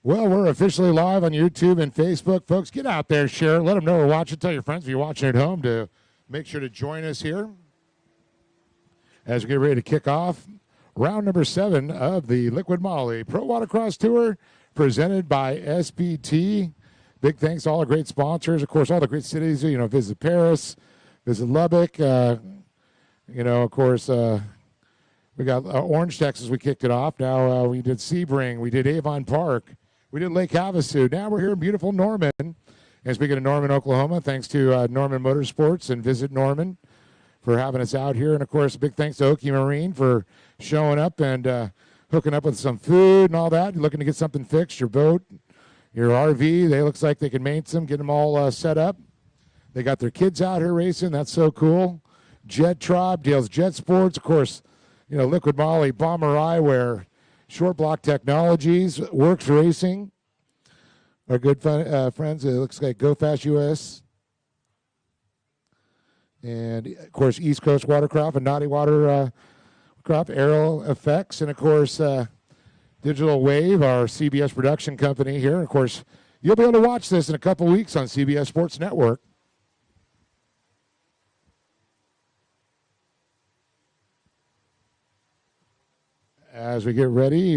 Well, we're officially live on YouTube and Facebook. Folks, get out there, share it. Let them know we're watching. Tell your friends if you're watching at home to make sure to join us here as we get ready to kick off round number 7 of the Liquid Moly Pro Watercross Tour presented by SBT. Big thanks to all the great sponsors. Of course, all the great cities, visit Paris, visit Lubbock. Of course, we got Orange, Texas. We kicked it off. Now we did Sebring. We did Avon Park. We did Lake Havasu. Now we're here in beautiful Norman. And speaking of Norman, Oklahoma, thanks to Norman Motorsports and Visit Norman for having us out here. And, of course, big thanks to Okie Marine for showing up and hooking up with some food and all that. You're looking to get something fixed, your boat, your RV. They looks like they can maintain them, get them all set up. They got their kids out here racing. That's so cool. Jet Trop, Dale's Jet Sports, of course, Liquid Moly, Bomber Eyewear, Short Block Technologies, Works Racing, our good friends. It looks like Go Fast US, and of course East Coast Watercraft and Naughty Watercraft, Aero Effects, and of course Digital Wave, our CBS production company here. And of course, you'll be able to watch this in a couple weeks on CBS Sports Network. As we get ready,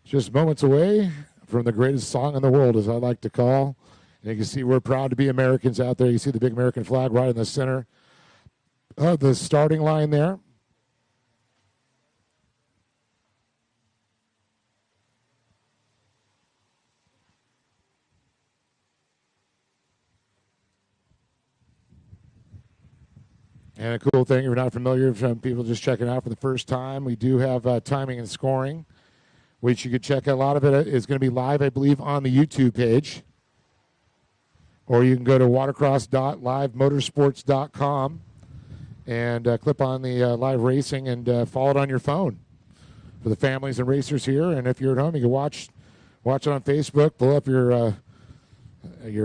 just moments away from the greatest song in the world, as I like to call. And you can see we're proud to be Americans out there. You see the big American flag right in the center of the starting line there. And a cool thing, if you're not familiar, from people just checking out for the first time, we do have timing and scoring, which you could check out. A lot of it is going to be live, I believe, on the YouTube page. Or you can go to watercross.livemotorsports.com and click on the live racing and follow it on your phone for the families and racers here. And if you're at home, you can watch it on Facebook, pull up your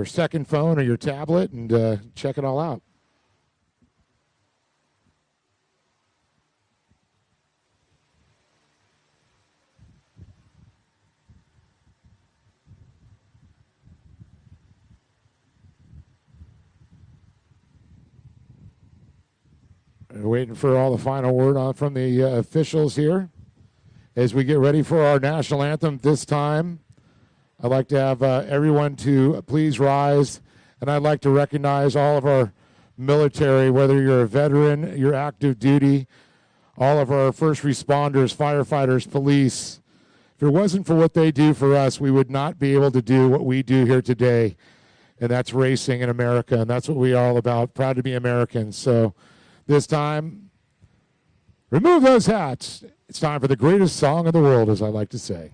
second phone or your tablet and check it all out. Waiting for all the final word from the officials here as we get ready for our national anthem. This time, I'd like to have everyone to please rise, and I'd like to recognize all of our military, whether you're a veteran, you're active duty, all of our first responders, firefighters, police. If it wasn't for what they do for us, we would not be able to do what we do here today, and that's racing in America, and that's what we're all about, proud to be Americans. So this time, remove those hats. It's time for the greatest song in the world, as I like to say.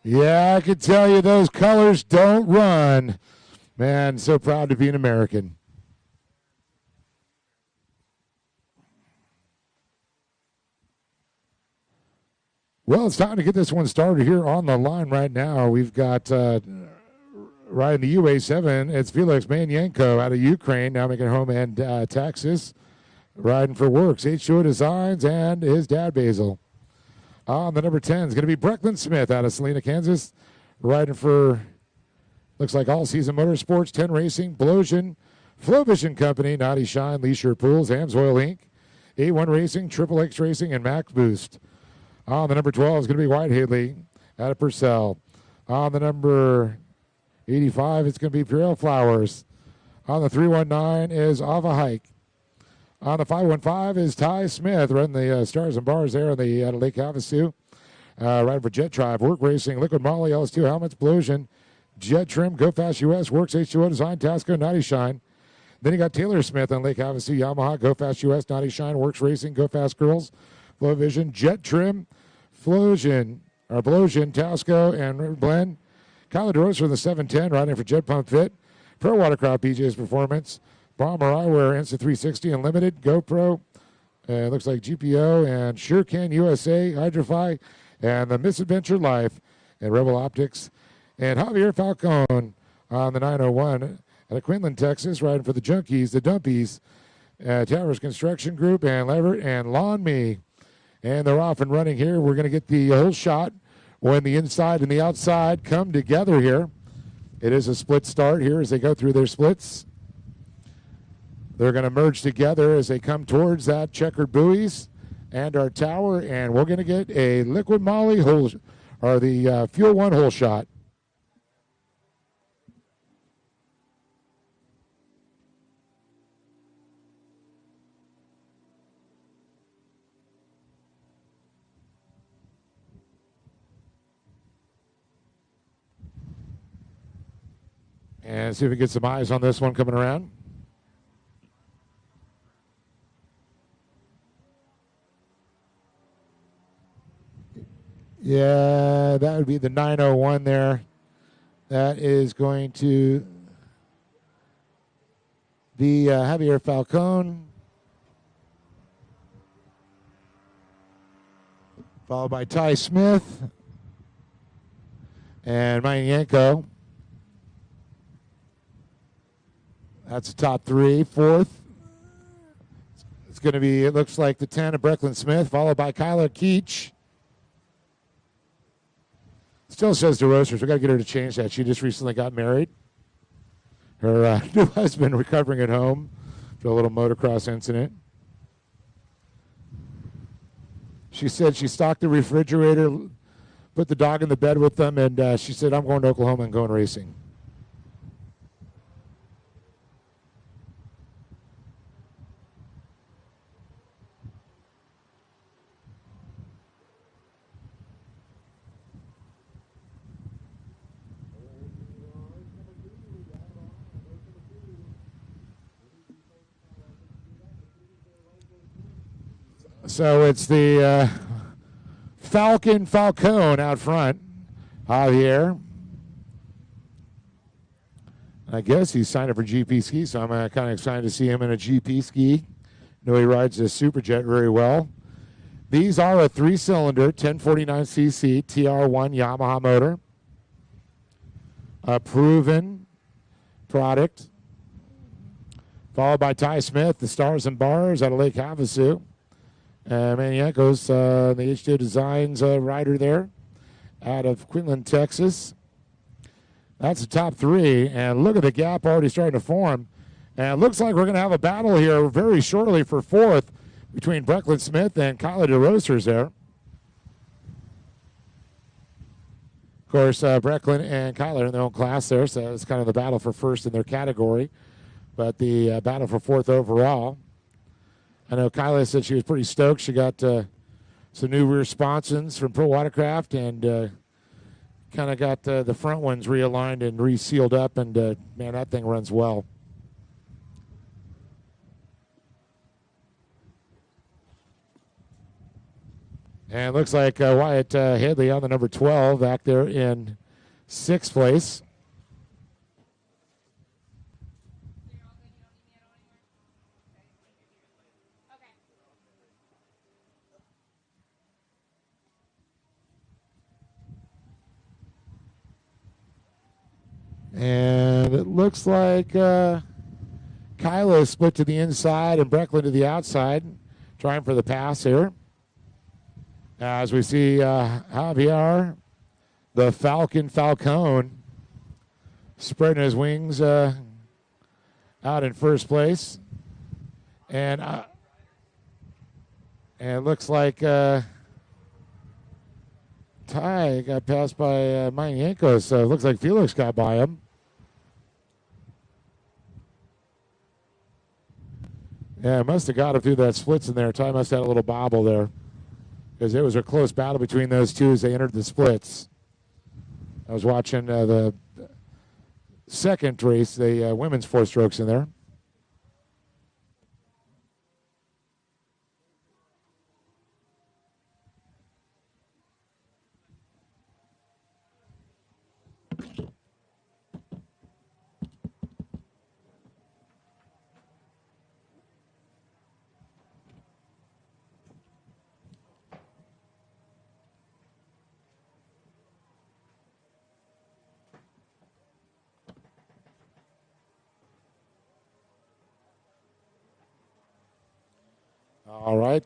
Yeah, I can tell you those colors don't run. Man, so proud to be an American. Well, it's time to get this one started here on the line right now. We've got Riding the UA7, it's Felix Manyenko out of Ukraine, now making home in Texas. Riding for Works, H2O Designs, and his dad, Basil. On the number 10 is going to be Brecklin Smith out of Salina, Kansas. Riding for, looks like All Season Motorsports, 10 Racing, Blosian, Flow Vision Company, Naughty Shine, Leisure Pools, Amsoil Inc., A1 Racing, Triple X Racing, and Max Boost. On the number 12 is going to be White Haley out of Purcell. On the number 85, it's going to be Purell Flowers. On the 319 is Ava Hike. On the 515 is Ty Smith, running the Stars and Bars there on the Lake Havasu. Riding for Jet Drive, Work Racing, Liquid Moly, LS2 Helmets, Blosian, Jet Trim, Go Fast US, Works H2O Design, Tasco, Naughty Shine. Then you got Taylor Smith on Lake Havasu, Yamaha, Go Fast US, Naughty Shine, Works Racing, Go Fast Girls, Flow Vision, Jet Trim, Blosian, Tasco, and Blend. Kyler DeRosa from the 710, riding for Jet Pump Fit. Pro Watercross BJ's Performance. Bomber Eyewear, Insta360 Unlimited, GoPro. Looks like GPO and SureCan USA, Hydrofy, and the Misadventure Life, and Rebel Optics. And Javier Falcon on the 901 out of Quinlan, Texas, riding for the Junkies, the Dumpies, Towers Construction Group, and Levert, and Lawn Me. And they're off and running here. We're going to get the whole shot when the inside and the outside come together here. It is a split start here as they go through their splits. They're going to merge together as they come towards that checkered buoys and our tower, and we're going to get a Liquid Moly hole, or the Fuel One hole shot. And see if we get some eyes on this one coming around. Yeah, that would be the 901 there. That is going to be Javier Falcon, followed by Ty Smith and Manyenko. That's the top three. Fourth, it's going to be, it looks like the 10 of Brecklin Smith, followed by Kyla Keach. Still says DeRoasters. We got to get her to change that. She just recently got married. Her new husband recovering at home for a little motocross incident. She said she stocked the refrigerator, put the dog in the bed with them, and she said, I'm going to Oklahoma and going racing. So it's the Falcon out front, Javier. I guess he's signed up for GP ski, so I'm kind of excited to see him in a GP ski. I know he rides a Superjet very well. These are a 3-cylinder 1049cc TR1 Yamaha motor. A proven product. Followed by Ty Smith, the Stars and Bars out of Lake Havasu. Manyenko's the H2O Designs rider there out of Quinlan, Texas. That's the top three, and look at the gap already starting to form. And it looks like we're going to have a battle here very shortly for fourth between Brecklin Smith and Kyla DeRoasters there. Of course, Brecklin and Kyla are in their own class there, so it's kind of the battle for first in their category, but the battle for fourth overall. I know Kyla said she was pretty stoked. She got some new rear sponsons from Pro Watercraft and kind of got the front ones realigned and resealed up, and man, that thing runs well. And it looks like Wyatt Headley on the number 12 back there in 6th place. And it looks like Kylo split to the inside and Brecklin to the outside, trying for the pass here. As we see Javier, the Falcone, spreading his wings out in first place. And it looks like Ty got passed by Manyanko, so it looks like Felix got by him. Yeah, must have got him through that splits in there. Ty must have had a little bobble there, because it was a close battle between those two as they entered the splits. I was watching the second race, the women's 4 strokes in there. All right.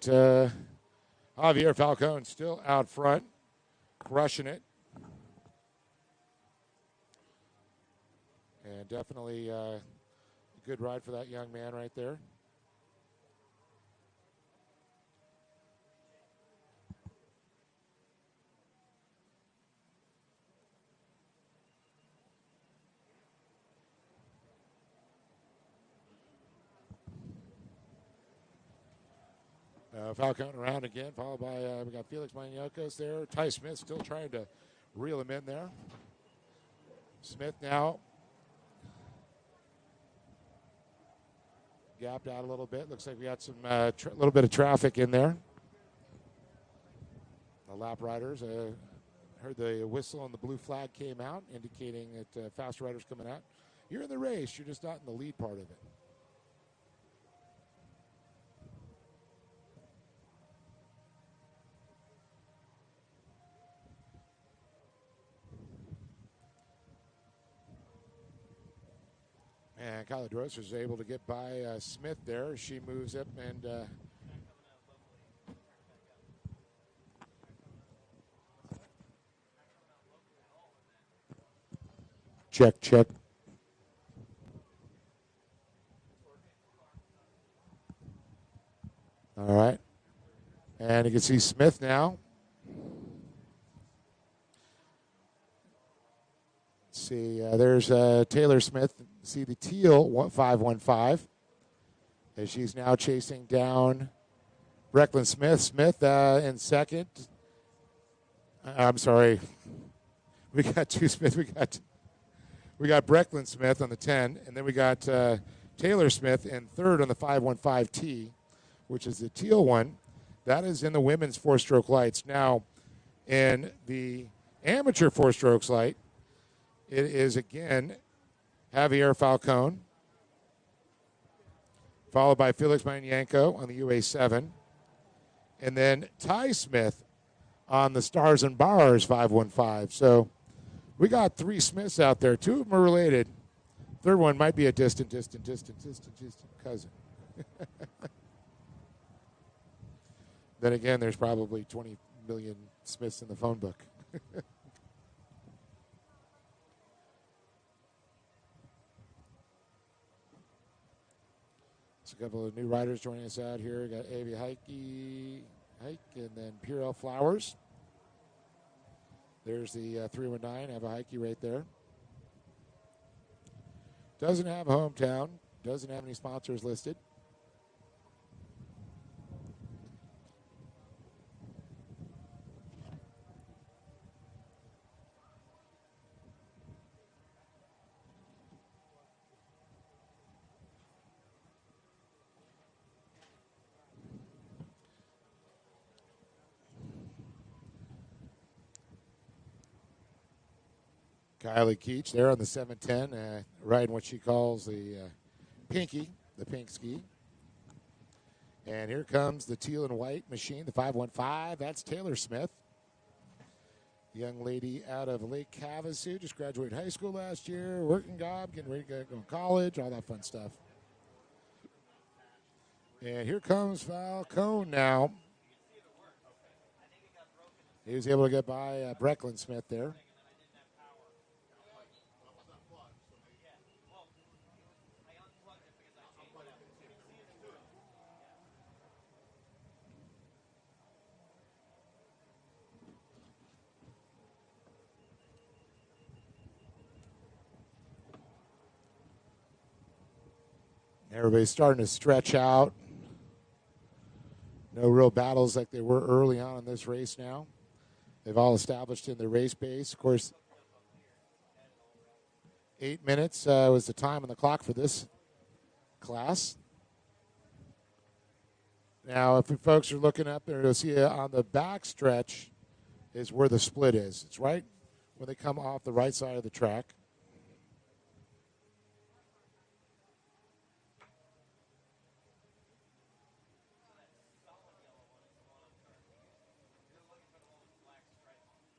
Javier Falcone still out front, crushing it. And definitely a good ride for that young man right there. Falcone around again, followed by, we got Felix Maniokos there. Ty Smith still trying to reel him in there. Smith now gapped out a little bit. Looks like we got some little bit of traffic in there. The lap riders heard the whistle and the blue flag came out, indicating that fast riders coming out. You're in the race, you're just not in the lead part of it. And Kyla Dross was able to get by Smith there. She moves up and check. All right. And you can see Smith now. Let's see, there's Taylor Smith. See the teal 515 as she's now chasing down Brecklin Smith. Smith in second. I'm sorry. We got two Smith. We got Brecklin Smith on the 10, and then we got Taylor Smith in third on the 515T, which is the teal one. That is in the women's 4-stroke lights. Now, in the amateur 4-strokes light, it is again Javier Falcone, followed by Felix Manyanko on the UA7, and then Ty Smith on the Stars and Bars 515. So we got 3 Smiths out there. 2 of them are related. Third one might be a distant cousin. Then again, there's probably 20 million Smiths in the phone book. A couple of new riders joining us out here. We got Avi Hike, and then Purell Flowers. There's the 319, Ava Hike right there. Doesn't have a hometown. Doesn't have any sponsors listed. Kylie Keach there on the 710, riding what she calls the Pinky, the pink ski. And here comes the teal and white machine, the 515. That's Taylor Smith. Young lady out of Lake HAVASU, just graduated high school last year, working job, getting ready to go to college, all that fun stuff. And here comes Falcone now. He was able to get by Brecklin Smith there. Everybody's starting to stretch out. No real battles like they were early on in this race now. They've all established in the race base. Of course, 8 minutes was the time on the clock for this class. Now, if you folks are looking up there, you'll see on the back stretch is where the split is. It's right when they come off the right side of the track.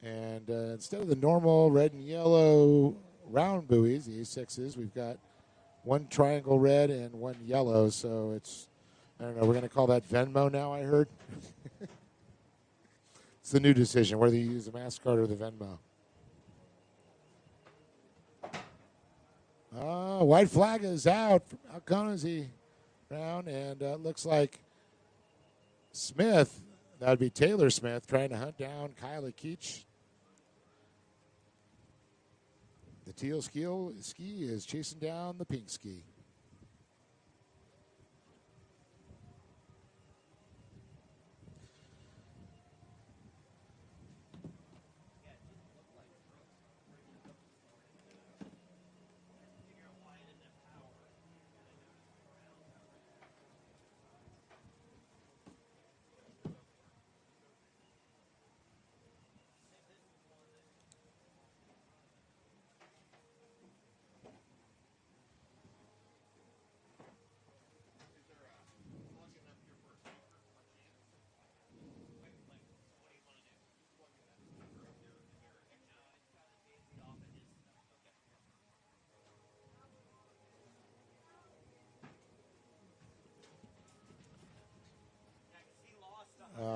And instead of the normal red and yellow round buoys, the A6s, we've got one triangle red and one yellow. So it's, I don't know, we're going to call that Venmo now, I heard. It's the new decision, whether you use the MasterCard or the Venmo. White flag is out. How come is he round? And looks like Smith, that would be Taylor Smith, trying to hunt down Kyla Keach. The teal ski is chasing down the pink ski.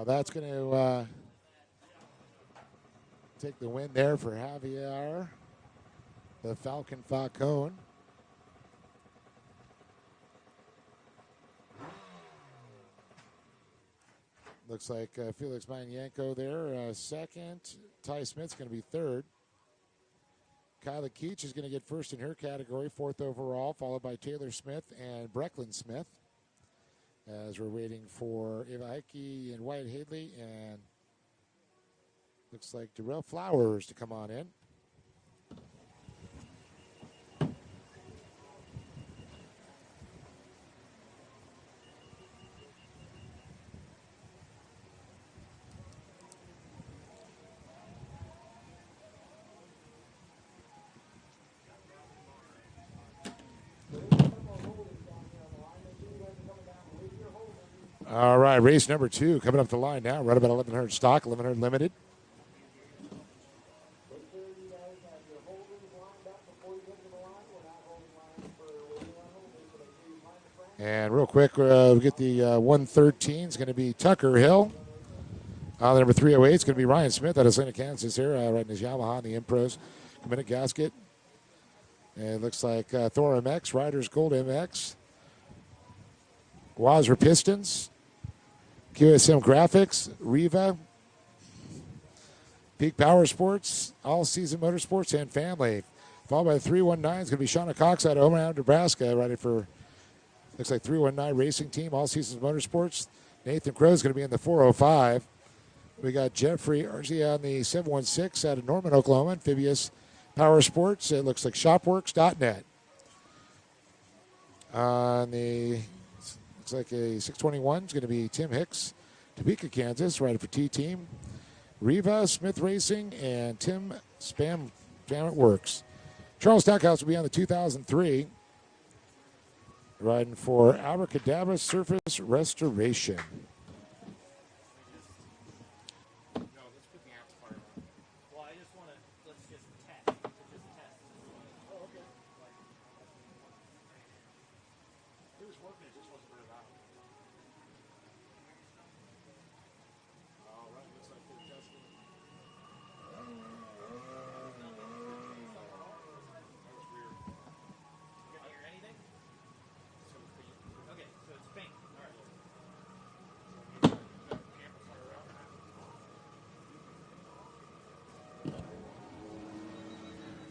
That's going to take the win there for Javier, the Falcon Falcone. Looks like Felix Manyanko there second. Ty Smith's going to be third. Kyla Keach is going to get first in her category, fourth overall, followed by Taylor Smith and Brecklin Smith. As we're waiting for Ava Heike and Wyatt Hadley and looks like Darrell Flowers to come on in. All right, race number 2 coming up the line now. Right about 1,100 stock, 1,100 limited. And real quick, we get the 113 is going to be Tucker Hill. The number 308 is going to be Ryan Smith out of Santa Kansas here, riding his Yamaha in the Impros. Minute gasket. And it looks like Thor MX, Riders Gold MX. Wazra Pistons. QSM Graphics, Riva, Peak Power Sports, All Season Motorsports, and Family. Followed by the 319 is going to be Shauna Cox out of Omaha, Nebraska, riding for, looks like 319 Racing Team, All Seasons Motorsports. Nathan Crow is going to be in the 405. We got Jeffrey Archie on the 716 out of Norman, Oklahoma, Amphibious Power Sports. It looks like shopworks.net. On the like a 621 is going to be Tim Hicks, Topeka, Kansas, rider for T-Team. Riva, Smith Racing, and Tim Spam It Works. Charles Stackhouse will be on the 2003, riding for Abracadabra Surface Restoration. No, let's put the amplifier on. Well, I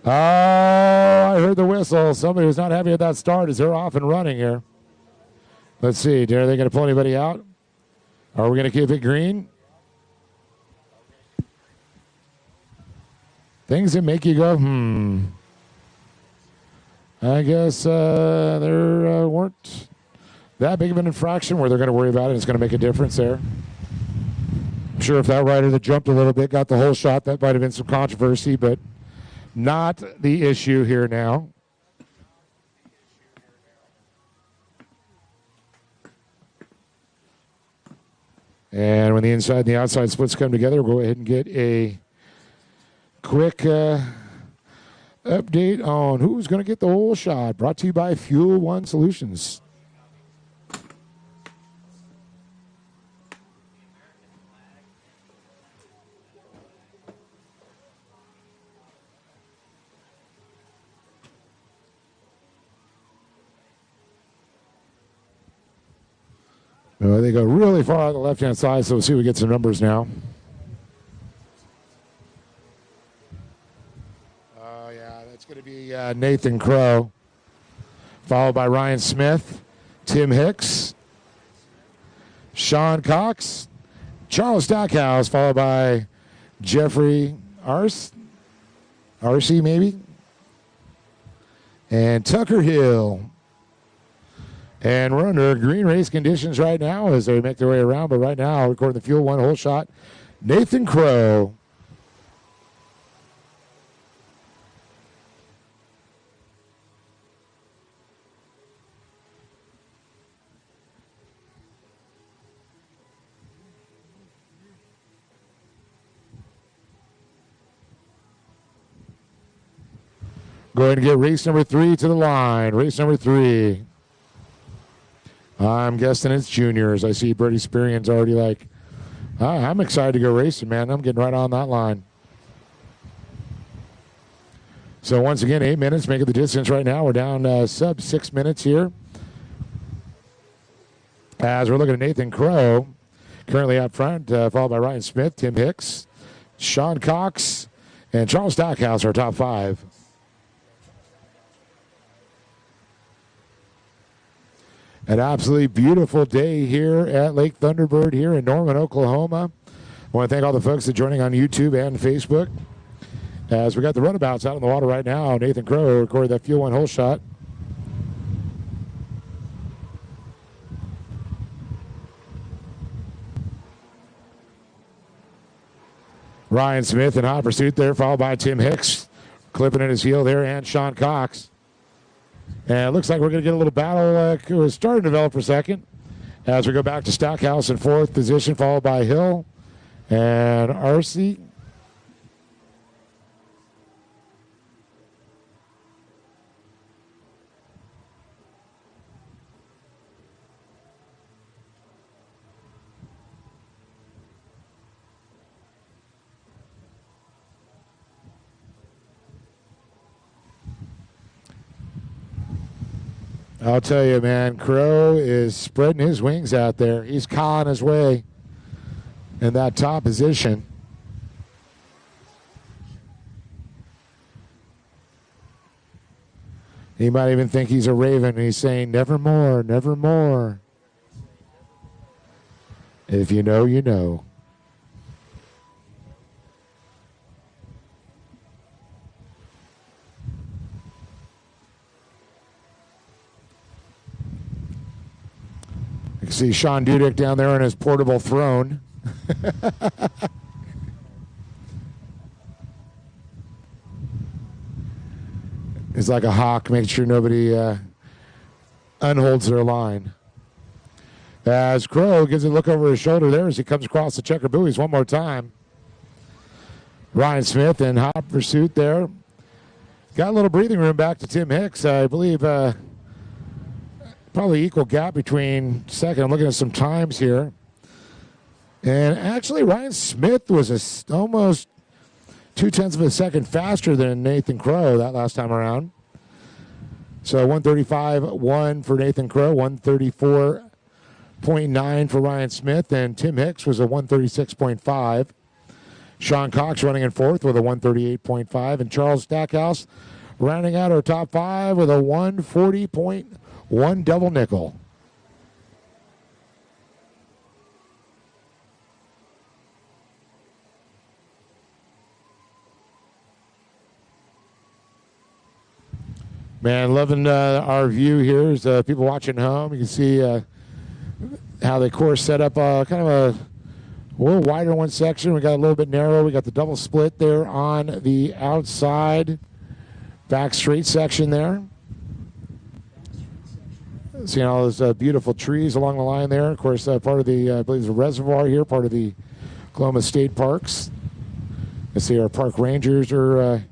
Oh, I heard the whistle. Somebody was not happy with that start as they're off and running here. Let's see. Are they going to pull anybody out? Are we going to keep it green? Things that make you go, I guess there weren't that big of an infraction where they're going to worry about it. It's going to make a difference there. I'm sure if that rider that jumped a little bit got the whole shot, that might have been some controversy, but not the issue here now. And when the inside and the outside splits come together, we'll go ahead and get a quick update on who's going to get the whole shot. Brought to you by Fuel One Solutions. They go really far on the left-hand side, so we'll see if we get some numbers now. Oh, yeah, that's going to be Nathan Crow, followed by Ryan Smith, Tim Hicks, Sean Cox, Charles Stackhouse, followed by Jeffrey Arce maybe, and Tucker Hill. And we're under green race conditions right now as they make their way around. But right now, according to the Fuel One whole shot, Nathan Crow. Go ahead and get race number 3 to the line. Race number 3. I'm guessing it's juniors. I see Brady Sperian's already like, I'm excited to go racing, man. I'm getting right on that line. So once again, 8 minutes, making the distance right now. We're down sub 6 minutes here. As we're looking at Nathan Crow, currently out front, followed by Ryan Smith, Tim Hicks, Sean Cox, and Charles Stackhouse, our top 5. An absolutely beautiful day here at Lake Thunderbird here in Norman, Oklahoma. I want to thank all the folks that are joining on YouTube and Facebook. As we got the runabouts out on the water right now, Nathan Crow recorded that Fuel One hole shot. Ryan Smith in hot pursuit there, followed by Tim Hicks, clipping at his heel there, and Sean Cox. And it looks like we're going to get a little battle. It was starting to develop for a second. As we go back to Stackhouse in 4th position, followed by Hill and Arce. I'll tell you, man, Crow is spreading his wings out there. He's cawing his way in that top position. He might even think he's a raven. He's saying, nevermore, nevermore. If you know, you know. You can see Sean Dudek down there on his portable throne. He's like a hawk, making sure nobody unholds their line. As Crow gives a look over his shoulder there as he comes across the checker buoys one more time. Ryan Smith in hot pursuit there. Got a little breathing room back to Tim Hicks. I believe probably equal gap between second. I'm looking at some times here. And actually, Ryan Smith was almost 0.2 of a second faster than Nathan Crow that last time around. So 135.1 for Nathan Crow, 134.9 for Ryan Smith, and Tim Hicks was a 136.5. Sean Cox running in fourth with a 138.5. And Charles Stackhouse rounding out our top 5 with a 140.1 double nickel. Man, loving our view here. As people watching home, you can see how the course set up kind of a little wider one section. We got a little bit narrow. We got the double split there on the outside back straight section there. Seeing all those beautiful trees along the line there. Of course, part of the, I believe, the reservoir here, part of the Oklahoma State Parks. You see our park rangers are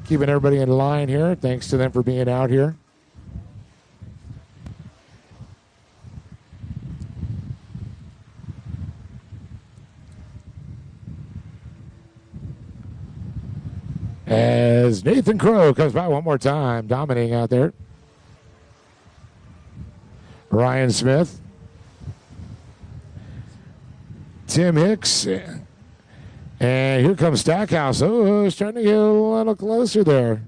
keeping everybody in line here. Thanks to them for being out here. As Nathan Crow comes by one more time, dominating out there. Ryan Smith. Tim Hicks. And here comes Stackhouse. Oh, he's trying to get a little closer there.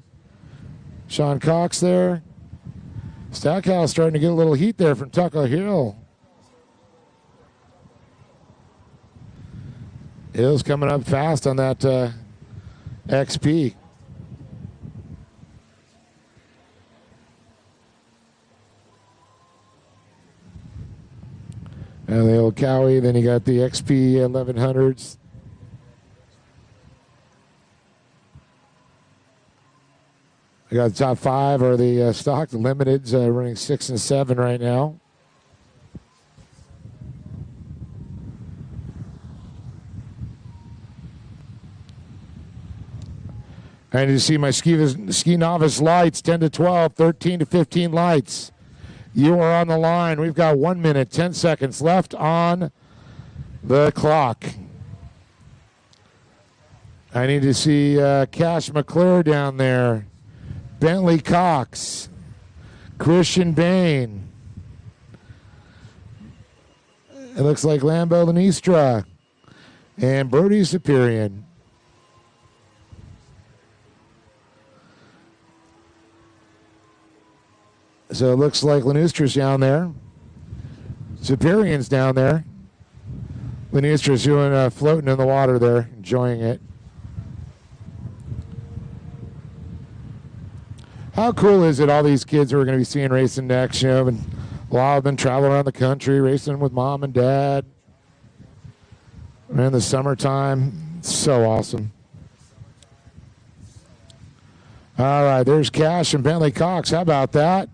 Sean Cox there. Stackhouse starting to get a little heat there from Tucker Hill. Hill's coming up fast on that XP. And the old Cowie. Then you got the XP 1100s. We got the top 5 are the stock, the limiteds running 6 and 7 right now. And you see my ski novice lights, 10 to 12, 13 to 15 lights. You are on the line. We've got 1 minute, 10 seconds left on the clock. I need to see Cash McClure down there. Bentley Cox, Christian Bain. It looks like Lambo Lanistra and Brody Superian. So it looks like Lanistra's down there. Superian's down there. Lanistra's doing floating in the water there, enjoying it. How cool is it, all these kids who are going to be seeing racing next, you know, and a lot of them travel around the country racing with mom and dad in the summertime. It's so awesome. All right, there's Cash and Bentley Cox. How about that?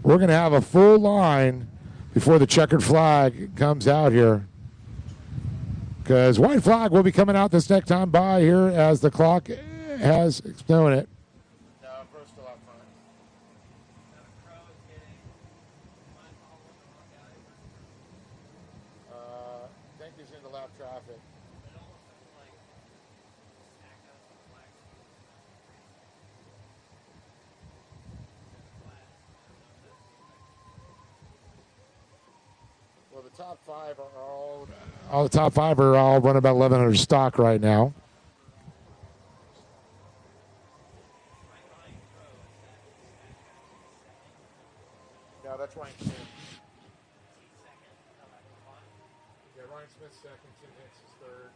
We're going to have a full line before the checkered flag comes out here, because white flag will be coming out this next time by here as the clock has exploded it. All the top 5 are all running about 1,100 stock right now. Yeah, that's Ryan Smith. Yeah, Ryan Smith's second, Tim Hicks is third.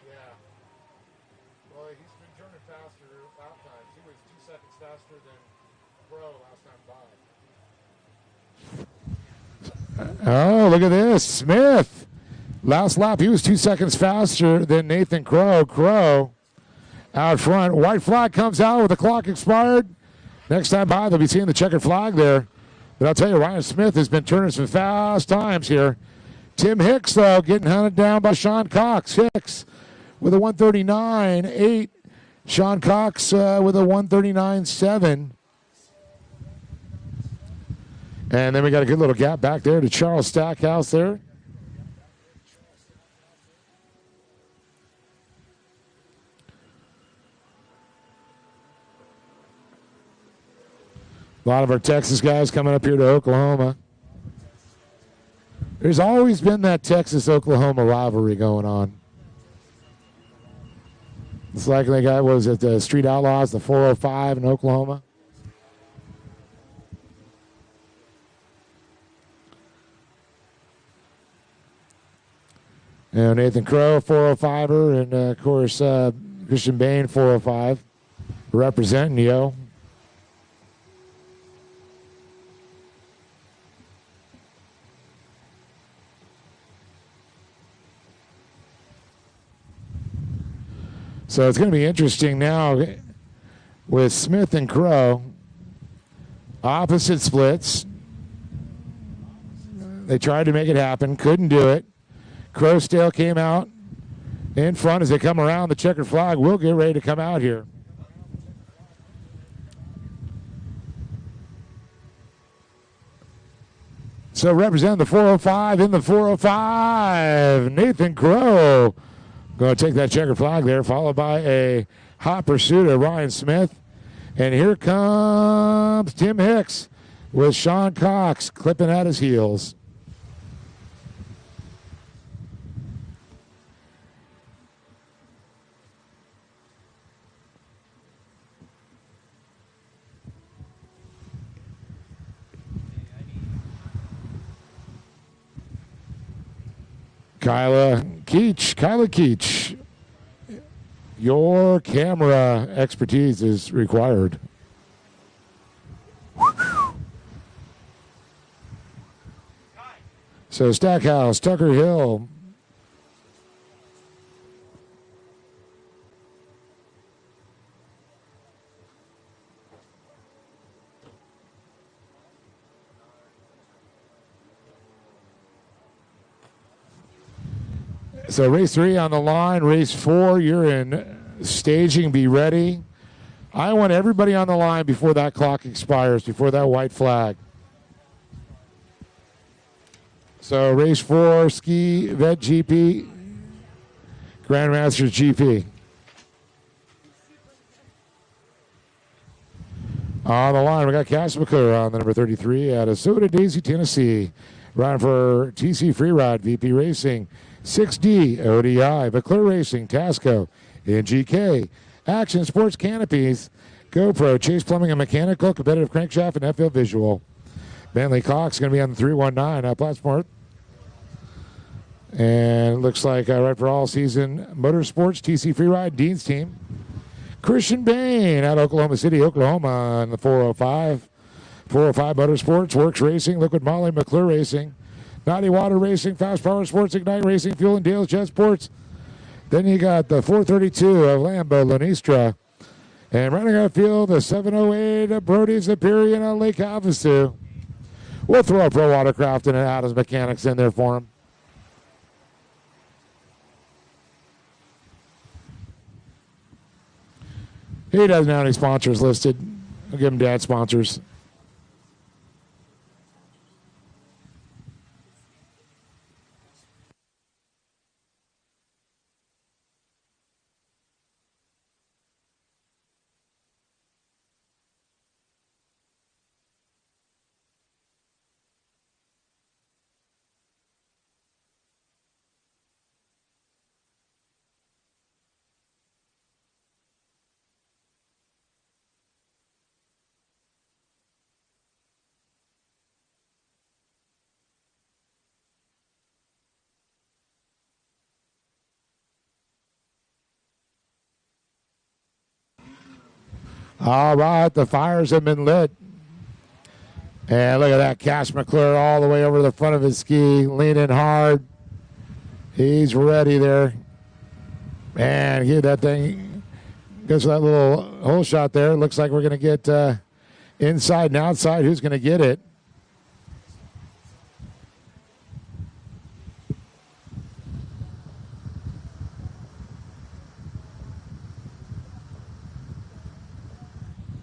Yeah. Well, he's been turning faster lap times. He was 2 seconds faster than Pro last time by. Oh, look at this. Smith. Last lap, he was 2 seconds faster than Nathan Crow. Crow out front. White flag comes out with the clock expired. Next time by, they'll be seeing the checkered flag there. But I'll tell you, Ryan Smith has been turning some fast times here. Tim Hicks, though, getting hunted down by Sean Cox. Hicks with a 139.8. Sean Cox with a 139.7. And then we got a good little gap back there to Charles Stackhouse there. A lot of our Texas guys coming up here to Oklahoma. There's always been that Texas-Oklahoma rivalry going on. It's like they got, what was it, the Street Outlaws, the 405 in Oklahoma. And Nathan Crow, 405er, and of course Christian Bain, 405, representing yo. So it's going to be interesting now with Smith and Crow. Opposite splits. They tried to make it happen, couldn't do it. Crowsdale came out in front as they come around. The checkered flag will get ready to come out here. So representing the 405 in the 405, Nathan Crow. Going to take that checkered flag there, followed by a hot pursuit of Ryan Smith. And here comes Tim Hicks with Sean Cox clipping at his heels. Kyla Keach, your camera expertise is required. So Stackhouse, Tucker Hill. So race 3 on the line. Race 4, you're in staging. Be ready. I want everybody on the line before that clock expires, before that white flag. So race 4, Ski Vet GP, Grandmasters GP. On the line, we got Cass McClure on the number 33 out of Soda Daisy, Tennessee. Riding for TC Free Ride, VP Racing. 6D, ODI, McClure Racing, Tasco, NGK, Action Sports Canopies, GoPro, Chase Plumbing and Mechanical, Competitive Crankshaft, and FL Visual. Bentley Cox going to be on the 319 platform. And it looks like right for all season Motorsports, TC Free Ride, Dean's team. Christian Bain out of Oklahoma City, Oklahoma on the 405. 405 Motorsports, Works Racing, Liquid Moly, McClure Racing. Naughty Water Racing, Fast Power Sports, Ignite Racing, Fuel and Deals, Jet Sports. Then you got the 432 of Lambo, Lanistra. And running out field, the 708 of Brody's Superior on Lake Havasu. We'll throw a Pro Watercraft and an Adams Mechanics in there for him. He doesn't have any sponsors listed. I'll give him dad sponsors. All right, the fires have been lit. And look at that, Cash McClure all the way over the front of his ski, leaning hard. He's ready there. Man, here that thing goes for that little hole shot there. Looks like we're going to get inside and outside. Who's going to get it?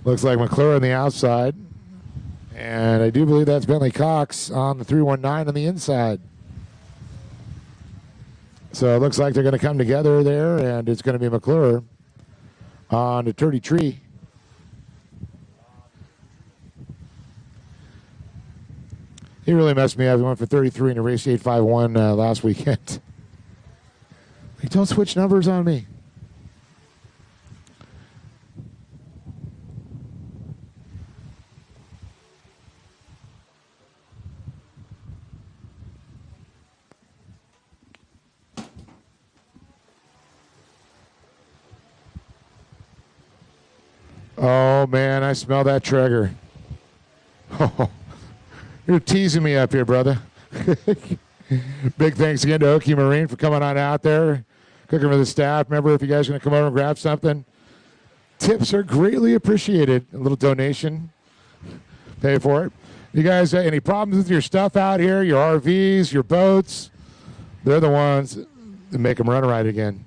Looks like McClure on the outside. And I do believe that's Bentley Cox on the 319 on the inside. So it looks like they're going to come together there, and it's going to be McClure on the 33. He really messed me up. He went for 33 in a race 851 last weekend. Like, don't switch numbers on me. Oh, man, I smell that trigger. Oh, you're teasing me up here, brother. Big thanks again to Okie Marine for coming on out there, cooking for the staff. Remember, if you guys are going to come over and grab something, tips are greatly appreciated. A little donation, pay for it. You guys, any problems with your stuff out here, your RVs, your boats, they're the ones that make them run right again.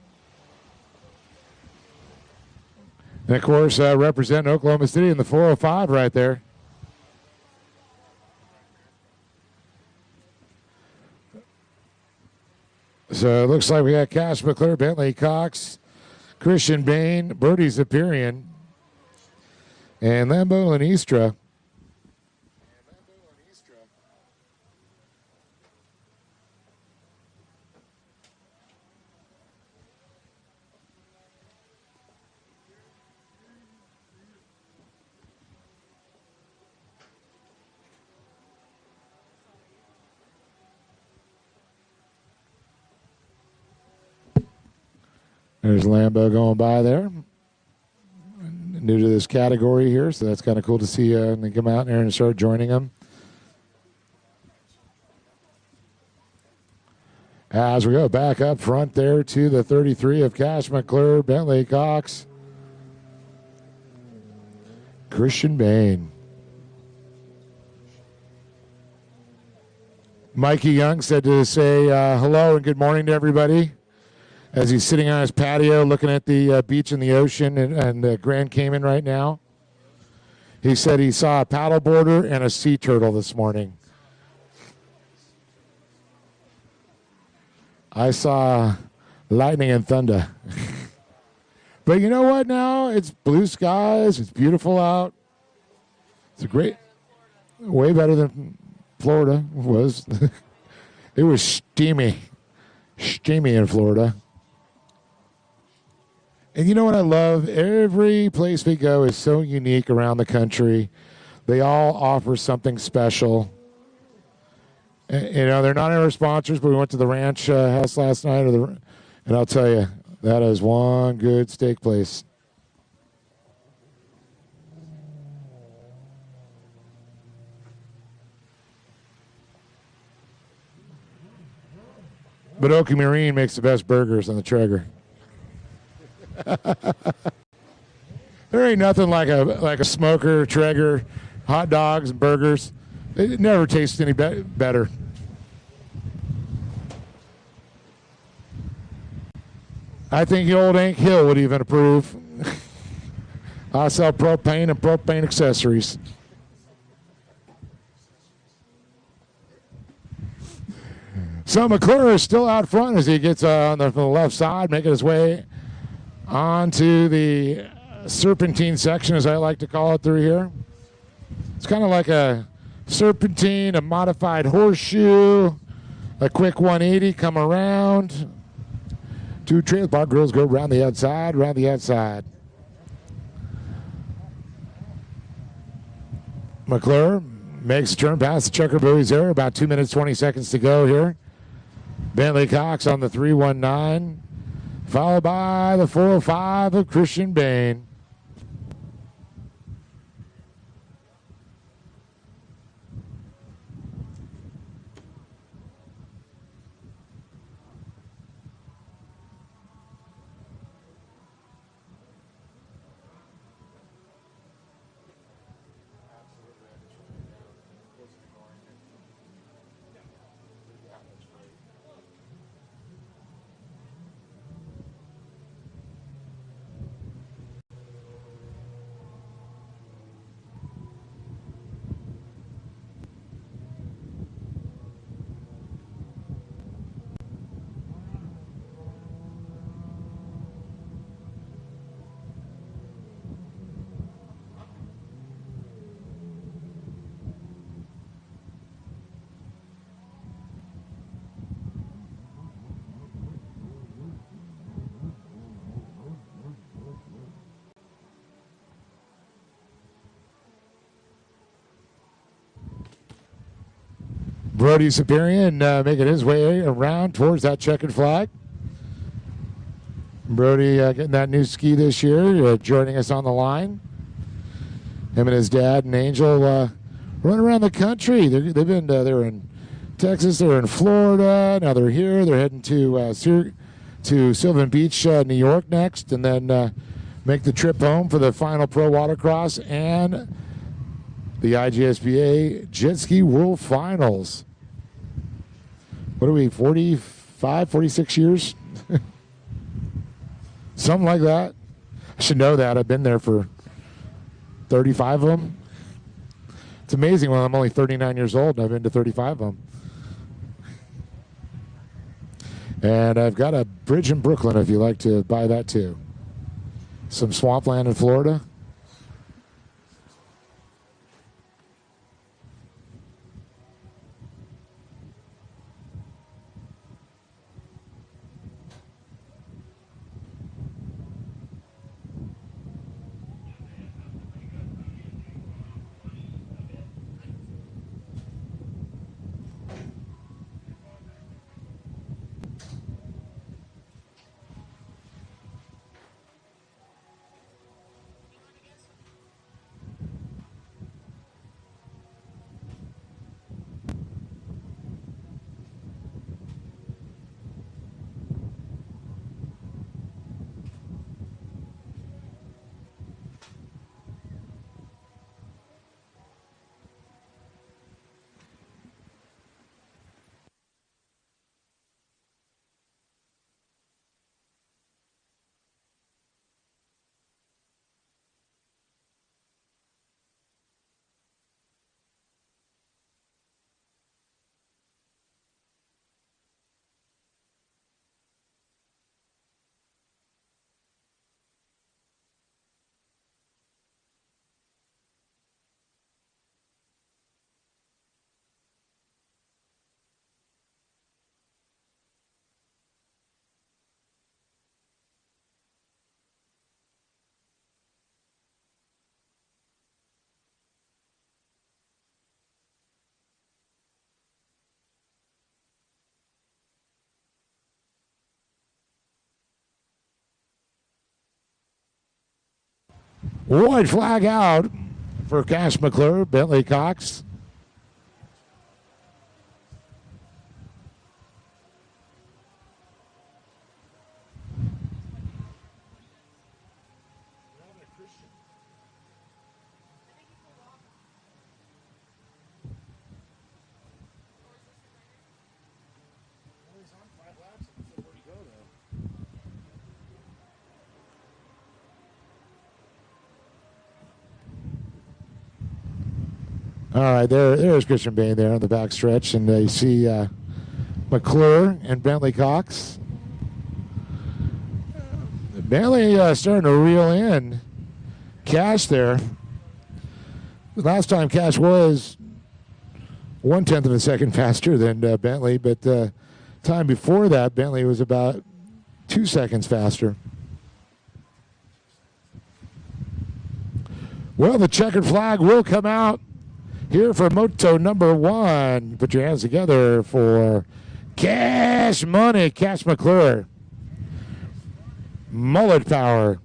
And, of course, representing Oklahoma City in the 405 right there. So it looks like we got Cash McClure, Bentley Cox, Christian Bain, Birdie Zapirian, and Lambo Lanistra. There's Lambo going by there. New to this category here, so that's kind of cool to see them come out there and start joining them. As we go back up front there to the 33 of Cash McClure, Bentley Cox, Christian Bain. Mikey Young said to say hello and good morning to everybody as he's sitting on his patio looking at the beach and the ocean and Grand Cayman right now. He said he saw a paddleboarder and a sea turtle this morning. I saw lightning and thunder. But you know what now? It's blue skies. It's beautiful out. It's a great, way better than Florida was. It was steamy in Florida. And you know what I love? Every place we go is so unique around the country. They all offer something special. And, you know, they're not our sponsors, but we went to the ranch house last night, and I'll tell you, that is one good steak place. But Okie Marine makes the best burgers on the Traeger. There ain't nothing like a smoker, Traeger, hot dogs and burgers. It never tastes any better. I think the old Hank Hill would even approve. I sell propane and propane accessories. So McClure is still out front as he gets on the left side, making his way onto the serpentine section, as I like to call it, through here. It's kind of like a serpentine, a modified horseshoe, a quick 180, come around. Two trailer park girls go around the outside, McClure makes a turn past the checker buoys there. About 2 minutes, 20 seconds to go here. Bentley Cox on the 319, followed by the 405 of Christian Bain. Brody Superior making his way around towards that checkered flag. Brody getting that new ski this year, joining us on the line. Him and his dad and Angel run around the country. They've been they're in Texas, they're in Florida. Now they're here. They're heading to Sylvan Beach, New York next, and then make the trip home for the final Pro Watercross and the IJSBA Jet Ski World Finals. What are we, 45, 46 years? Something like that. I should know that. I've been there for 35 of them. It's amazing when I'm only 39 years old and I've been to 35 of them. And I've got a bridge in Brooklyn if you like to buy that too. Some swampland in Florida. White flag out for Cash McClure, Bentley Cox. All right, there's Christian Bain there on the back stretch, and you see McClure and Bentley Cox. Bentley starting to reel in Cash there. Last time Cash was 1/10 of a second faster than Bentley, but the time before that, Bentley was about 2 seconds faster. Well, the checkered flag will come out here for Moto number 1. Put your hands together for Cash Money, Cash McClure. Mullet Power.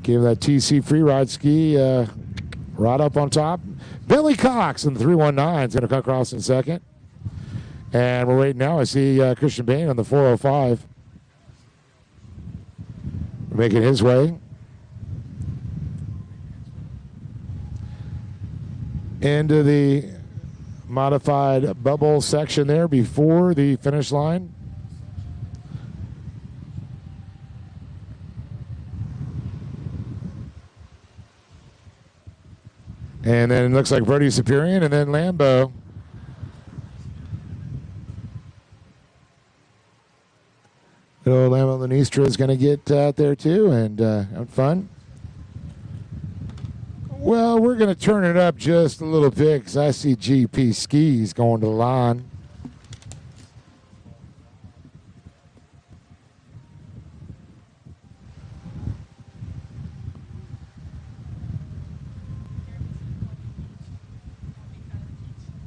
Gave that TC free ride ski right up on top. Billy Cox in the 319 is going to come across in second. And we're waiting now. I see Christian Bain on the 405. Making his way into the modified bubble section there before the finish line. And then it looks like Brody Superior and then Lambo. Little Lambo Lanistra is going to get out there too and have fun. Well, we're going to turn it up just a little bit because I see GP Skis going to the line.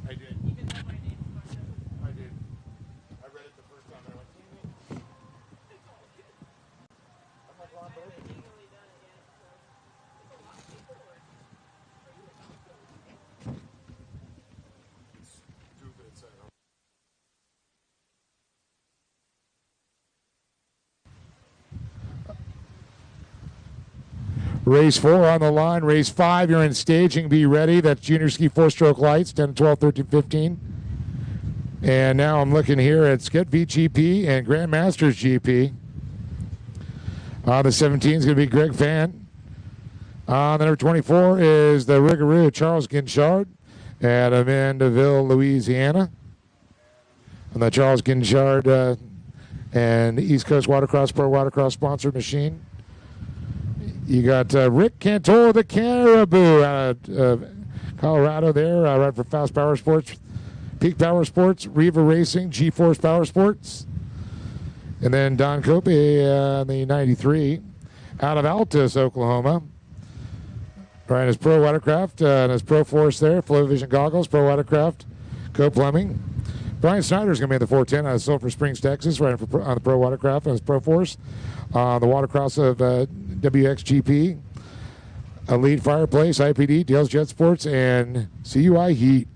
I did. I did. I read it the first time I went, I'm like, Ron Burgundy. Race 4 on the line. Race 5, you're in staging. Be ready. That's junior ski 4-stroke lights, 10, 12, 13, 15. And now I'm looking here at Skit VGP and Grandmasters GP. The 17 is going to be Greg Fan. The number 24 is the Riggaroo Charles Guinchard at Amandeville, Louisiana. And the Charles Guinchard and the East Coast Watercross Pro Watercross sponsored machine. You got Rick Cantor, the Caribou, out of Colorado there, right for Fast Power Sports, Peak Power Sports, Riva Racing, G-Force Power Sports. And then Don Cope, the 93, out of Altus, Oklahoma. Right, his Pro Watercraft and his Pro Force there, Flow Vision Goggles, Pro Watercraft, Cope Plumbing. Brian Snyder's going to be in the 410 out of Sulphur Springs, Texas, right on the Pro Watercraft and his Pro Force. The Watercross of WXGP, Elite Fireplace, IPD, Dale's Jet Sports, and CUI Heat.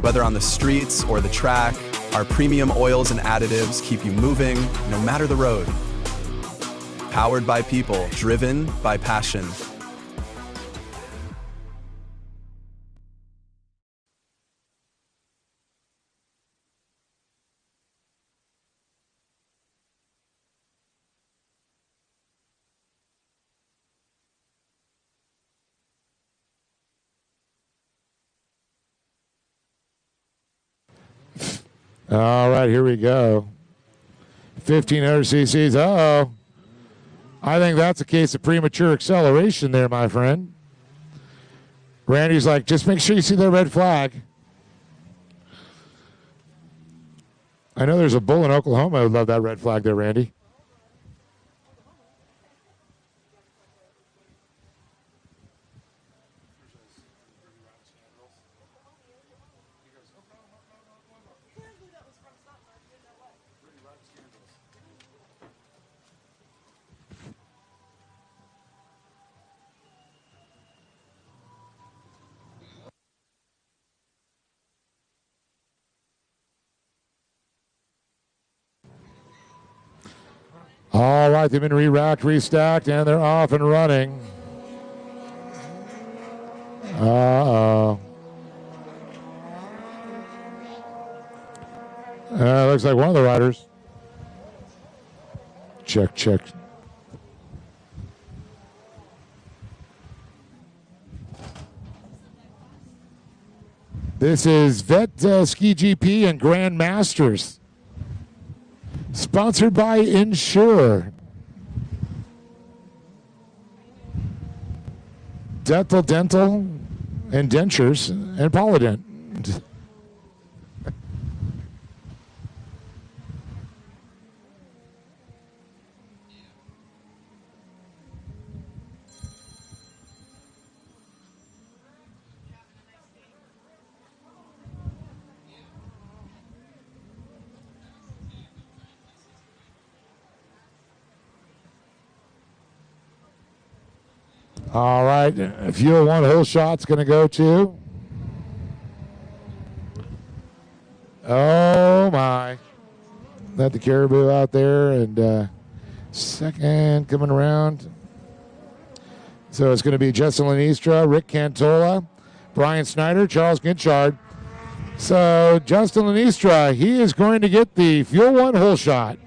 Whether on the streets or the track, our premium oils and additives keep you moving no matter the road. Powered by people, driven by passion. All right, here we go. 1,500 cc's. Uh-oh. I think that's a case of premature acceleration there, my friend. Randy's like, just make sure you see the red flag. I know there's a bull in Oklahoma who would love that red flag there, Randy. All right, they've been re-racked, restacked, and they're off and running. Uh-oh. Looks like one of the riders. Check, check. This is Vet Ski GP and Grand Masters. Sponsored by Insure. Dental, and Dentures, and Polydent. All right, fuel one whole shot's going to go to. Oh, my. Let the Caribou out there, and second coming around. So it's going to be Justin Lanistra, Rick Cantola, Brian Snyder, Charles Guinchard. So Justin Lanistra, he is going to get the fuel one whole shot.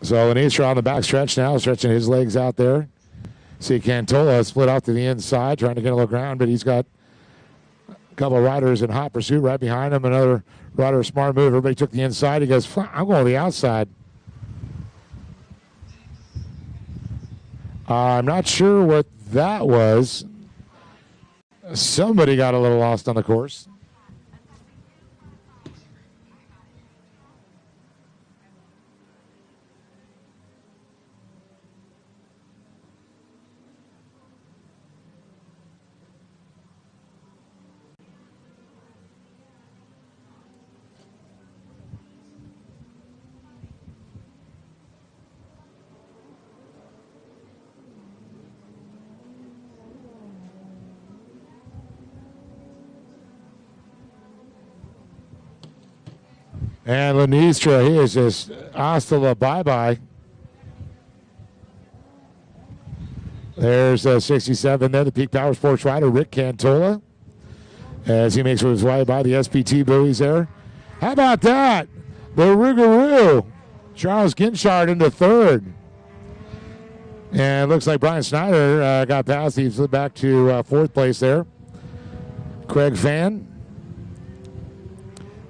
So Lanistra on the back stretch now, stretching his legs out there. See Cantola split off to the inside, trying to get a little ground, but he's got a couple of riders in hot pursuit right behind him. Another rider, smart move. Everybody took the inside. He goes, I'm going to the outside. I'm not sure what that was. Somebody got a little lost on the course. And Lenistra, he is just hasta la bye-bye. There's 67 there, the Peak Power Sports rider, Rick Cantola, as he makes his way by the SPT buoys there. How about that? The Rougarou, Charles Ginchard into third. And it looks like Brian Snyder got past. He slid back to fourth place there. Craig Fan.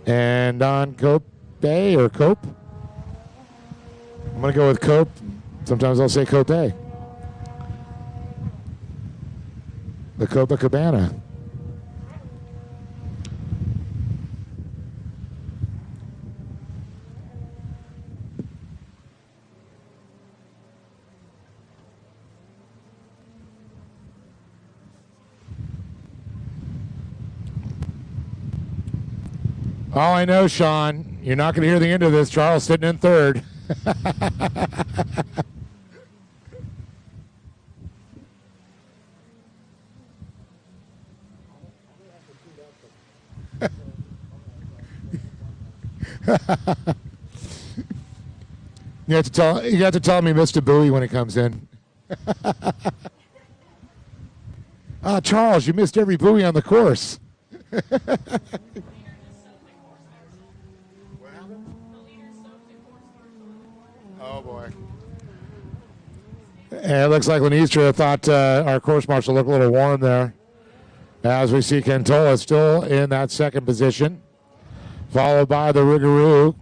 And Don Cope, or Cope. I'm going to go with Cope. Sometimes I'll say Cope. The Copacabana. All I know, Sean, you're not going to hear the end of this. Charles sitting in third. You have to tell me Mr. Bowie when he comes in. Charles, you missed every buoy on the course. Oh, boy. And it looks like Lenistra thought our course marshal looked a little warm there. As we see Cantola still in that second position, followed by the Rougarou,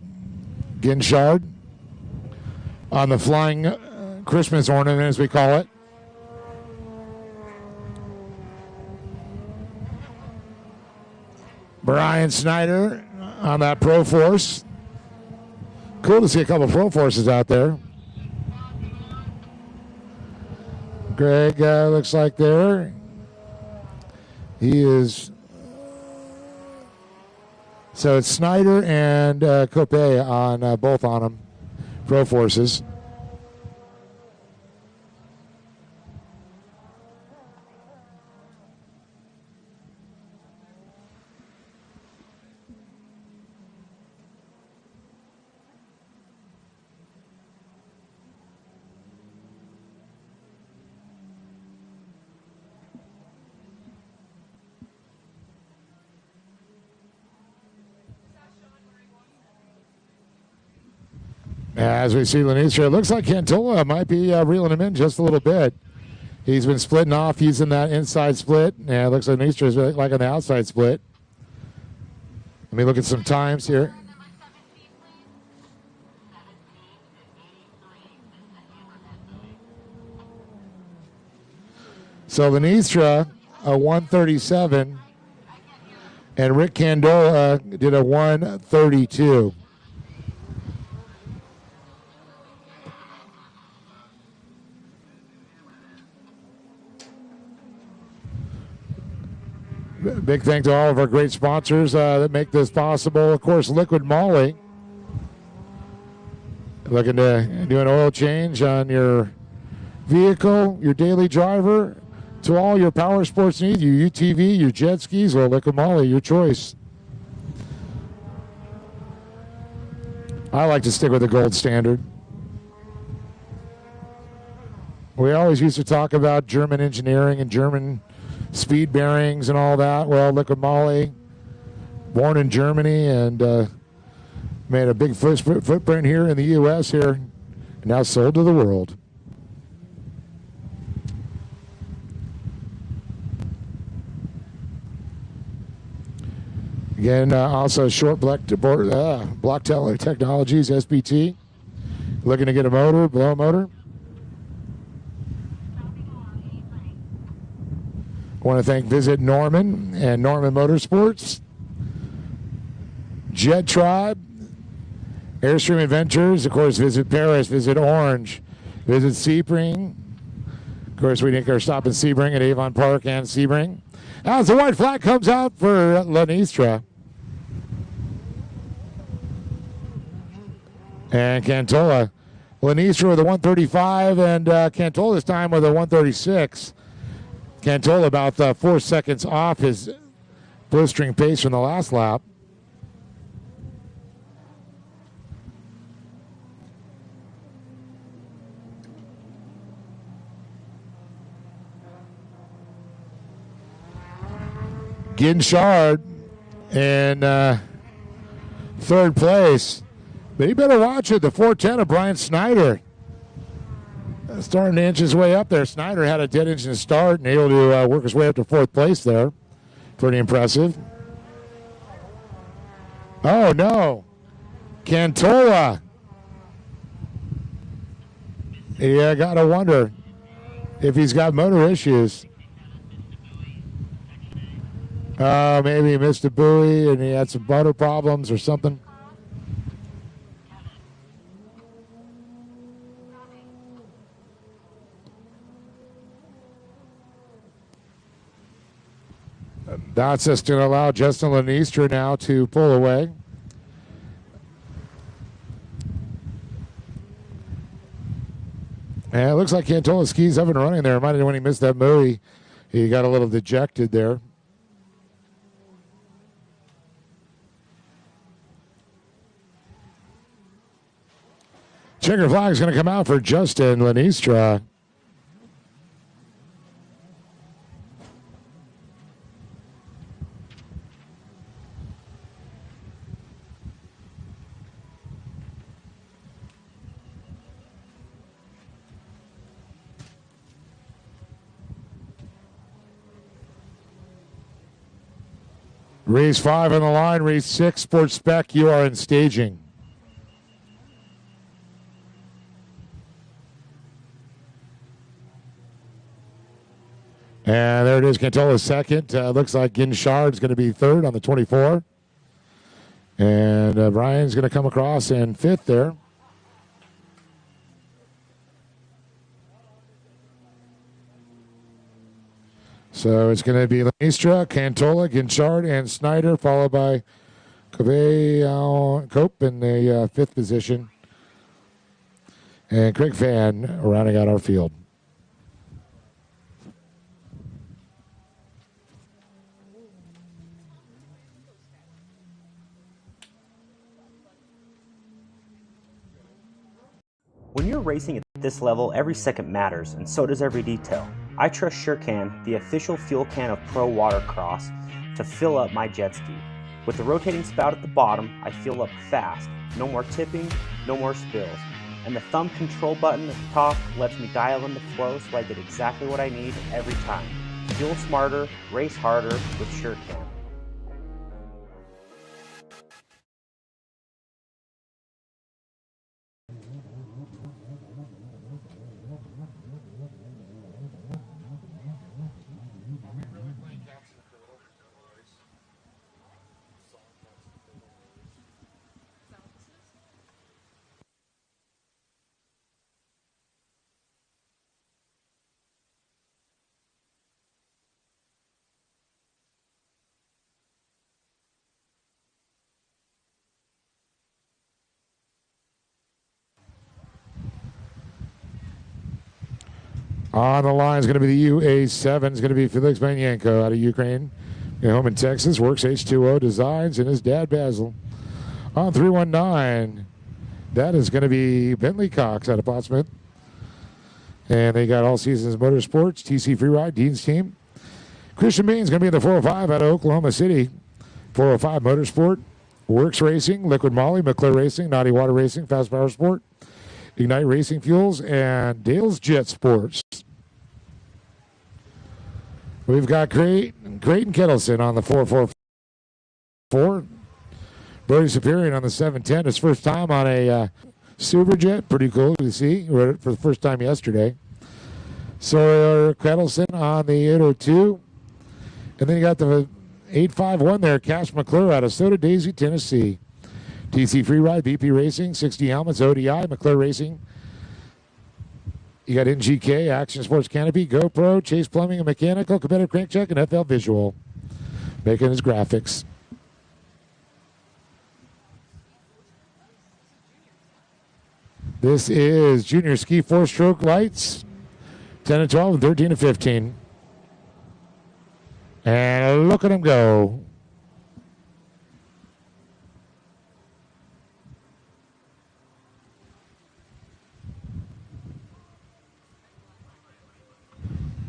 Ginchard, on the flying Christmas ornament, as we call it. Brian Snyder on that Pro Force. Cool to see a couple Pro Forces out there. Greg looks like there. He is. So it's Snyder and Cope on both on them. Pro Forces. As we see Lenistra, it looks like Cantola might be reeling him in just a little bit. He's been splitting off. He's in that inside split. Yeah, it looks like Lenistra is like on the outside split. Let me look at some times here. So Lenistra, a 137, and Rick Cantola did a 132. Big thank to all of our great sponsors that make this possible. Of course, Liquid Moly. Looking to do an oil change on your vehicle, your daily driver, to all your power sports needs, your UTV, your jet skis, or Liquid Moly, your choice. I like to stick with the gold standard. We always used to talk about German engineering and German speed bearings and all that. Well, Liquid Moly, born in Germany and made a big footprint here in the U.S. here, and now sold to the world. Again, also short block technologies, SBT. Looking to get a motor, blow motor. I want to thank Visit Norman and Norman Motorsports, Jet Tribe, Airstream Adventures, of course, Visit Paris, Visit Orange, Visit Sebring. Of course, we make our stop in Sebring at Avon Park and Sebring. As the white flag comes out for Lanistra. And Cantola. Lanistra with a 135 and Cantola this time with a 136. Cantola about 4 seconds off his blistering pace from the last lap. Ginchard in third place. But you better watch it. The 410 of Brian Snyder. Starting to inch his way up there. Snyder had a dead engine start and able to work his way up to fourth place there. Pretty impressive. Oh, no. Cantola. Yeah, got to wonder if he's got motor issues. Maybe he missed a buoy and he had some motor problems or something. That's just going to allow Justin Lanistra now to pull away. And it looks like Cantola's skis up and running there. Might have when he missed that buoy, he got a little dejected there. Checker flag is going to come out for Justin Lanistra. Race 5 on the line, race 6, Sports Spec, you are in staging. And there it is, Cantola second. Looks like Ginchard's going to be third on the 24. And Brian's going to come across in fifth there. So it's going to be Lanistra, Cantola, Ginchard, and Snyder, followed by Cope in the fifth position. And Craig Fan rounding out our field. When you're racing at this level, every second matters, and so does every detail. I trust SureCan, the official fuel can of Pro Watercross, to fill up my jet ski. With the rotating spout at the bottom, I fuel up fast. No more tipping, no more spills. And the thumb control button at the top lets me dial in the flow so I get exactly what I need every time. Fuel smarter, race harder with SureCan. On the line is going to be the UA7. It's going to be Felix Banyanko out of Ukraine. Home in Texas, works H2O Designs, and his dad, Basil. On 319, that is going to be Bentley Cox out of Pottsmouth. And they got All Seasons Motorsports, TC Freeride, Dean's team. Christian Bain's going to be in the 405 out of Oklahoma City. 405 Motorsport, Works Racing, Liquid Moly, McClure Racing, Naughty Water Racing, Fast Power Sport, Ignite Racing Fuels, and Dale's Jet Sports. We've got Creighton Kettleson on the 445. 4. Brody Superior on the 710. His first time on a Superjet. Pretty cool to see. Rode it for the first time yesterday. Sawyer Kettleson on the 802. And then you got the 851 there, Cash McClure out of Soda Daisy, Tennessee. TC Freeride, BP Racing, 60 helmets, ODI, McClure Racing. You got NGK, Action Sports Canopy, GoPro, Chase Plumbing and Mechanical, Competitive Crank Check, and FL Visual. Making his graphics. This is Junior Ski 4-stroke lights, 10 and 12 and 13 and 15. And look at him go.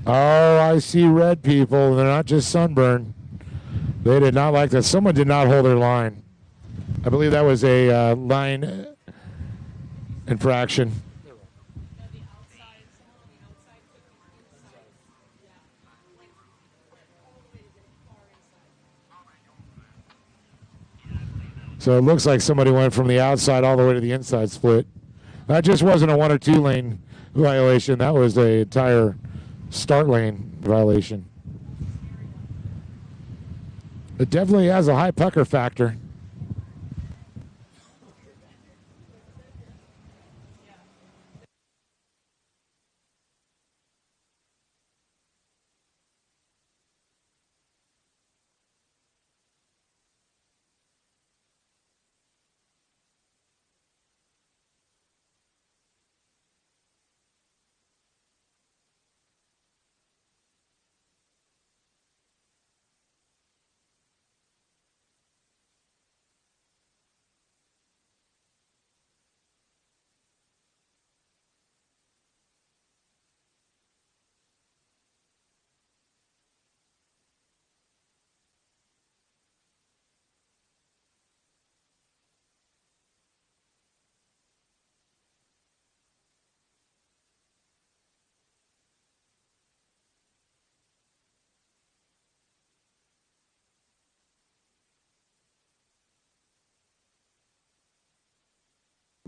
Oh, I see red people. They're not just sunburn. They did not like that. Someone did not hold their line. I believe that was a line infraction. So it looks like somebody went from the outside all the way to the inside split. That just wasn't a 1 or 2 lane violation. That was the entire start lane violation. It definitely has a high pucker factor.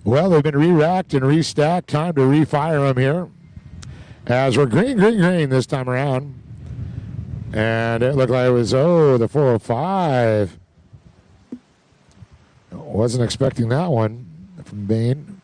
Well, they've been re-racked and restacked. Time to refire them here. As we're green this time around. And it looked like it was, the 405. Wasn't expecting that one from Bain.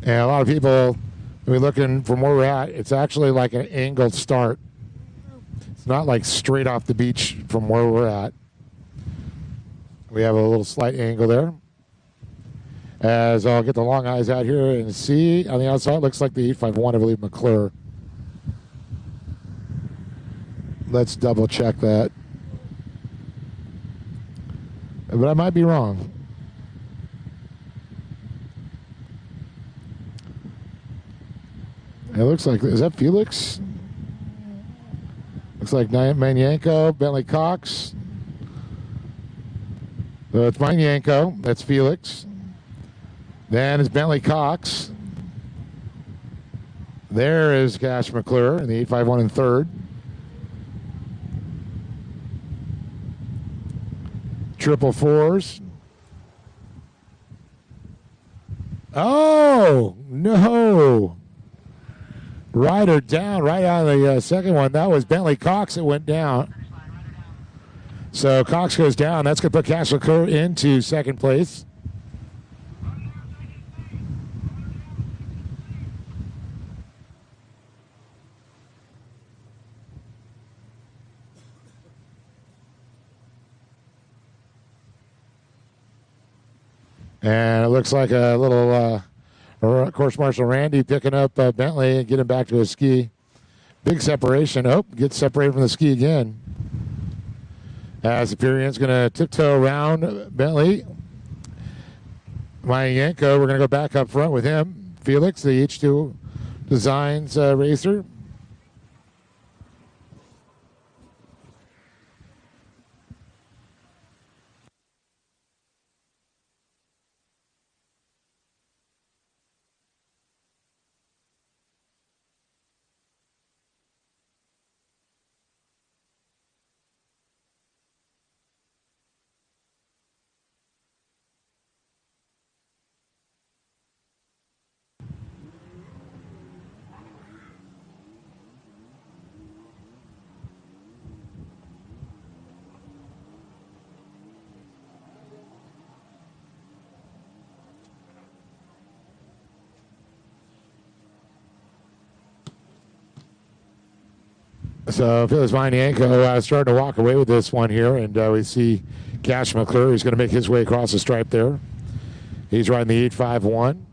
And a lot of people, we're looking from where we're at, it's actually like an angled start. It's not like straight off the beach from where we're at. We have a little slight angle there. As I'll get the long eyes out here and see on the outside, looks like the 851, I believe, McClure. Let's double check that. But I might be wrong. It looks like, is that Felix? Looks like Manyanko, Bentley Cox. So it's Manyanko, that's Felix. Then it's Bentley Cox. There is Cash McClure in the 851 in third. Triple fours. Oh, no. Rider down right on the second one. That was Bentley Cox that went down. So Cox goes down. That's going to put Cash McClure into second place. And it looks like a little course marshal Randy picking up Bentley and getting back to his ski. Big separation. Oh, gets separated from the ski again. As Superior's going to tiptoe around Bentley. Manyanko, we're going to go back up front with him. Felix, the H2 Designs racer. So Felix Manyanko starting to walk away with this one here, and we see Cash McClure. He's going to make his way across the stripe there. He's riding the 851.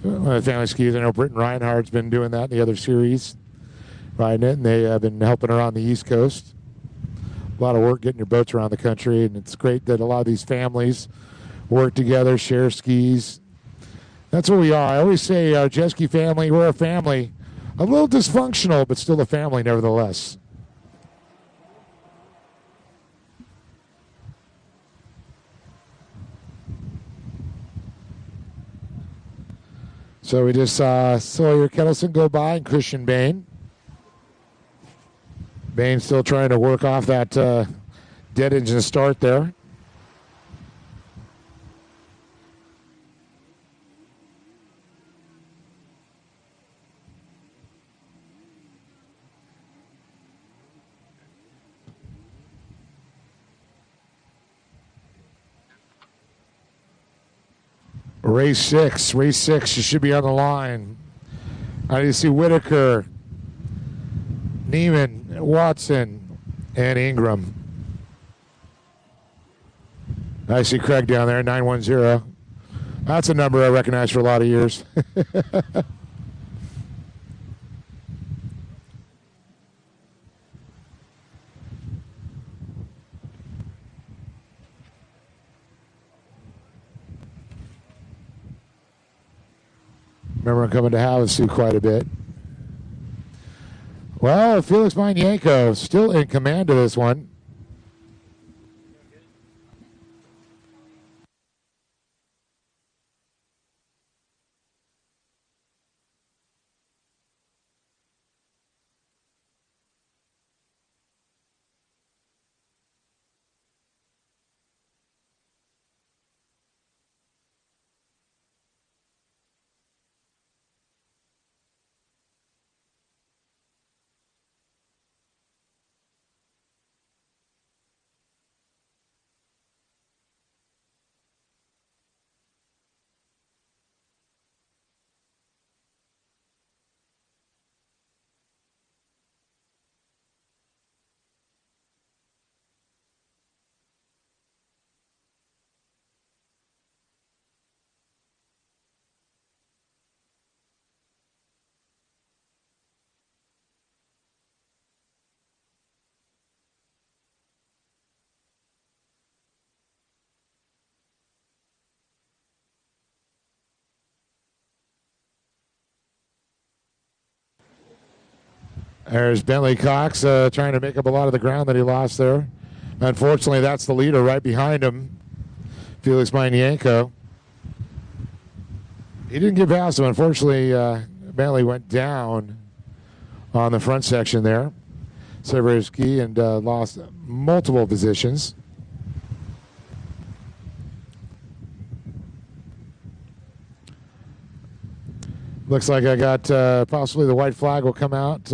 One of the family skis. I know Britton Reinhardt's been doing that in the other series, riding it, and they have been helping her on the East Coast. A lot of work getting your boats around the country, and it's great that a lot of these families work together, share skis. That's what we are. I always say our jet ski family, we're a family. A little dysfunctional, but still a family nevertheless. So we just saw Sawyer Kettleson go by and Christian Bain. Bain still trying to work off that dead engine start there. Race six, you should be on the line. I need to see Whitaker, Neiman, Watson, and Ingram. I see Craig down there, 910. That's a number I recognize for a lot of years. Remember him coming to HAVASU quite a bit. Well, Felix Manyanko still in command of this one. There's Bentley Cox trying to make up a lot of the ground that he lost there. Unfortunately, that's the leader right behind him, Felix Manyanko. He didn't get past him. Unfortunately, Bentley went down on the front section there. Separated his ski and lost multiple positions. Looks like I got possibly the white flag will come out.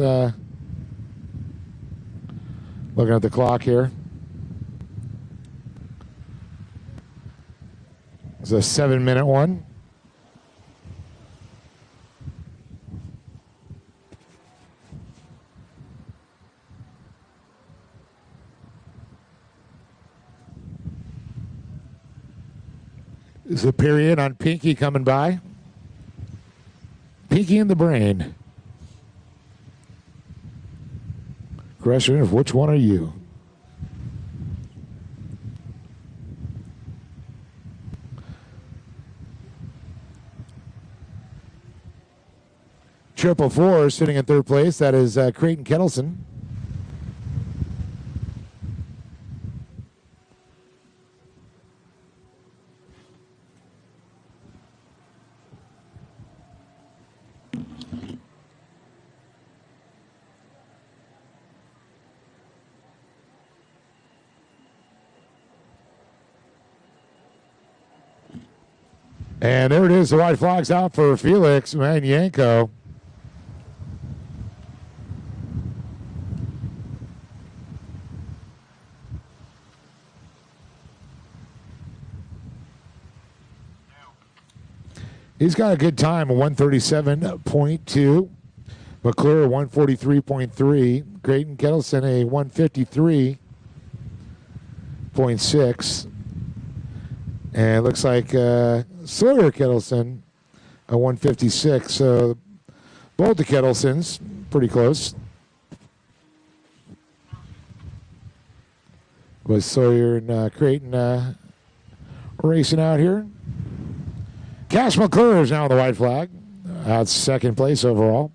Looking at the clock here. It's a 7-minute one. There's a period on Pinky coming by. Pinky in the brain. Question of which one are you? Triple four sitting in third place. That is Creighton Kettleson. And there it is. The white flag's out for Felix Manyanko. He's got a good time, 137.2. McClure 143.3. Creighton Kettleson a 153.6. And it looks like Sawyer Kettleson a 156. So both the Kettlesons pretty close. With Sawyer and Creighton racing out here. Cash McClure is now on the white flag. That's second place overall.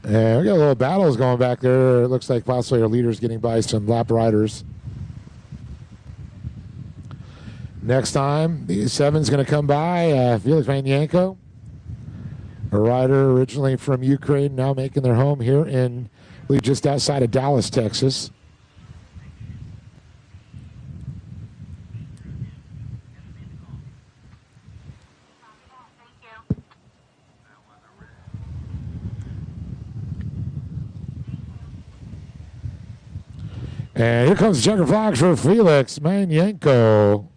And we got a little battles going back there. It looks like possibly our leader's getting by some lap riders. Next time, the 7's going to come by. Felix Vanyanko, a rider originally from Ukraine, now making their home here in, I believe, just outside of Dallas, Texas. And here comes the checker flag for Felix Manyanko.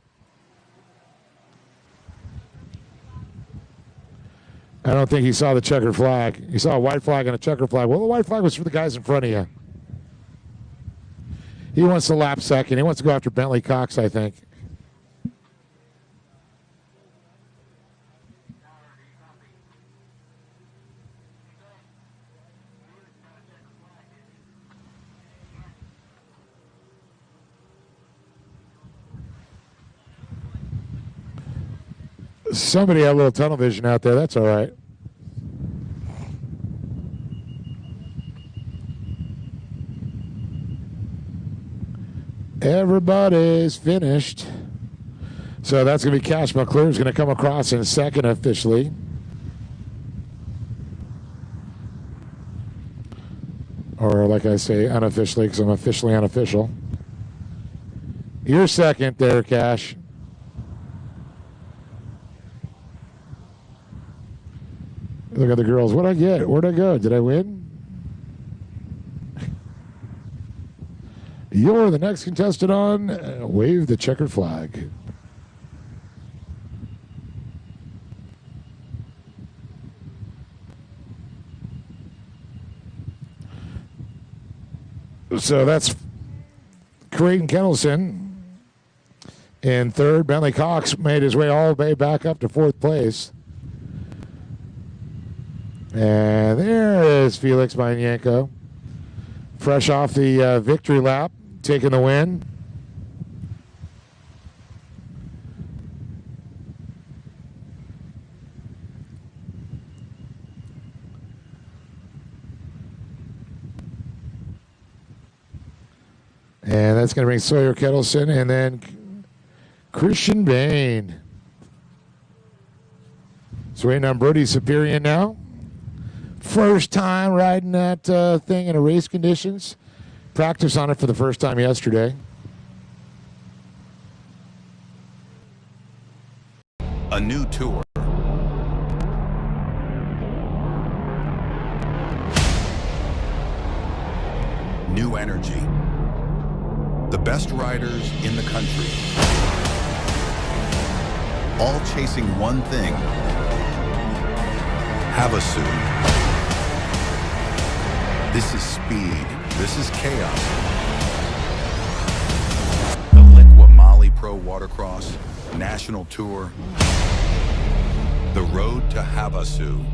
I don't think he saw the checker flag. He saw a white flag and a checker flag. Well, the white flag was for the guys in front of you. He wants to lap second. He wants to go after Bentley Cox, I think. Somebody had a little tunnel vision out there. That's all right. Everybody's finished. So that's going to be Cash McClure, who's going to come across in second officially. Or like I say, unofficially, because I'm officially unofficial. You're second there, Cash. Look at the girls. What'd I get? Where'd I go? Did I win? You're the next contestant on. Wave the checkered flag. So that's Creighton Kettleson in third. Bentley Cox made his way all the way back up to fourth place. And there is Felix Manyanko, fresh off the victory lap, taking the win. And that's going to bring Sawyer Kettleson and then Christian Bain. So waiting on Brody Superior now. First time riding that thing in a race conditions. Practice on it for the first time yesterday. A new tour. New energy. The best riders in the country. All chasing one thing. HAVASU. This is speed. This is chaos. The Liqui Moly Pro Watercross National Tour. The road to HAVASU.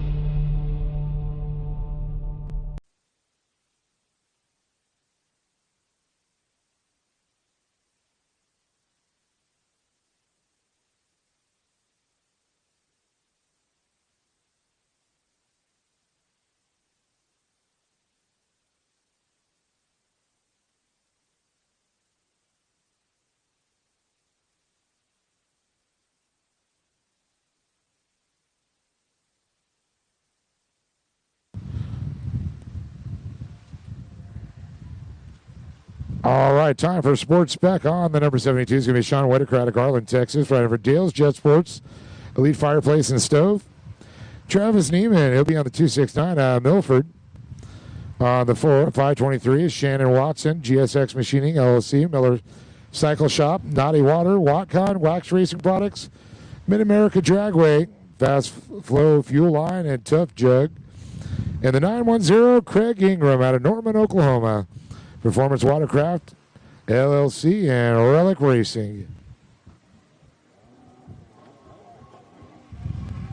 All right, time for Sports Spec on the number 72 is going to be Sean Whitaker out of Garland, Texas, right over Dale's Jet Sports, Elite Fireplace and Stove. Travis Neiman, he'll be on the 269, Milford. On the 523 is Shannon Watson, GSX Machining, LLC, Miller Cycle Shop, Naughty Water, Watcon, Wax Racing Products, Mid-America Dragway, Fast Flow Fuel Line, and Tough Jug. And the 910, Craig Ingram out of Norman, Oklahoma. Performance Watercraft, LLC, and Relic Racing.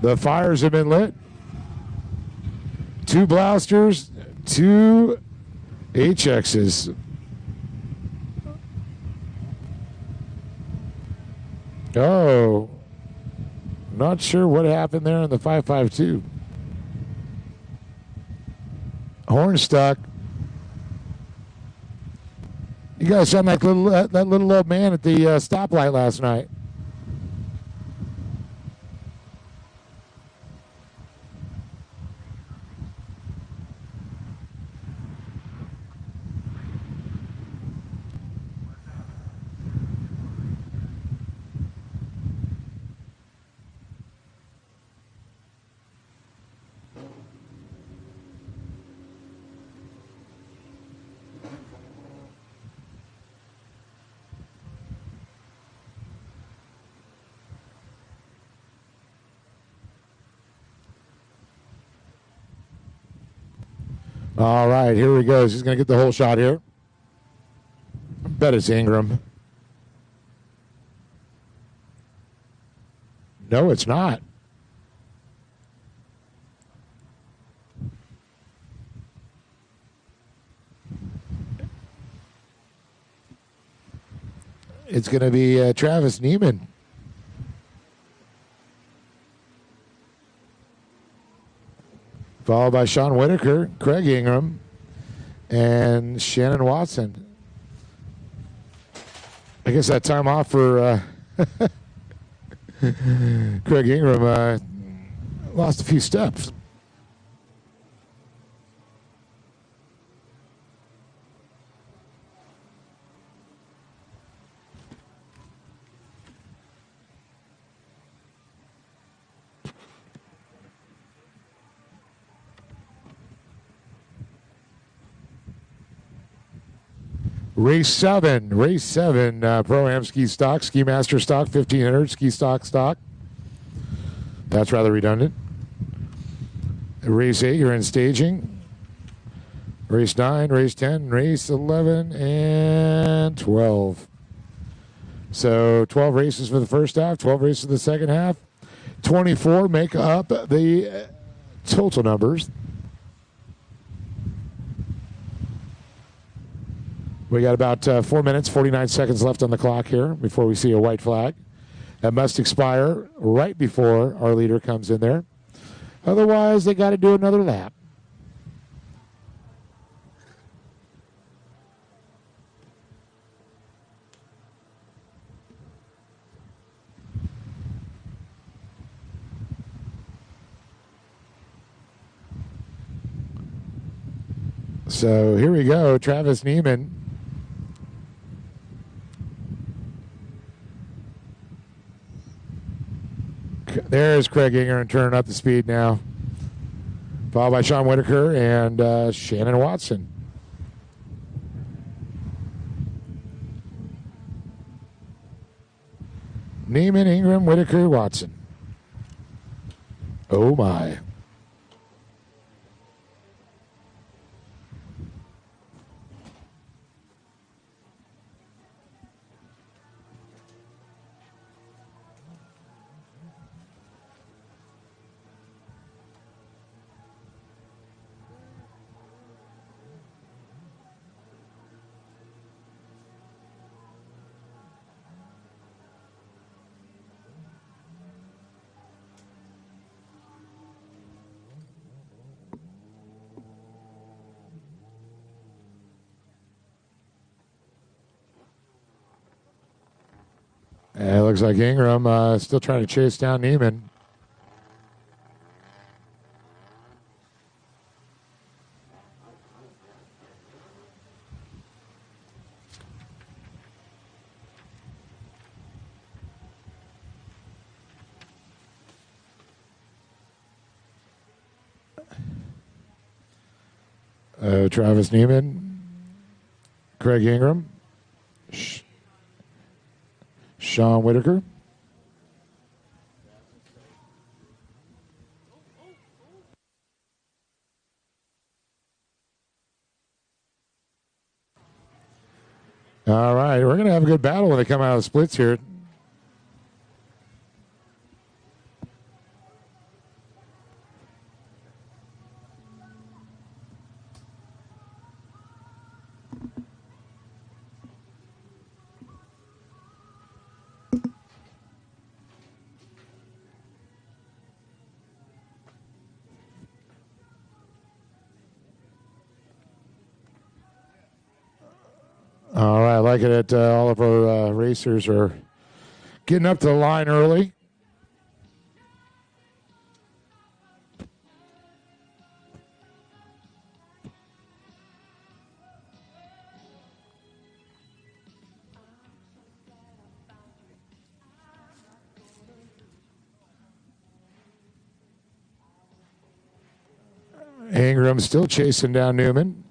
The fires have been lit. 2 Blasters, 2 HXs. Oh, not sure what happened there in the 552. Horn stuck. You guys sound like that little old man at the stoplight last night. All right, here he goes. He's going to get the whole shot here. I bet it's Ingram. No, it's not. It's going to be Travis Neiman. Followed by Sean Whitaker, Craig Ingram, and Shannon Watson. I guess that time off for Craig Ingram lost a few steps. Race 7, Pro-Am Ski Stock, Ski Master Stock, 1500, Ski Stock. That's rather redundant. Race 8, you're in staging. Race 9, Race 10, Race 11, and 12. So 12 races for the first half, 12 races for the second half. 24 make up the total numbers. We got about 4 minutes, 49 seconds left on the clock here before we see a white flag. That must expire right before our leader comes in there. Otherwise, they got to do another lap. So here we go, Travis Neiman. There's Craig Ingram turning up the speed now. Followed by Sean Whitaker and Shannon Watson. Neiman, Ingram, Whitaker, Watson. Oh my. It looks like Ingram still trying to chase down Neiman. Travis Neiman, Craig Ingram, Sean Whitaker. All right, we're going to have a good battle when they come out of the splits here. All right, I like it that all of our racers are getting up to the line early. Ingram still chasing down Newman.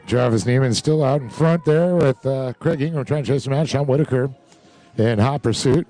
Travis Neiman still out in front there with Craig Ingram trying to chase him out. Sean Whitaker in hot pursuit.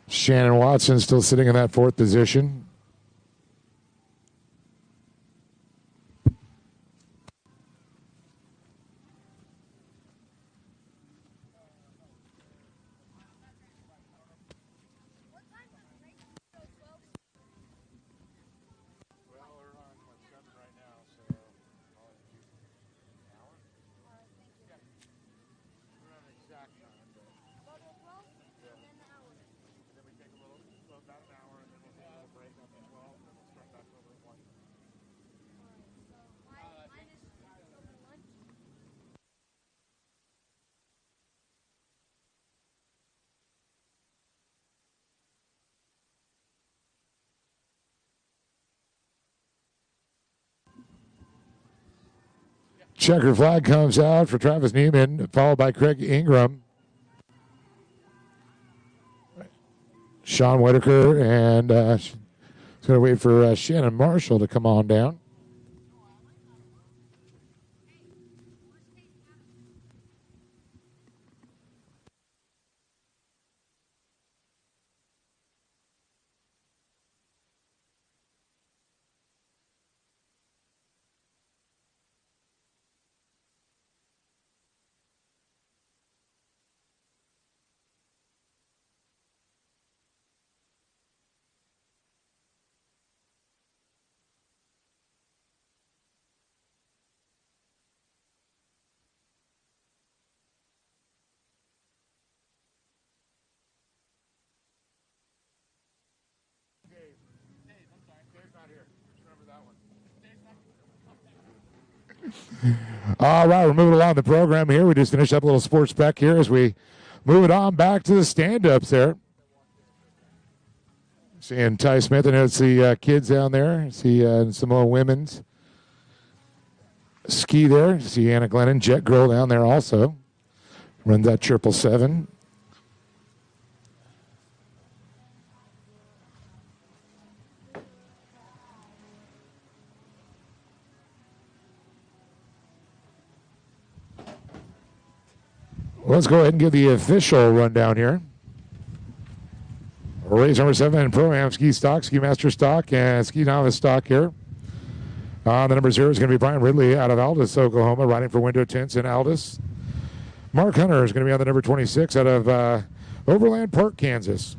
Shannon Watson still sitting in that fourth position. Checker flag comes out for Travis Neiman, followed by Craig Ingram. Sean Whitaker, and he's going to wait for Shannon Marshall to come on down. All right, we're moving along the program here. We just finished up a little sports spec here as we move it on back to the stand-ups there. Seeing Ty Smith, I know it's the kids down there. See some more women's ski there. See Anna Glennon, Jet Girl down there also. Runs that 777. Let's go ahead and give the official rundown here. Race number 7 Pro-Am Ski Stock, Ski Master Stock, and Ski Novice Stock here. The number 0 is going to be Brian Ridley out of Aldous, Oklahoma, riding for Window Tints in Aldous. Mark Hunter is going to be on the number 26 out of Overland Park, Kansas.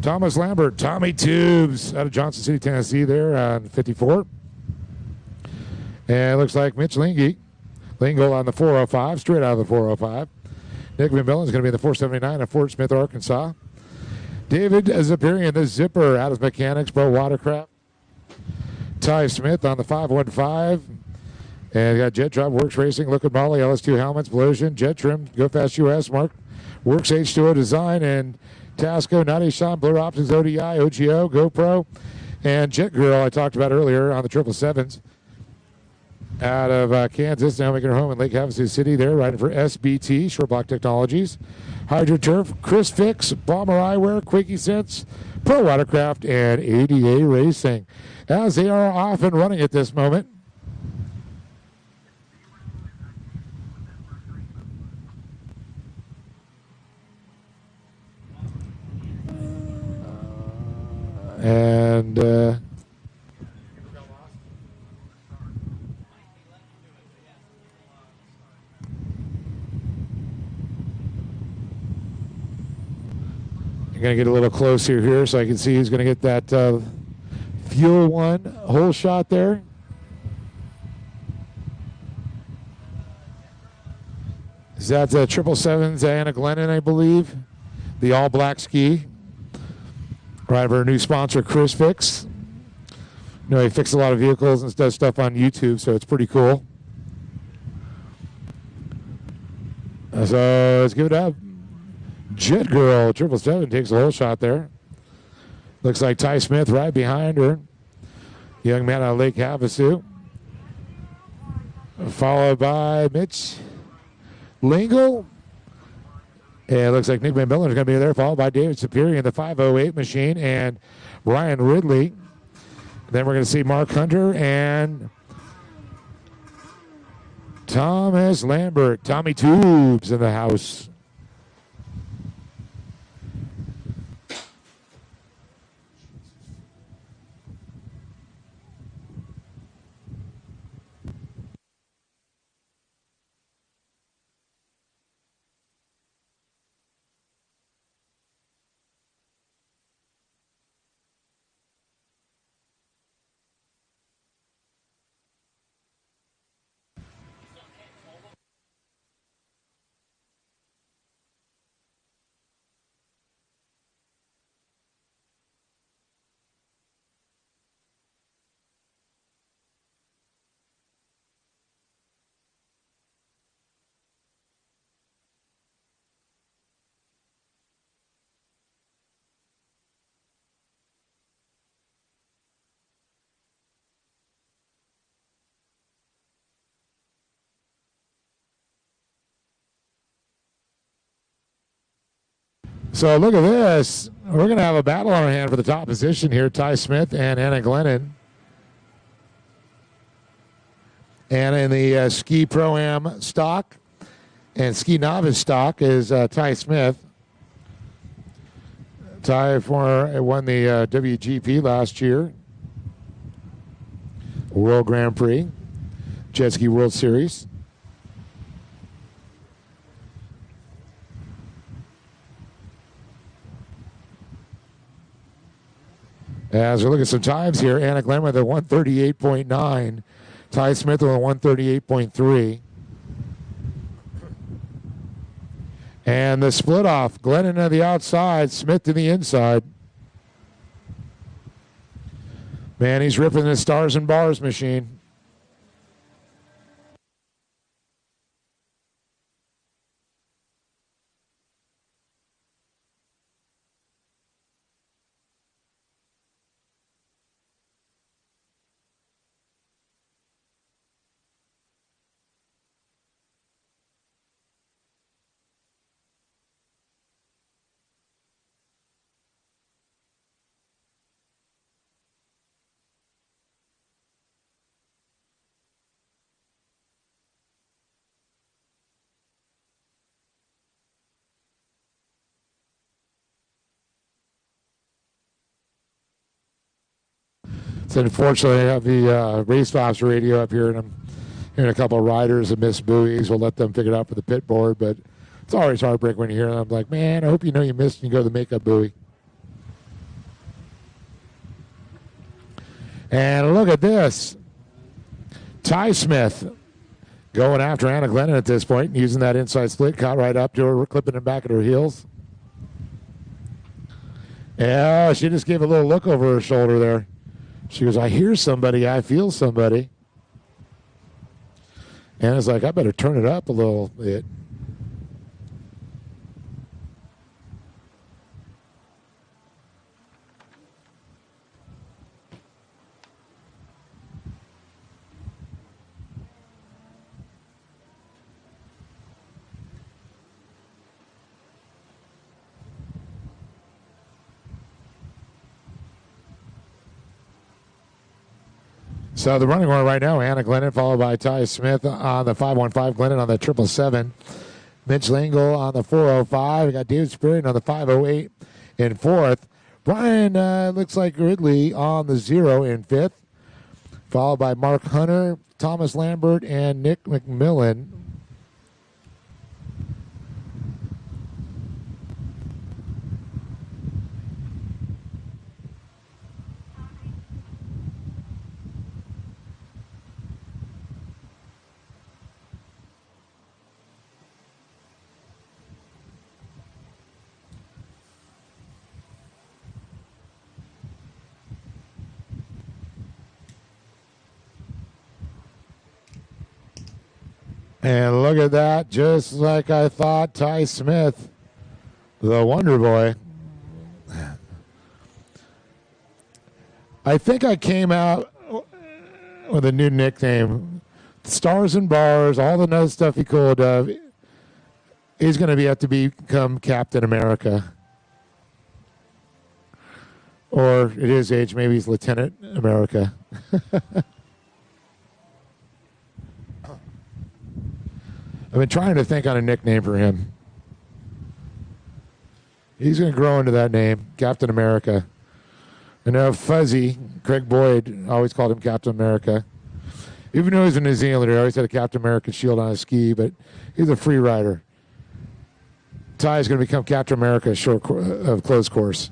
Thomas Lambert, Tommy Tubes out of Johnson City, Tennessee there on 54. And it looks like Mitch Lingle on the 405, straight out of the 405. Nick McMillan is going to be in the 479 at Fort Smith, Arkansas. David Ziperian, the Zipper out of Mechanics Pro Watercraft. Ty Smith on the 515. And got Jet Drop Works Racing, Look at Moly, LS2 Helmets, Blusion, Jet Trim, Go Fast US, Mark Works H2O Design, and Tasco, Naughty Sean, Blur Optics, ODI, OGO, GoPro, and Jet Girl I talked about earlier on the 777s out of Kansas. Now making her home in Lake Havasu City there, riding for SBT, Short Block Technologies. Hydro Turf, Chris Fix, Bomber Eyewear, Quickie Sense, Pro Watercraft, and ADA Racing, as they are off and running at this moment. And I'm going to get a little closer here so I can see who's going to get that Fuel One hole shot there. Is that the 777's Anna Glennon, I believe? The all-black ski. Right, for our new sponsor, Chris Fix. You know, he fixes a lot of vehicles and does stuff on YouTube, so it's pretty cool. So let's give it up. Jet Girl, 777 takes a whole shot there. Looks like Ty Smith right behind her. Young man out of Lake Havasu. Followed by Mitch Lingle. And it looks like Nick Van Miller is going to be there, followed by David Superior in the 508 machine and Ryan Ridley. Then we're going to see Mark Hunter and Thomas Lambert, Tommy Tubes in the house. So look at this. We're going to have a battle on our hand for the top position here. Ty Smith and Anna Glennon. And in the Ski Pro-Am stock and Ski Novice stock is Ty Smith. Ty won the WGP last year. World Grand Prix. Jet Ski World Series. As we look at some times here, Anna Glennon with a 138.9, Ty Smith with a 138.3. And the split off, Glennon on the outside, Smith to the inside. Man, he's ripping the stars and bars machine. So unfortunately, I have the race ops radio up here, and I'm hearing a couple of riders that missed buoys. We'll let them figure it out for the pit board, but it's always heartbreaking when you hear them. I'm like, man, I hope you know you missed and you go to the makeup buoy. And look at this. Ty Smith going after Anna Glennon at this point, using that inside split, caught right up to her, clipping it back at her heels. Yeah, she just gave a little look over her shoulder there. She goes, I hear somebody, I feel somebody. And it's like, I better turn it up a little bit. So the running order right now, Anna Glennon, followed by Ty Smith on the 515, Glennon on the 777, Mitch Lingle on the 405. We got David Spurrier on the 508 in fourth. Brian looks like Ridley on the 0 in fifth, followed by Mark Hunter, Thomas Lambert, and Nick McMillan. And look at that, just like I thought, Ty Smith, the Wonder Boy. I think I came out with a new nickname. Stars and Bars, all the other stuff he could. He's going to have to become Captain America. Or at his age, maybe he's Lieutenant America. I've been trying to think on a nickname for him. He's going to grow into that name, Captain America. I know Fuzzy, Craig Boyd, always called him Captain America. Even though he's a New Zealander, he always had a Captain America shield on his ski, but he's a free rider. Ty is going to become Captain America of closed course.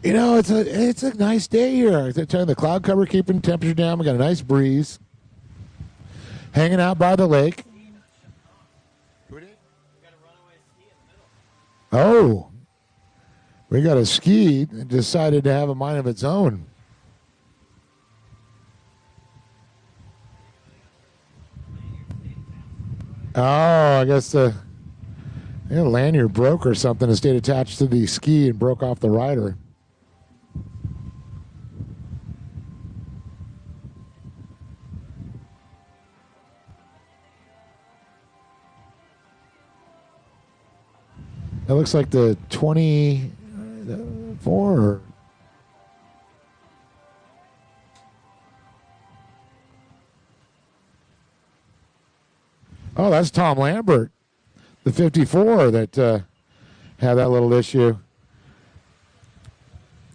You know, it's a nice day here. The cloud cover keeping temperature down. We got a nice breeze. Hanging out by the lake. Oh, we got a ski that decided to have a mind of its own. Oh, I guess the lanyard broke or something. It stayed attached to the ski and broke off the rider. It looks like the 24. Oh, that's Tom Lambert, the 54 that had that little issue.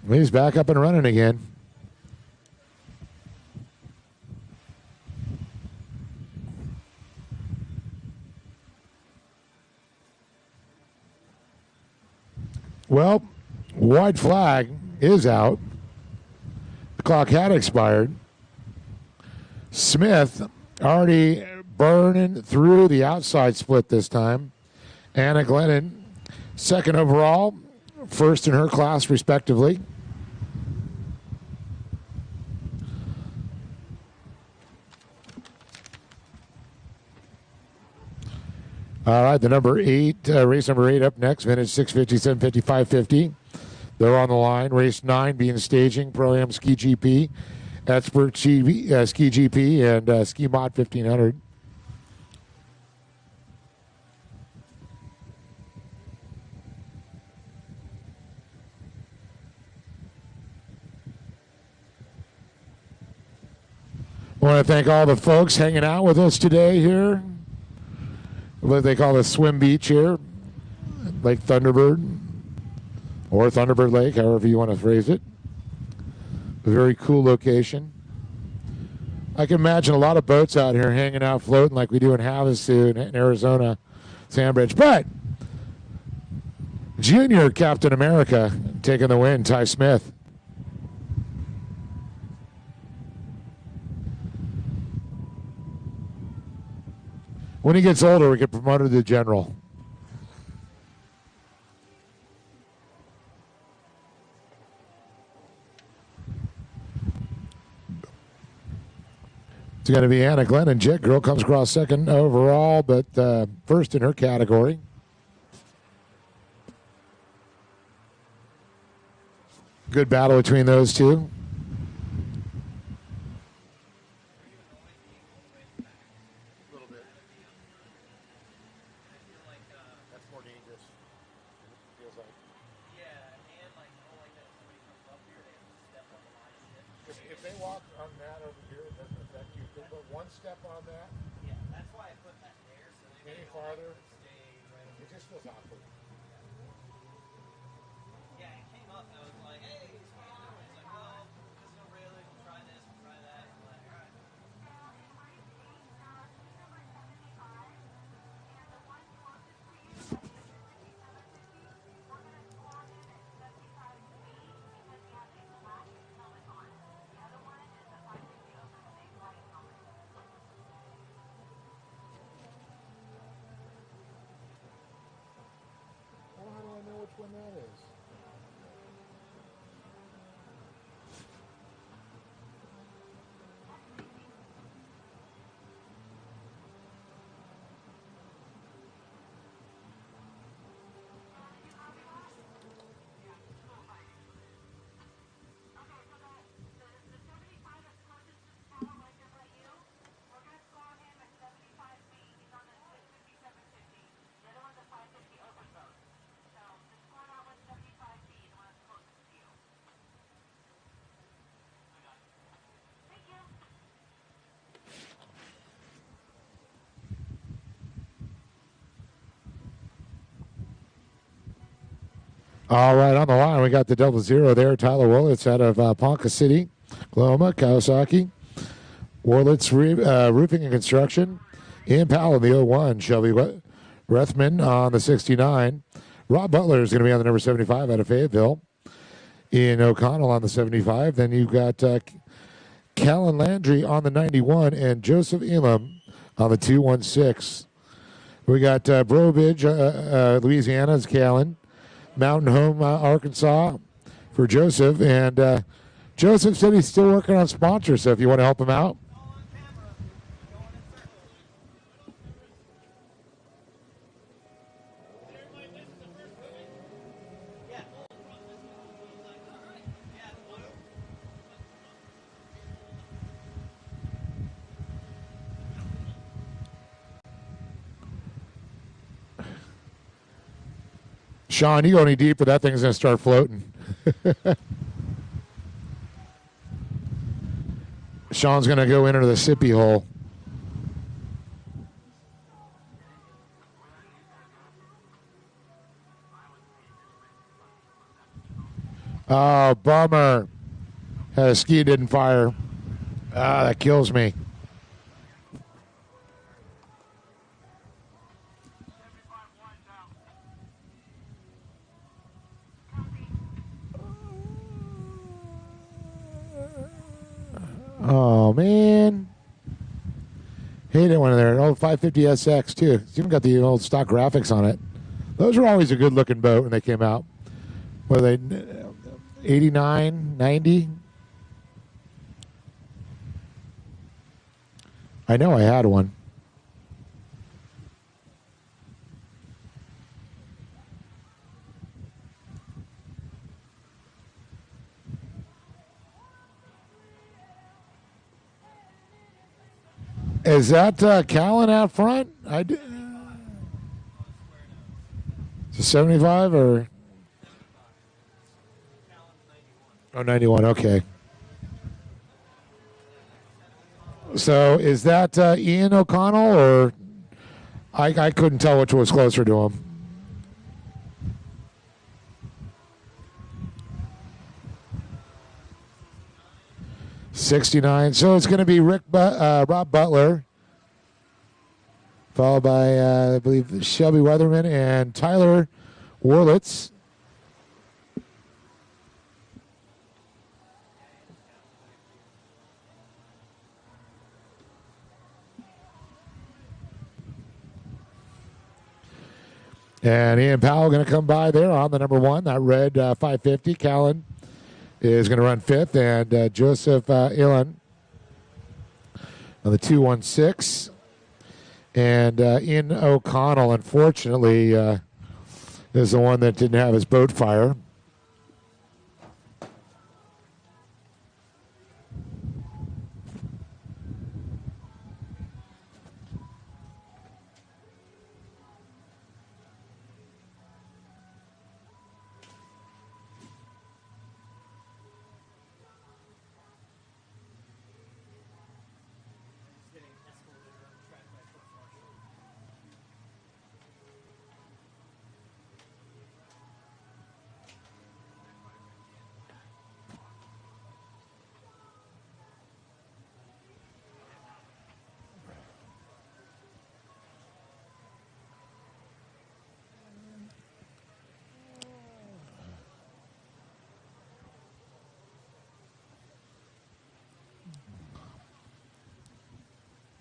He's back up and running again. Well, white flag is out. The clock had expired. Smith already burning through the outside split this time. Anna Glennon, second overall, first in her class respectively. All right, the number 8, race number 8 up next, vintage 650, 750, 550. They're on the line. Race 9 being staging, Pro-Am Ski GP, Expert Ski GP, and Ski Mod 1500. I want to thank all the folks hanging out with us today here what they call the swim beach here, Lake Thunderbird, or Thunderbird Lake, however you want to phrase it. A very cool location. I can imagine a lot of boats out here hanging out, floating like we do in HAVASU in Arizona, Sandbridge. But Junior Captain America taking the win, Ty Smith. When he gets older, we get promoted to general. It's going to be Anna Glennon. Jet Girl comes across second overall, but first in her category. Good battle between those two. All right, on the line, we got the 00 there. Tyler Wolitz out of Ponca City, Oklahoma, Kawasaki. Wolitz Roofing and Construction. Ian Powell in the 01. Shelby Rethman on the 69. Rob Butler is going to be on the number 75 out of Fayetteville. Ian O'Connell on the 75. Then you've got Callan Landry on the 91 and Joseph Elam on the 216. We got Brobridge, Louisiana's Callan. Mountain Home, Arkansas for Joseph. And Joseph said he's still working on sponsors, so if you want to help him out. Sean, you go any deeper, that thing's going to start floating. Sean's going to go into the sippy hole. Oh, bummer. Ski didn't fire. Ah, that kills me. Oh, man. Hated one of there. An old 550 SX, too. It's even got the old stock graphics on it. Those were always a good-looking boat when they came out. Were they 89, 90? I know I had one. Is that Callan out front? It's a 75 or? Oh, 91, okay. So is that Ian O'Connell or I couldn't tell which was closer to him. '69. So it's going to be Rob Butler, followed by I believe Shelby Weatherman and Tyler Wurlitz. And Ian Powell going to come by there on the number 1, that red 550. Callan is going to run 5th, and Joseph Ilan on the 216. And Ian O'Connell, unfortunately, is the one that didn't have his boat fire.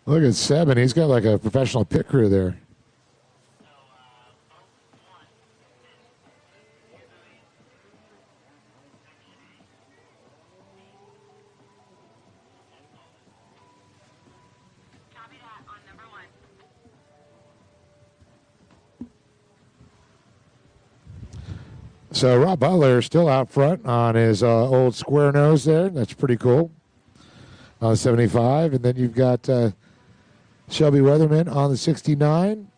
Look at Seven. He's got like a professional pit crew there. So Rob Butler still out front on his old square nose there. That's pretty cool. 75. And then you've got Shelby Weatherman on the 69.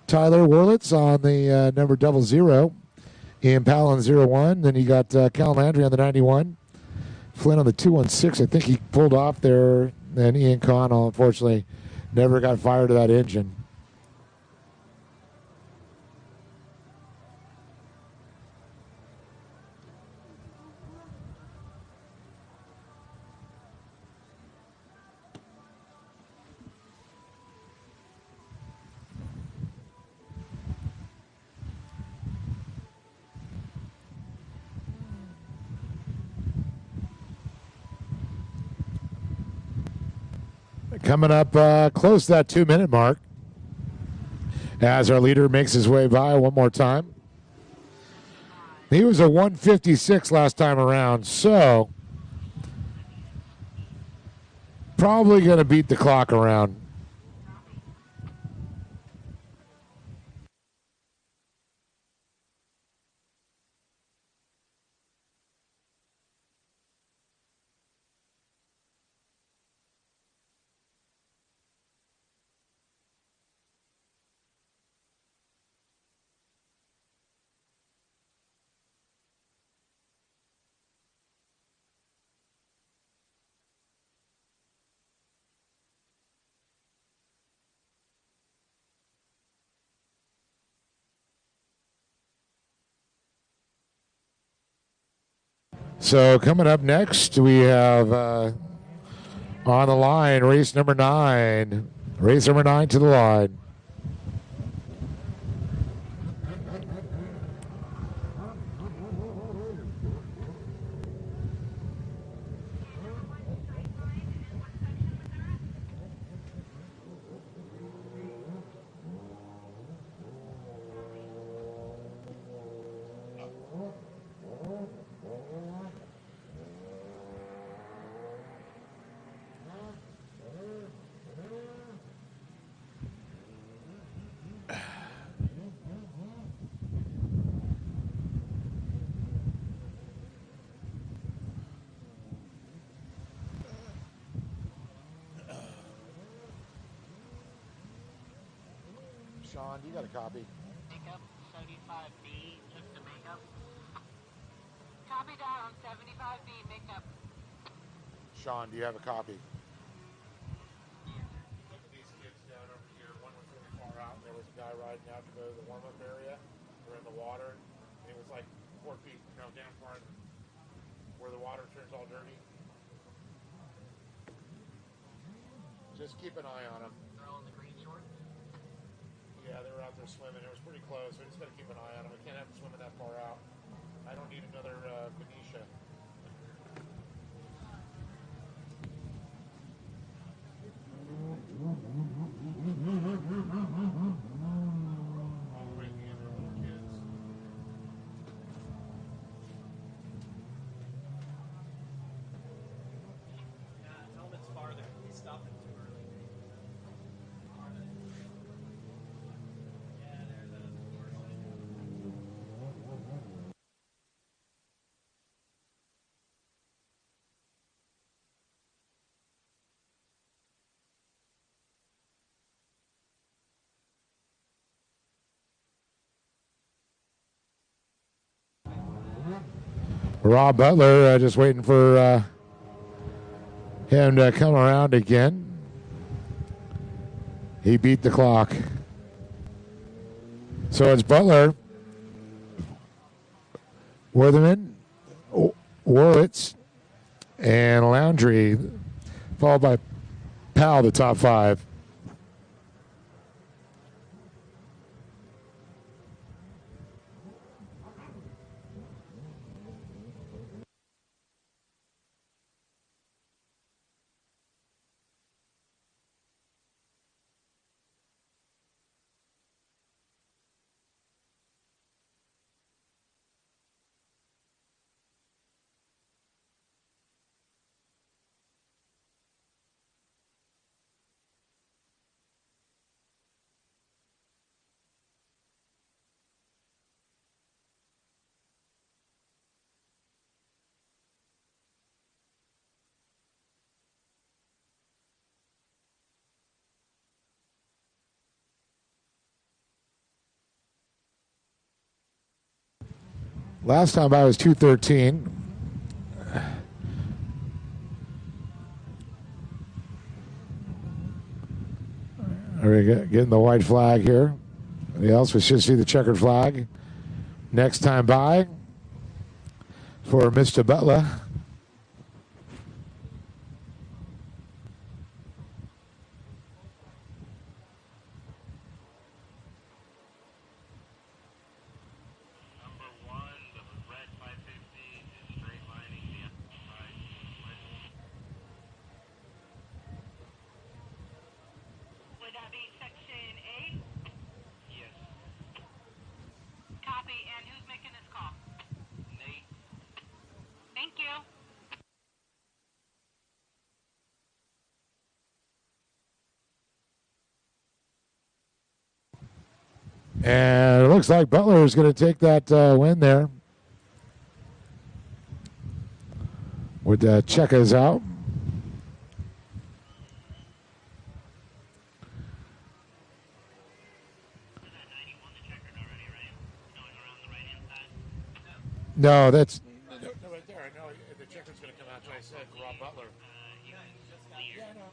Tyler Wurlitz on the number 00. Ian Powell on 01. Then you got Cal Landry on the 91. Flynn on the 216. I think he pulled off there. And Ian Connell, unfortunately, never got fired to that engine. Coming up close to that 2-minute mark as our leader makes his way by one more time. He was a 156 last time around, so probably going to beat the clock around. So coming up next, we have on the line race number 9. Race number 9 to the line. Sean, you got a copy? Makeup 75B, just the makeup. Copy that on 75B, makeup. Sean, do you have a copy? Yeah. Look at these kids down over here. One was really far out there. guy riding out to go to the warm-up area. We're in the water. And it was like 4 feet, down farther, where the water turns all dirty. Just keep an eye on them. They're all in the green shorts. Yeah, they were out there swimming. It was pretty close. We just got to keep an eye on them. We can't have them swimming that far out. I don't need another Benicia. Rob Butler just waiting for him to come around again. He beat the clock. So it's Butler, Wortherman, Warlitz, and Laundry, followed by Powell, the top 5. Last time I was 213. Are we getting the white flag here? Anybody else? We should see the checkered flag. Next time by for Mr. Butler. Would that be section 8? Yes. Copy. And who's making this call? Nate. Thank you. And it looks like Butler is going to take that win there. With Chekas out. No, that's no, right there. I know the checker's going to come out. So I said Rob Butler. Yeah, no,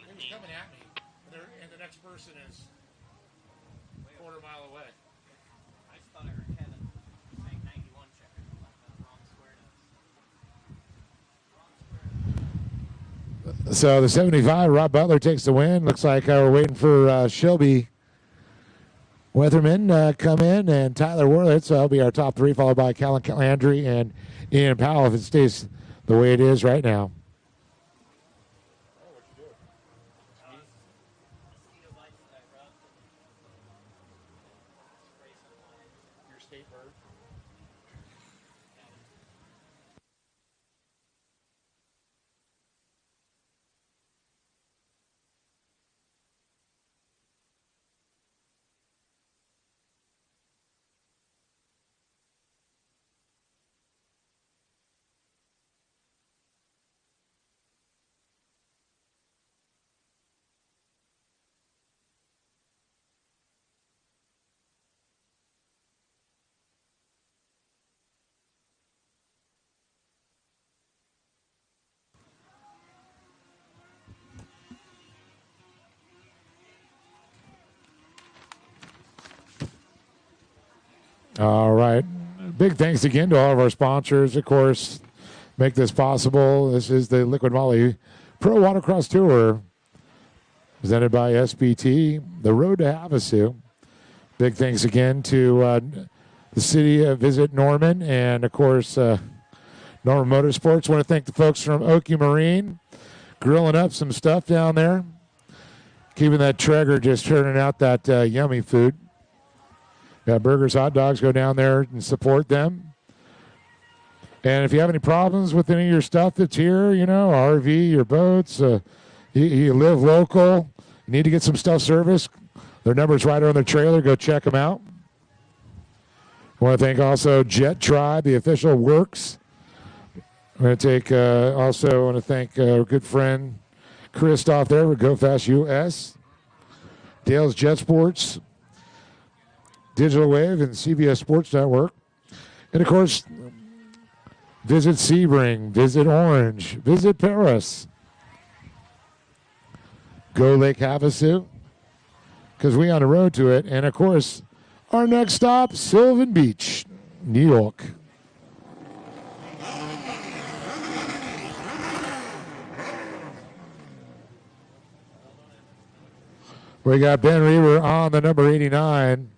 he was coming at me, and the next person is a quarter mile away. I just thought I heard Kevin saying 91 checker. Wrong square nose. So the 75, Rob Butler takes the win. Looks like we're waiting for Shelby Weatherman come in, and Tyler Worlitz. So that'll be our top 3, followed by Callan Landry and Ian Powell if it stays the way it is right now. All right. Big thanks again to all of our sponsors, of course, make this possible. This is the Liquid Moly Pro Watercross Tour presented by SBT, the road to Havasu. Big thanks again to the city of Visit Norman and, of course, Norman Motorsports. Want to thank the folks from Oki Marine grilling up some stuff down there, keeping that Traeger just turning out that yummy food. Got burgers, hot dogs. Go down there and support them. And if you have any problems with any of your stuff that's here, you know, RV, your boats, you live local, you need to get some stuff serviced, their number's right on their trailer. Go check them out. I want to thank also Jet Tribe, the official works. I'm going to take also want to thank our good friend Christoph there with Go Fast US, Dale's Jet Sports, Digital Wave, and CBS Sports Network. And, of course, visit Sebring, visit Orange, visit Paris. Go Lake Havasu, because we on the road to it. And, of course, our next stop, Sylvan Beach, New York. We got Ben Reaver on the number 89.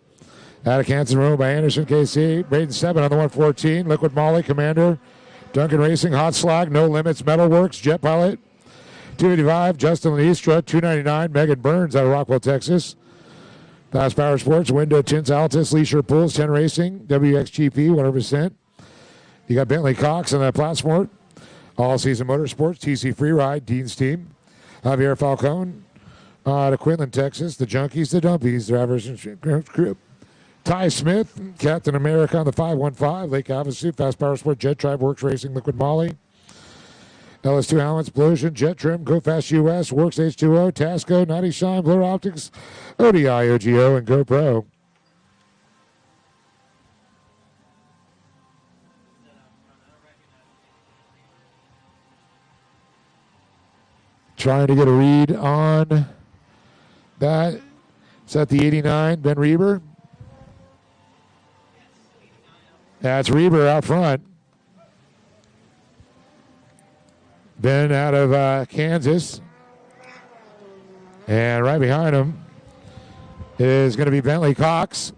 Out of Kansas Room by Anderson KC. Braden 7 on the 114. Liquid Moly, Commander. Duncan Racing, Hot Slag, No Limits, Metalworks, Jet Pilot. 285, Justin Leestra. 299, Megan Burns out of Rockwell, Texas. Fast Power Sports, Window Tints, Altus, Leisure Pools, 10 Racing, WXGP, 100%. You got Bentley Cox on that Platsport. All Season Motorsports, TC Freeride, Dean's Team. Javier Falcone out of Quinlan, Texas. The Junkies, the Dumpies, drivers and group. Ty Smith, Captain America on the 515, Lake Havasu, Fast Power Sport, Jet Tribe, Works Racing, Liquid Moly. LS2 Helmets, Explosion, Jet Trim, Go Fast US, Works H2O, Tasco, 90 Shine, Blur Optics, ODI, OGO, and GoPro. Trying to get a read on that. Is that the 89, Ben Reber? That's Reber out front. Ben out of Kansas. And right behind him is going to be Bentley Cox,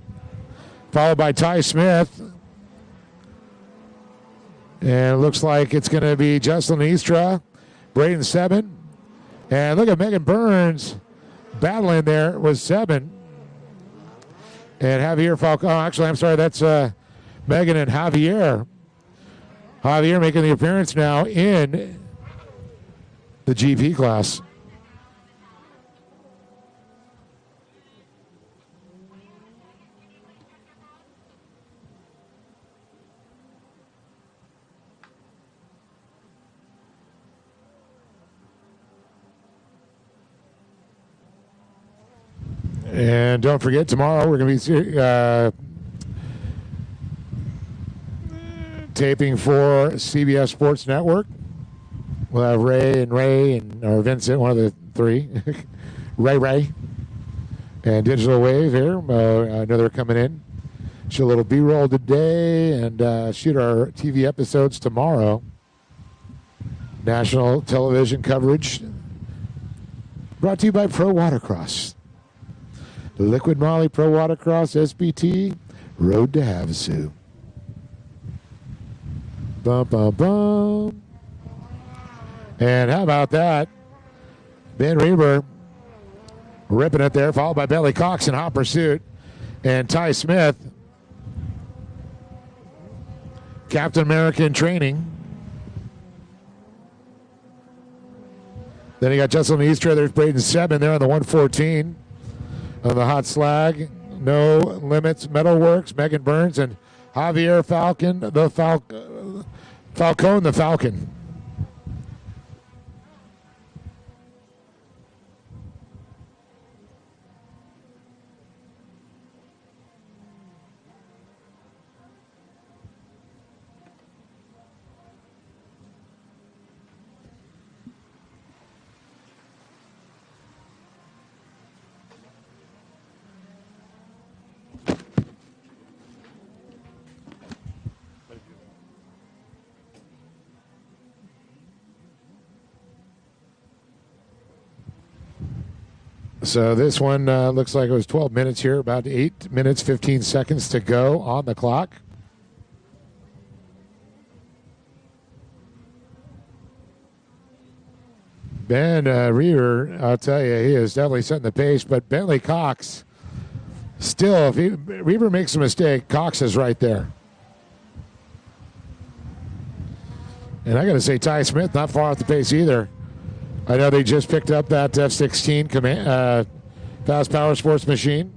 followed by Ty Smith. And it looks like it's going to be Justin Eastra, Braden 7. And look at Megan Burns battling there with 7. And Javier Falcone. Oh, actually, I'm sorry, that's Megan and Javier. Javier making the appearance now in the GP class. And don't forget, tomorrow we're going to be taping for CBS Sports Network. We'll have Ray or Vincent, one of the three. Ray. And Digital Wave here. I know they're coming in. Shoot a little B-roll today and shoot our TV episodes tomorrow. National television coverage brought to you by Pro Watercross. Liquid Moly Pro Watercross SBT, Road to Havasu. Bum, bum, bum. And how about that? Ben Reber ripping it there, followed by Bentley Cox in hot pursuit. And Ty Smith, Captain America in training. Then you got Justin Eastra. There's Braden 7 there on the 114. On the Hot Slag, No Limits, Metalworks, Megan Burns, and Javier Falcone, the Falcon. So this one looks like it was 12 minutes here, about 8 minutes, 15 seconds to go on the clock. Ben Reaver, I'll tell you, he is definitely setting the pace, but Bentley Cox, still, if Reaver makes a mistake, Cox is right there. And I got to say, Ty Smith not far off the pace either. I know they just picked up that F16 Fast Power Sports machine.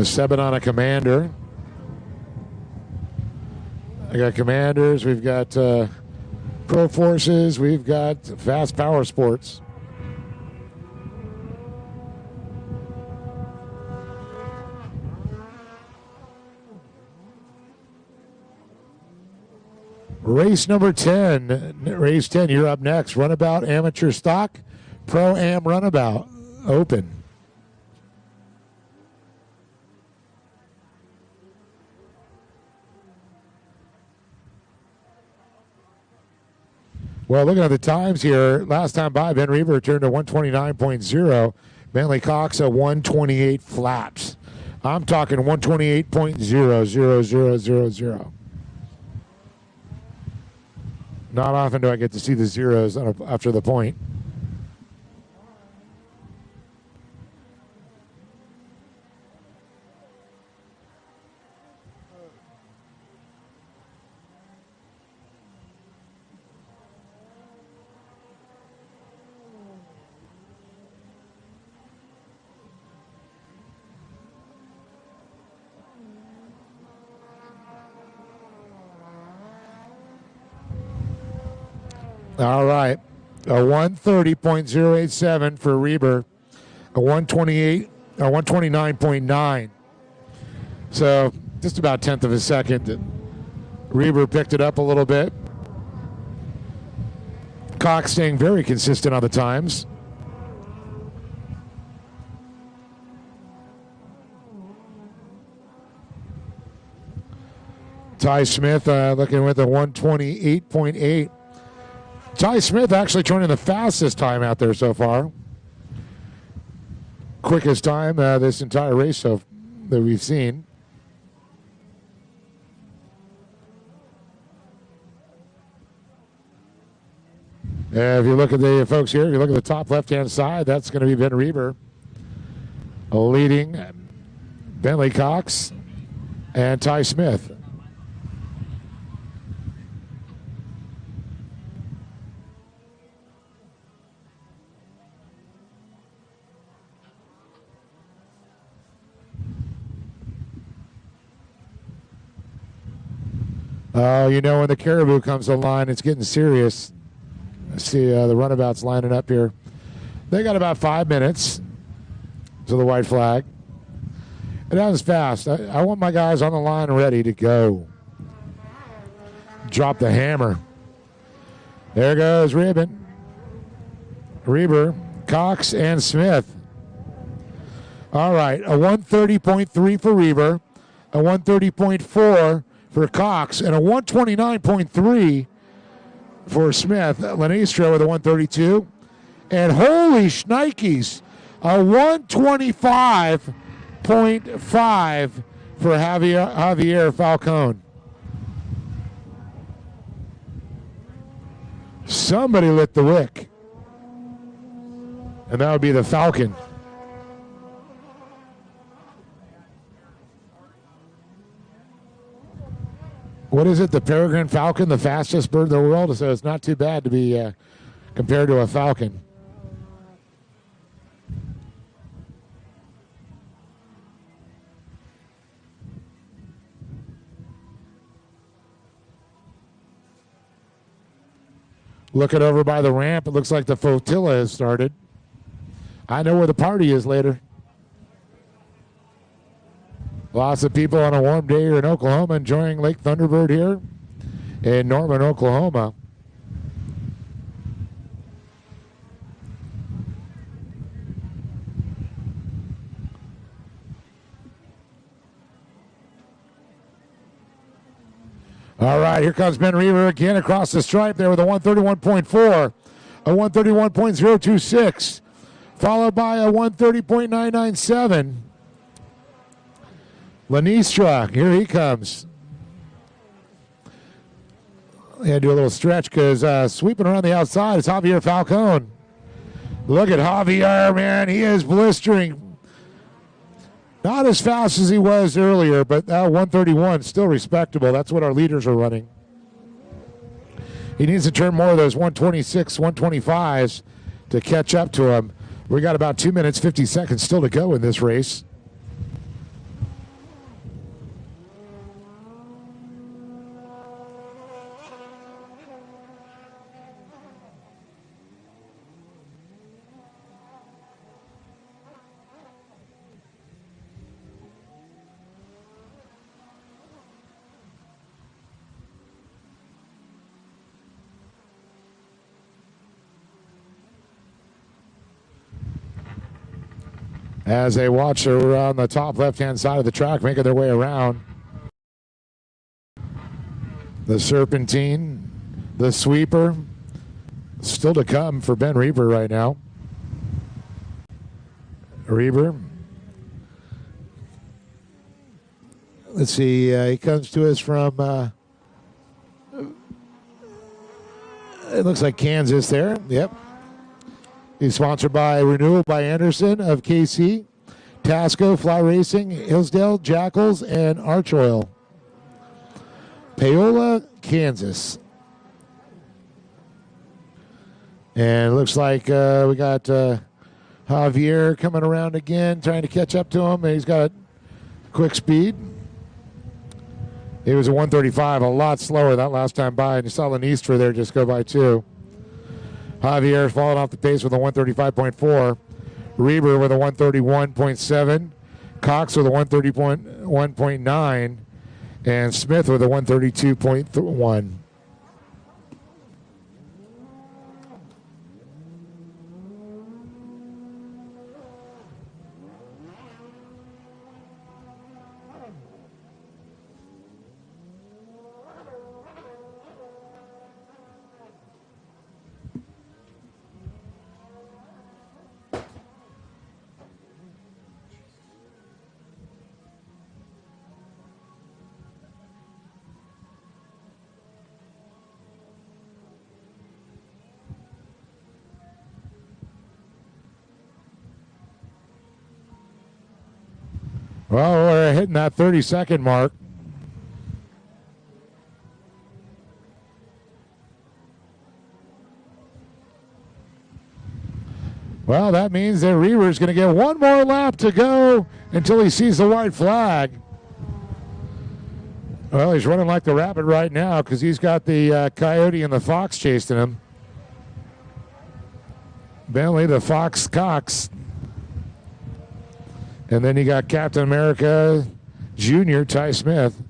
7 on a Commander. I got Commanders. We've got Pro Forces. We've got Fast Power Sports. Race number 10. Race 10, you're up next. Runabout Amateur Stock. Pro-Am Runabout. Open. Well, looking at the times here, last time by, Ben Reaver returned to 129.0. Bentley Cox at 128 flaps. I'm talking 128.00000. Not often do I get to see the zeros after the point. All right, a 130.087 for Reber, a 129.9. So just about 1/10 of a second. Reber picked it up a little bit. Cox staying very consistent on the times. Ty Smith looking with a 128.8. Ty Smith actually turning the fastest time out there so far. Quickest time this entire race that we've seen. If you look at the folks here, if you look at the top left-hand side, that's going to be Ben Reber leading Bentley Cox and Ty Smith. You know, when the Caribou comes online, it's getting serious. I see the runabouts lining up here. They got about 5 minutes to the white flag. It happens fast. I want my guys on the line ready to go. Drop the hammer. There goes Reber, Cox, and Smith. All right, a 130.3 for Reber, a 130.4 for Cox, and a 129.3 for Smith. Lenistra with a 132. And holy shnikes, a 125.5 for Javier Falcone. Somebody lit the wick. And that would be the Falcon. What is it? The Peregrine Falcon, the fastest bird in the world? So it's not too bad to be compared to a falcon. Looking over by the ramp, it looks like the flotilla has started. I know where the party is later. Lots of people on a warm day here in Oklahoma enjoying Lake Thunderbird here in Norman, Oklahoma. All right, here comes Ben Reber again across the stripe there with a 131.4. a 131.026, followed by a 130.997. Lanistra, here he comes. And do a little stretch because sweeping around the outside is Javier Falcone. Look at Javier, man. He is blistering. Not as fast as he was earlier, but 131 still respectable. That's what our leaders are running. He needs to turn more of those 126, 125s to catch up to him. We got about 2 minutes, 50 seconds still to go in this race. As they watch around the top left-hand side of the track, making their way around. The Serpentine, the Sweeper, still to come for Ben Reber right now. Reber. Let's see, he comes to us from, it looks like Kansas there, yep. He's sponsored by Renewal by Anderson of KC, Tasco, Fly Racing, Hillsdale, Jackals, and Arch Oil. Paola, Kansas. And it looks like we got Javier coming around again, trying to catch up to him. He's got quick speed. It was a 135, a lot slower that last time by, and you saw Lanistra there just go by too. Javier falling off the pace with a 135.4. Reber with a 131.7. Cox with a 130.1.9. And Smith with a 132.1. Well, we're hitting that 30-second mark. Well, that means that Reber's going to get one more lap to go until he sees the white flag. Well, he's running like the rabbit right now because he's got the Coyote and the Fox chasing him. Bentley, the Fox Cox. And then you got Captain America Jr., Ty Smith.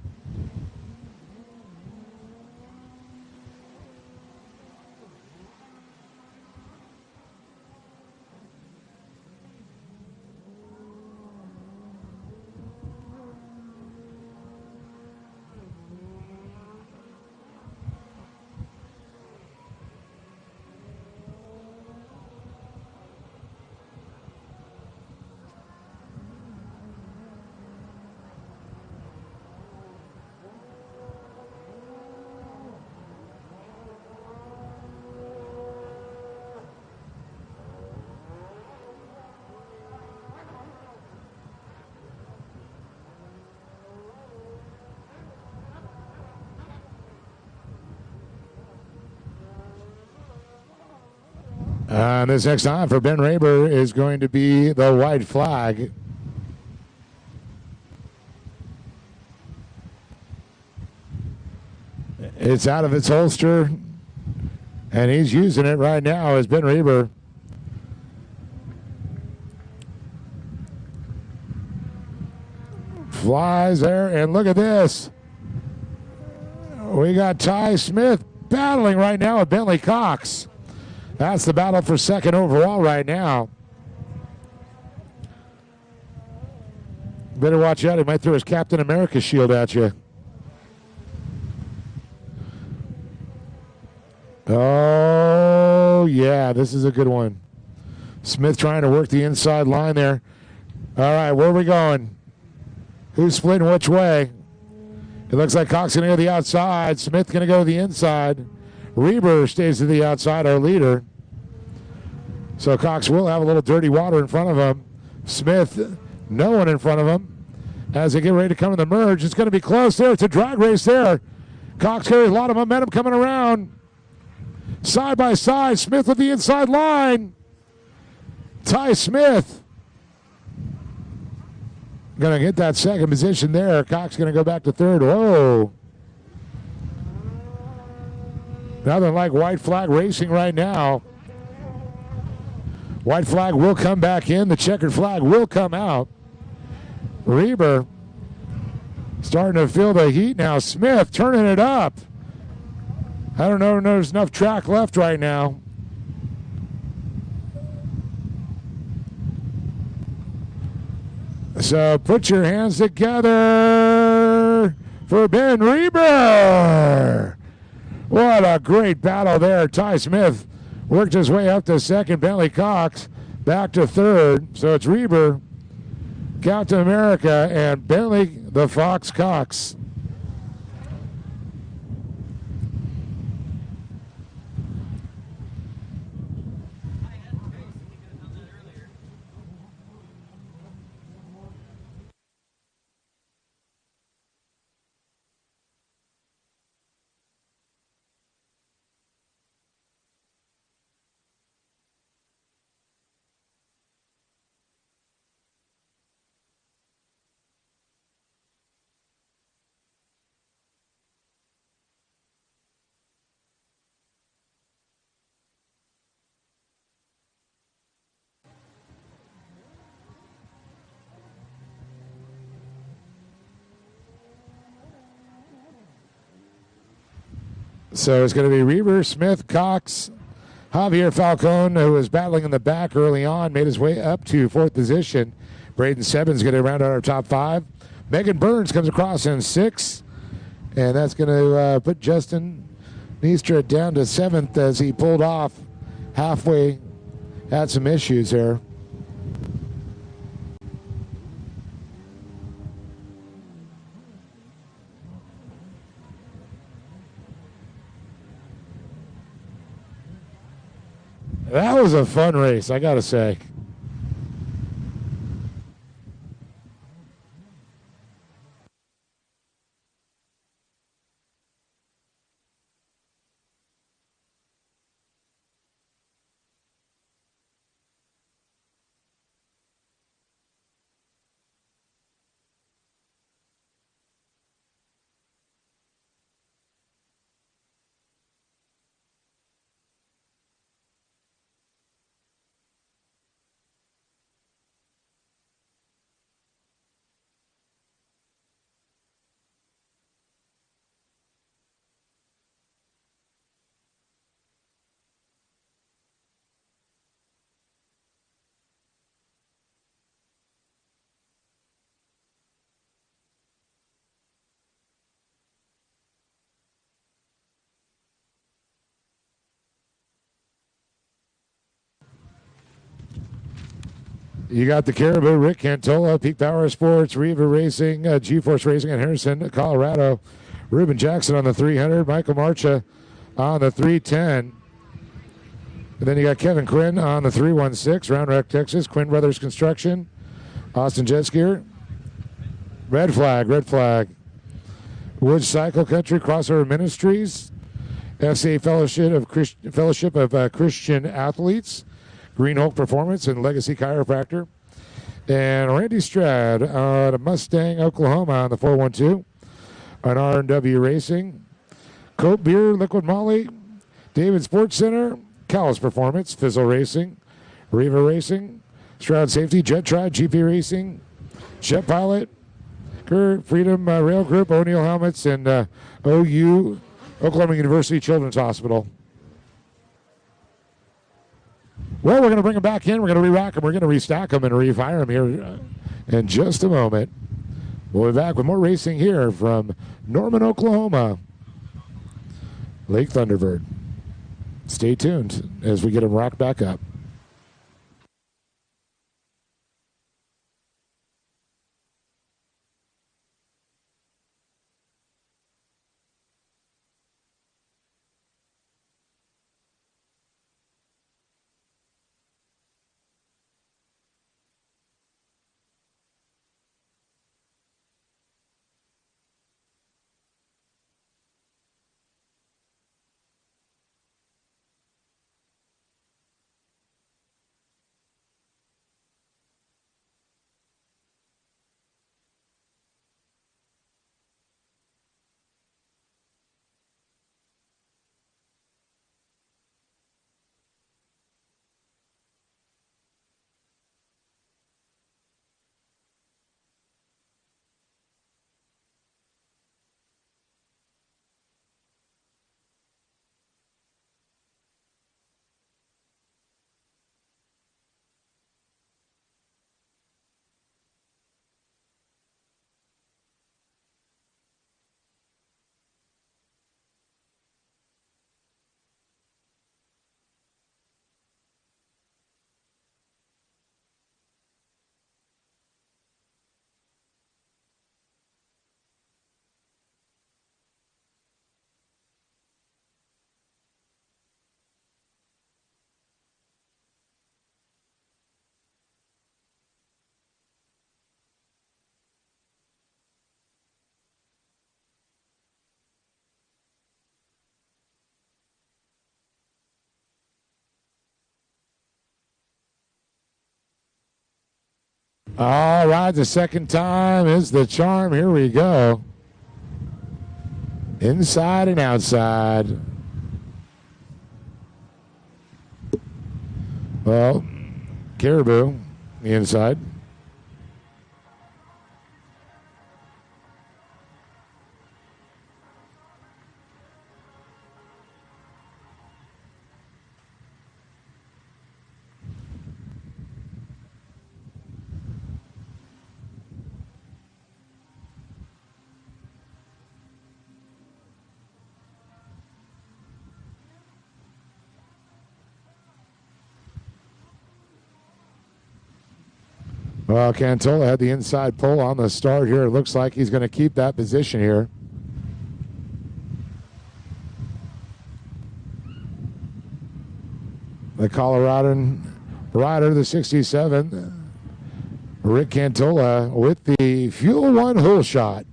This next time for Ben Reber is going to be the white flag. It's out of its holster, and he's using it right now as Ben Reber. Flies there, and look at this. We got Ty Smith battling right now with Bentley Cox. That's the battle for second overall right now. Better watch out. He might throw his Captain America shield at you. Oh, yeah, this is a good one. Smith trying to work the inside line there. All right, where are we going? Who's splitting which way? It looks like Cox going to go to the outside. Smith going to go to the inside. Reber stays to the outside, our leader. So Cox will have a little dirty water in front of him. Smith, no one in front of him. As they get ready to come in the merge, it's going to be close there. It's a drag race there. Cox carries a lot of momentum coming around. Side by side, Smith with the inside line. Ty Smith going to get that second position there. Cox going to go back to third. Whoa. Nothing like white flag racing right now. White flag will come back in. The checkered flag will come out. Reber starting to feel the heat now. Smith turning it up. I don't know if there's enough track left right now. So put your hands together for Ben Reber. What a great battle there. Ty Smith worked his way up to second. Bentley Cox back to third. So it's Reber, Captain America, and Bentley the Fox Cox. So it's going to be Reber, Smith, Cox, Javier Falcone, who was battling in the back early on, made his way up to fourth position. Braden Sebbins going to round out our top five. Megan Burns comes across in sixth, and that's going to put Justin Niestra down to seventh as he pulled off halfway. Had some issues there. That was a fun race, I got to say. You got the Caribou, Rick Cantola, Peak Power Sports, Riva Racing, G-Force Racing in Harrison, Colorado. Ruben Jackson on the 300, Michael Marcha on the 310. And then you got Kevin Quinn on the 316, Round Rock, Texas, Quinn Brothers Construction, Austin Jet Skier. Red flag. Woods Cycle Country, Crossover Ministries, FCA Fellowship of Christian Athletes, Green Hulk Performance, and Legacy Chiropractor. And Randy Strad out of Mustang, Oklahoma on the 412. On R&W Racing. Cope Beer, Liquid Moly, David Sports Center, Callus Performance, Fizzle Racing, Riva Racing, Stroud Safety, Jet Tribe, GP Racing, Jet Pilot, Freedom Rail Group, O'Neill Helmets, and OU, Oklahoma University Children's Hospital. Well, we're going to bring them back in. We're going to re-rack them. We're going to restack them and refire them here in just a moment. We'll be back with more racing here from Norman, Oklahoma. Lake Thunderbird. Stay tuned as we get him rocked back up. All right, the second time is the charm. Here we go. Inside and outside. Well, Caribou, the inside. Well, Cantola had the inside pull on the start here. It looks like he's going to keep that position here. The Coloradan rider, the 67, Rick Cantola, with the Fuel One hole shot.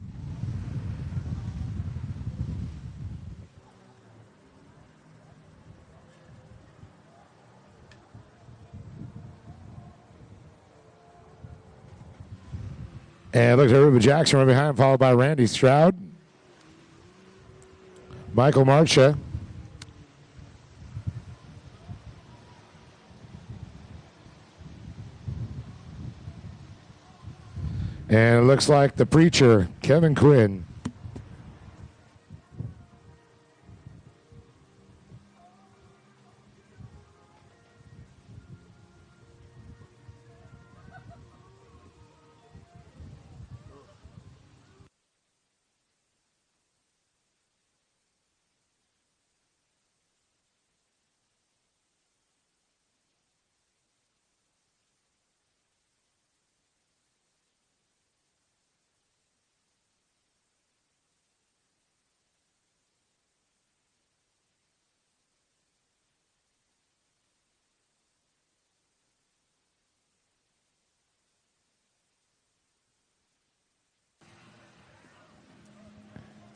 And looks at Ruben Jackson right behind, followed by Randy Stroud. Michael Marcia. And it looks like the preacher, Kevin Quinn.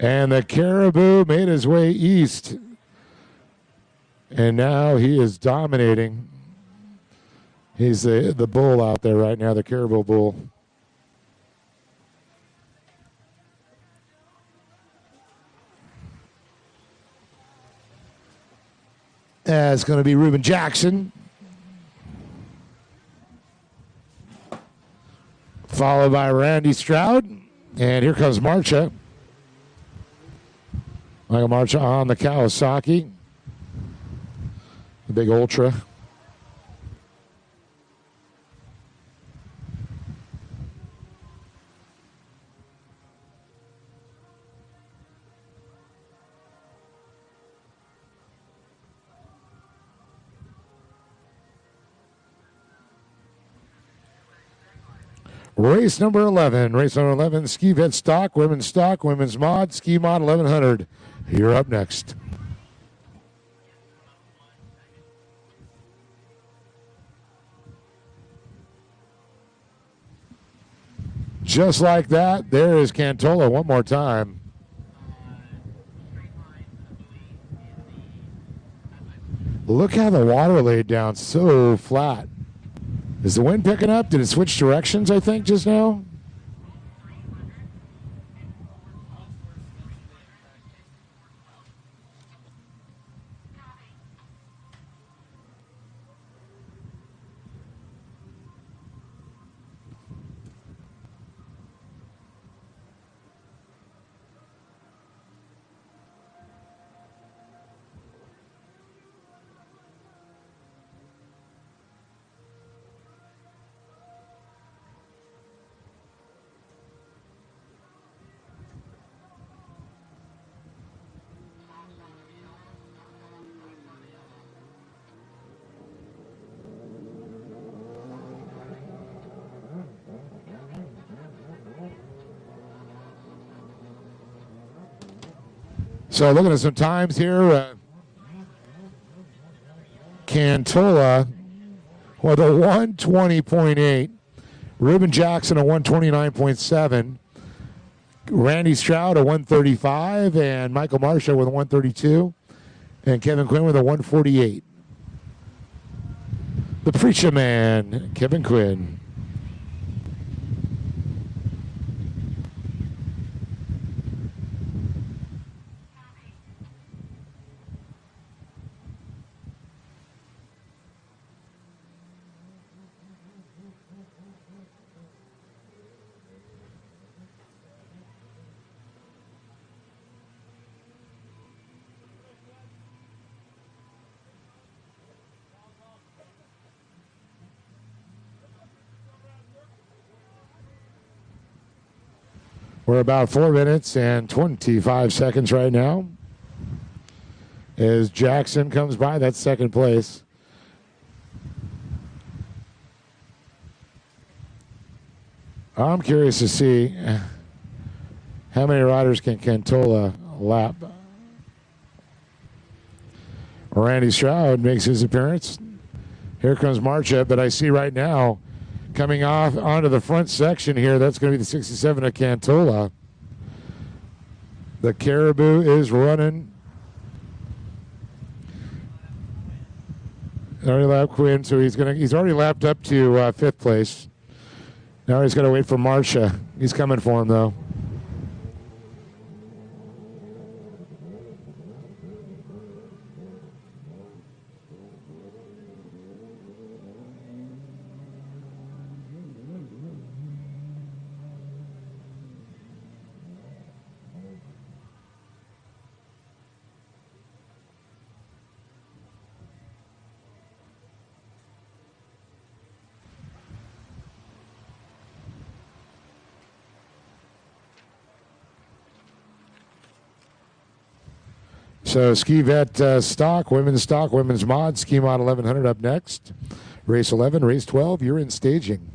And the Caribou made his way east. And now he is dominating. He's the bull out there right now, the Caribou bull. It's going to be Ruben Jackson. Followed by Randy Stroud. And here comes Marcia. Michael Marcia on the Kawasaki. The big Ultra. Race number 11. Race number 11, ski vet stock, women's mod, ski mod 1100. You're up next. Just like that, there is Cantola one more time. Look how the water laid down so flat. Is the wind picking up? Did it switch directions, I think, just now? So looking at some times here, Cantola with a 120.8, Ruben Jackson a 129.7, Randy Stroud a 135, and Michael Marsha with a 132, and Kevin Quinn with a 148. The Preacher Man, Kevin Quinn. We're about 4 minutes and 25 seconds right now. As Jackson comes by, that's second place. I'm curious to see how many riders can Cantola lap. Randy Stroud makes his appearance. Here comes Marcha, but I see right now coming off onto the front section here, that's going to be the 67 of Cantola. The Caribou is running. Already lapped Quinn, so he's already lapped up to fifth place. Now he's got to wait for Marcia. He's coming for him though. So ski vet stock, women's mod, ski mod 1100 up next. Race 11, race 12, you're in staging.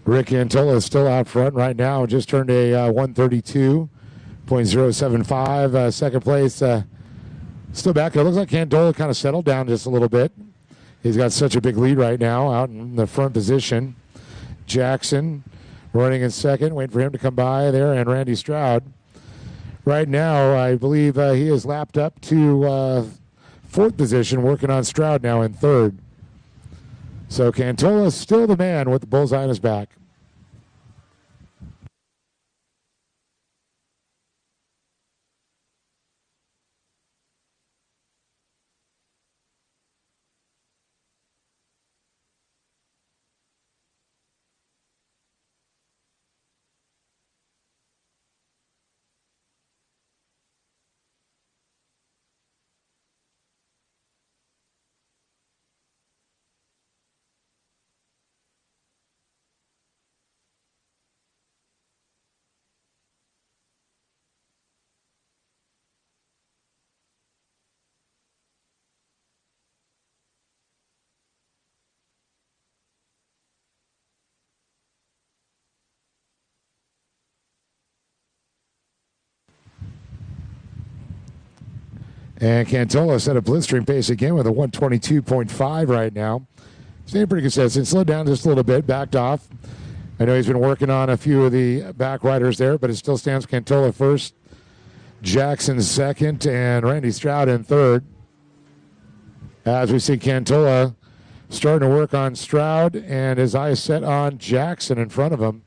Rick Cantola is still out front right now. Just turned a 132.075. Second place, still back. It looks like Cantola kind of settled down just a little bit. He's got such a big lead right now out in the front position. Jackson running in second, waiting for him to come by there, and Randy Stroud. Right now, I believe he is lapped up to fourth position, working on Stroud now in third. So Cantola is still the man with the bullseye on his back. And Cantola set a blistering pace again with a 122.5 right now. Staying pretty consistent. Slowed down just a little bit, backed off. I know he's been working on a few of the back riders there, but it still stands Cantola first, Jackson second, and Randy Stroud in third. As we see Cantola starting to work on Stroud and his eyes set on Jackson in front of him,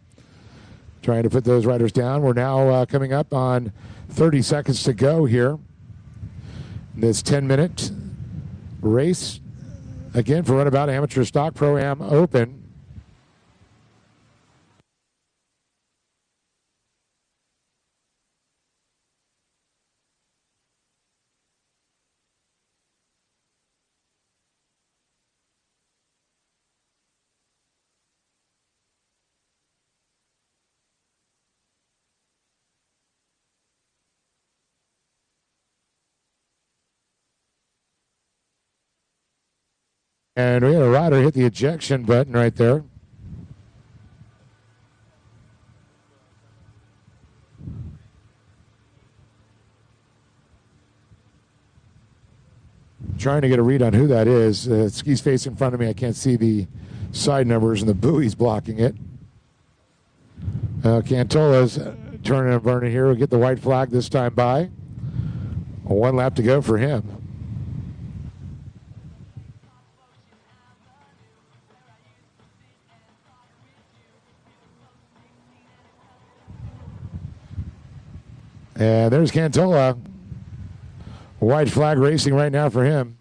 trying to put those riders down. We're now coming up on 30 seconds to go here. This 10-minute race, again, for Runabout Amateur Stock Pro-Am Open. And we had a rider hit the ejection button right there. Trying to get a read on who that is. Ski's face in front of me. I can't see the side numbers and the buoys blocking it. Cantola's turning and burning here. We'll get the white flag this time by. One lap to go for him. And there's Cantola. White flag racing right now for him.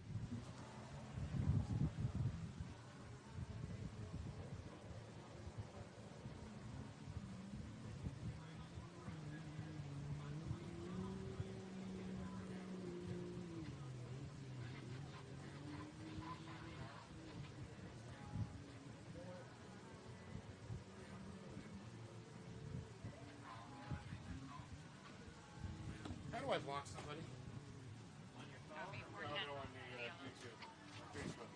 How do I block somebody? On your phone? No, on the YouTube, Facebook,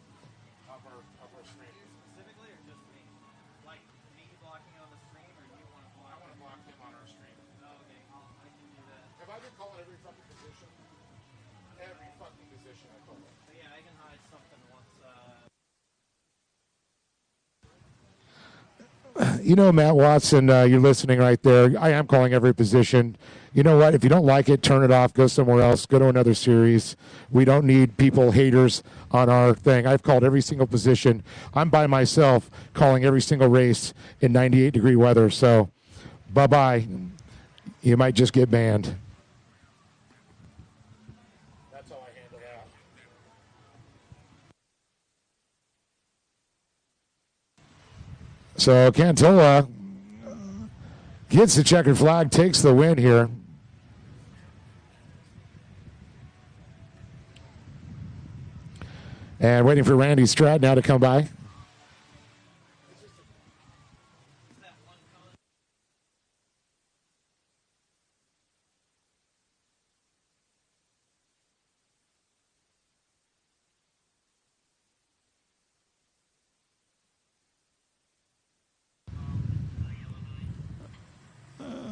upper screen. Specifically, or just me? Like me blocking on the stream, or you want to block? I want to block him on our screen. Oh, okay. I can do that. Have I been calling every fucking position? Every fucking position I call it. But yeah, I can hide something once. You know, Matt Watson, you're listening right there. I am calling every position. You know what? If you don't like it, turn it off. Go somewhere else. Go to another series. We don't need people, haters on our thing. I've called every single position. I'm by myself calling every single race in 98-degree weather. So, bye-bye. You might just get banned. That's how I handle that. So Cantola gets the checkered flag, takes the win here. And waiting for Randy Stroud now to come by.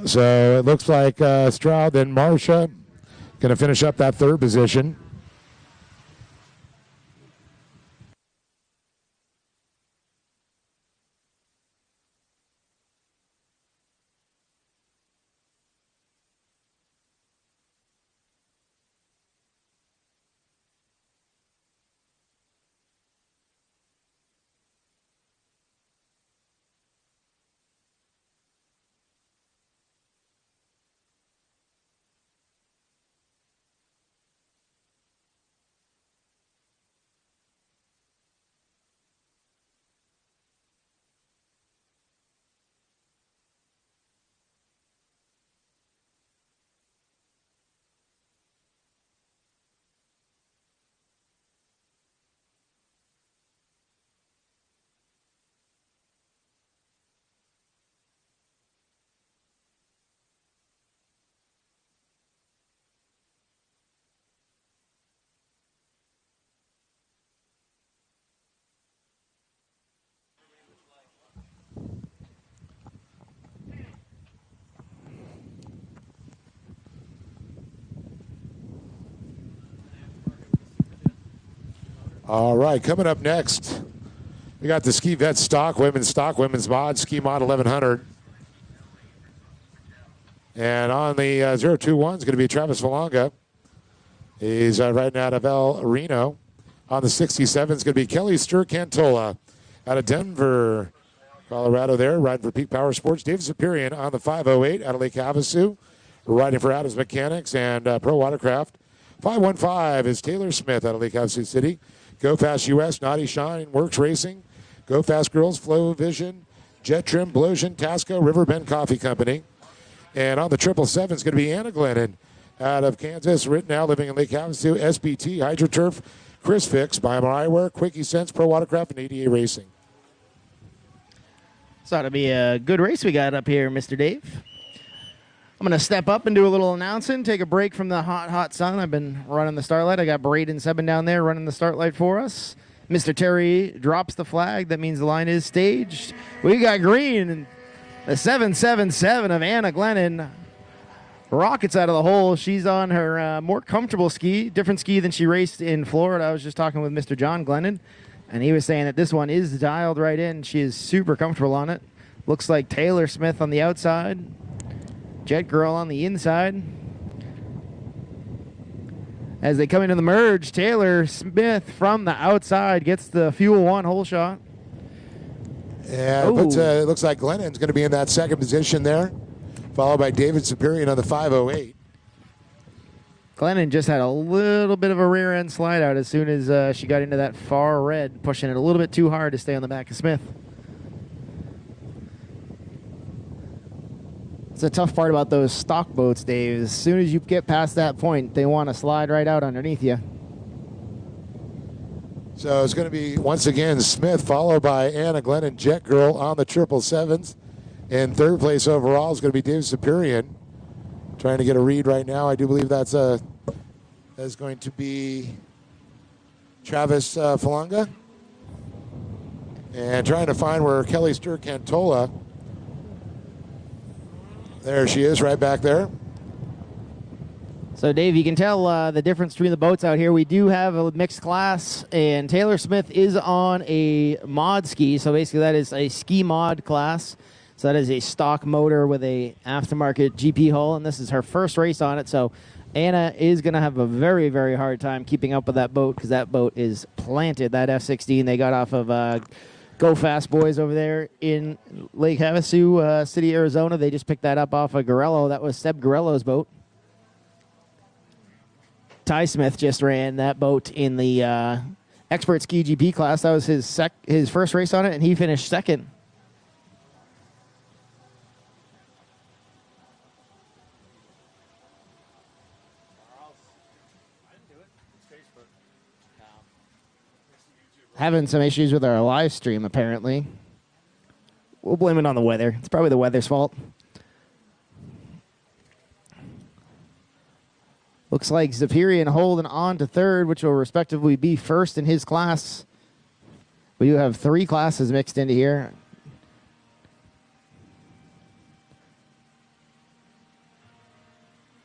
So it looks like Stroud and Marcia going to finish up that third position. All right, coming up next, we got the Ski Vet Stock, Women's Mod, Ski Mod 1100. And on the 021 is going to be Travis Valonga. He's riding out of El Reno. On the 67 is going to be Kelly Sturcantola out of Denver, Colorado there, riding for Peak Power Sports. David Superior on the 508 out of Lake Havasu, riding for Adams Mechanics and Pro Watercraft. 515 is Taylor Smith out of Lake Havasu City. Go Fast US, Naughty Shine, Works Racing, Go Fast Girls, Flow Vision, Jet Trim, Blosian, Tasco, Riverbend Coffee Company. And on the 777 is going to be Anna Glennon out of Kansas, written now, living in Lake Havasu, SBT, HydroTurf, Chris Fix, Buy More Eyewear, Quickie Sense, Pro Watercraft, and ADA Racing. This ought to be a good race we got up here, Mr. Dave. I'm going to step up and do a little announcing, take a break from the hot sun. I've been running the start light. I got Braden Sebin down there running the start light for us. Mr. Terry drops the flag. That means the line is staged. We got green, and the 777 of Anna Glennon rockets out of the hole. She's on her more comfortable ski, different ski than she raced in Florida. I was just talking with Mr. John Glennon, and he was saying that this one is dialed right in. She is super comfortable on it. Looks like Taylor Smith on the outside. Jet Girl on the inside. As they come into the merge, Taylor Smith from the outside gets the Fuel 1 hole shot. Yeah, it looks like Glennon's going to be in that second position there, followed by David Superior on the 508. Glennon just had a little bit of a rear end slide out as soon as she got into that far red, pushing it a little bit too hard to stay on the back of Smith. It's a tough part about those stock boats, Dave. As soon as you get past that point, they want to slide right out underneath you. So it's going to be, once again, Smith, followed by Anna Glennon, Jet Girl on the 777s. In third place overall is going to be Dave Superior. Trying to get a read right now. I do believe that's going to be Travis Falanga. And trying to find where Kelly Sturcantola. There she is, right back there. So, Dave, you can tell the difference between the boats out here. We do have a mixed class, and Taylor Smith is on a mod ski. So, basically, that is a ski mod class. So, that is a stock motor with a aftermarket GP hull, and this is her first race on it. So, Anna is going to have a very, very hard time keeping up with that boat because that boat is planted. That F-16 they got off of Go Fast Boys over there in Lake Havasu City, Arizona. They just picked that up off of Gorello. That was Seb Gorello's boat. Ty Smith just ran that boat in the Expert Ski GP class. That was his first race on it, and he finished second. Having some issues with our live stream, apparently. We'll blame it on the weather. It's probably the weather's fault. Looks like Zapirian holding on to third, which will respectively be first in his class. We do have three classes mixed into here.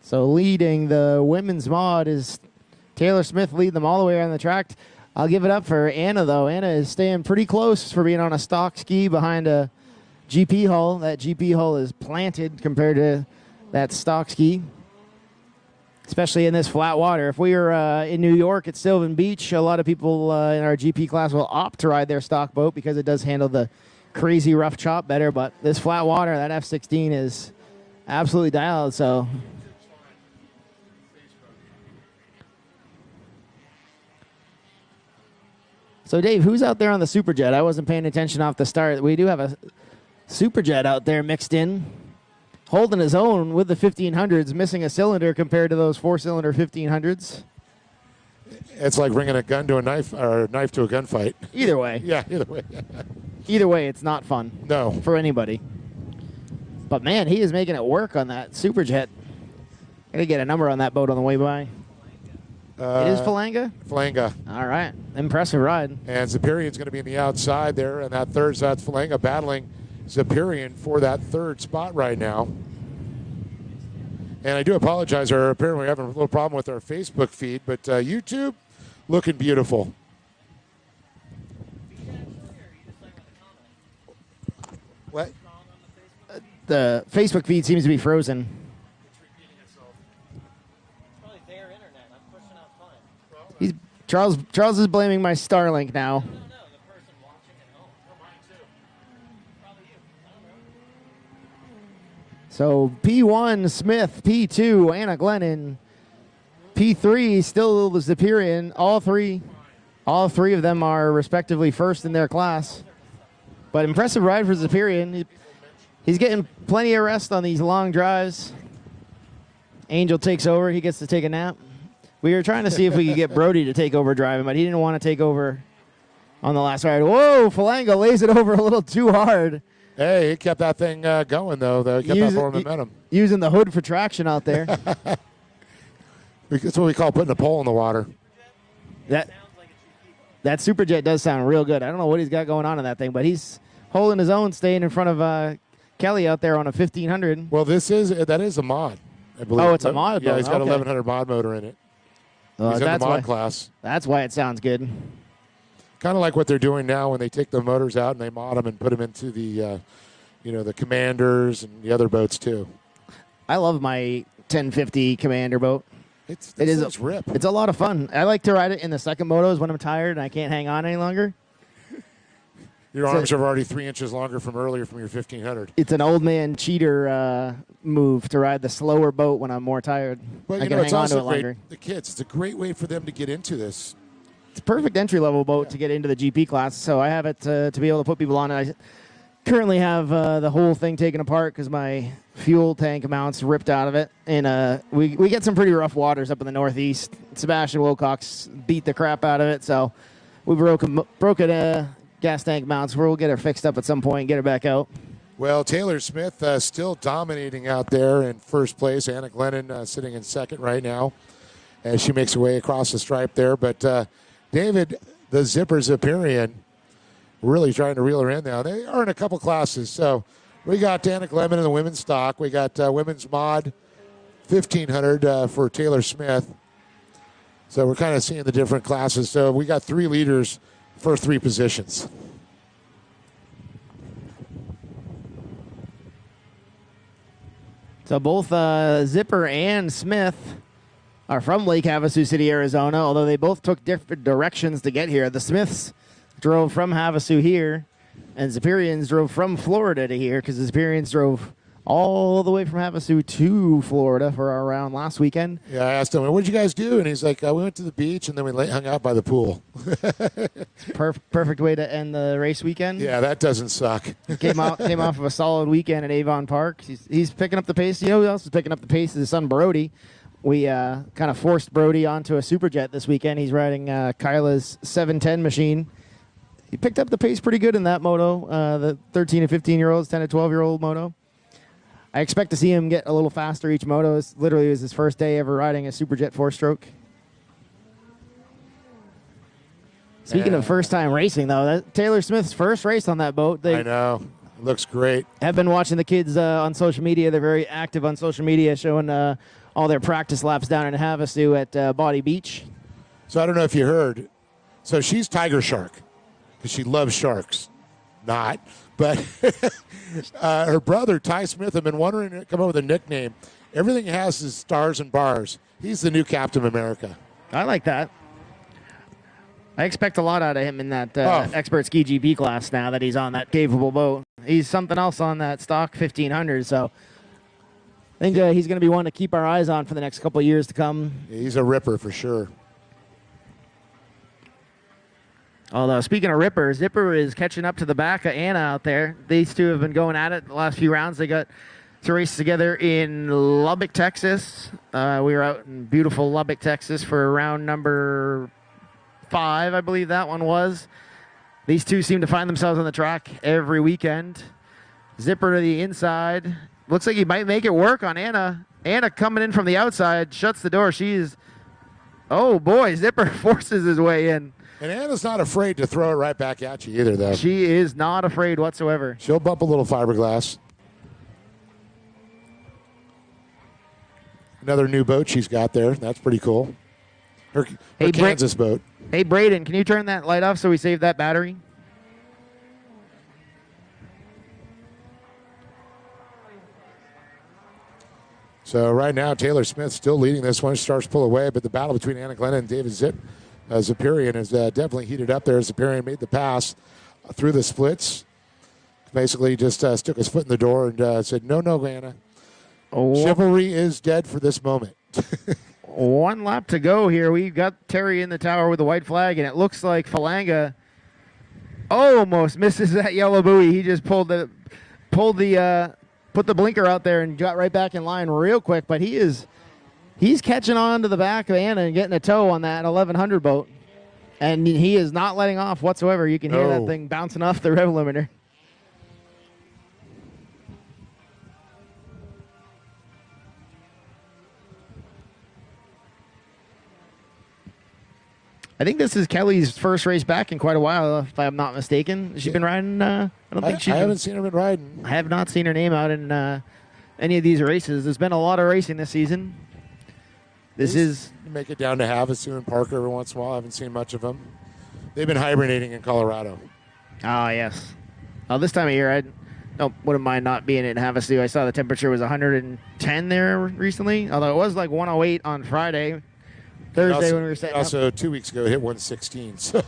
So leading the women's mod is Taylor Smith, leading them all the way around the track. I'll give it up for Anna, though. Anna is staying pretty close for being on a stock ski behind a GP hull. That GP hull is planted compared to that stock ski, especially in this flat water. If we were in New York at Sylvan Beach, a lot of people in our GP class will opt to ride their stock boat because it does handle the crazy rough chop better. But this flat water, that F-16 is absolutely dialed, so... So, Dave, who's out there on the Superjet? I wasn't paying attention off the start. We do have a Superjet out there mixed in, holding his own with the 1500s, missing a cylinder compared to those four-cylinder 1500s. It's like bringing a gun to a knife or a knife to a gunfight. Either way. Yeah, either way. Either way, it's not fun. No. For anybody. But, man, he is making it work on that Superjet. Got to get a number on that boat on the way by. It is Falanga? Falanga. All right. Impressive ride. And Zapirian's going to be in the outside there, and that third, so that's Falanga battling Zapirian for that third spot right now. And I do apologize. Apparently we're having a little problem with our Facebook feed, but YouTube looking beautiful. What? The Facebook feed seems to be frozen. It's probably their internet. I'm pushing out fine. He's Charles is blaming my Starlink now. No, the person watching at home. Mine too. Probably you. I don't know. So P1 Smith, P2 Anna Glennon, P3 still the Ziperian. All three of them are respectively first in their class. But impressive ride for Ziperian. He's getting plenty of rest on these long drives. Angel takes over. He gets to take a nap. We were trying to see if we could get Brody to take over driving, but he didn't want to take over on the last ride. Whoa, Falanga lays it over a little too hard. Hey, he kept that thing going, though. He kept that forward momentum. Using the hood for traction out there. That's what we call putting a pole in the water. That Superjet does sound real good. I don't know what he's got going on in that thing, but he's holding his own, staying in front of Kelly out there on a 1500. Well, that is a mod, I believe. Oh, it's a mod? Yeah, he's got Okay. 1100 mod motor in it. He's in the mod class. That's why it sounds good. Kind of like what they're doing now when they take the motors out and they mod them and put them into the, the Commanders and the other boats too. I love my 1050 Commander boat. It's rip. It's a lot of fun. I like to ride it in the second motos when I'm tired and I can't hang on any longer. Your arms are already 3 inches longer from earlier from your 1500. It's an old man cheater move to ride the slower boat when I'm more tired. But I can hang it's on to also it longer. great. The kids, it's a great way for them to get into this. It's a perfect entry-level boat to get into the GP class, so I have it to be able to put people on it. I currently have the whole thing taken apart because my fuel tank mounts ripped out of it. And we get some pretty rough waters up in the Northeast. Sebastian Wilcox beat the crap out of it, so we broke it gas tank mounts. We'll get her fixed up at some point and get her back out. Well, Taylor Smith still dominating out there in first place. Anna Glennon sitting in second right now as she makes her way across the stripe there. But David, the Zipper Ziperian, really trying to reel her in now. They are in a couple classes. So we got Anna Glennon in the women's stock. We got women's mod 1500 for Taylor Smith. So we're kind of seeing the different classes. So we got three leaders for three positions. So both Zipper and Smith are from Lake Havasu City, Arizona, although they both took different directions to get here. The Smiths drove from Havasu here, and Ziperians drove from Florida to here because the Ziperians drove all the way from Havasu to Florida for our round last weekend. Yeah, I asked him, what did you guys do? And he's like, we went to the beach, and then we hung out by the pool. Perfect way to end the race weekend. Yeah, that doesn't suck. Came off of a solid weekend at Avon Park. He's picking up the pace. You know who else is picking up the pace? His son Brody. We kind of forced Brody onto a Superjet this weekend. He's riding Kyla's 710 machine. He picked up the pace pretty good in that moto, the 13 and 15-year-olds, 10 to 12-year-old moto. I expect to see him get a little faster each moto. It literally was his first day ever riding a Superjet 4-stroke. Speaking of first-time racing, though, Taylor Smith's first race on that boat. I know. Looks great. I've been watching the kids on social media. They're very active on social media, showing all their practice laps down in Havasu at Body Beach. So I don't know if you heard. So she's Tiger Shark because she loves sharks. Not. But her brother, Ty Smith, have been wondering to come up with a nickname. Everything he has is stars and bars. He's the new Captain America. I like that. I expect a lot out of him in that expert ski GP class now that he's on that capable boat. He's something else on that stock 1500, so I think he's going to be one to keep our eyes on for the next couple of years to come. He's a ripper for sure. Although, speaking of Ripper, Zipper is catching up to the back of Anna out there. These two have been going at it the last few rounds. They got to race together in Lubbock, Texas. We were out in beautiful Lubbock, Texas for round number 5, I believe that one was. These two seem to find themselves on the track every weekend. Zipper to the inside. Looks like he might make it work on Anna. Anna coming in from the outside, shuts the door. Oh, boy, Zipper forces his way in. And Anna's not afraid to throw it right back at you either, though. She is not afraid whatsoever. She'll bump a little fiberglass. Another new boat she's got there. That's pretty cool. Her Kansas boat. Hey, Braden, can you turn that light off so we save that battery? So right now, Taylor Smith still leading this one. Starts pull away, but the battle between Anna Glennon and David Ziperian is definitely heated up there. Ziperian made the pass through the splits. Basically just stuck his foot in the door and said, no, Anna. Chivalry is dead for this moment. One lap to go here. We've got Terry in the tower with the white flag, and it looks like Falanga almost misses that yellow buoy. He just put the blinker out there and got right back in line real quick, but he's catching on to the back of Anna and getting a tow on that 1100 boat, and he is not letting off whatsoever. You can hear that thing bouncing off the rev limiter. I think this is Kelly's first race back in quite a while, if I'm not mistaken. Has she been riding? I haven't seen her been riding. I have not seen her name out in any of these races. There's been a lot of racing this season. You make it down to Havasu and Parker every once in a while. I haven't seen much of them. They've been hibernating in Colorado. Oh, yes. This time of year, I wouldn't mind not being in Havasu. I saw the temperature was 110 there recently, although it was like 108 on Friday. Thursday when we were setting also, up. 2 weeks ago, hit 116. So,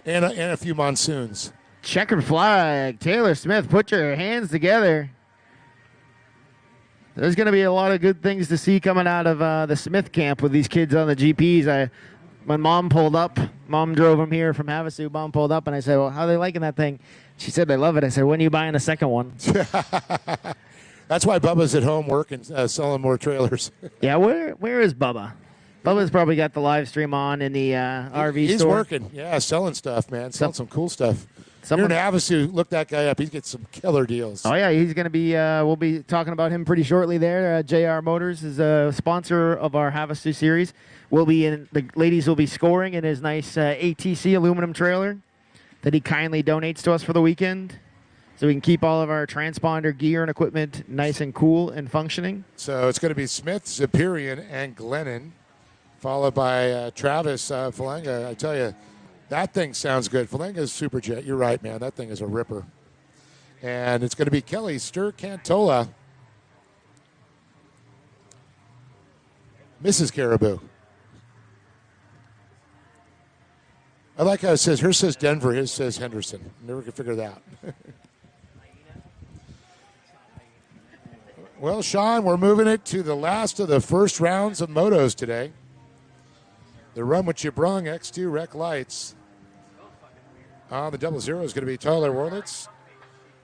and a few monsoons. Checkered flag. Taylor Smith, put your hands together. There's going to be a lot of good things to see coming out of the Smith camp with these kids on the GPs. When Mom pulled up, Mom drove them here from Havasu. Mom pulled up, and I said, well, how are they liking that thing? She said they love it. I said, when are you buying a second one? That's why Bubba's at home working, selling more trailers. Yeah, where is Bubba? Bubba's probably got the live stream on in the RV store. He's working. Yeah, selling stuff, man. Selling some cool stuff. You're in Havasu, look that guy up. He gets some killer deals. Oh, yeah. He's going to be, we'll be talking about him pretty shortly there. JR Motors is a sponsor of our Havasu series. The ladies will be scoring in his nice ATC aluminum trailer that he kindly donates to us for the weekend, so we can keep all of our transponder gear and equipment nice and cool and functioning. So it's going to be Smith, Ziperian, and Glennon, followed by Travis Falanga. I tell you, that thing sounds good. Falanga's Superjet. You're right, man. That thing is a ripper. And it's going to be Kelly Cantola, Mrs. Caribou. I like how it says, hers says Denver, his says Henderson. Never could figure that. Well, Sean, we're moving it to the last of the first rounds of motos today. The run which you brung, X2 Rec Lights. On the 00 is going to be Tyler Warlitz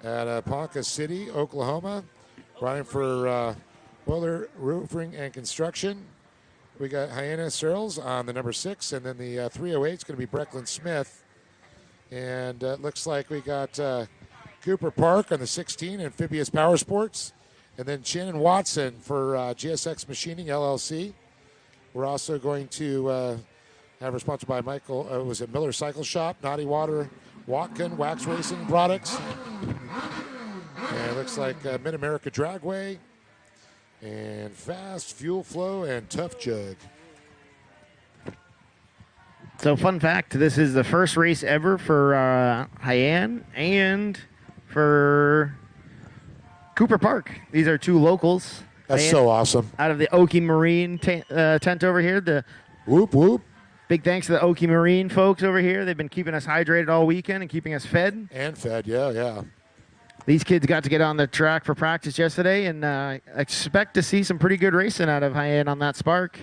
at Ponca City, Oklahoma. Running for Weller Roofing and Construction. We got Hyena Searles on the number 6, and then the 308 is going to be Brecklin Smith. And it looks like we got Cooper Park on the 16, Amphibious Power Sports. And then Shannon Watson for GSX Machining, LLC. We're also going to have her sponsored by Miller Cycle Shop, Naughty Water, Watkin, Wax Racing Products. And it looks like Mid-America Dragway, and Fast Fuel Flow, and Tough Jug. So, fun fact, this is the first race ever for Hyann and for Cooper Park. These are two locals. That's so awesome. Out of the Okie Marine tent over here. Whoop, whoop. Big thanks to the Okie Marine folks over here. They've been keeping us hydrated all weekend and keeping us fed. And fed, yeah. These kids got to get on the track for practice yesterday, and expect to see some pretty good racing out of Hyann on that Spark.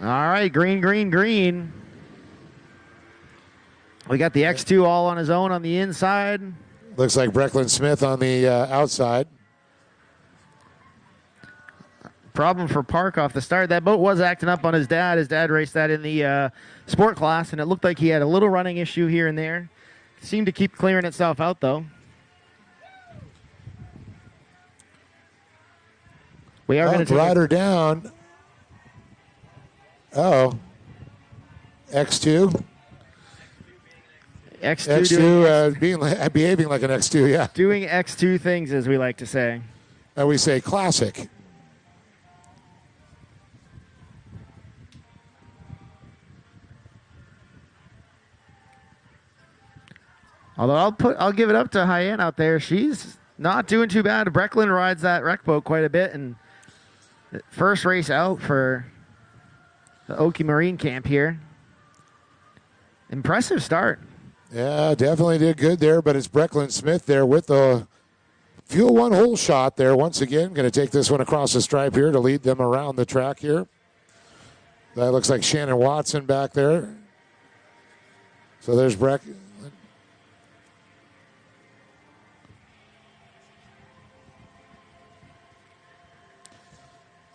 All right, green. We got the X2 all on his own on the inside. Looks like Brecklin Smith on the outside. Problem for Park off the start. That boat was acting up on his dad. His dad raced that in the sport class, and it looked like he had a little running issue here and there. Seemed to keep clearing itself out, though. We are going to ride her down. Oh. X2. X2 behaving like an X2, yeah. Doing X2 things, as we like to say. And we say classic. Although I'll give it up to Hyann out there. She's not doing too bad. Brecklin rides that wreck boat quite a bit, and first race out for the Oki Marine Camp here. Impressive start. Yeah, definitely did good there, but it's Brecklin Smith there with the fuel one hole shot there. Once again, going to take this one across the stripe here to lead them around the track here. That looks like Shannon Watson back there. So there's Breck.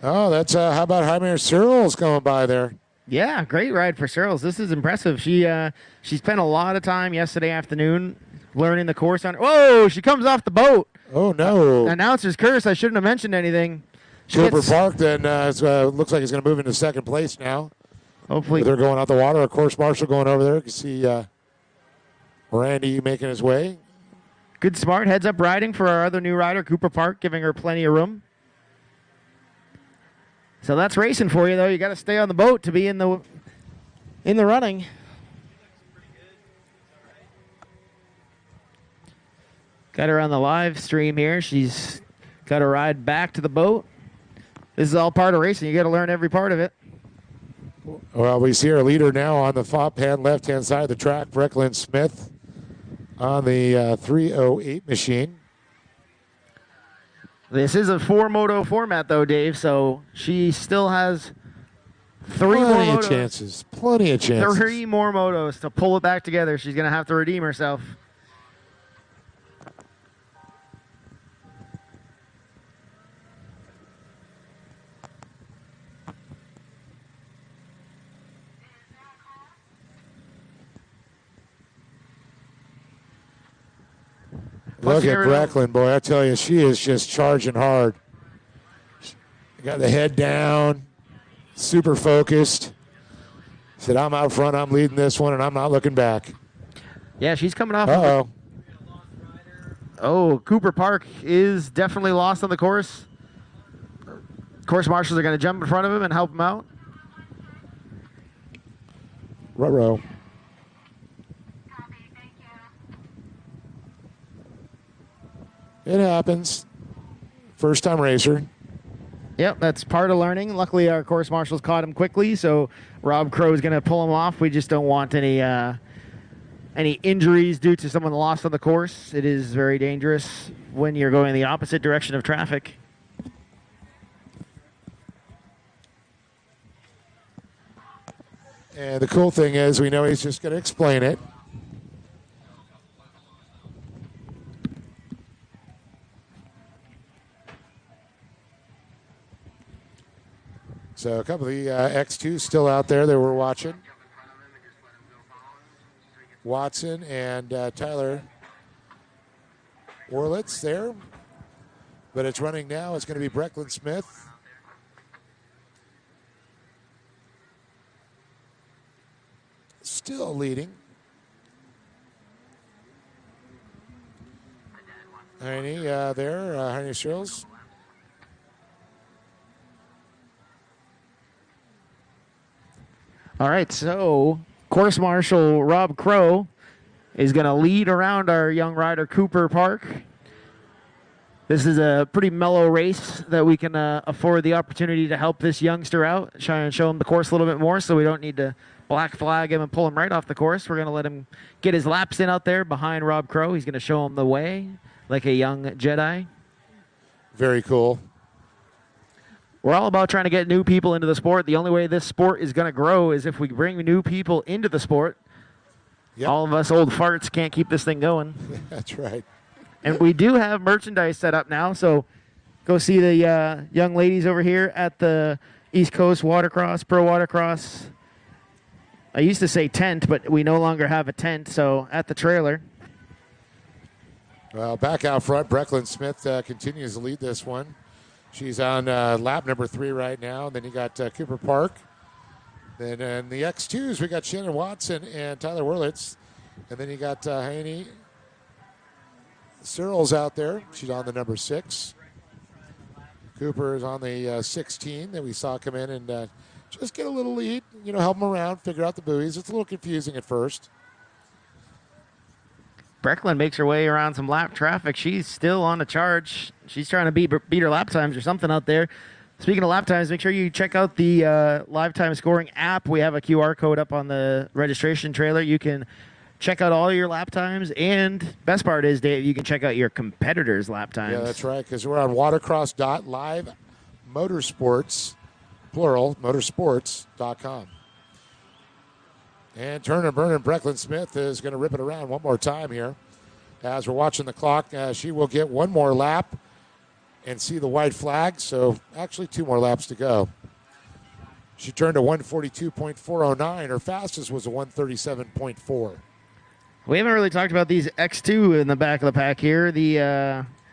Oh, that's how about Jaime Searles going by there? Yeah, great ride for Searles. This is impressive. She spent a lot of time yesterday afternoon learning the course on. Whoa, she comes off the boat. Oh no! Announcer's curse. I shouldn't have mentioned anything. Cooper Park then looks like he's going to move into second place now. Hopefully they're going out the water. Of course, Marshall going over there. You can see Randy making his way. Good smart heads up riding for our other new rider, Cooper Park, giving her plenty of room. So that's racing for you, though. You got to stay on the boat to be in the running. Got her on the live stream here. She's got to ride back to the boat. This is all part of racing. You got to learn every part of it. Well, we see our leader now on the top-hand, left-hand side of the track, Brecklin Smith, on the 308 machine. This is a 4-moto format, though, Dave, so she still has Plenty of chances. 3 more motos to pull it back together. She's going to have to redeem herself. Look at Brecklin, boy. I tell you, she is just charging hard. Got the head down, super focused. Said, I'm out front, I'm leading this one, and I'm not looking back. Yeah, she's coming off. Uh-oh. Oh, Cooper Park is definitely lost on the course. Course marshals are going to jump in front of him and help him out. Ruh-roh. It happens. First time racer. Yep, that's part of learning. Luckily, our course marshals caught him quickly, so Rob Crow is going to pull him off. We just don't want any injuries due to someone lost on the course. It is very dangerous when you're going the opposite direction of traffic. And the cool thing is we know he's just going to explain it. So a couple of the X2s still out there that we're watching. Watson and Tyler Orlitz there. But it's running now. It's going to be Brecklin Smith. Still leading. Heine there, Heine Schills. All right, so course marshal Rob Crow is going to lead around our young rider Cooper Park. This is a pretty mellow race that we can afford the opportunity to help this youngster out, try and show him the course a little bit more so we don't need to black flag him and pull him right off the course. We're going to let him get his laps in out there behind Rob Crow. He's going to show him the way like a young Jedi. Very cool. We're all about trying to get new people into the sport. The only way this sport is going to grow is if we bring new people into the sport. Yep. All of us old farts can't keep this thing going. That's right. And we do have merchandise set up now, so go see the young ladies over here at the East Coast Watercross, Pro Watercross. I used to say tent, but we no longer have a tent, so at the trailer. Well, back out front, Brecklin Smith continues to lead this one. She's on lap number 3 right now. Then you got Cooper Park. Then in the X2s, we got Shannon Watson and Tyler Wurlitz. And then you got Heine Searles out there. She's on the number 6. Cooper is on the 16 that we saw come in and just get a little lead. You know, help them around, figure out the buoys. It's a little confusing at first. Brecklin makes her way around some lap traffic. She's still on a charge. She's trying to beat her lap times or something out there. Speaking of lap times, make sure you check out the live time scoring app. We have a QR code up on the registration trailer. You can check out all your lap times, and best part is, Dave, you can check out your competitors' lap times. Yeah, that's right, because we're on watercross.live motorsports, plural, motorsports.com. And Turner Vernon Brecklin Smith is going to rip it around one more time here. As we're watching the clock, she will get one more lap and see the white flag. So actually 2 more laps to go. She turned a 142.409. Her fastest was a 137.4. We haven't really talked about these X2 in the back of the pack here.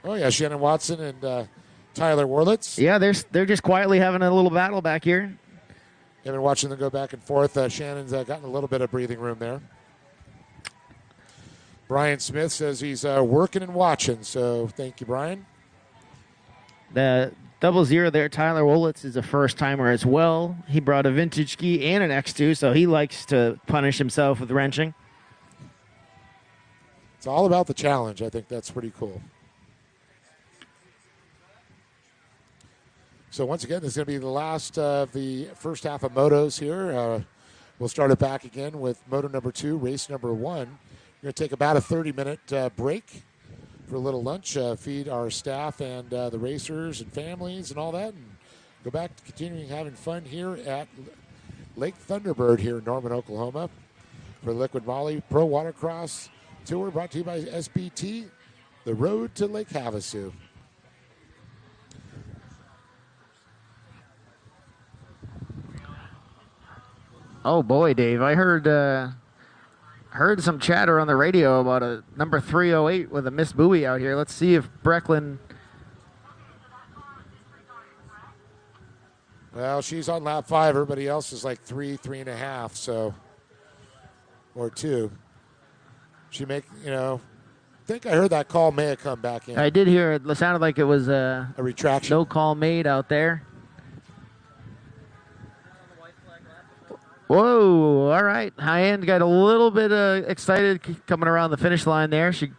Oh, yeah, Shannon Watson and Tyler Worlitz. Yeah, they're just quietly having a little battle back here. I've been watching them go back and forth. Shannon's gotten a little bit of breathing room there. Brian Smith says he's working and watching, so thank you, Brian. The 00 there, Tyler Wolitz, is a first-timer as well. He brought a vintage ski and an X2, so he likes to punish himself with wrenching. It's all about the challenge. I think that's pretty cool. So once again, this is going to be the last of the first half of motos here. We'll start it back again with moto number 2, race number 1. We're going to take about a 30-minute break for a little lunch, feed our staff and the racers and families and all that, and go back to continuing having fun here at Lake Thunderbird here in Norman, Oklahoma for the Liquid Moly Pro Watercross Tour brought to you by SBT, the road to Lake Havasu. Oh, boy, Dave, I heard some chatter on the radio about a number 308 with a Miss Buoy out here. Let's see if Brecklin... Well, she's on lap 5. Everybody else is like 3.5, so, or 2. She I think I heard that call may have come back in. I did hear it. It sounded like it was a retraction. No call made out there. Whoa, all right. High end got a little bit excited coming around the finish line there. She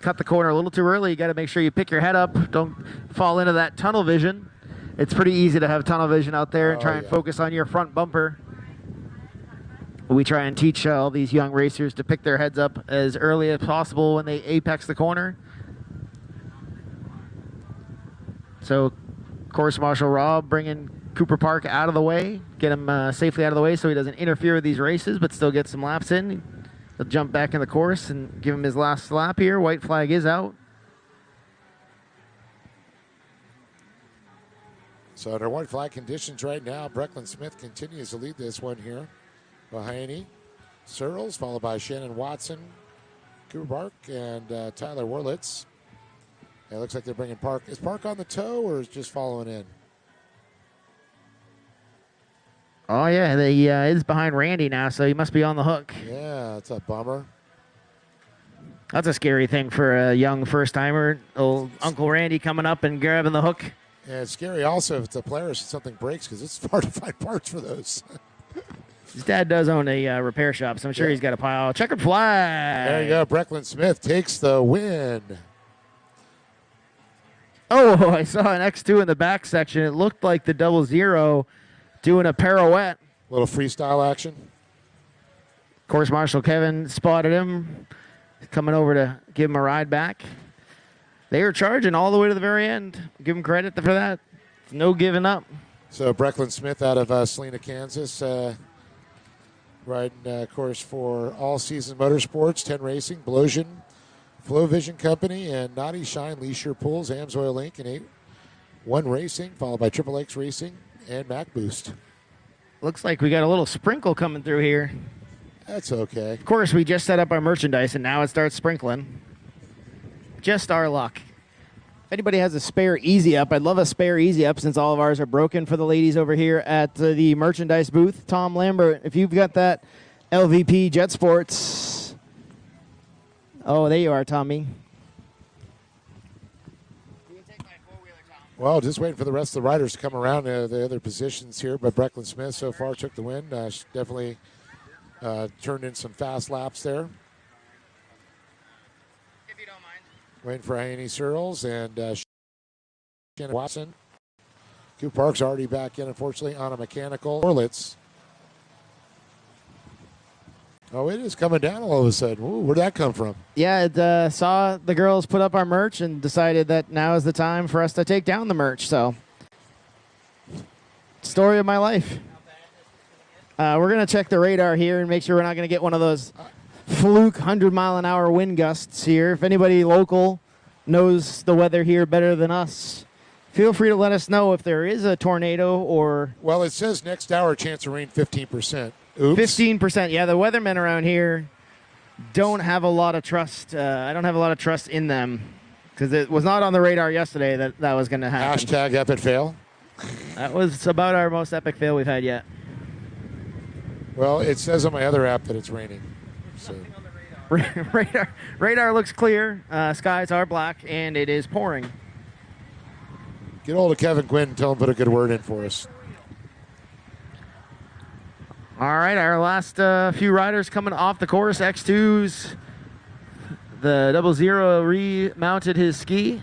cut the corner a little too early. You got to make sure you pick your head up. Don't fall into that tunnel vision. It's pretty easy to have tunnel vision out there and try and focus on your front bumper. We try and teach all these young racers to pick their heads up as early as possible when they apex the corner. So, Course Marshal Rob bringing Cooper Park out of the way, get him safely out of the way so he doesn't interfere with these races, but still get some laps in. He'll jump back in the course and give him his last lap here. White flag is out. So under white flag conditions right now, Brecklin Smith continues to lead this one here. Behind Searles, followed by Shannon Watson, Cooper Park, and Tyler Worlitz. It looks like they're bringing Park. Is Park on the toe or is just following in? Oh, yeah, he is behind Randy now, so he must be on the hook. Yeah, that's a bummer. That's a scary thing for a young first-timer. Old Uncle Randy coming up and grabbing the hook. Yeah, it's scary also if the players, something breaks, because it's hard to find parts for those. His dad does own a repair shop, so I'm sure he's got a pile. Checkered flag. There you go. Brecklin Smith takes the win. Oh, I saw an X2 in the back section. It looked like the 00 doing a pirouette. Little freestyle action. Course Marshal Kevin spotted him, coming over to give him a ride back. They were charging all the way to the very end. Give him credit for that. No giving up. So Brecklin Smith out of Salina, Kansas, riding course for All Season Motorsports, 10 Racing, Blosian, Flow Vision Company, and Naughty Shine Leisure Pools, Amsoil Inc., and 1 Racing, followed by Triple X Racing and Mac Boost. Looks like we got a little sprinkle coming through here. That's okay. Of course, we just set up our merchandise, and now it starts sprinkling. Just our luck. If anybody has a spare Easy Up, I'd love a spare Easy Up since all of ours are broken for the ladies over here at the merchandise booth. Tom Lambert, if you've got that LVP Jet Sports. Oh, there you are, Tommy. Well, just waiting for the rest of the riders to come around the other positions here, but Brecklin Smith so far took the win. She definitely turned in some fast laps there. Waiting for Haney Searles and Shannon Watson. Coop Park's already back in, unfortunately, on a mechanical. Orlitz. Oh, it is coming down all of a sudden. Ooh, where'd that come from? Yeah, it saw the girls put up our merch and decided that now is the time for us to take down the merch. So, story of my life. We're going to check the radar here and make sure we're not going to get one of those fluke 100-mile-an-hour wind gusts here. If anybody local knows the weather here better than us, feel free to let us know if there is a tornado or... Well, it says next hour chance of rain 15%. Oops. 15%. Yeah, the weathermen around here don't have a lot of trust. I don't have a lot of trust in them because it was not on the radar yesterday that was going to happen. Hashtag epic fail. That was about our most epic fail we've had yet. Well, it says on my other app that it's raining. So. Radar looks clear. Skies are black, and it is pouring. Get hold of Kevin Quinn and tell him to put a good word in for us. All right, our last few riders coming off the course. X2's the 00 remounted his ski.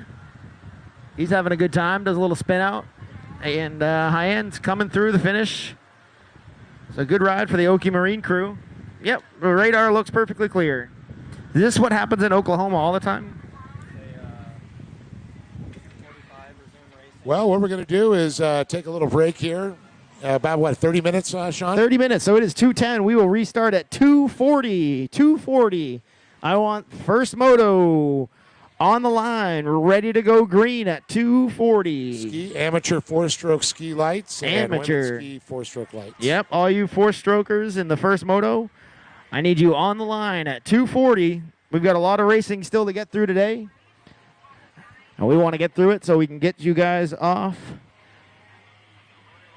He's having a good time, does a little spin out. And High End's coming through the finish. It's a good ride for the Okie Marine crew. Yep, the radar looks perfectly clear. Is this what happens in Oklahoma all the time? Well, what we're going to do is take a little break here. About, what, 30 minutes, Sean? 30 minutes. So it is 2:10. We will restart at 2:40. 2:40. I want first moto on the line, ready to go green at 2:40. Ski, amateur four-stroke ski lights. Amateur. And ski four-stroke lights. Yep, all you four-strokers in the first moto, I need you on the line at 2:40. We've got a lot of racing still to get through today. And we want to get through it so we can get you guys off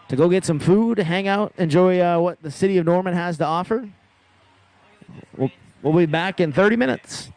to go get some food, hang out, enjoy what the city of Norman has to offer. We'll be back in 30 minutes.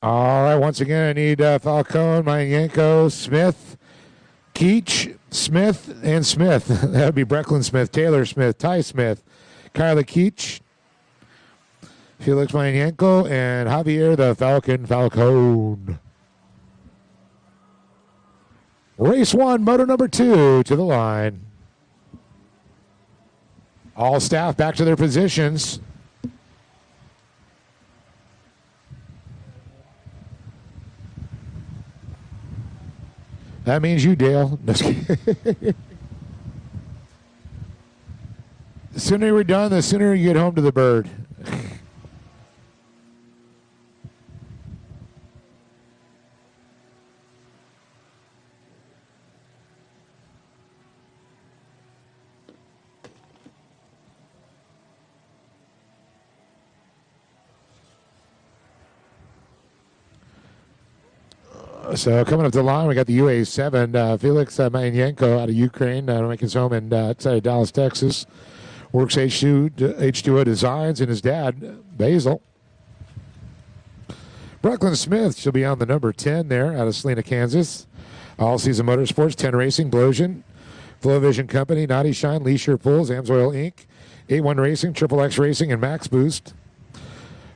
All right, once again, I need Falcone, Mayenko, Smith, Keach, Smith, and Smith. That would be Brecklin Smith, Taylor Smith, Ty Smith, Kyla Keach, Felix Mayenko, and Javier the Falcon Falcone. Race 1, moto number 2 to the line. All staff back to their positions. That means you, Dale. The sooner we're done, the sooner you get home to the bird. So coming up the line, we got the UA7, Felix Mayenko out of Ukraine, making his home outside of Dallas, Texas. Works H2O Designs, and his dad, Basil. Brecklin Smith, she'll be on the number 10 there out of Salina, Kansas. All Season Motorsports, 10 Racing, Blosian, Flow Vision Company, Naughty Shine, Leisure Pools, Amsoil Inc., A1 Racing, Triple X Racing, and Max Boost.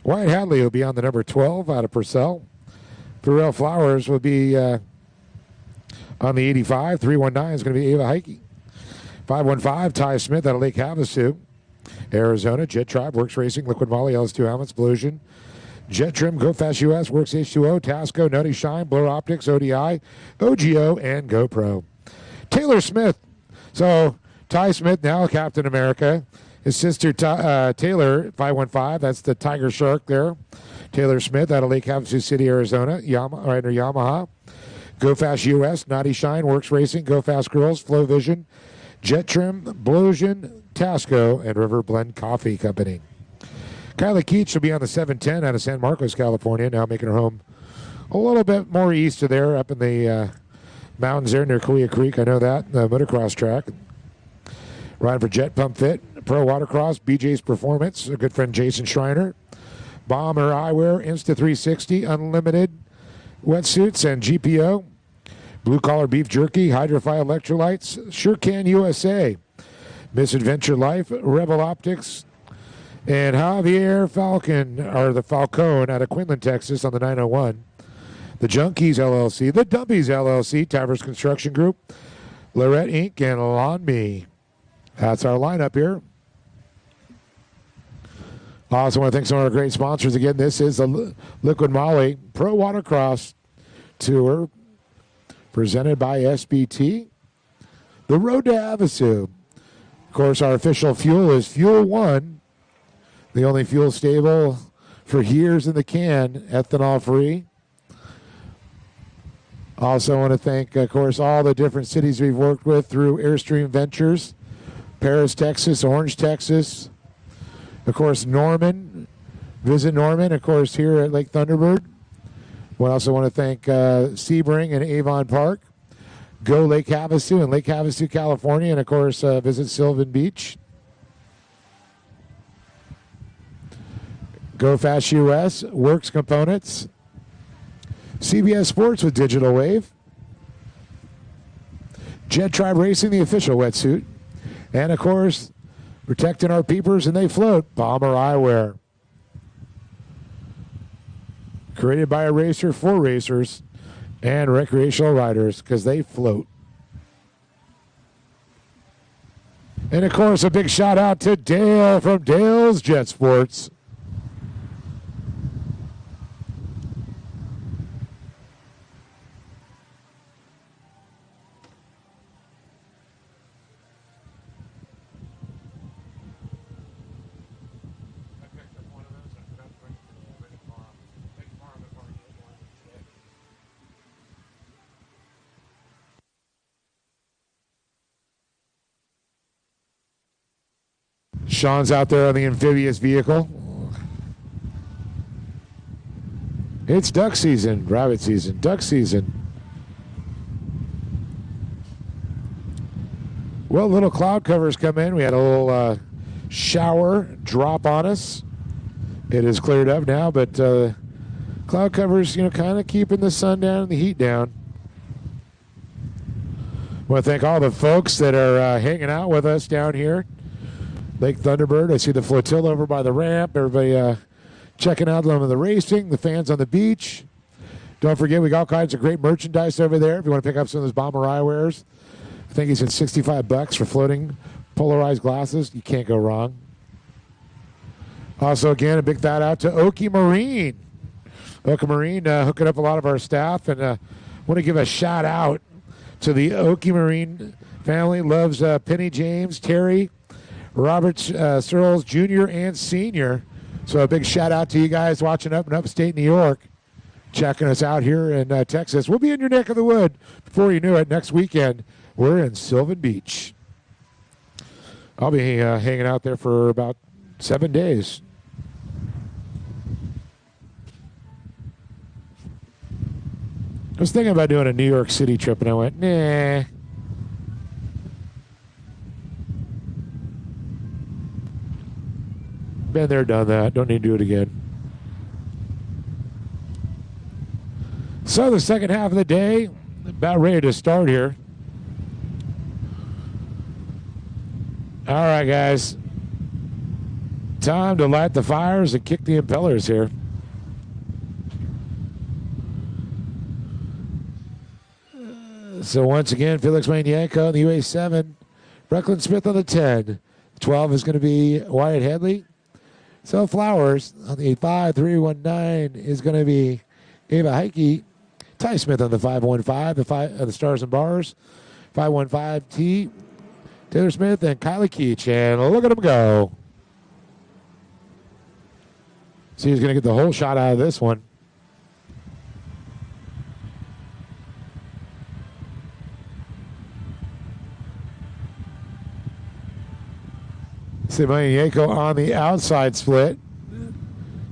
Wyatt Hadley will be on the number 12 out of Purcell. Purell Flowers will be on the 85. 319 is going to be Ava Heike. 515, Ty Smith out of Lake Havasu, Arizona. Jet Tribe, Works Racing, Liquid Moly, LS2 Helmets, Blosian. Jet Trim, Go Fast US, Works H2O, Tasco, Nutty Shine, Blur Optics, ODI, OGO, and GoPro. Taylor Smith. So Ty Smith, now Captain America. His sister Taylor, 515, that's the Tiger Shark there. Taylor Smith out of Lake Havasu City, Arizona, Yamaha. Go Fast US, Naughty Shine, Works Racing, Go Fast Girls, Flow Vision, Jet Trim, Blosian, Tasco, and River Blend Coffee Company. Kyla Keach will be on the 710 out of San Marcos, California, now making her home a little bit more east of there, up in the mountains there near Kalia Creek. I know that, the motocross track. Riding for Jet Pump Fit, Pro Watercross, BJ's Performance, a good friend Jason Schreiner. Bomber Eyewear, Insta360, Unlimited Wetsuits, and GPO. Blue Collar Beef Jerky, Hydrofy Electrolytes, Sure Can USA, Misadventure Life, Rebel Optics, and Javier Falcon, or the Falcone out of Quinlan, Texas on the 901. The Junkies LLC, the Dumpies LLC, Tavers Construction Group, Lorette Inc., and Lawn Me. That's our lineup here. I also want to thank some of our great sponsors. Again, this is the Liquid Moly Pro Watercross Tour presented by SBT. The Road to HAVASU. Of course, our official fuel is Fuel One, the only fuel stable for years in the can, ethanol free. Also want to thank, of course, all the different cities we've worked with through Airstream Ventures, Paris, Texas, Orange, Texas. Of course, Norman. Visit Norman, of course, here at Lake Thunderbird. We also want to thank Sebring and Avon Park. Go Lake Havasu in Lake Havasu, California. And, of course, visit Sylvan Beach. Go Fast US, Works Components. CBS Sports with Digital Wave. Jet Tribe Racing, the official wetsuit. And, of course, protecting our peepers and they float, Bomber Eyewear. Created by a racer for racers and recreational riders because they float. And, of course, a big shout out to Dale from Dale's Jet Sports. Sean's out there on the amphibious vehicle. It's duck season, rabbit season, duck season. Well, little cloud covers come in. We had a little shower drop on us. It is cleared up now, but cloud Cloud cover's, kind of keeping the sun down and the heat down. I want to thank all the folks that are hanging out with us down here. Lake Thunderbird. I see the flotilla over by the ramp. Everybody checking out some of the racing, the fans on the beach. Don't forget, we got all kinds of great merchandise over there. If you want to pick up some of those Bomber eyewears, I think he said $65 for floating polarized glasses. You can't go wrong. Also, again, a big shout out to Okie Marine. Okie Marine hooking up a lot of our staff, and want to give a shout out to the Okie Marine family. Loves Penny James, Terry, Robert Searles Jr. and Sr. So a big shout out to you guys watching up in upstate New York, checking us out here in Texas. We'll be in your neck of the wood before you knew it. Next weekend, we're in Sylvan Beach. I'll be hanging out there for about 7 days. I was thinking about doing a New York City trip, and I went, nah. Been there, done that. Don't need to do it again. So the second half of the day, about ready to start here. All right, guys. Time to light the fires and kick the impellers here. So once again, Felix Manyanko on the UA7. Brecklin Smith on the 10. 12 is going to be Wyatt Headley. So Flowers on the 5319 is going to be Ava Heike. Ty Smith on the 515, the Stars and Bars. 515T. Taylor Smith and Kylie Keach. And look at them go. See who's going to get the whole shot out of this one. Yanko on the outside split.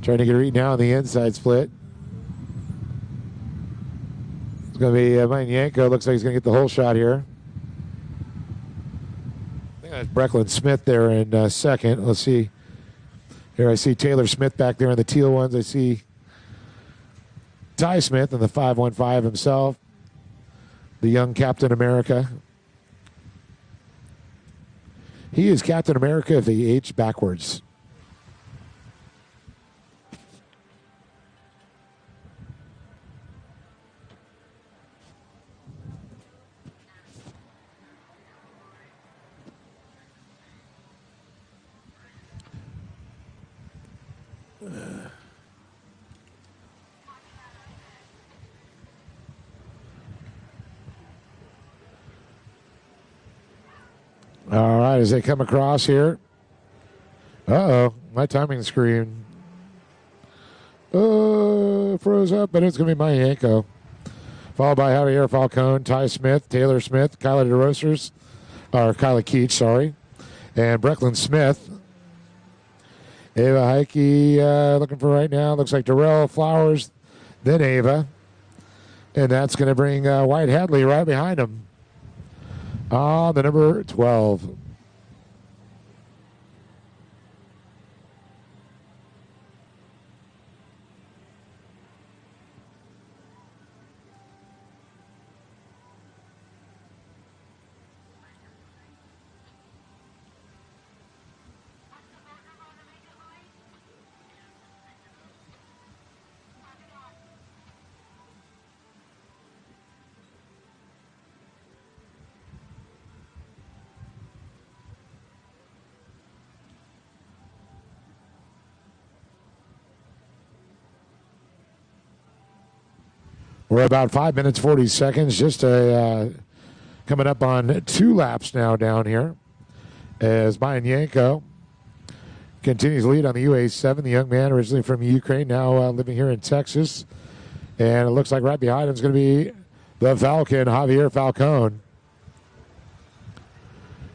Trying to get a read now on the inside split. It's going to be Yanko. Looks like he's going to get the whole shot here. I think that's Brecklin Smith there in second. Let's see. Here I see Taylor Smith back there in the teal ones. I see Ty Smith in the 515 himself. The young Captain America. He is Captain America if he aged backwards. All right, as they come across here. Uh-oh, my timing screen. Froze up, but it's going to be Manyanko. Followed by Javier Falcone, Ty Smith, Taylor Smith, Kylie DeRosers, or Kylie Keach, sorry, and Brecklin Smith. Ava Heike looking for right now. Looks like Darrell Flowers, then Ava. And that's going to bring Wyatt Hadley right behind him. The number 12. We're about 5 minutes, 40 seconds, just coming up on 2 laps now down here as Manyanko continues to lead on the UA7. The young man originally from Ukraine, now living here in Texas. And it looks like right behind him is going to be the Falcon, Javier Falcone.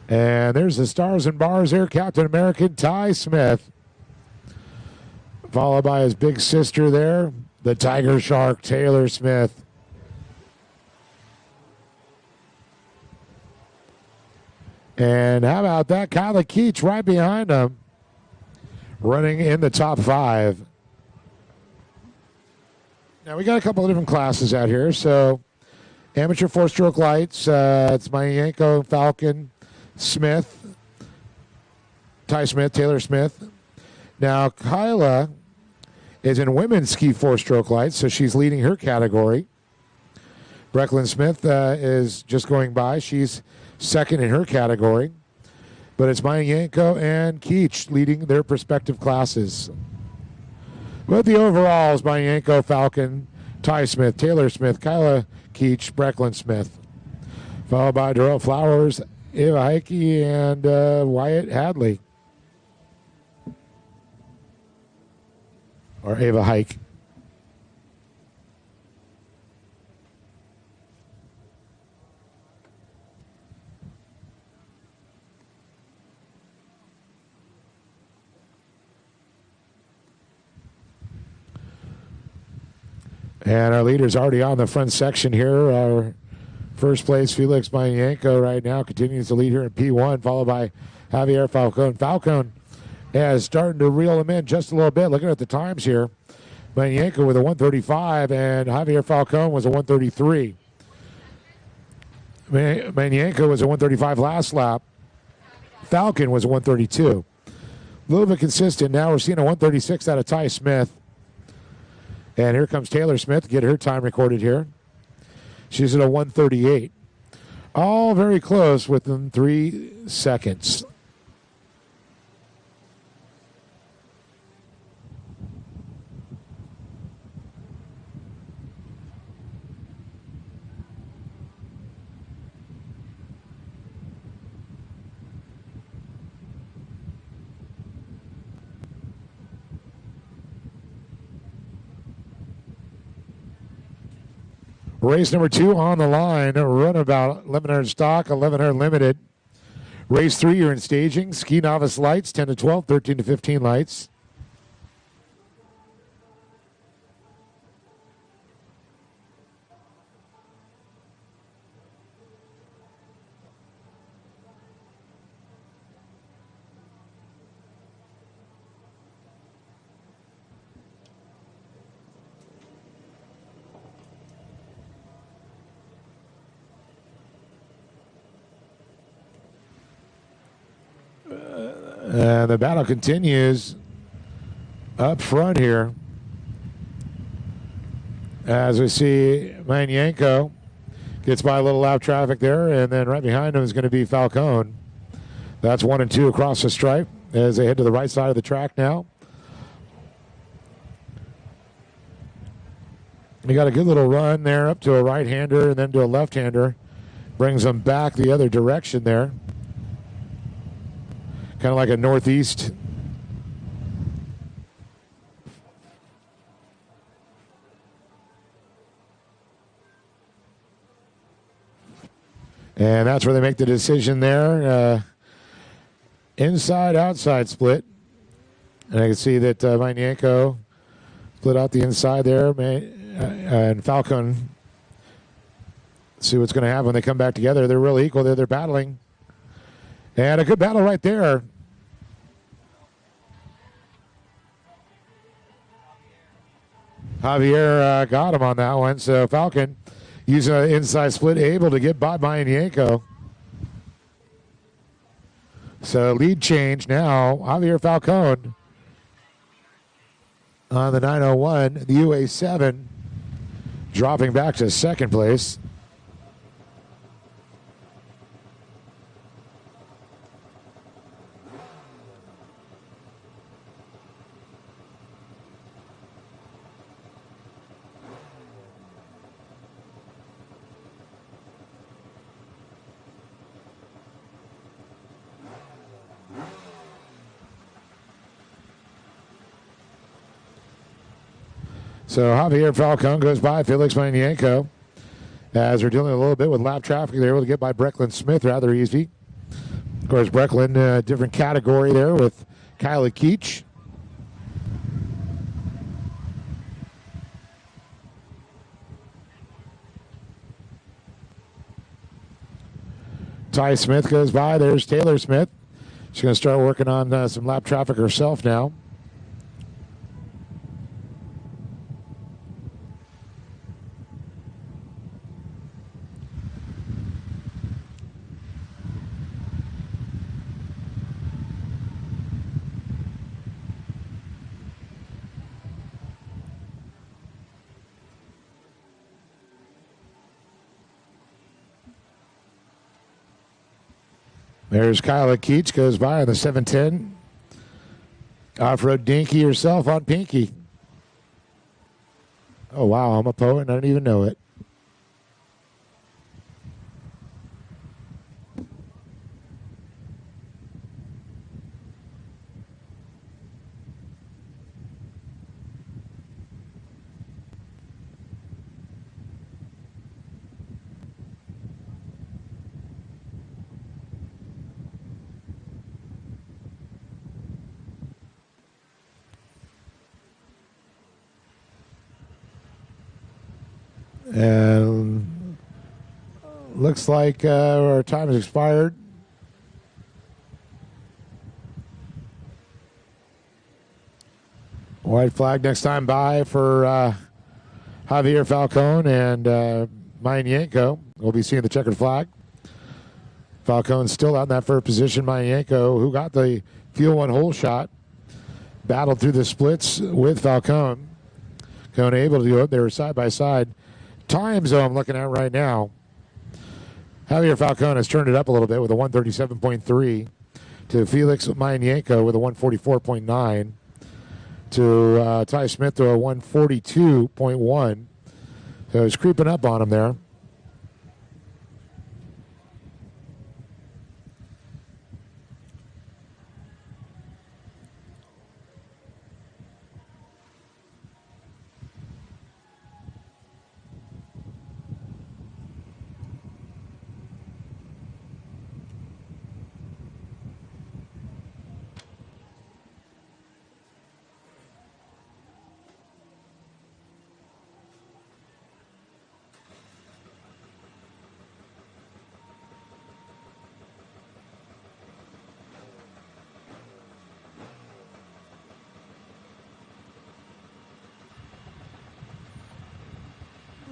And there's the Stars and Bars here, Captain American Ty Smith. Followed by his big sister there, the Tiger Shark, Taylor Smith. And how about that? Kylie Keach right behind him, running in the top 5. Now, we got a couple of different classes out here. So, amateur four-stroke lights. It's Yanko, Falcon, Smith, Ty Smith, Taylor Smith. Now, Kyla is in women's ski four-stroke lights, so she's leading her category. Brecklin Smith is just going by. She's second in her category. But it's Yanko and Keach leading their respective classes. But the overalls, Yanko, Falcon, Ty Smith, Taylor Smith, Kyla Keach, Brecklin Smith. Followed by Darrell Flowers, Ava Heike, and Wyatt Hadley. Or Ava Hike. And our leader's already on the front section here. Our first place, Felix Yanko right now continues to lead here in P1, followed by Javier Falcon. Falcon is starting to reel him in just a little bit. Looking at the times here, Yanko with a 135, and Javier Falcon was a 133. Yanko was a 135 last lap. Falcon was a 132. A little bit consistent. Now we're seeing a 136 out of Ty Smith. And here comes Taylor Smith, get her time recorded here. She's at a 138. All very close within 3 seconds. Race number 2 on the line. Run about 1100 stock, 1100 limited. Race 3, you're in staging. Ski novice lights, 10 to 12, 13 to 15 lights. The battle continues up front here. As we see, Yanko gets by a little lap traffic there, and then right behind him is going to be Falcon. That's 1 and 2 across the stripe as they head to the right side of the track now. He got a good little run there up to a right-hander and then to a left-hander. Brings them back the other direction there. Kind of like a northeast. And that's where they make the decision there. Inside, outside split. And I can see that Yanko split out the inside there. And Falcon, see what's going to happen when they come back together. They're really equal. They're battling. And a good battle right there. Javier got him on that one. So Falcon using an inside split, able to get by Yanko. So lead change now. Javier Falcon on the 901. The UA7 dropping back to second place. So Javier Falcon goes by Felix Yanko. As we're dealing a little bit with lap traffic, they're able to get by Brecklin Smith rather easy. Of course, Brecklin, different category there with Kyla Keach. Ty Smith goes by. There's Taylor Smith. She's going to start working on some lap traffic herself now. There's Kyla Keach goes by on the 710. Off-road Dinky herself on Pinky. Oh, wow, I'm a poet and I didn't even know it. And looks like our time has expired. White flag next time by for Javier Falcone and Mayanko. We'll be seeing the checkered flag. Falcone's still out in that first position. Mayanko, who got the field one hole shot, battled through the splits with Falcone. Falcone able to do it. They were side by side. Times, though, I'm looking at right now, Javier Falcone has turned it up a little bit with a 137.3 to Felix Mayanko with a 144.9 to Ty Smith to a 142.1. So he's creeping up on him there.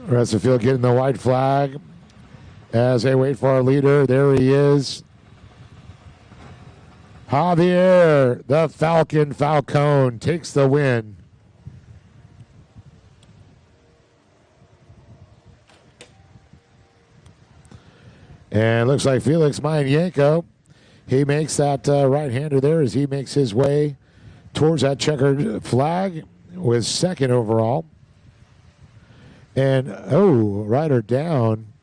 Rest of the field getting the white flag as they wait for our leader. There he is. Javier, the Falcon Falcone, takes the win. And it looks like Felix Mayanko, he makes that right-hander there as he makes his way towards that checkered flag with second overall. And, rider down.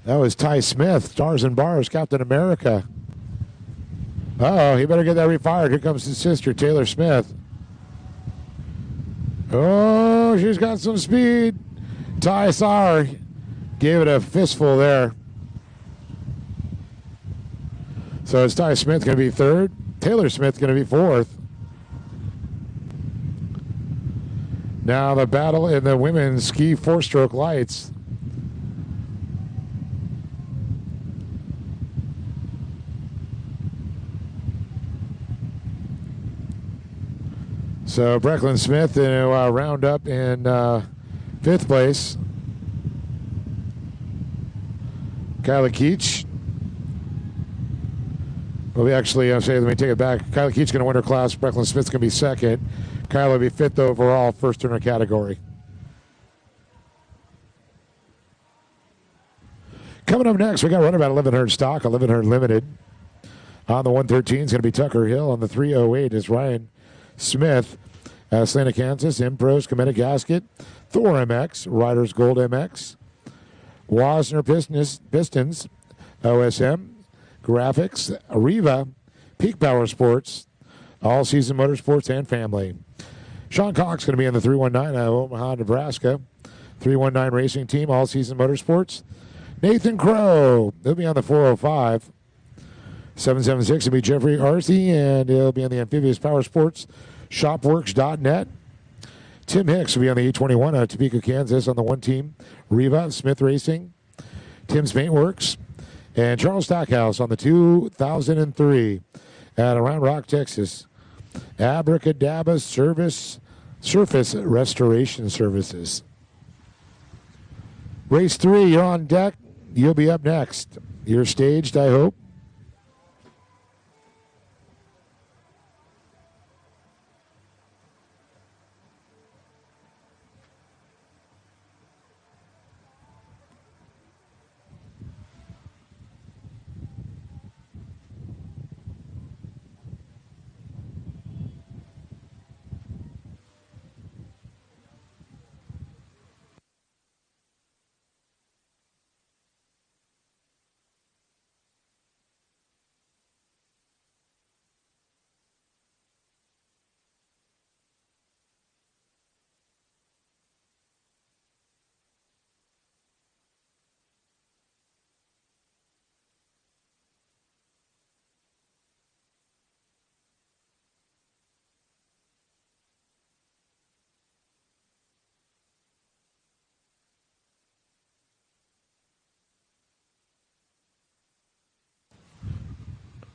That was Ty Smith, Stars and Bars, Captain America. He better get that refired. Here comes his sister, Taylor Smith. Oh, she's got some speed. Ty Sar gave it a fistful there. So it's Ty Smith going to be third. Taylor Smith going to be fourth. Now the battle in the women's ski four-stroke lights. So Brecklin Smith round up in fifth place. Kyla Keach. Well, let me take it back. Kyla Keach going to win her class. Brecklin Smith's going to be second. Kyla will be fifth overall, first in her category. Coming up next, we got running about 1100 stock, 1100 limited. On the 113 is going to be Tucker Hill. On the 308 is Ryan Smith. Atlanta, Kansas, Impros, Cometa Gasket, Thor MX, Riders Gold MX, Wasner Pistons, OSM, Graphics, Arriva, Peak Power Sports, All Season Motorsports, and Family. Sean Cox going to be in the 319 out of Omaha, Nebraska. 319 Racing Team, All Season Motorsports. Nathan Crow, he'll be on the 405. 776 will be Jeffrey Arcey, and he'll be on the Amphibious Power Sports, Shopworks.net. Tim Hicks will be on the 821 out of Topeka, Kansas on the one team. Riva, Smith Racing, Tim's Paintworks, and Charles Stackhouse on the 2003 at Round Rock, Texas. Abracadabra Surface Restoration Services. Race 3, you're on deck. You'll be up next. You're staged, I hope.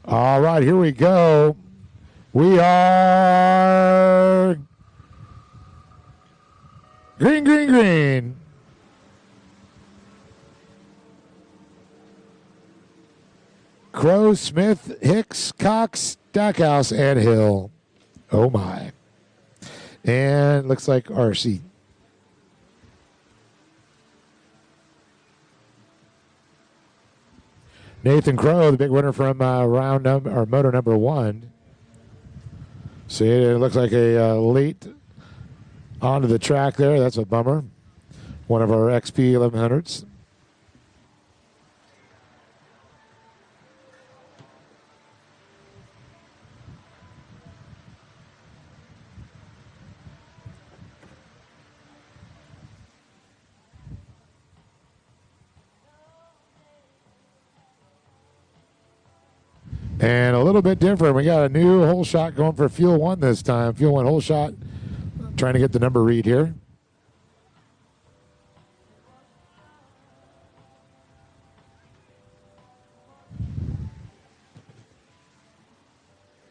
All right, here we go. We are green, green, green. Crow, Smith, Hicks, Cox, Stackhouse, and Hill. Oh, my. And looks like RC. Nathan Crow, the big winner from moto number 1. See, it looks like a late onto the track there. That's a bummer. One of our XP 1100s. And a little bit different. We got a new hole shot going for Fuel 1 this time. Fuel 1 hole shot. Trying to get the number read here.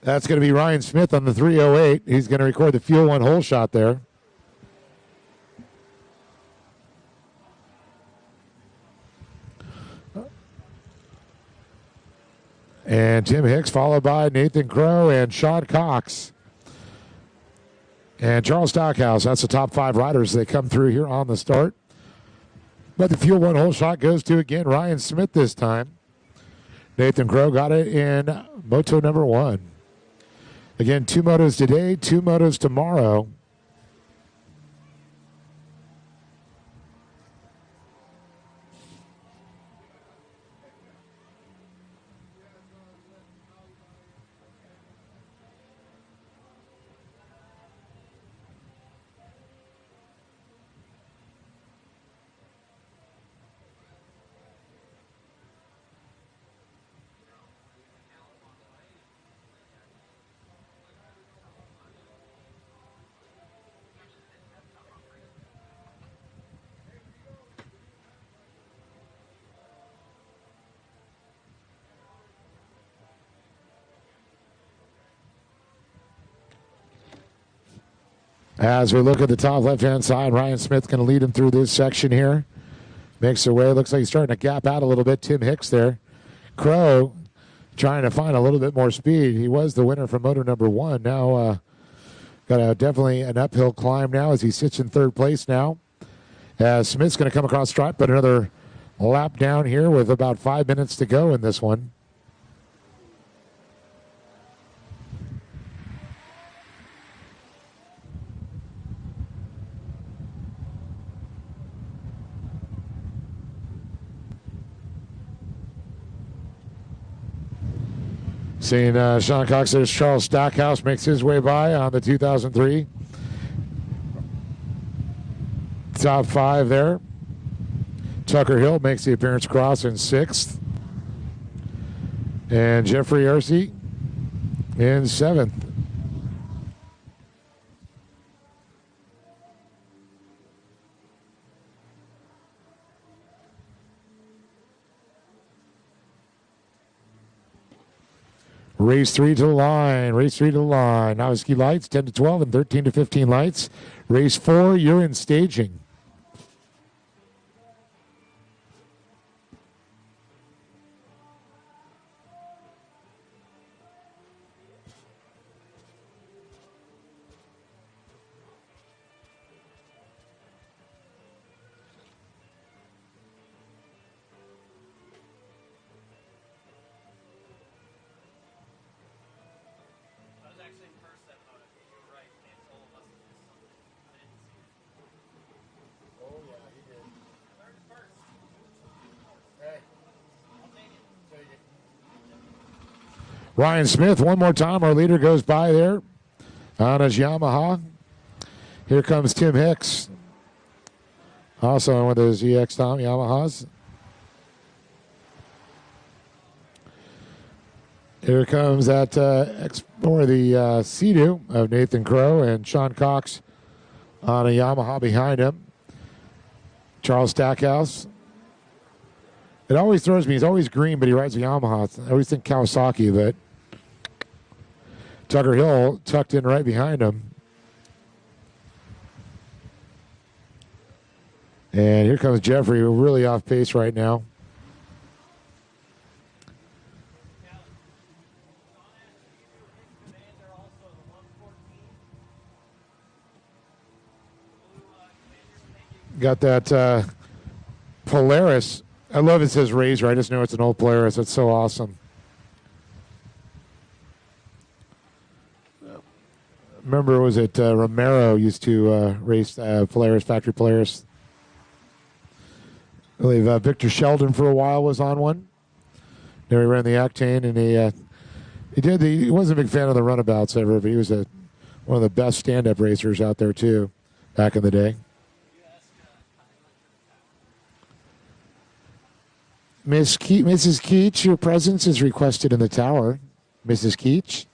That's going to be Ryan Smith on the 308. He's going to record the Fuel 1 hole shot there. And Tim Hicks, followed by Nathan Crow and Sean Cox. And Charles Stockhouse. That's the top 5 riders. They come through here on the start. But the Fuel 1 hole shot goes to, again, Ryan Smith this time. Nathan Crow got it in Moto number 1. Again, 2 motos today, 2 motos tomorrow. As we look at the top left-hand side, Ryan Smith going to lead him through this section here. Makes their way. Looks like he's starting to gap out a little bit. Tim Hicks there. Crow trying to find a little bit more speed. He was the winner from moto number 1. Now got definitely an uphill climb now as he sits in 3rd place now. As Smith's going to come across stripe, but another lap down here with about 5 minutes to go in this one. Seeing Sean Cox, there's Charles Stackhouse makes his way by on the 2003. Top 5 there. Tucker Hill makes the appearance across in 6th. And Jeffrey Arcee in 7th. Race 3 to the line. Race 3 to the line. Nowitzki lights, 10 to 12 and 13 to 15 lights. Race 4, you're in staging. Ryan Smith, one more time. Our leader goes by there on his Yamaha. Here comes Tim Hicks, also on one of those EX Tom Yamahas. Here comes that the Sea-Doo of Nathan Crow and Sean Cox on a Yamaha behind him. Charles Stackhouse It always throws me. He's always green, but he rides a Yamaha. I always think Kawasaki, but Tucker Hill tucked in right behind him. And here comes Jeffrey, really off pace right now. Got that Polaris. I love it says Razor. I just know it's an old Polaris. It's so awesome. Remember, was it Romero used to race Polaris, factory Polaris? I believe Victor Sheldon for a while was on one. Then he ran the Octane, and he wasn't a big fan of the runabouts ever, but he was one of the best stand-up racers out there too, back in the day. Mrs. Keach, your presence is requested in the tower. Mrs. Keach.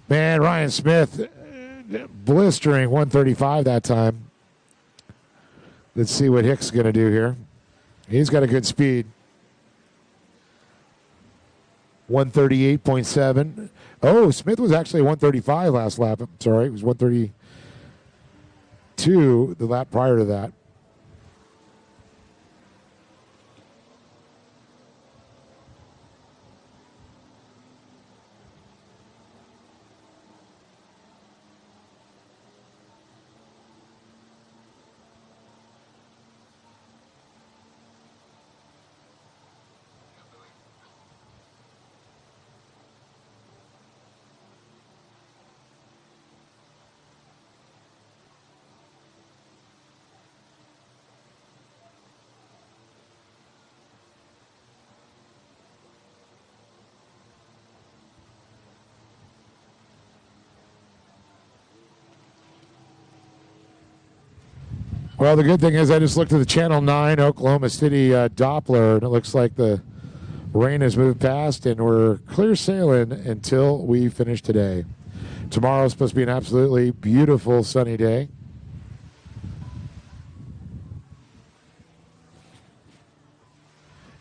Man, Ryan Smith, blistering 135 that time. Let's see what Hicks is going to do here. He's got a good speed. 138.7. Oh, Smith was actually 135 last lap. I'm sorry, it was 132 the lap prior to that. Well, the good thing is I just looked at the Channel 9 Oklahoma City Doppler, and it looks like the rain has moved past, and we're clear sailing until we finish today. Tomorrow is supposed to be an absolutely beautiful sunny day.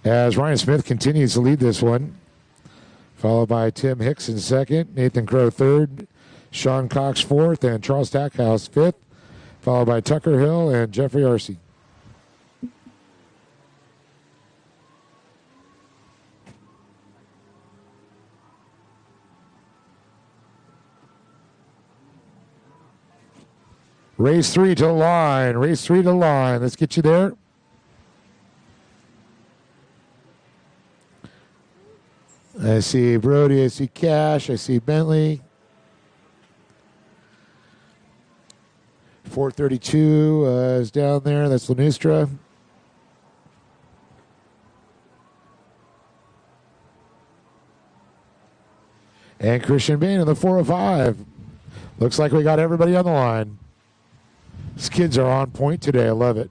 As Ryan Smith continues to lead this one, followed by Tim Hicks in second, Nathan Crow third, Sean Cox fourth, and Charles Stackhouse fifth, followed by Tucker Hill and Jeffrey Arce. Race 3 to the line. Race 3 to the line. Let's get you there. I see Brody. I see Cash. I see Bentley. 432 is down there. That's Lanustra. And Christian Bain in the 405. Looks like we got everybody on the line. These kids are on point today. I love it.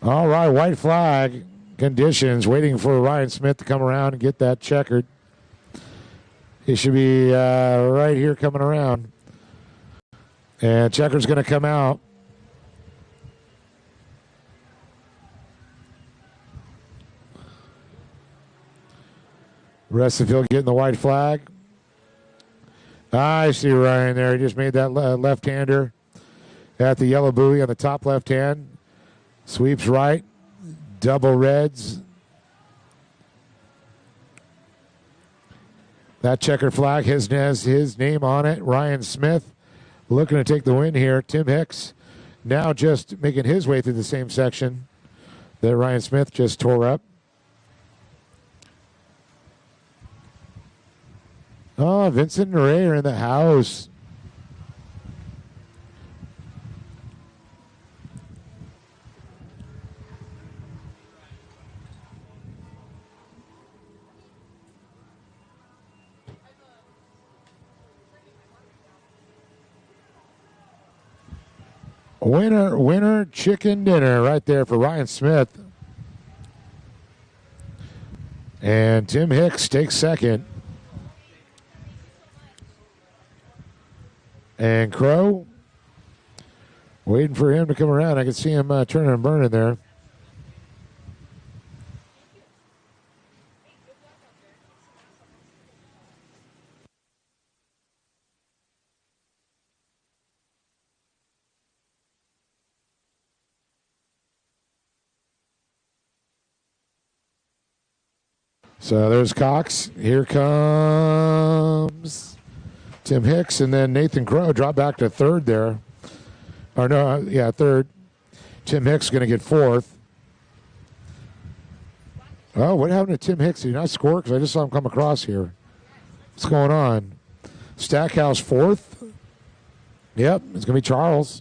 All right, white flag conditions, waiting for Ryan Smith to come around and get that checkered. He should be right here coming around. And checker's going to come out. Rest of the field getting the white flag. I see Ryan there. He just made that left-hander at the yellow buoy on the top left hand. Sweeps right. Double reds. That checker flag has his name on it. Ryan Smith looking to take the win here. Tim Hicks now just making his way through the same section that Ryan Smith just tore up. Oh, Vincent and Ray are in the house. Winner chicken dinner right there for Ryan Smith. And Tim Hicks takes second. And Crow, waiting for him to come around. I can see him turning and burning there. So there's Cox. Here comes Tim Hicks, and then Nathan Crow drop back to third there. Or no, yeah, third. Tim Hicks going to get fourth. Oh, what happened to Tim Hicks? Did he not score? Because I just saw him come across here. What's going on? Stackhouse fourth. Yep, it's going to be Charles.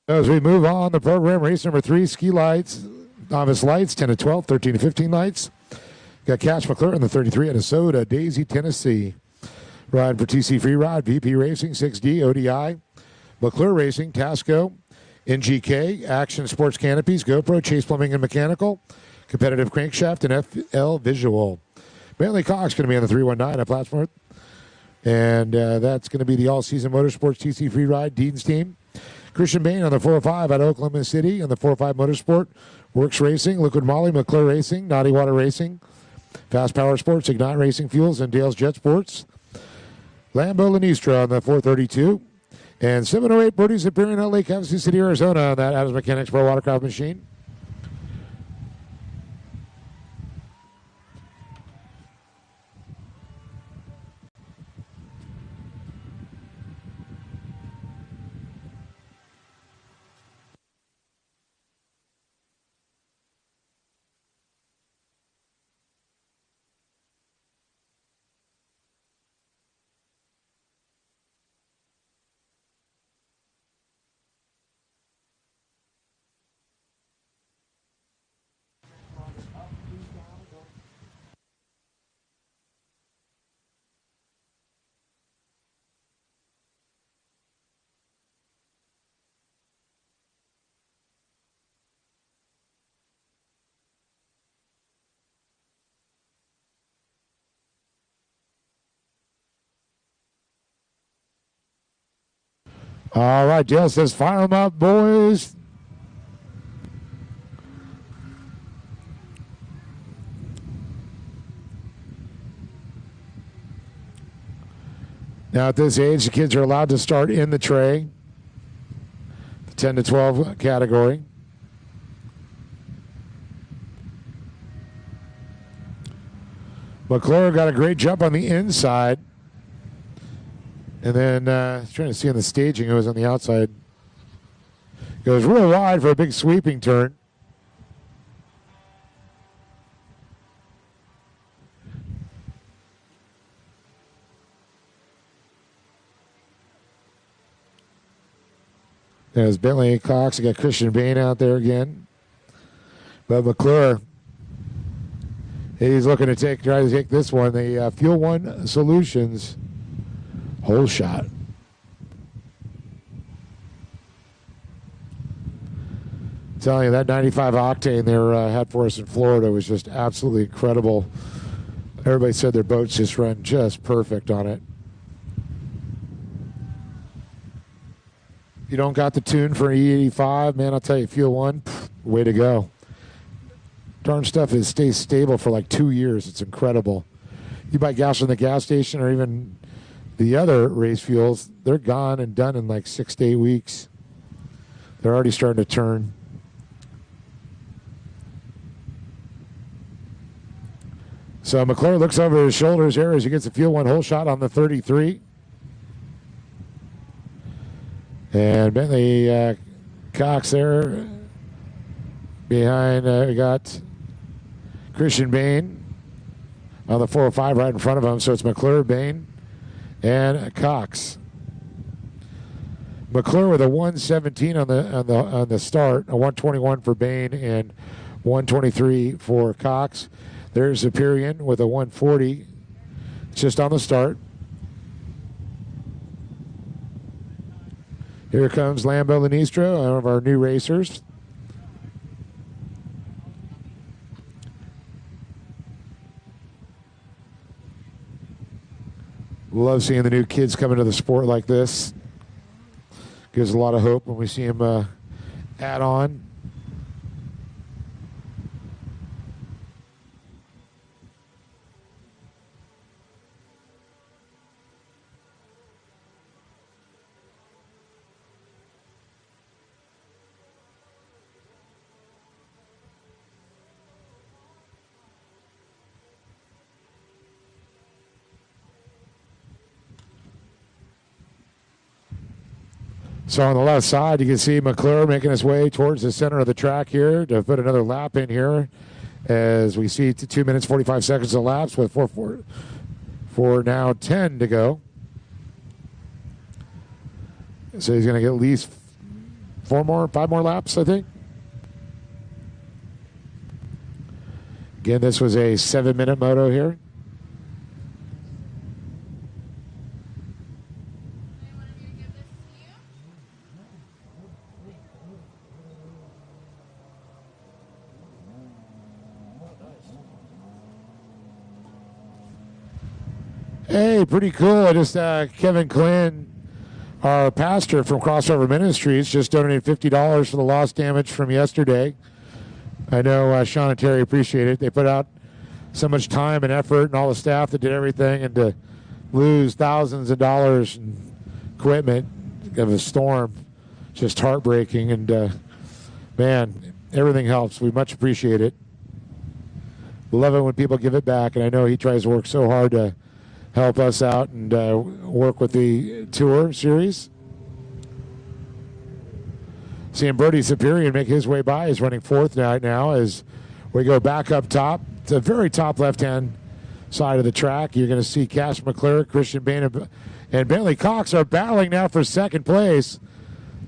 As we move on, the program, race number 3, ski lights, novice lights, 10 to 12, 13 to 15 lights. Got Cash McClure in the 33 at Soda, Daisy, Tennessee. Riding for TC Free Ride, VP Racing, 6D, ODI. McClure Racing, Tasco, NGK, Action Sports Canopies, GoPro, Chase Plumbing and Mechanical, Competitive Crankshaft, and FL Visual. Bentley Cox going to be on the 319 at Plattsmouth. And that's going to be the all-season motorsports TC Free Ride, Dean's team. Christian Bain on the 405 at Oklahoma City on the 405 Motorsport. Works Racing, Liquid Moly, McClure Racing, Naughty Water Racing, Fast Power Sports, Ignite Racing Fuels, and Dale's Jet Sports. Lambo Lanistra on the 432. And 708 Birdies appearing at Lake Havasu City, Arizona on that Adams Mechanics Pro Watercraft machine. All right, Dale says, fire them up, boys. Now, at this age, the kids are allowed to start in the tray, the 10 to 12 category. McClure got a great jump on the inside. And then, trying to see on the staging, it was on the outside. Goes real wide for a big sweeping turn. There's Bentley Cox. We got Christian Bain out there again. But McClure, he's looking to try to take this one. The Fuel One Solutions whole shot. I'm telling you, that 95 octane they had for us in Florida was just absolutely incredible. Everybody said their boats just run just perfect on it. You don't got the tune for an E85, man, I'll tell you, Fuel One, way to go. Darn stuff stays stable for like 2 years. It's incredible. You buy gas from the gas station or even the other race fuels, they're gone and done in like 6 to 8 weeks. They're already starting to turn. So McClure looks over his shoulders here as he gets a Fuel One hole shot on the 33. And Bentley Cox there behind. We got Christian Bain on the 405 right in front of him. So it's McClure, Bain, and Cox. McClure with a 117 on the start, a 121 for Bain, and 123 for Cox. There's Superior with a 140, just on the start. Here comes Lambo Lanistro, one of our new racers. Love seeing the new kids come into the sport like this. Gives a lot of hope when we see them add on. So on the left side, you can see McClure making his way towards the center of the track here to put another lap in here. As we see 2 minutes, 45 seconds of laps with 4 now 10 to go. So he's going to get at least 5 more laps, I think. Again, this was a 7-minute moto here. Hey, pretty cool. I just Kevin Klin, our pastor from Crossover Ministries, just donated $50 for the lost damage from yesterday. I know Sean and Terry appreciate it. They put out so much time and effort and all the staff that did everything, and to lose thousands of dollars in equipment of a storm, just heartbreaking. And man, everything helps. We much appreciate it. Love it when people give it back, and I know he tries to work so hard to help us out and work with the tour series. Seeing Brody Superior make his way by. He's running 4th now as we go back up top. To the very top left-hand side of the track. You're going to see Cash McClure, Christian Bain, and Bentley Cox are battling now for 2nd place.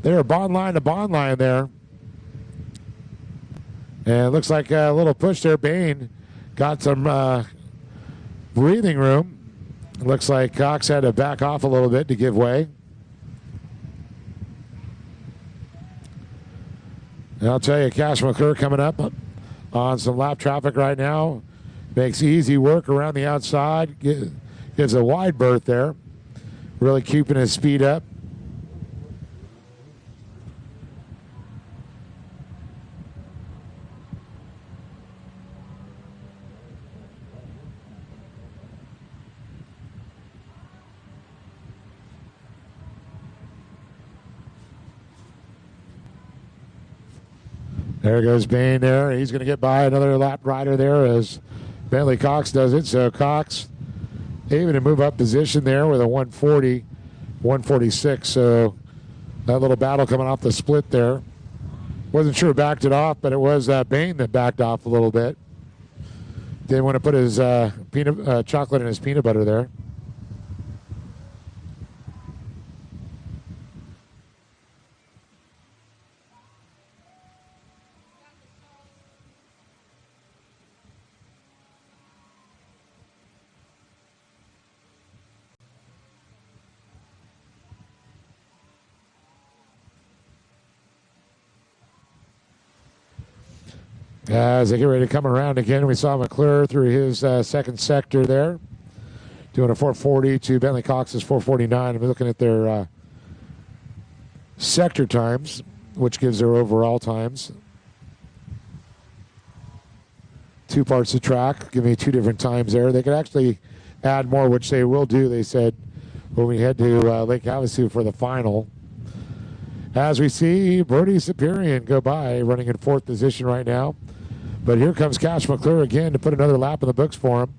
They're bond line to bond line there. And it looks like a little push there. Bain got some breathing room. Looks like Cox had to back off a little bit to give way. And I'll tell you, Cash McClure coming up on some lap traffic right now. Makes easy work around the outside. Gives a wide berth there. Really keeping his speed up. There goes Bain there. He's going to get by another lap rider there as Bentley Cox does it. So Cox able to move up position there with a 140, 146. So that little battle coming off the split there. Wasn't sure who backed it off, but it was Bain that backed off a little bit. Didn't want to put his chocolate in his peanut butter there. As they get ready to come around again, we saw McClure through his second sector there, doing a 440 to Bentley Cox's 449. I'm looking at their sector times, which gives their overall times. 2 parts of track, give me 2 different times there. They could actually add more, which they will do, they said, when we head to Lake Havasu for the final. As we see Brody Superior go by, running in 4th position right now. But here comes Cash McClure again to put another lap in the books for him.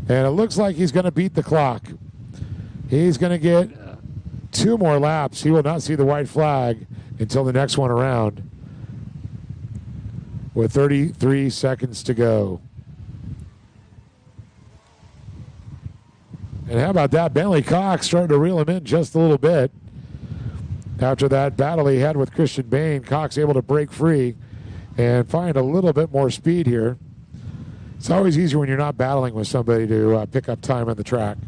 And it looks like he's going to beat the clock. He's going to get 2 more laps. He will not see the white flag until the next one around, with 33 seconds to go. And how about that? Bentley Cox starting to reel him in just a little bit. After that battle he had with Christian Bain, Cox able to break free and find a little bit more speed here. It's always easier when you're not battling with somebody to pick up time on the track.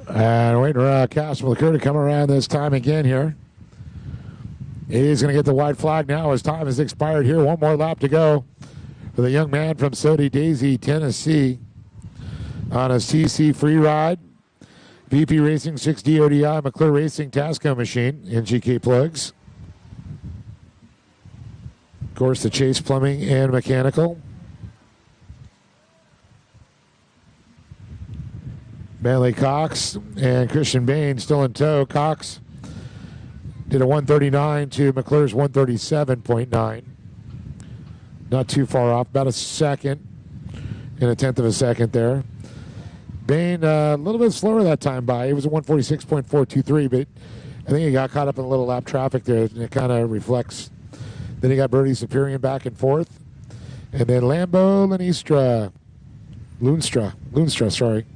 And waiting for Cash McClure to come around this time again here. He's going to get the white flag now as time has expired here. 1 more lap to go for the young man from Sody Daisy, Tennessee, on a CC free ride. VP Racing 6D ODI, McClure Racing Tasco machine, NGK plugs. Of course, the Chase Plumbing and Mechanical. Bentley Cox and Christian Bain still in tow. Cox did a 139 to McClure's 137.9. Not too far off, about a second and a 1/10 of a second there. Bain a little bit slower that time by. He was a 146.423, but I think he got caught up in a little lap traffic there, and it kind of reflects. Then he got Brody Superior back and forth. And then Lambo Lunstra, sorry.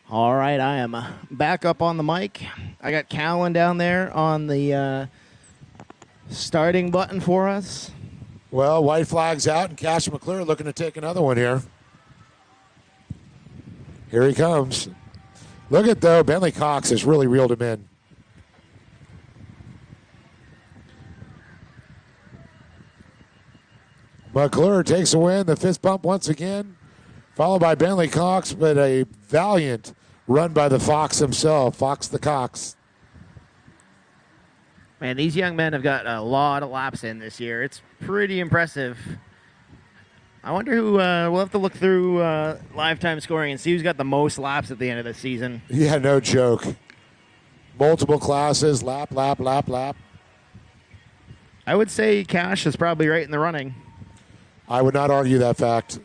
All right, I am back up on the mic. I got Callan down there on the starting button for us. Well, white flag's out, and Cash McClure looking to take another one here. Here he comes. Look at, though, Bentley Cox has really reeled him in. McClure takes a win, the fist bump once again, followed by Bentley Cox, but a valiant run by the Fox himself, Fox the Cox. Man, these young men have got a lot of laps in this year. It's pretty impressive. I wonder who, we'll have to look through lifetime scoring and see who's got the most laps at the end of the season. Yeah, no joke. Multiple classes, lap. I would say Cash is probably right in the running. I would not argue that fact.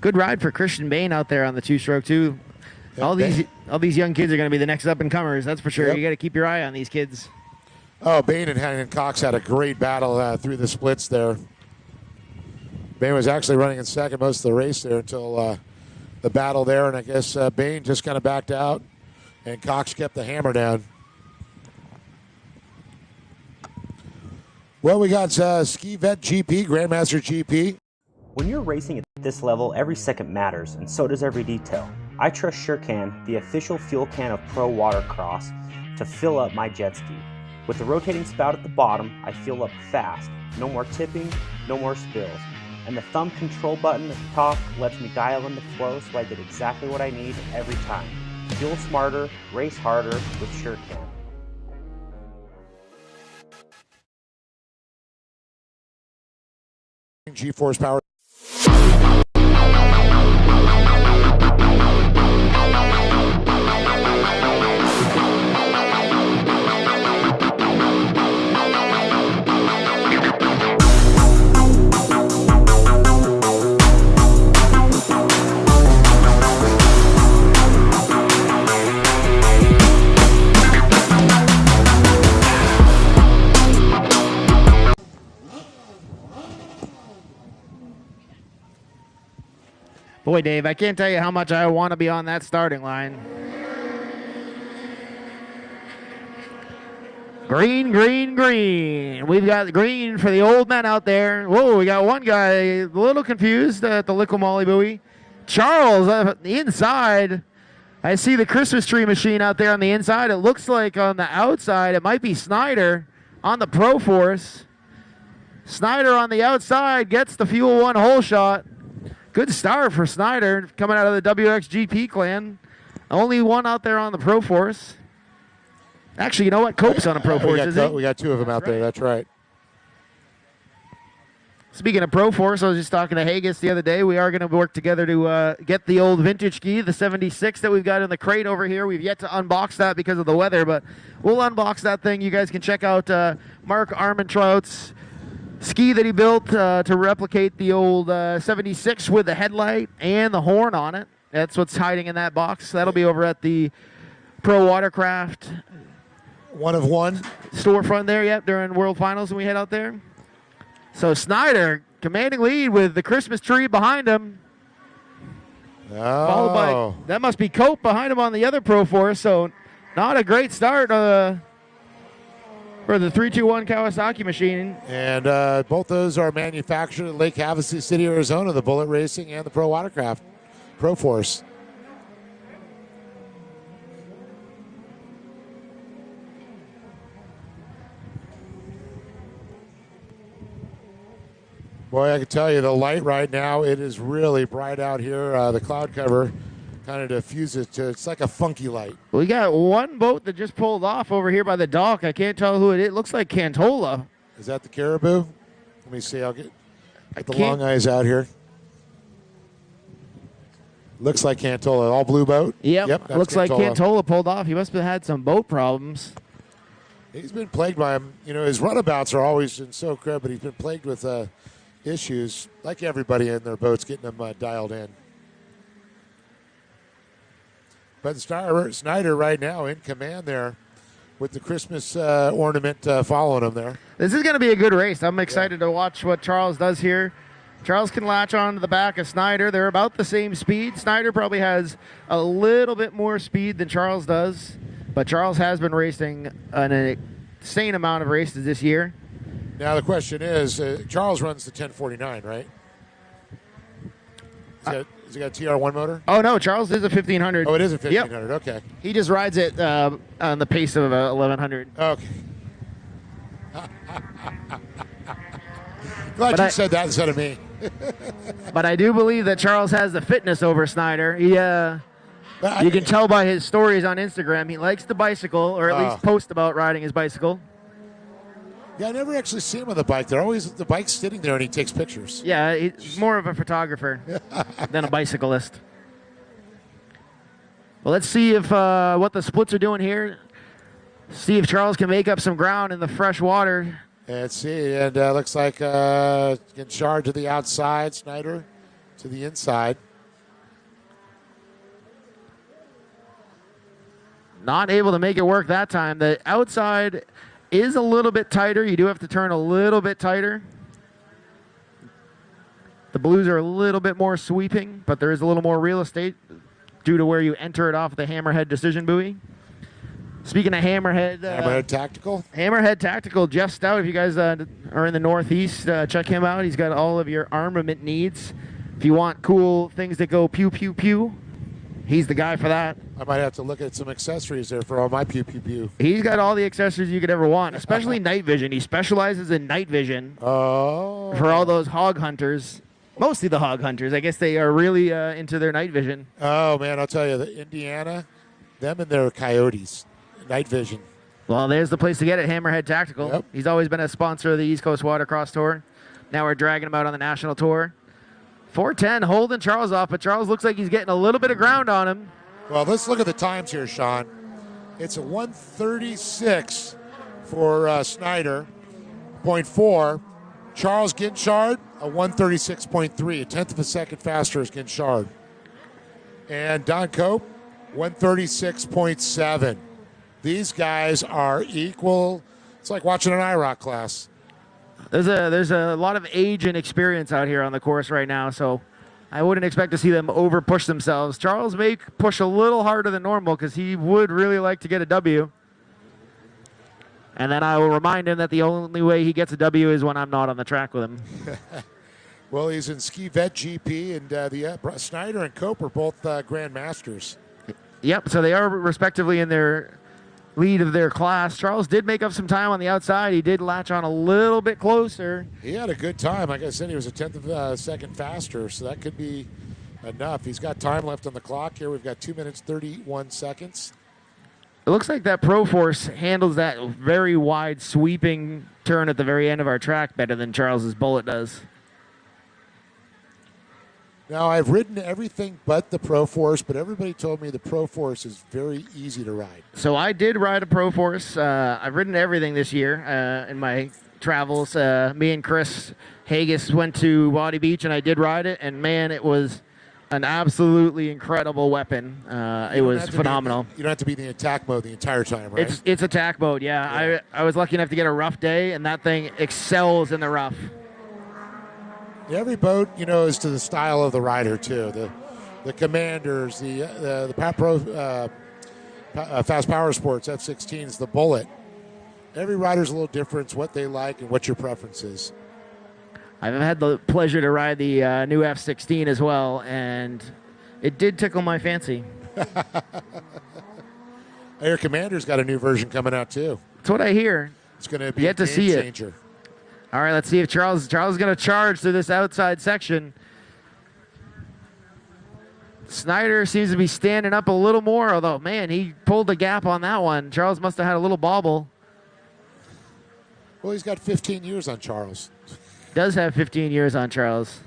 Good ride for Christian Bain out there on the two-stroke, too. Yep, All these young kids are going to be the next up-and-comers, that's for sure. Yep. You got to keep your eye on these kids. Oh, Bain and Cox had a great battle through the splits there. Bain was actually running in second most of the race there until the battle there, and I guess Bain just kind of backed out, and Cox kept the hammer down. Well, we got Ski Vet GP, Grandmaster GP. When you're racing at this level, every second matters, and so does every detail. I trust SureCan, the official fuel can of Pro Watercross, to fill up my jet ski. With the rotating spout at the bottom, I fuel up fast. No more tipping, no more spills. And the thumb control button at the top lets me dial in the flow so I get exactly what I need every time. Fuel smarter, race harder with SureCan. G-Force power. Boy, Dave, I can't tell you how much I want to be on that starting line. Green, green, green. We've got green for the old men out there. Whoa, we got one guy a little confused at the Liqui Moly buoy. Charles, the inside. I see the Christmas tree machine out there on the inside. It looks like on the outside, it might be Snyder on the Pro Force. Snyder on the outside gets the Fuel One hole shot. Good start for Snyder coming out of the WXGP clan. Only one out there on the Pro Force. Actually, you know what? Cope's on a Pro Force, isn't he? We got two of them out there. That's right. Speaking of Pro Force, I was just talking to Haggis the other day. We are going to work together to get the old vintage ski, the 76 that we've got in the crate over here. We've yet to unbox that because of the weather, but we'll unbox that thing. You guys can check out Mark Armentrout's ski that he built to replicate the old 76 with the headlight and the horn on it. That's what's hiding in that box. That'll be over at the Pro Watercraft One of one storefront there, yep, during World Finals when we head out there. So Snyder commanding lead with the Christmas tree behind him. Followed by, that must be Cope behind him on the other Pro Force. So not a great start for the 321 Kawasaki machine. And both those are manufactured at Lake Havasu City, Arizona, the Bullet Racing and the Pro Watercraft Pro Force. Boy, I can tell you the light right now, it is really bright out here. The cloud cover kind of diffuses to, it's like a funky light. We got one boat that just pulled off over here by the dock. I can't tell who it is. It looks like Cantola. Is that the Caribou? Let me see. I'll get the long eyes out here. Looks like Cantola. All blue boat? Yep looks like Cantola pulled off. He must have had some boat problems. He's been plagued by him. You know, his runabouts are always in so good, but he's been plagued with issues, like everybody in their boats, getting them dialed in. But Snyder right now in command there with the Christmas ornament following him there. This is going to be a good race. I'm excited to watch what Charles does here. Charles can latch on to the back of Snyder. They're about the same speed. Snyder probably has a little bit more speed than Charles does, but Charles has been racing an insane amount of races this year. Now the question is, Charles runs the 1049, right? Has he got a TR1 motor? Oh, no, Charles is a 1500. Oh, it is a 1500, yep. Okay. He just rides it on the pace of a 1100. Okay. Glad you said that instead of me. But I do believe that Charles has the fitness over Snyder. You can tell by his stories on Instagram. He likes to bicycle, or at least post about riding his bicycle. Yeah, I never actually see him on the bike. The bike's sitting there and he takes pictures. Yeah, he's more of a photographer than a bicyclist. Well, let's see if what the splits are doing here. See if Charles can make up some ground in the fresh water. Let's see, and looks like Ginchard to the outside, Snyder to the inside. Not able to make it work that time. The outside is a little bit tighter. You do have to turn a little bit tighter. The blues are a little bit more sweeping, but there is a little more real estate due to where you enter it off the Hammerhead decision buoy. Speaking of Hammerhead. Hammerhead Tactical. Hammerhead Tactical, Jeff Stout. If you guys are in the Northeast, check him out. He's got all of your armament needs. If you want cool things that go pew, pew, pew, he's the guy for that. I might have to look at some accessories there for all my pew, pew, pew. He's got all the accessories you could ever want, especially night vision. He specializes in night vision for all those hog hunters. Mostly the hog hunters. I guess they are really into their night vision. Oh, man, I'll tell you, the Indiana, them and their coyotes, night vision. Well, there's the place to get it, Hammerhead Tactical. Yep. He's always been a sponsor of the East Coast Watercross Tour. Now we're dragging him out on the national tour. 4:10, holding Charles off, but Charles looks like he's getting a little bit of ground on him. Well, let's look at the times here, Sean. It's a 1:36 for Snyder, 0.4. Charles Ginchard, a 1:36.3, a tenth of a second faster as Ginchard. And Don Cope, 1:36.7. These guys are equal. It's like watching an IROC class. There's a lot of age and experience out here on the course right now, so I wouldn't expect to see them over push themselves. Charles may push a little harder than normal because he would really like to get a W. And then I will remind him that the only way he gets a W is when I'm not on the track with him. Well, he's in Ski Vet GP, and Snyder and Cope are both Grandmasters. Yep, so they are respectively in their lead of their class. Charles did make up some time on the outside. He did latch on a little bit closer. He had a good time. Like I said, he was a tenth of a second faster, so that could be enough. He's got time left on the clock here. We've got 2 minutes, 31 seconds. It looks like that Pro Force handles that very wide sweeping turn at the very end of our track better than Charles's Bullet does. Now, I've ridden everything but the Pro Force, but everybody told me the Pro Force is very easy to ride. So I did ride a Pro Force. I've ridden everything this year in my travels. Me and Chris Haggis went to Waddy Beach, and I did ride it, and man, it was an absolutely incredible weapon. It was phenomenal. You don't have to be in the attack mode the entire time, right? It's attack mode, yeah. I was lucky enough to get a rough day, and that thing excels in the rough. Every boat, is to the style of the rider too. The Commanders, the Fast Power Sports F-16s, the Bullet. Every rider's a little different. It's what they like and what your preference is. I've had the pleasure to ride the new F-16 as well, and it did tickle my fancy. Your Commander's got a new version coming out too. That's what I hear. It's going to be Yet a to see game it. changer. All right, let's see if Charles is going to charge through this outside section. Snyder seems to be standing up a little more, although, man, he pulled the gap on that one. Charles must have had a little bobble. Well, he's got 15 years on Charles. Does have 15 years on Charles.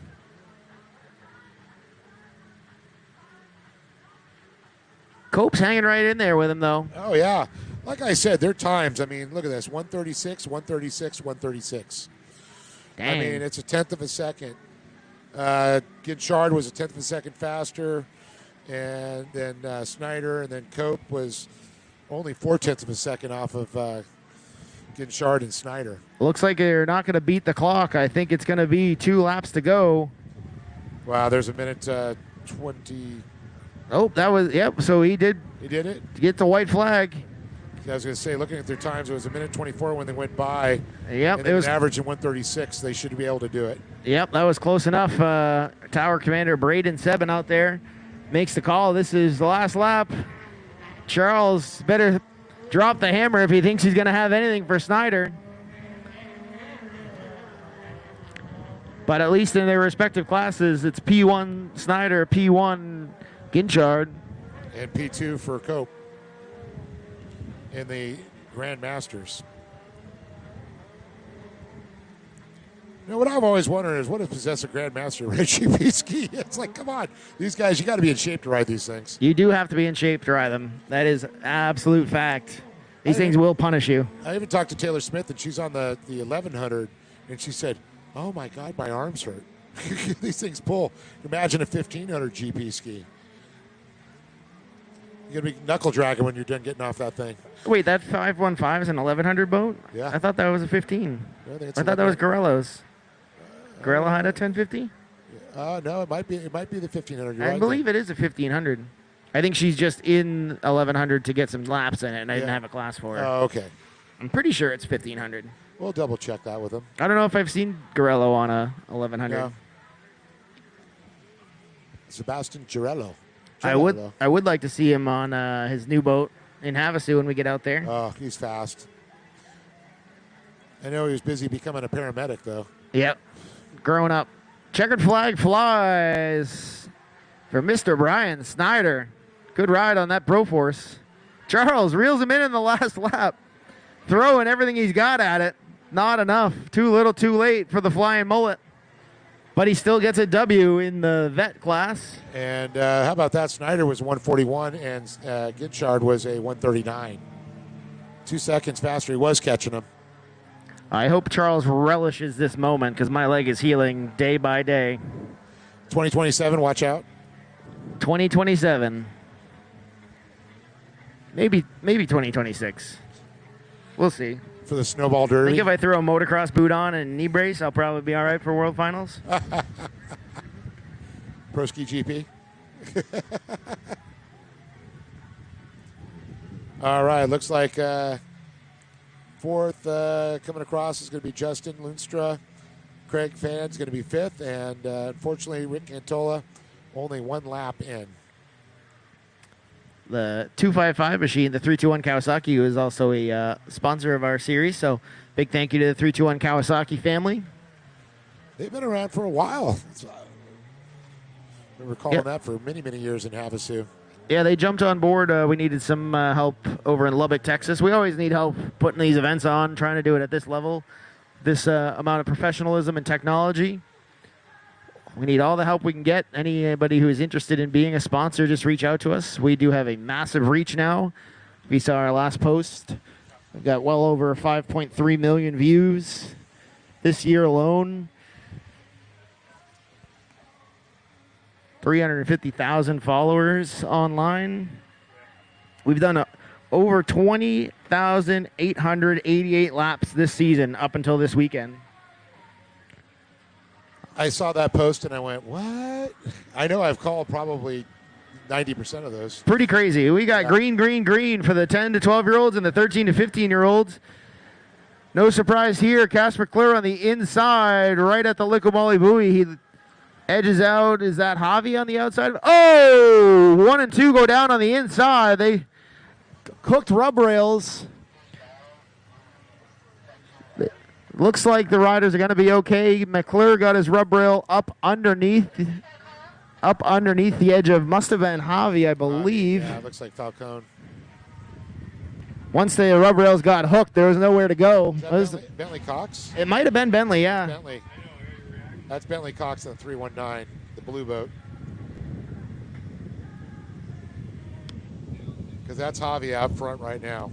Cope's hanging right in there with him, though. Oh, yeah. Like I said, their times, look at this, 1:36, 1:36, 1:36. Dang. It's a tenth of a second. Ginchard was a tenth of a second faster, and then Snyder, and then Cope was only 4/10 of a second off of Ginchard and Snyder. Looks like they're not going to beat the clock. I think it's going to be 2 laps to go. Wow, there's a minute 20. Oh, that was, yep, so he did it? get the white flag. I was going to say, looking at their times, it was a minute 24 when they went by. Yep, and it was average at 1:36. They should be able to do it. Yep, that was close enough. Tower Commander Braden Sebin out there makes the call. This is the last lap. Charles better drop the hammer if he thinks he's going to have anything for Snyder. But at least in their respective classes, it's P1 Snyder, P1 Ginchard. And P2 for Cope in the Grand Masters. You know, what I've always wondered is what if possess a Grandmaster red GP ski? It's like, come on. These guys, you got to be in shape to ride these things. You do have to be in shape to ride them. That is absolute fact. These things will punish you. I even talked to Taylor Smith, and she's on the 1100, and she said, oh, my God, my arms hurt. These things pull. Imagine a 1500 GP ski. You're going to be knuckle dragging when you're done getting off that thing. Wait, that 515 is an 1100 boat? Yeah. I thought that was a 15. No, I thought that was Gorello's. Gorello had a 1050? No, it might be the 1500. I believe it is a 1500. I think she's just in 1100 to get some laps in it, and I didn't have a class for her. Oh, okay. I'm pretty sure it's 1500. We'll double check that with them. I don't know if I've seen Gorello on a 1100. No. Sebastian Girello. I would like to see him on his new boat in Havasu when we get out there. Oh, he's fast. I know he was busy becoming a paramedic, though. Yep. Growing up. Checkered flag flies for Mr. Brian Snyder. Good ride on that Pro Force. Charles reels him in the last lap. Throwing everything he's got at it. Not enough. Too little, too late for the Flying Mullet. But he still gets a W in the vet class. And how about that? Snyder was 141, and Ginchard was a 139. 2 seconds faster. He was catching him. I hope Charles relishes this moment because my leg is healing day by day. 2027, watch out. 2027. Maybe 2026. We'll see. For the Snowball I Derby. think if I throw a motocross boot on and knee brace, I'll probably be all right for World Finals. Pro Ski GP. All right, looks like fourth coming across is going to be Justin Lunstra. Craig Fann's going to be fifth, and unfortunately, Rick Cantola only one lap in. The 255 machine, the 321 Kawasaki, who is also a sponsor of our series. So big thank you to the 321 Kawasaki family. They've been around for a while. We were calling that for many, many years in Havasu. Yeah, they jumped on board. We needed some help over in Lubbock, Texas. We always need help putting these events on, trying to do it at this level, this amount of professionalism and technology. We need all the help we can get. Anybody who is interested in being a sponsor, just reach out to us. We do have a massive reach now. If you saw our last post, we've got well over 5.3 million views this year alone. 350,000 followers online. We've done over 20,888 laps this season up until this weekend. I saw that post and I went, what? I know I've called probably 90% of those. Pretty crazy. We got green for the 10 to 12-year-olds and the 13 to 15-year-olds. No surprise here. Casper McClure on the inside, right at the Liqui Moly buoy. He edges out. Is that Javi on the outside? Oh! 1 and 2 go down on the inside. They cooked rub rails. Looks like the riders are going to be okay. McClure got his rub rail up underneath the edge of, must have been Javi, I believe. Yeah, it looks like Falcone. Once the rub rails got hooked, there was nowhere to go. Is that Bentley Cox? It might have been Bentley, yeah. Bentley. That's Bentley Cox on the 319, the blue boat. Because that's Javi out front right now.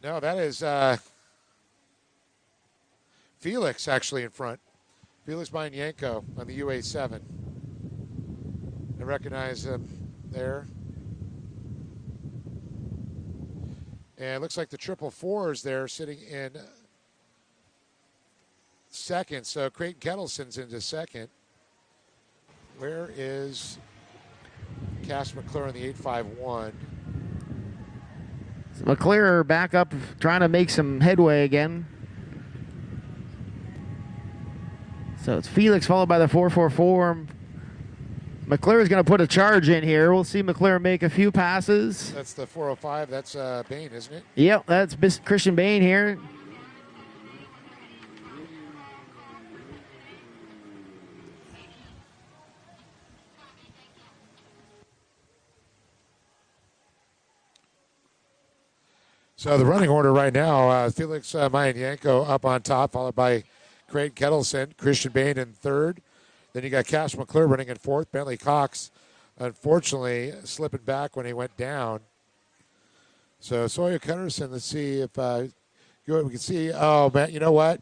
No, that is Felix actually in front. Felix behind Yanko on the UA7. I recognize him there. And it looks like the 444 is there sitting in second. So Creighton Kettleson's into second. Where is Cass McClure on the 851? McClure back up, trying to make some headway again. So it's Felix followed by the 444. McClure is going to put a charge in here. We'll see McClure make a few passes. That's the 405. That's Bain, isn't it? Yep, that's Christian Bain here. So the running order right now, Felix Mayanko up on top, followed by Creighton Kettleson, Christian Bain in third. Then you got Cash McClure running in fourth. Bentley Cox, unfortunately, slipping back when he went down. So Sawyer Ketterson, let's see if we can see. Oh, man, you know what?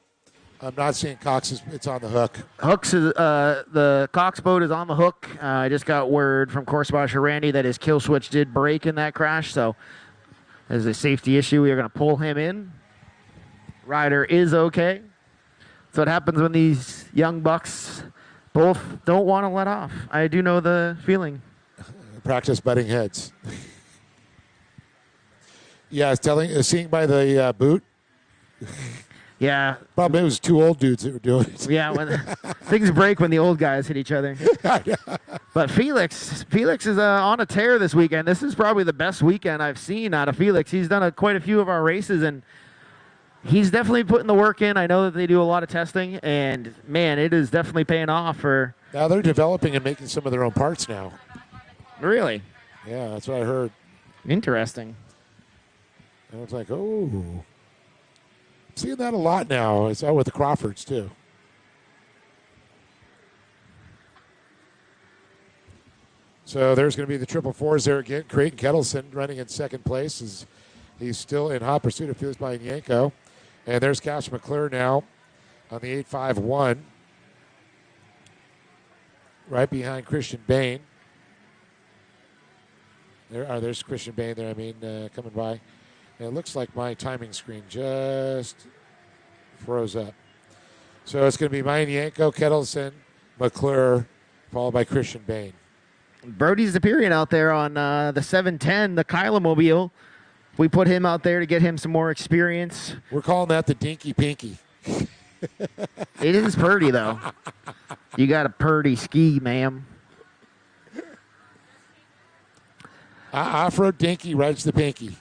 I'm not seeing Cox. It's on the hook. The Cox boat is on the hook. I just got word from course washer Randy that his kill switch did break in that crash. So as a safety issue, we are going to pull him in. Rider is okay. So what happens when these young bucks both don't want to let off. I do know the feeling. Practice butting heads. Yeah, seeing by the boot. Yeah. Probably it was two old dudes that were doing it. Yeah, when things break when the old guys hit each other. But Felix is on a tear this weekend. This is probably the best weekend I've seen out of Felix. He's done quite a few of our races, and he's definitely putting the work in. I know that they do a lot of testing, and, man, it is definitely paying off. Now they're developing and making some of their own parts now. Really? Yeah, that's what I heard. Interesting. And I was like, oh. Seeing that a lot now. It's with the Crawfords, too. So there's going to be the triple fours there again. Creighton Kettleson running in second place. He's still in hot pursuit of Felix Mayanko. And there's Cash McClure now on the 851. Right behind Christian Bain. There's Christian Bain there, coming by. And it looks like my timing screen just froze up. So it's going to be Mayanko, Kettleson, McClure, followed by Christian Bain. Brody's appearing out there on the 710, the Kyla Mobile. We put him out there to get him some more experience. We're calling that the Dinky Pinky. It is purdy, though. You got a purdy ski, ma'am. Off-road Dinky rides the Pinky.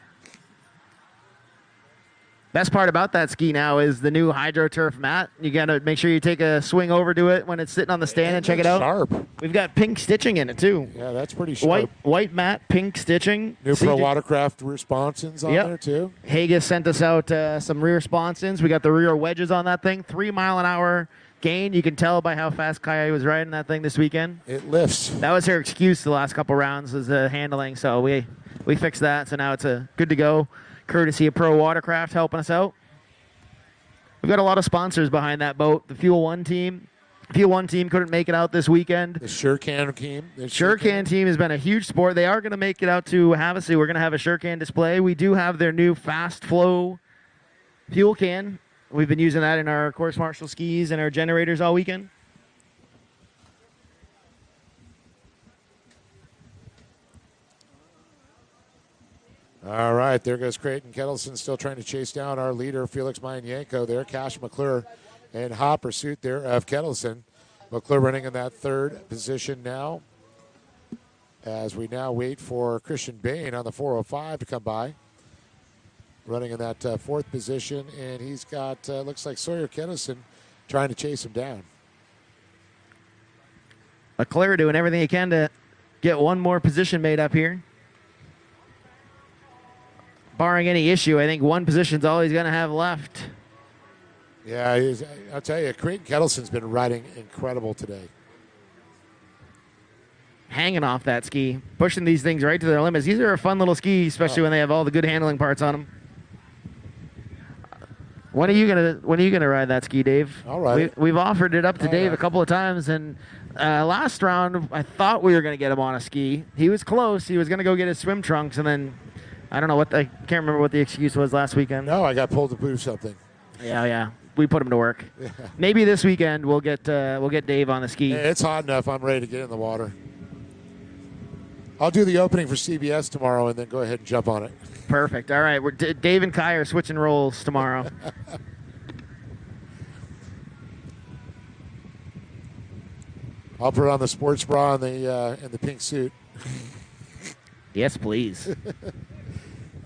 Best part about that ski now is the new HydroTurf mat. You got to make sure you take a swing over to it when it's sitting on the stand and check it out. Sharp. We've got pink stitching in it, too. Yeah, that's pretty sharp. White mat, pink stitching. New Pro Watercraft rear sponsons on there, too. Haga sent us out some rear sponsons. We got the rear wedges on that thing. 3 mile an hour gain. You can tell by how fast Kaya was riding that thing this weekend. It lifts. That was her excuse the last couple rounds, was the handling. So we fixed that. So now it's good to go. Courtesy of Pro Watercraft helping us out. We've got a lot of sponsors behind that boat. The Fuel One team. Fuel One team couldn't make it out this weekend. The SureCan team. The SureCan team has been a huge sport. They are going to make it out to HAVASU. We're going to have a SureCan display. We do have their new fast flow fuel can. We've been using that in our course martial skis and our generators all weekend. All right, there goes Creighton Kettleson still trying to chase down our leader, Felix Mayanko there. Cash McClure in hot pursuit there of Kettleson. McClure running in that third position now as we now wait for Christian Bain on the 405 to come by. Running in that fourth position, and he's got, looks like Sawyer Kettleson trying to chase him down. McClure doing everything he can to get one more position made up here. Barring any issue, I think one position's all he's going to have left. Yeah, I'll tell you, Creighton Kettleson's been riding incredible today. Hanging off that ski, pushing these things right to their limits. These are a fun little ski, especially when they have all the good handling parts on them. When are you gonna ride that ski, Dave? All right. We've offered it up to Dave a couple of times, and last round I thought we were gonna get him on a ski. He was close. He was gonna go get his swim trunks, and then I don't know I can't remember what the excuse was last weekend. No, I got pulled to do something. Yeah. We put him to work. Yeah. Maybe this weekend we'll get Dave on the ski. Hey, it's hot enough. I'm ready to get in the water. I'll do the opening for CBS tomorrow and then go ahead and jump on it. Perfect. All right, Dave and Kai are switching roles tomorrow. I'll put on the sports bra and the pink suit. Yes, please.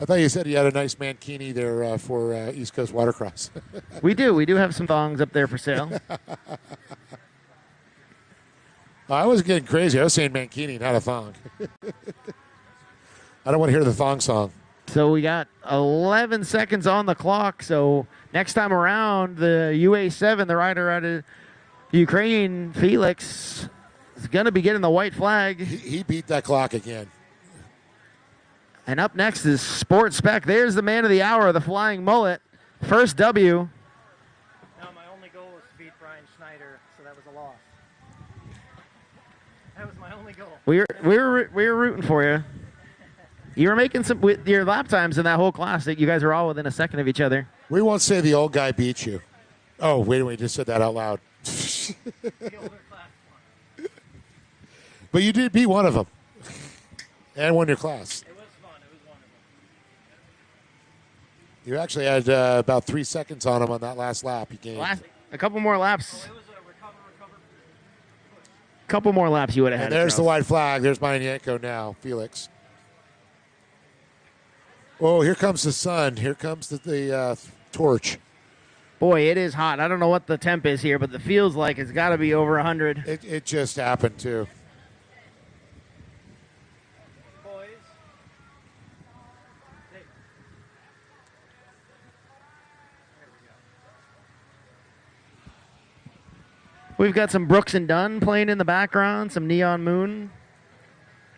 I thought you said you had a nice mankini there for East Coast Watercross. We do. We do have some thongs up there for sale. I wasn't getting crazy. I was saying mankini, not a thong. I don't want to hear the thong song. So we got 11 seconds on the clock. So next time around, the UA7, the rider out of Ukraine, Felix, is going to be getting the white flag. He beat that clock again. And up next is Sports Spec. There's the man of the hour, the Flying Mullet. First W. No, my only goal was to beat Brian Schneider, so that was a loss. That was my only goal. We were rooting for you. You were making some with your lap times in that whole class. That you guys are all within a second of each other. We won't say the old guy beat you. Oh, wait, we just said that out loud. But you did beat one of them and won your class. It was fun. It was wonderful. You actually had about 3 seconds on him on that last lap. You gained. A couple more laps. It was a recover. Couple more laps you would have had. And there's the white flag. There's Yanko now, Felix. Oh, here comes the sun. Here comes the torch. Boy, it is hot. I don't know what the temp is here, but it feels like it's got to be over 100. It just happened, too. Boys. Hey. We've got some Brooks and Dunn playing in the background, some Neon Moon.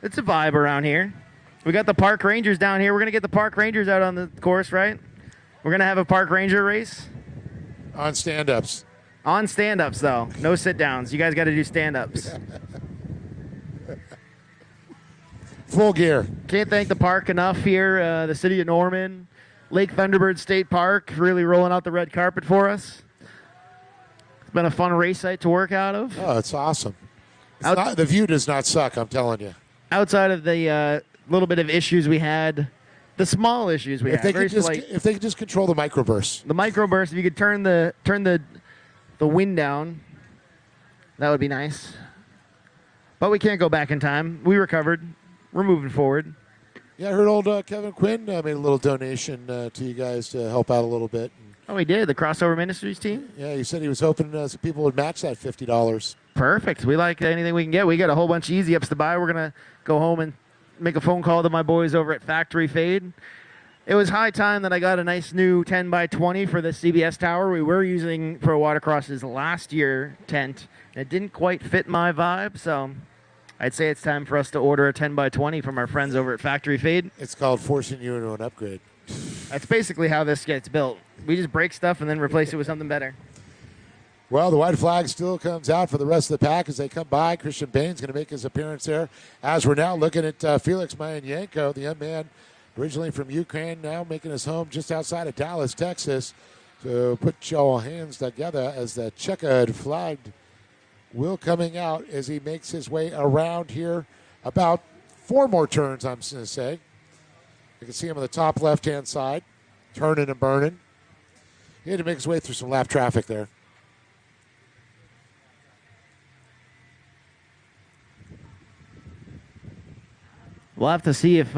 It's a vibe around here. We got the Park Rangers down here. We're going to get the Park Rangers out on the course, right? We're going to have a Park Ranger race. On stand-ups. On stand-ups, though. No sit-downs. You guys got to do stand-ups. Full gear. Can't thank the park enough here. The city of Norman, Lake Thunderbird State Park, really rolling out the red carpet for us. It's been a fun race site to work out of. Oh, it's awesome. The view does not suck, I'm telling you. Outside of the little bit of issues we had, the small issues we had. If they could just control the microburst. The microburst, if you could turn the wind down, that would be nice. But we can't go back in time. We recovered. We're moving forward. Yeah, I heard old Kevin Quinn made a little donation to you guys to help out a little bit. Oh, he did? The Crossover Ministries team? Yeah, he said he was hoping some people would match that $50. Perfect. We like anything we can get. We got a whole bunch of easy ups to buy. We're going to go home and make a phone call to my boys over at Factory Fade. It was high time that I got a nice new 10x20 for the CBS tower. We were using Pro Watercross's last year tent. It didn't quite fit my vibe, so I'd say it's time for us to order a 10x20 from our friends over at Factory Fade. It's called forcing you into an upgrade. That's basically how this gets built. We just break stuff and then replace it with something better. Well, the white flag still comes out for the rest of the pack as they come by. Christian Bain's going to make his appearance there. As we're now looking at Felix Mayanko, the young man originally from Ukraine, now making his home just outside of Dallas, Texas. So put your hands together as the checkered flag will coming out as he makes his way around here. About 4 more turns, I'm going to say. You can see him on the top left-hand side, turning and burning. He had to make his way through some lap traffic there. We'll have to see if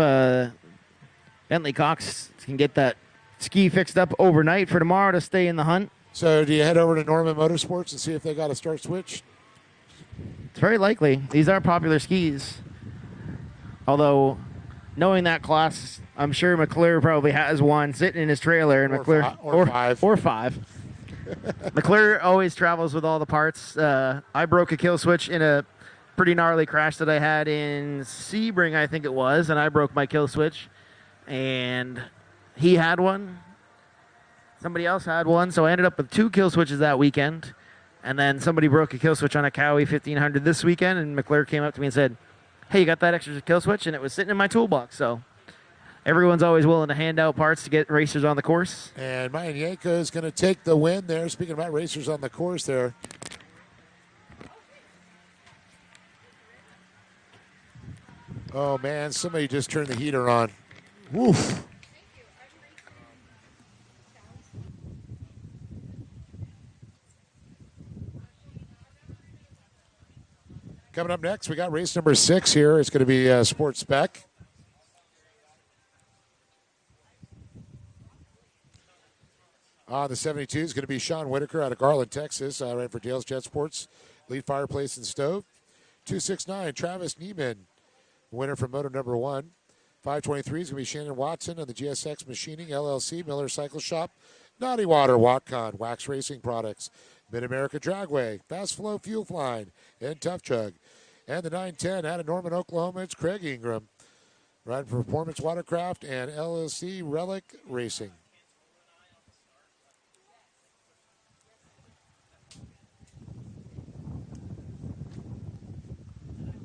Bentley Cox can get that ski fixed up overnight for tomorrow to stay in the hunt. So do you head over to Norman Motorsports and see if they got a start switch? It's very likely. These are popular skis. Although, knowing that class, I'm sure McClure probably has one sitting in his trailer. And Or five. Or 5. McClure always travels with all the parts. I broke a kill switch in a pretty gnarly crash that I had in Sebring, I think it was, and I broke my kill switch. And he had one. Somebody else had one, so I ended up with 2 kill switches that weekend. And then somebody broke a kill switch on a Cowie 1500 this weekend, and McClure came up to me and said, "Hey, you got that extra kill switch?" And it was sitting in my toolbox. So everyone's always willing to hand out parts to get racers on the course. And Mayanko is going to take the win there. Speaking about racers on the course there. Oh, man, somebody just turned the heater on. Woof. Coming up next, we got race number 6 here. It's going to be Sports Spec. On the 72 is going to be Sean Whitaker out of Garland, Texas. Ran for Dale's Jet Sports, lead fireplace and stove. 269, Travis Neiman, winner from Moto number 1. 523 is going to be Shannon Watson of the GSX Machining LLC, Miller Cycle Shop, Naughty Water, Watcon, Wax Racing Products, Mid-America Dragway, Fast Flow Fuel Line, and Tough Chug. And the 910 out of Norman, Oklahoma, it's Craig Ingram, riding for Performance Watercraft and LLC Relic Racing.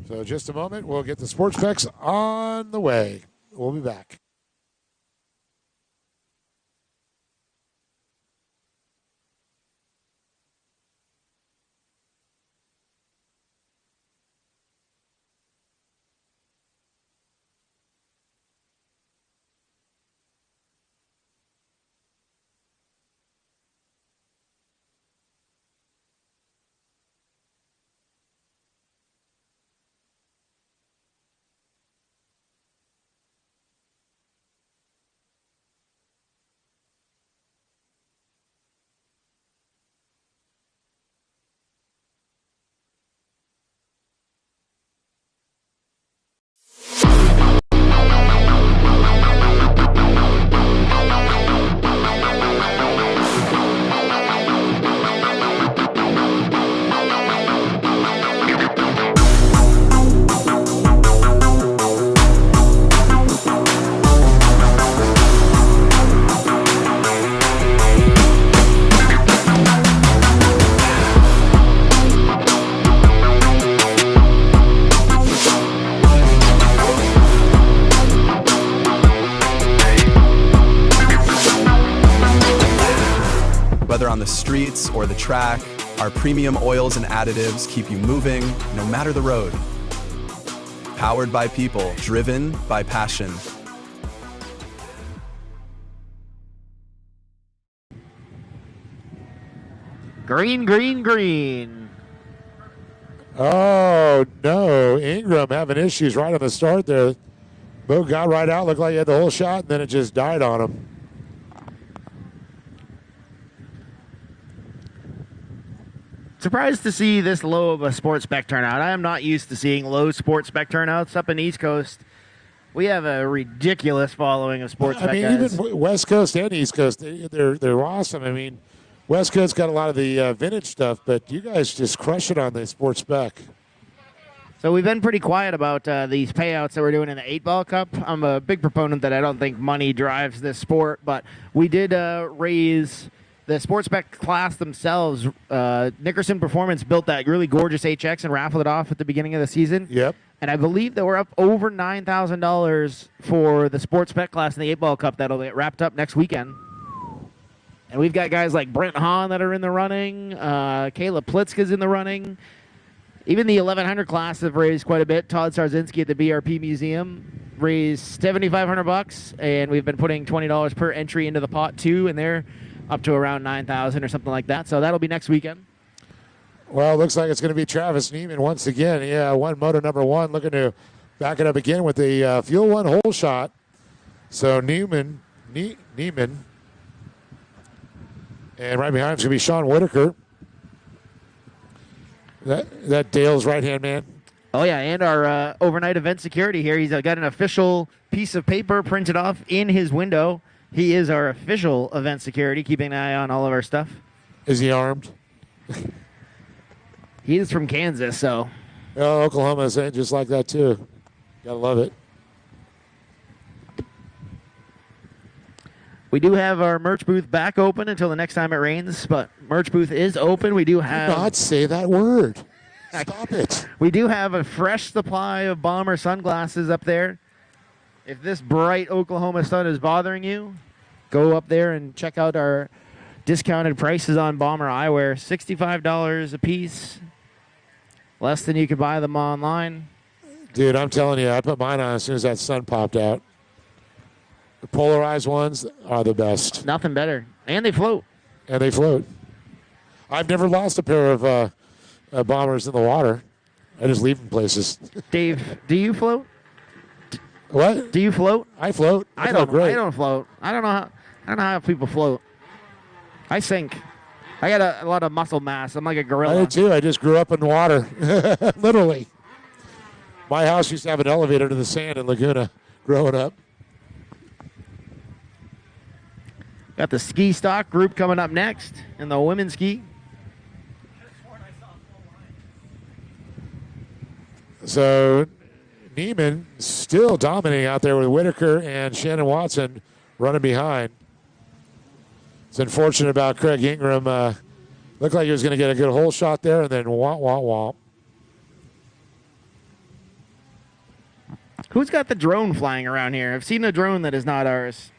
So just a moment, we'll get the sports specs on the way. We'll be back. Whether on the streets or the track, our premium oils and additives keep you moving no matter the road. Powered by people, driven by passion. Green, green, green. Oh, no. Ingram having issues right on the start there. Boat got right out, looked like he had the whole shot, and then it just died on him. Surprised to see this low of a sports spec turnout. I am not used to seeing low sports spec turnouts up in the East Coast. We have a ridiculous following of sports spec guys. Even West Coast and East Coast, they're awesome. I mean, West Coast got a lot of the vintage stuff, but you guys just crush it on the sports spec. So we've been pretty quiet about these payouts that we're doing in the 8-Ball Cup. I'm a big proponent that I don't think money drives this sport, but we did raise the sports spec class themselves. Nickerson Performance built that really gorgeous HX and raffled it off at the beginning of the season. Yep. And I believe that we're up over $9,000 for the sports spec class in the 8-Ball Cup that'll get wrapped up next weekend. And we've got guys like Brent Hahn that are in the running. Kayla Plitzka's in the running. Even the 1100 class have raised quite a bit. Todd Sarzinski at the BRP Museum raised $7,500, and we've been putting $20 per entry into the pot too, and they're up to around 9,000 or something like that. So that'll be next weekend. Well, it looks like it's going to be Travis Neiman once again. Yeah, moto number one, looking to back it up again with the Fuel One hole shot. So Neiman, and right behind him is going to be Sean Whitaker. That Dale's right-hand man. Oh, yeah, and our overnight event security here. He's got an official piece of paper printed off in his window. He is our official event security, keeping an eye on all of our stuff. Is he armed? He is from Kansas, so. Oh, Oklahoma's just like that, too. Gotta love it. We do have our merch booth back open until the next time it rains, but merch booth is open. We do have... Do not say that word. Stop it. We do have a fresh supply of Bomber sunglasses up there. If this bright Oklahoma sun is bothering you, go up there and check out our discounted prices on Bomber eyewear. $65 a piece. Less than you could buy them online. Dude, I'm telling you, I put mine on as soon as that sun popped out. The polarized ones are the best. Nothing better. And they float. And they float. I've never lost a pair of Bombers in the water. I just leave them places. Dave, do you float? What? Do you float? I float. I float great. I don't float. I don't know how people float. I sink. I got a lot of muscle mass. I'm like a gorilla. I do too. I just grew up in water. Literally. My house used to have an elevator to the sand in Laguna growing up. Got the ski stock group coming up next and the women's ski. So Neiman still dominating out there with Whitaker and Shannon Watson running behind. It's unfortunate about Craig Ingram. Looked like he was going to get a good hole shot there, and then womp, womp, womp. Who's got the drone flying around here? I've seen a drone that is not ours.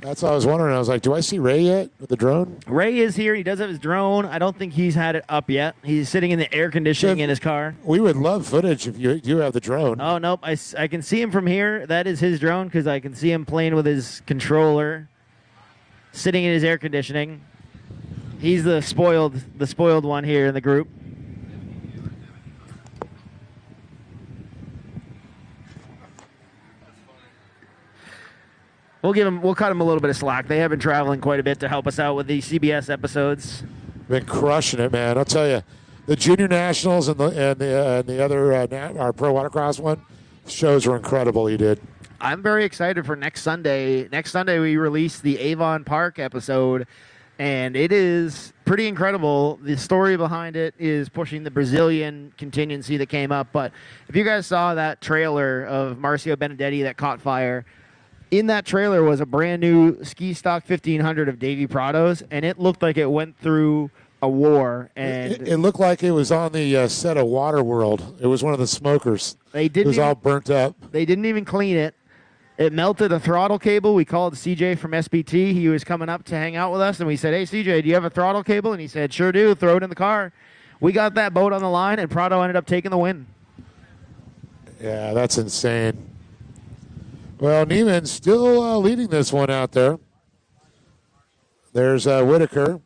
That's what I was wondering. I was like, do I see Ray yet with the drone? Ray is here. He does have his drone. I don't think he's had it up yet. He's sitting in the air conditioning in his car. We would love footage if you do have the drone. Oh, nope. I can see him from here. That is his drone because I can see him playing with his controller, sitting in his air conditioning. He's the spoiled one here in the group. We'll cut him a little bit of slack. They have been traveling quite a bit to help us out with the CBS episodes. Been crushing it, man. I'll tell you, the junior nationals and the other our pro watercross one shows were incredible. He did. I'm very excited for next Sunday. Next Sunday we release the Avon Park episode, and it is pretty incredible. The story behind it is pushing the Brazilian contingency that came up. But if you guys saw that trailer of Marcio Benedetti that caught fire, in that trailer was a brand new ski stock 1500 of Davey Prado's, and it looked like it went through a war. And it looked like it was on the set of Waterworld. It was one of the smokers. It was all burnt up. They didn't even clean it. It melted a throttle cable. We called CJ from SBT. He was coming up to hang out with us, and we said, "Hey, CJ, do you have a throttle cable?" And he said, "Sure do. Throw it in the car." We got that boat on the line, and Prado ended up taking the win. Yeah, that's insane. Well, Neiman's still leading this one out there. There's Whitaker.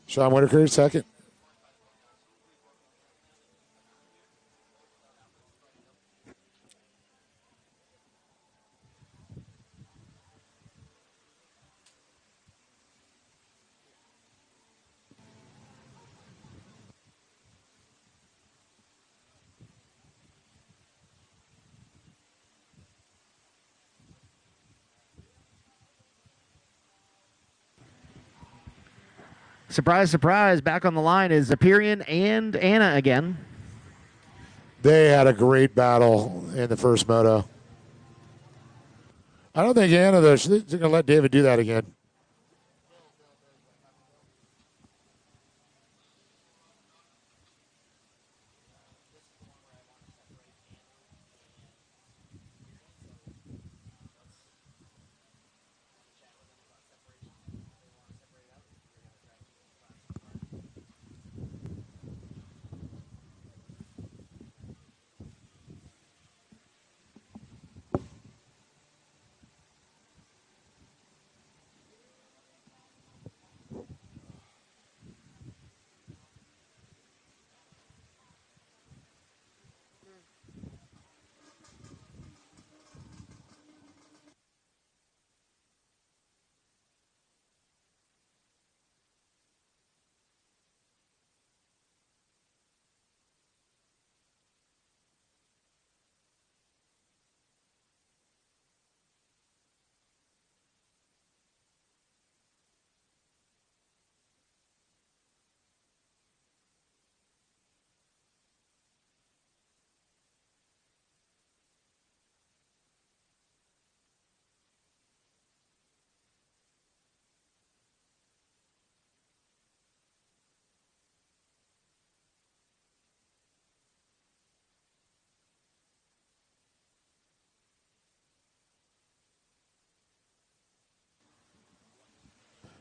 Sean Whitaker, second. Surprise, surprise, back on the line is Zapirian and Anna again. They had a great battle in the first moto. I don't think Anna, though, she's going to let David do that again.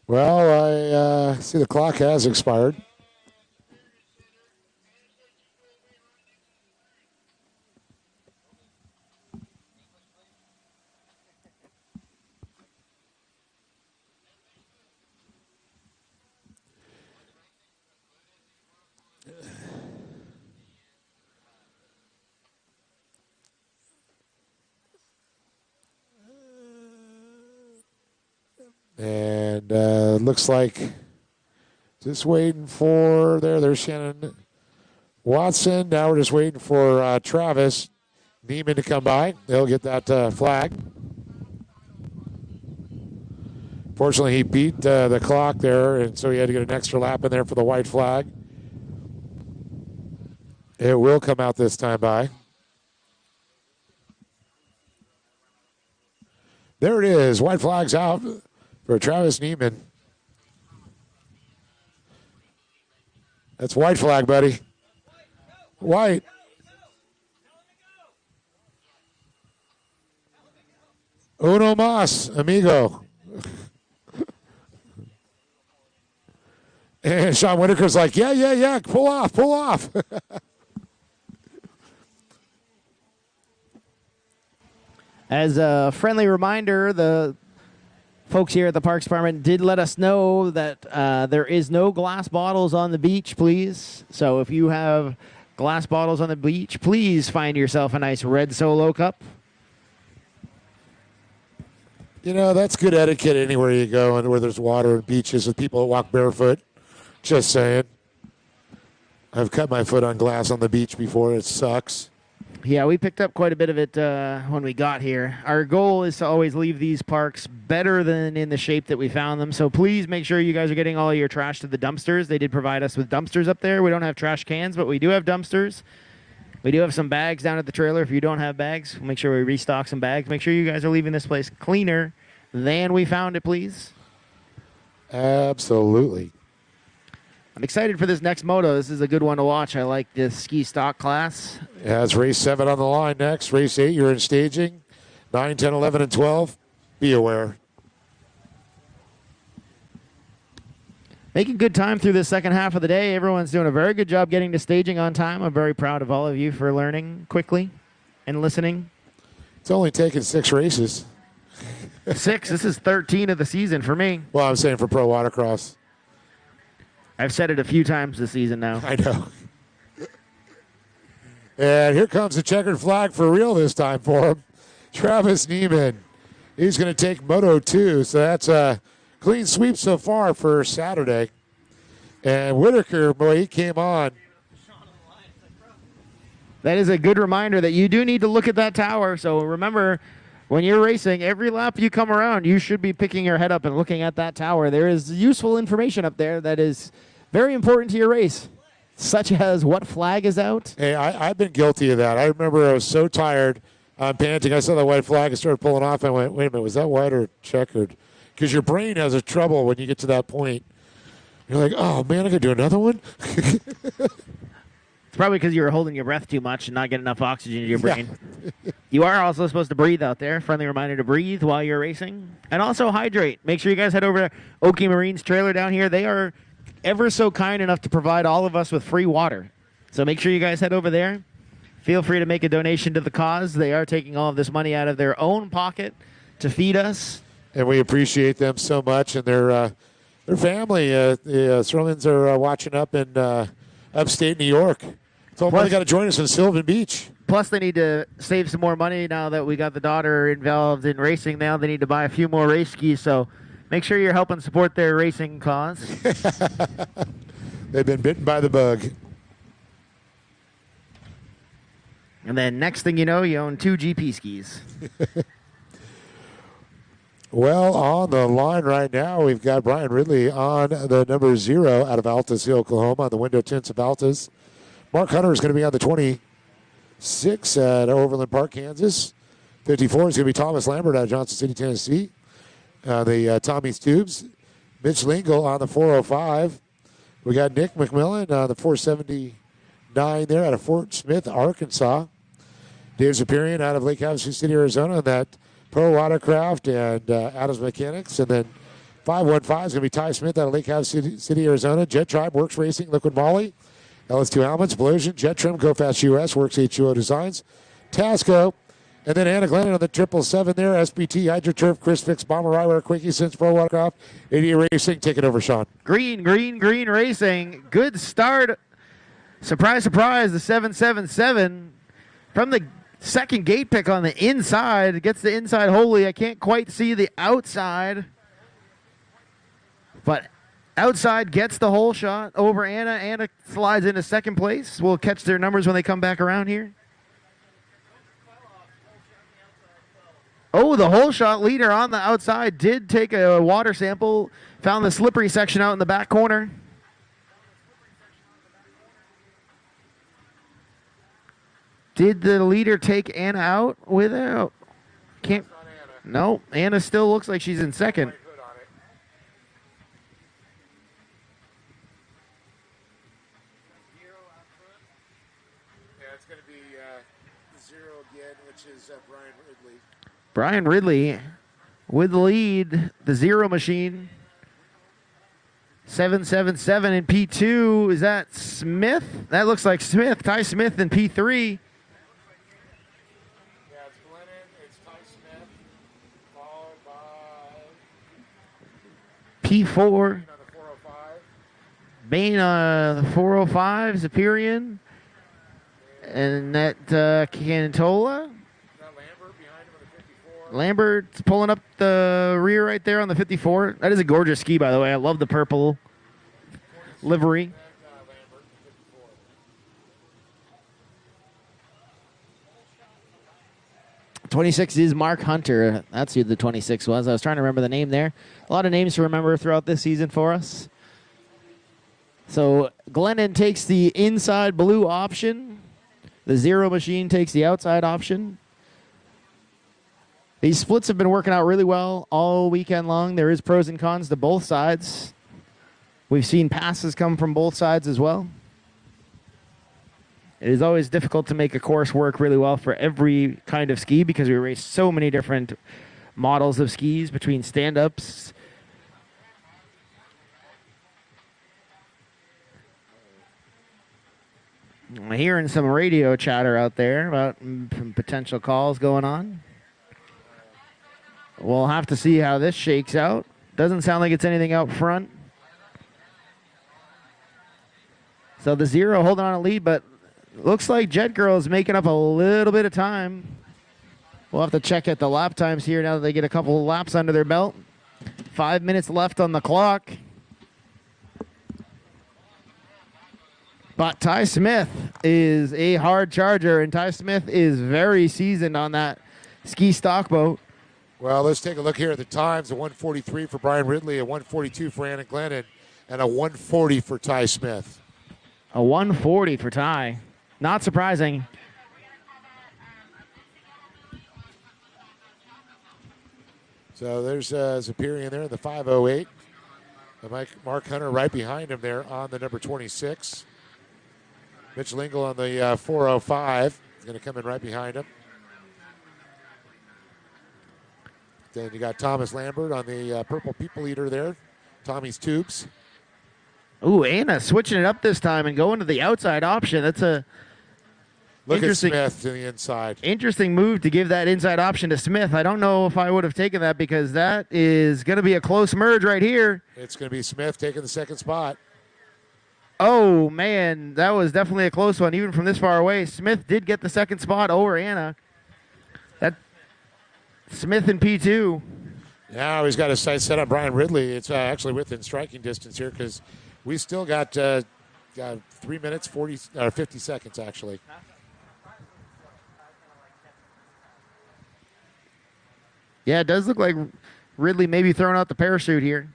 Well, I see the clock has expired. And looks like just waiting for there's Shannon Watson. Now we're just waiting for Travis Neiman to come by. They'll get that flag. Fortunately, he beat the clock there, and so he had to get an extra lap in there for the white flag. It will come out this time by. There it is. White flag's out for Travis Neiman. That's white flag, buddy. White. Uno mas, amigo. And Sean Whitaker's like, yeah, pull off. As a friendly reminder, the folks here at the Parks Department did let us know that there is no glass bottles on the beach, please. So if you have glass bottles on the beach, please find yourself a nice red Solo cup. You know, that's good etiquette anywhere you go and where there's water and beaches with people that walk barefoot. Just saying. I've cut my foot on glass on the beach before. It sucks. Yeah, we picked up quite a bit of it when we got here. Our goal is to always leave these parks better than in the shape that we found them. So please make sure you guys are getting all your trash to the dumpsters. They did provide us with dumpsters up there. We don't have trash cans, but we do have dumpsters. We do have some bags down at the trailer. If you don't have bags, make sure we restock some bags. Make sure you guys are leaving this place cleaner than we found it, please. Absolutely. I'm excited for this next moto. This is a good one to watch. I like this ski stock class. Yeah, it's race 7 on the line next. Race 8, you're in staging. 9, 10, 11, and 12. Be aware. Making good time through the second half of the day. Everyone's doing a very good job getting to staging on time. I'm very proud of all of you for learning quickly and listening. It's only taken 6 races. 6? This is 13 of the season for me. Well, I'm saying for pro watercross. I've said it a few times this season now. I know. And here comes the checkered flag for real this time for him. Travis Neiman. He's going to take Moto 2. So that's a clean sweep so far for Saturday. And Whitaker, boy, he came on. That is a good reminder that you do need to look at that tower. So remember, when you're racing, every lap you come around, you should be picking your head up and looking at that tower. There is useful information up there that is very important to your race, such as what flag is out. Hey, I've been guilty of that. I remember I was so tired, I'm panting. I saw the white flag and started pulling off. I went, wait a minute, was that white or checkered? Because your brain has a trouble when you get to that point. You're like, oh, man, I got to do another one? It's probably because you were holding your breath too much and not getting enough oxygen to your brain. Yeah. You are also supposed to breathe out there. Friendly reminder to breathe while you're racing. And also hydrate. Make sure you guys head over to Okie Marine's trailer down here. They are ever so kind enough to provide all of us with free water. So make sure you guys head over there. Feel free to make a donation to the cause. They are taking all of this money out of their own pocket to feed us. And we appreciate them so much. And their family, the Sirlins are watching up in upstate New York. So they got to join us in Sylvan Beach. Plus, they need to save some more money now that we got the daughter involved in racing. Now they need to buy a few more race skis. So make sure you're helping support their racing cause. They've been bitten by the bug. And then next thing you know, you own 2 GP skis. Well, on the line right now, we've got Brian Ridley on the number 0 out of Altus, Oklahoma, on the window tints of Altus. Mark Hunter is going to be on the 26 at Overland Park, Kansas. 54 is going to be Thomas Lambert out of Johnson City, Tennessee. The Tommy's Tubes. Mitch Lingle on the 405. We got Nick McMillan on the 479 there out of Fort Smith, Arkansas. Dave Zapirian out of Lake Havasu City, Arizona, on that Pro Watercraft and Adams Mechanics. And then 515 is going to be Ty Smith out of Lake Havasu City, Arizona. Jet Tribe, Works Racing, Liquid Moly. LS2 Helmets, Blosian, Jet Trim, Go Fast US, Works H2O Designs, Tasco, and then Anna Glennon on the 777 there, SBT, HydroTurf, Chris Fix, Bomber Eyewear, Quickie Sense, Pro Watercraft, 88 Racing. Take it over, Sean. Green Racing. Good start. Surprise, surprise, the 777 from the second gate pick on the inside. Gets the inside wholly. I can't quite see the outside. But outside gets the whole shot over Anna. Anna slides into second place. We'll catch their numbers when they come back around here. Oh, the whole shot leader on the outside did take a water sample, found the slippery section out in the back corner. Did the leader take Anna out with it? Can't. No, Anna still looks like she's in second. Yeah, it's going to be zero again, which is Brian Ridley. Brian Ridley with the lead, the zero machine. 777 in P2. Is that Smith? That looks like Smith. Ty Smith in P3. Yeah, it's Glennon. It's Ty Smith. Followed by P4. on the 405. Bain on the 405. Zapirian. And that Cantola. Lambert behind him on the 54. Lambert's pulling up the rear right there on the 54. That is a gorgeous ski, by the way. I love the purple livery. 26 is Mark Hunter. That's who the 26 was. I was trying to remember the name there. A lot of names to remember throughout this season for us. So Glennon takes the inside blue option. The zero machine takes the outside option. These splits have been working out really well all weekend long. There is pros and cons to both sides. We've seen passes come from both sides as well. It is always difficult to make a course work really well for every kind of ski because we race so many different models of skis between stand-ups. I'm hearing some radio chatter out there about some potential calls going on. We'll have to see how this shakes out. Doesn't sound like it's anything out front. So the zero holding on a lead, but looks like Jet Girl is making up a little bit of time. We'll have to check at the lap times here now that they get a couple of laps under their belt. 5 minutes left on the clock. But Ty Smith is a hard charger, and Ty Smith is very seasoned on that ski stock boat. Well, let's take a look here at the times. A 143 for Brian Ridley, a 142 for Anna Glennon, and a 140 for Ty Smith. A 140 for Ty. Not surprising. So there's Zapirian there in the 508. Mark Hunter right behind him there on the number 26. Mitch Lingle on the 405. He's going to come in right behind him. Then you got Thomas Lambert on the purple people eater there. Tommy's Tubes. Ooh, Anna switching it up this time and going to the outside option. That's a Look at Smith to the inside. Interesting move to give that inside option to Smith. I don't know if I would have taken that because that is going to be a close merge right here. It's going to be Smith taking the second spot. Oh, man, that was definitely a close one, even from this far away. Smith did get the second spot over Anna. That Smith in P2. Now he's got his sights set on Brian Ridley. It's actually within striking distance here because we still got 3 minutes, 50 seconds, actually. Yeah, it does look like Ridley maybe throwing out the parachute here.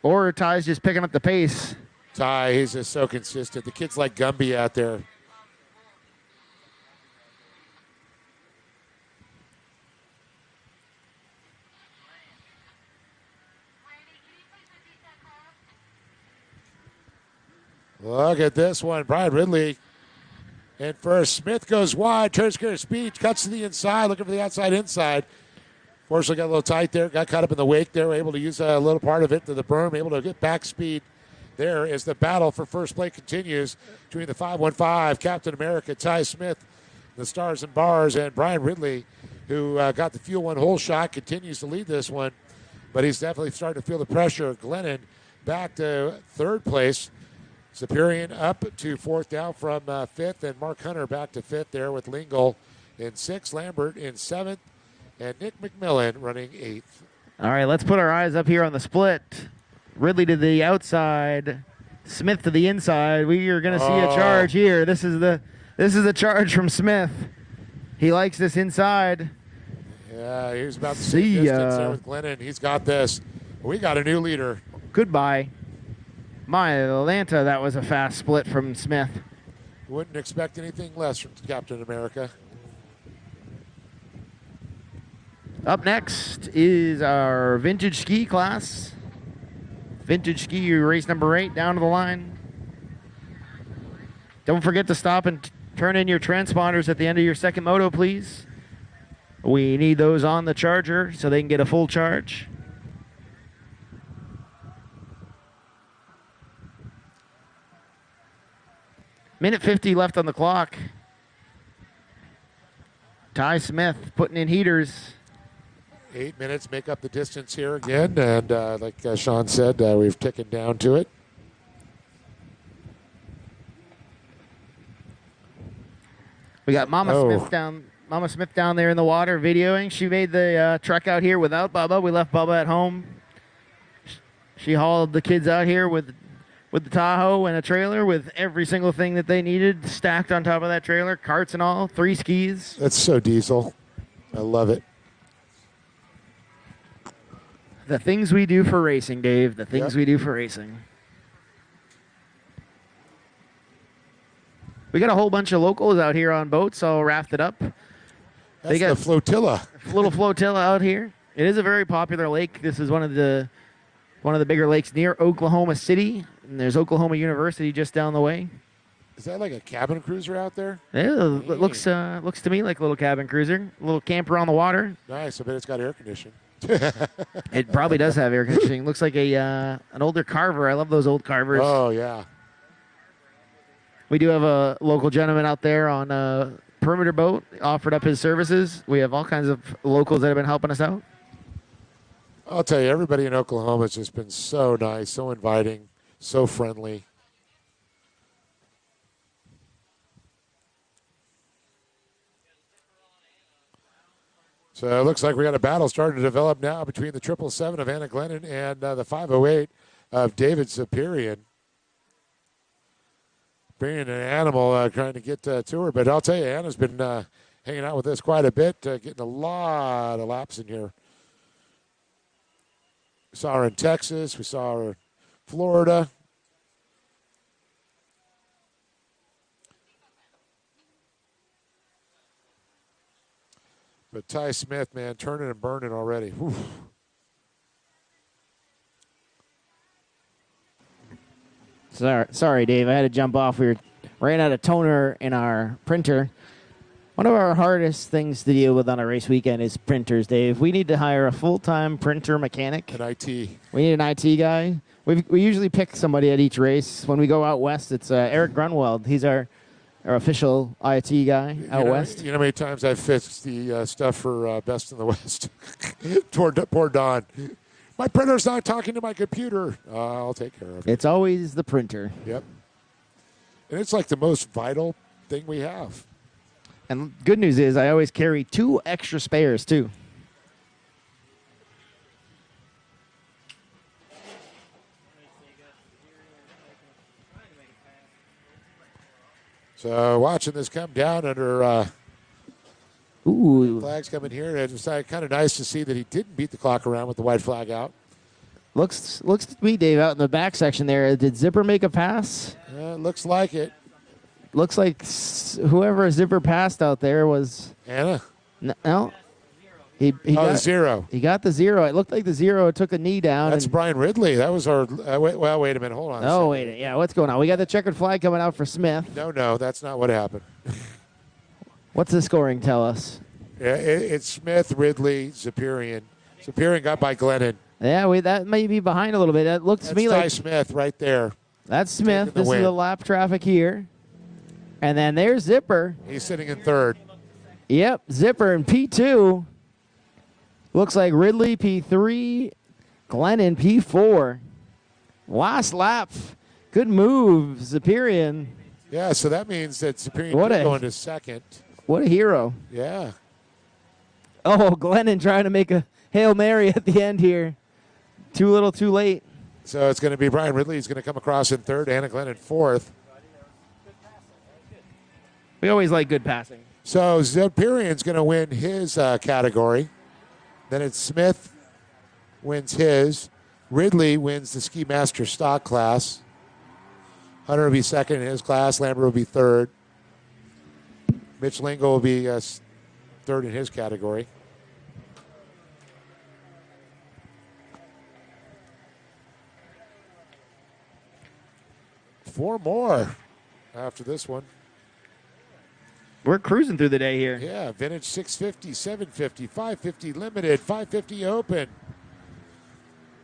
Or Ty's just picking up the pace. Ty, he's just so consistent. The kid's like Gumby out there. Look at this one. Brian Ridley in first. Smith goes wide, turns to speed, cuts to the inside, looking for the outside inside. Fortunately got a little tight there, got caught up in the wake there, able to use a little part of it to the berm, able to get back speed. There as the battle for first place continues between the 515, Captain America, Ty Smith, the Stars and Bars, and Brian Ridley, who got the Fuel One hole shot, continues to lead this one. But he's definitely starting to feel the pressure. Glennon back to third place. Superior up to fourth down from fifth, and Mark Hunter back to fifth there with Lingle in sixth, Lambert in seventh, and Nick McMillan running eighth. All right, let's put our eyes up here on the split. Ridley to the outside, Smith to the inside. We are going to see a charge here. This is the charge from Smith. He likes this inside. Yeah, he was about the See same distance ya. there with Glennon. He's got this. We got a new leader. Goodbye. My Atlanta, that was a fast split from Smith. Wouldn't expect anything less from Captain America. Up next is our vintage ski class. Vintage ski race number 8 down to the line. Don't forget to stop and turn in your transponders at the end of your second moto, please. We need those on the charger so they can get a full charge. Minute 50 left on the clock. Ty Smith putting in heaters. 8 minutes make up the distance here again. And like Sean said, we've ticking down to it. We got Mama Smith down there in the water videoing. She made the trek out here without Bubba. We left Bubba at home. She hauled the kids out here with the Tahoe and a trailer with every single thing that they needed stacked on top of that trailer, carts and all, 3 skis. That's so diesel. I love it. The things we do for racing, Dave. The things we do for racing. We got a whole bunch of locals out here on boats all rafted up. That's the flotilla. Little flotilla out here. It is a very popular lake. This is one of the bigger lakes near Oklahoma City. And there's Oklahoma University just down the way. Is that like a cabin cruiser out there? Yeah, it looks to me like a little cabin cruiser. A little camper on the water. Nice. I bet it's got air conditioning. It probably does have air conditioning. Looks like an older Carver. I love those old Carvers. Oh, yeah. We do have a local gentleman out there on a perimeter boat, offered up his services. We have all kinds of locals that have been helping us out. I'll tell you, everybody in Oklahoma has just been so nice, so inviting, so friendly. So it looks like we got a battle starting to develop now between the 777 of Anna Glennon and the 508 of David Superior. Being an animal trying to get to her. But I'll tell you, Anna's been hanging out with us quite a bit, getting a lot of laps in here. We saw her in Texas. We saw her in Florida. But Ty Smith, man, turning and burning already. Whew. Sorry, Dave. I had to jump off. We ran out of toner in our printer. One of our hardest things to deal with on a race weekend is printers, Dave. We need to hire a full-time printer mechanic. An IT. We need an IT guy. We usually pick somebody at each race. When we go out west, it's Eric Grunwald. He's our official IT guy out west. You know how many times I've fixed the stuff for Best in the West? Poor Don. My printer's not talking to my computer. I'll take care of it. It's always the printer. Yep. And it's like the most vital thing we have. And good news is I always carry 2 extra spares, too. So watching this come down under flags coming here, it's kind of nice to see that he didn't beat the clock around with the white flag out. Looks to me, Dave, out in the back section there. Did Zipper make a pass? Looks like it. Looks like whoever Zipper passed out there was Anna. No. He got 0. He got the 0. It looked like the 0 took a knee down. That's Brian Ridley. That was our. Wait a minute. Hold on. Oh, wait. Yeah, what's going on? We got the checkered flag coming out for Smith. No, that's not what happened. What's the scoring tell us? Yeah, it's Smith, Ridley, Superior. Superior got by Glennon. Yeah, that may be behind a little bit. That looks to me like Ty Smith right there. That's Smith. This is the lap traffic here. And then there's Zipper. He's sitting in 3rd. Yep, Zipper in P2. Looks like Ridley P3, Glennon P4. Last lap. Good move, Superior. Yeah, so that means that Superior going to 2nd. What a hero. Yeah. Oh, Glennon trying to make a Hail Mary at the end here. Too little, too late. So it's going to be Brian Ridley. He's going to come across in 3rd, Anna Glennon 4th. We always like good passing. So Ziperian's going to win his category. Then it's Smith wins his. Ridley wins the Ski Master stock class. Hunter will be second in his class. Lambert will be third. Mitch Lingle will be third in his category. Four more after this one. We're cruising through the day here. Yeah, vintage 650, 750, 550 limited, 550 open.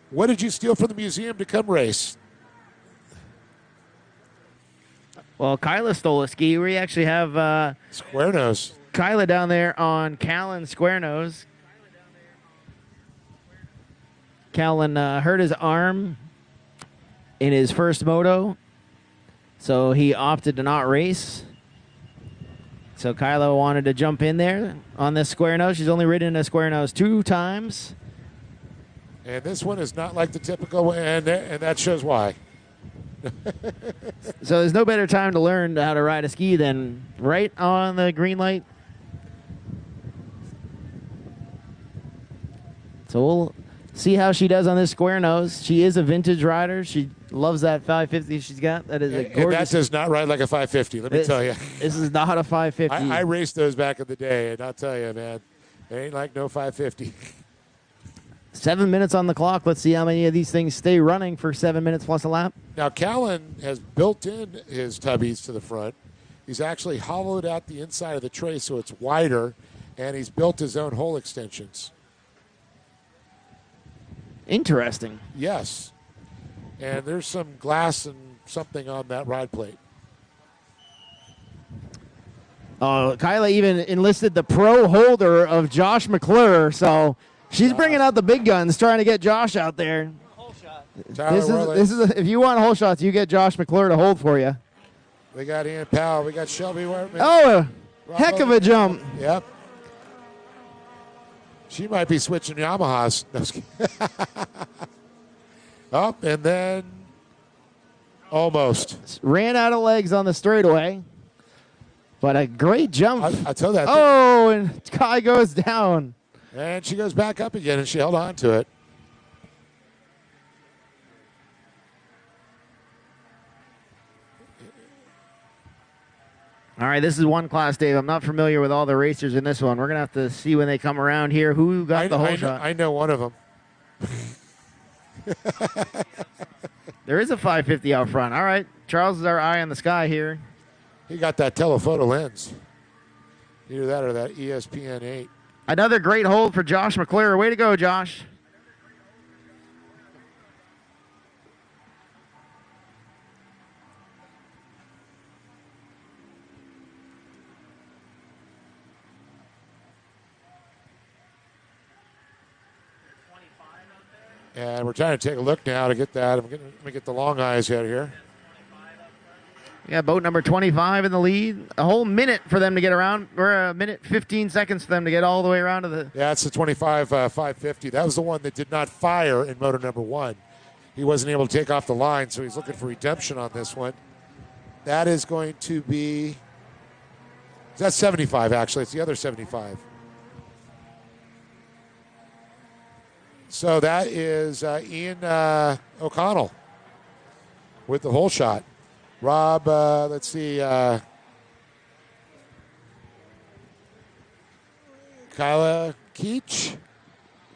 What did you steal from the museum to come race? Well, Kyla stole a ski. We actually have Square nose. Kyla down there on Callan Square Nose. Callan hurt his arm in his first moto, so he opted to not race. So Kyla wanted to jump in there on this square nose. She's only ridden a square nose 2 times. And this one is not like the typical one, and that shows why. So there's no better time to learn how to ride a ski than right on the green light. So we'll see how she does on this square nose. She is a vintage rider. She loves that 550 she's got. That is a gorgeous. And that does not ride like a 550, let me tell you. This is not a 550. I raced those back in the day, and I'll tell you, man, it ain't like no 550. 7 minutes on the clock. Let's see how many of these things stay running for 7 minutes plus a lap. Now, Callan has built in his tubbies to the front. He's actually hollowed out the inside of the tray so it's wider, and he's built his own hole extensions. Interesting. Yes. And there's some glass and something on that ride plate. Kyla even enlisted the pro holder of Josh McClure, so she's bringing out the big guns, trying to get Josh out there. Whole shot. This is if you want hole shots, you get Josh McClure to hold for you. We got Ian Powell. We got Shelby Wertman. Oh, a heck of a jump. Yep. She might be switching Yamahas. No, just kidding. Up and then almost. Ran out of legs on the straightaway, but a great jump. I tell that. Oh, and Kai goes down. And she goes back up again, and she held on to it. All right, this is one class, Dave. I'm not familiar with all the racers in this one. We're going to have to see when they come around here who got the whole shot. I know one of them. There is a 550 out front. All right, Charles is our eye on the sky here. He got that telephoto lens. Either that or that ESPN 8. Another great hold for Josh McClure. Way to go, Josh. And we're trying to take a look now to get that. Let me get the long eyes out here. Yeah, boat number 25 in the lead. A whole minute for them to get around. Or a minute, 15 seconds for them to get all the way around to the... Yeah, it's the 25 550. That was the one that did not fire in moto number 1. He wasn't able to take off the line, so he's looking for redemption on this one. That is going to be... That's 75, actually. It's the other 75. So that is Ian O'Connell with the whole shot. Rob, let's see. Kyla Keach.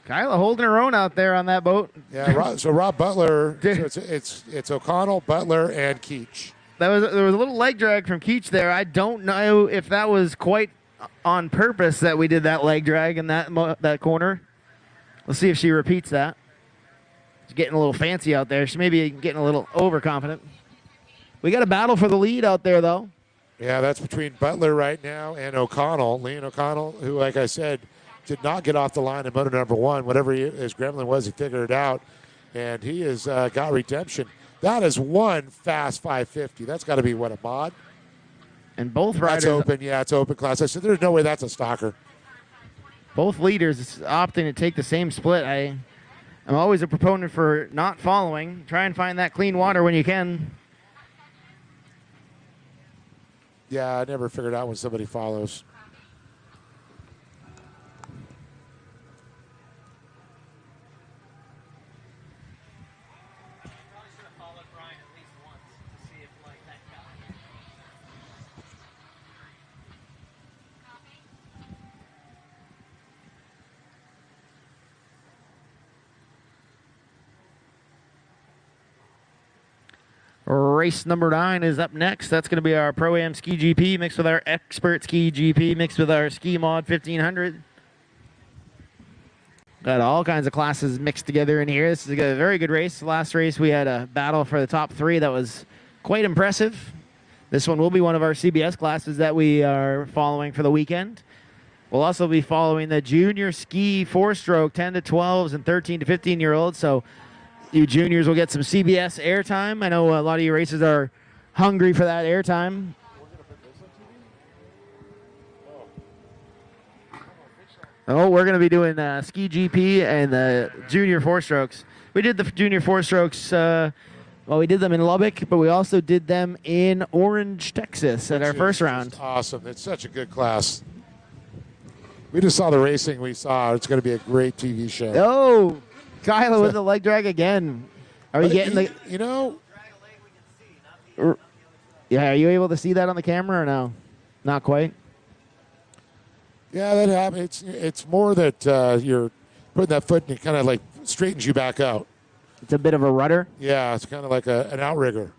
Kyla holding her own out there on that boat. Yeah, so Rob Butler. So it's O'Connell, Butler, and Keach. There was a little leg drag from Keach there. I don't know if that was quite on purpose that we did that leg drag in that corner. Let's see if she repeats that. She's getting a little fancy out there. She may be getting a little overconfident. We got a battle for the lead out there, though. Yeah, that's between Butler right now and O'Connell. Leon O'Connell, who, like I said, did not get off the line in moto number 1. Whatever his gremlin was, he figured it out. And he has got redemption. That is one fast 550. That's got to be, what, a mod? And both riders... That's open. Yeah, it's open class. I said, there's no way that's a stalker. Both leaders opting to take the same split. I'm always a proponent for not following. Try and find that clean water when you can. Yeah, I never figured out when somebody follows. Race number 9 is up next. That's going to be our Pro-Am Ski GP mixed with our Expert Ski GP mixed with our Ski Mod 1500. Got all kinds of classes mixed together in here. This is a very good race. Last race we had a battle for the top 3 that was quite impressive. This one will be one of our CBS classes that we are following for the weekend. We'll also be following the junior ski 4-stroke 10 to 12s and 13 to 15-year-olds. So you juniors will get some CBS airtime. I know a lot of you racers are hungry for that airtime. Oh, we're going to be doing Ski GP and the junior 4-strokes. We did the junior 4-strokes, well, we did them in Lubbock, but we also did them in Orange, Texas at our first round. Awesome. It's such a good class. We just saw the racing we saw. It's going to be a great TV show. Oh, Kyla with the leg drag again. Are we getting the... You know... Yeah, are you able to see that on the camera or no? Not quite? Yeah, that happens. It's more that you're putting that foot and it kind of like straightens you back out. It's a bit of a rudder? Yeah, it's kind of like an outrigger.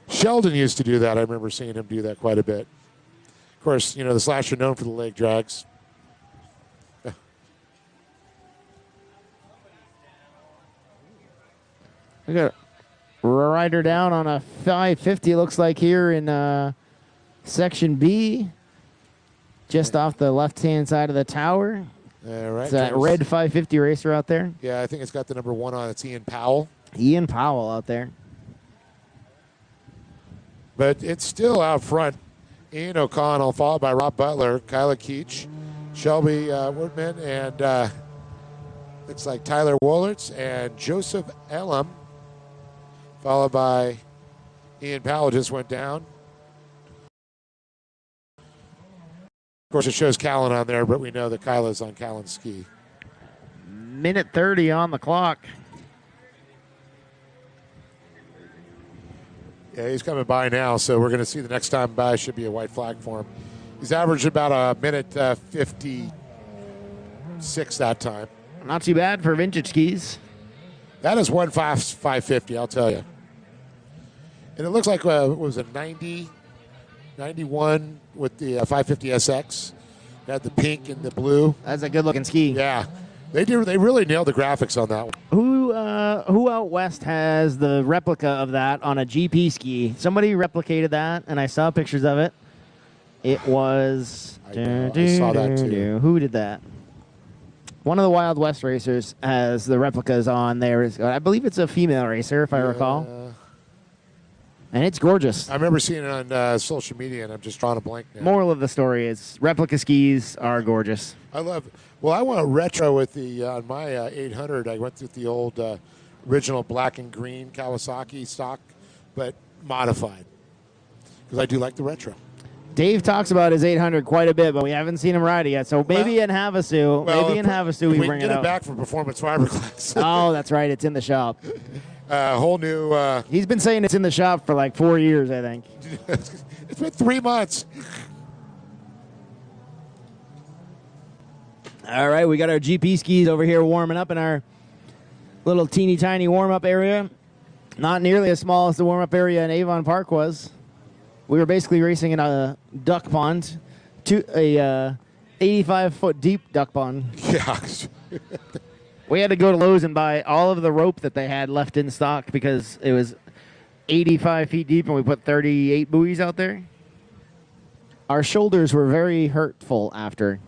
Sheldon used to do that. I remember seeing him do that quite a bit. Of course, you know, the Slash are known for the leg drags. We got a rider down on a 550, it looks like, here in Section B, just off the left-hand side of the tower. Right. It's that red 550 racer out there. Yeah, I think it's got the number 1 on it. It's Ian Powell. Ian Powell out there. But it's still out front. Ian O'Connell, followed by Rob Butler, Kyla Keach, Shelby Woodman, and looks like Tyler Wollertz and Joseph Elam, followed by Ian Powell just went down. Of course, it shows Callan on there, but we know that Kyla's on Callan's ski. Minute 30 on the clock. Yeah, he's coming by now, so we're going to see the next time by should be a white flag for him. He's averaged about a minute 56 that time. Not too bad for vintage skis. That is 550, I'll tell you. And it looks like what was it, 90, 91 with the 550 SX. It had the pink and the blue. That's a good-looking ski. Yeah, they really nailed the graphics on that one. Who out west has the replica of that on a GP ski? Somebody replicated that, and I saw pictures of it. It was... I saw that too. Who did that? One of the Wild West racers has the replicas on there. I believe it's a female racer, if I recall. And it's gorgeous. I remember seeing it on social media, and I'm just drawing a blank now. Moral of the story is replica skis are gorgeous. I love. Well, I went retro with the on my 800. I went with the old original black and green Kawasaki stock, but modified because I do like the retro. Dave talks about his 800 quite a bit, but we haven't seen him ride it yet. So maybe in HAVASU, we bring it get out. it back for performance fiberglass. Oh, that's right. It's in the shop. Whole new. He's been saying it's in the shop for like 4 years, I think. It's been 3 months. All right, we got our GP skis over here warming up in our little teeny tiny warm-up area. Not nearly as small as the warm-up area in Avon Park was. We were basically racing in a duck pond, a 85-foot deep duck pond. Yeah. We had to go to Lowe's and buy all of the rope that they had left in stock because it was 85 feet deep and we put 38 buoys out there. Our shoulders were very hurtful after.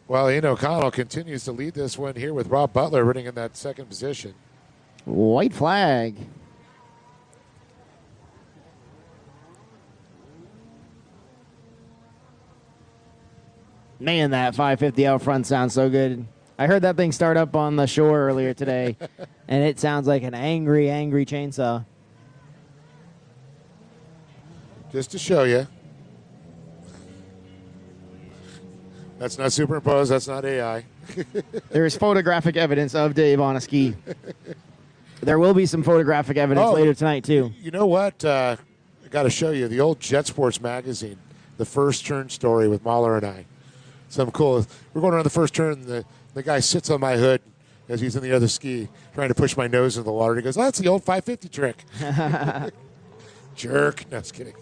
Well, Ian O'Connell continues to lead this one here with Rob Butler running in that second position. White flag. Man, that 550 out front sounds so good. I heard that thing start up on the shore earlier today, and it sounds like an angry, angry chainsaw. Just to show you. That's not superimposed. That's not AI. There is photographic evidence of Dave on a ski. There will be some photographic evidence later tonight, too. You know what? I got to show you the old Jet Sports magazine, the first turn story with Mahler and I. Some cool. We're going around the first turn, and the guy sits on my hood, as he's in the other ski trying to push my nose in the water. He goes, "Oh, that's the old 550 trick." Jerk. No, just kidding.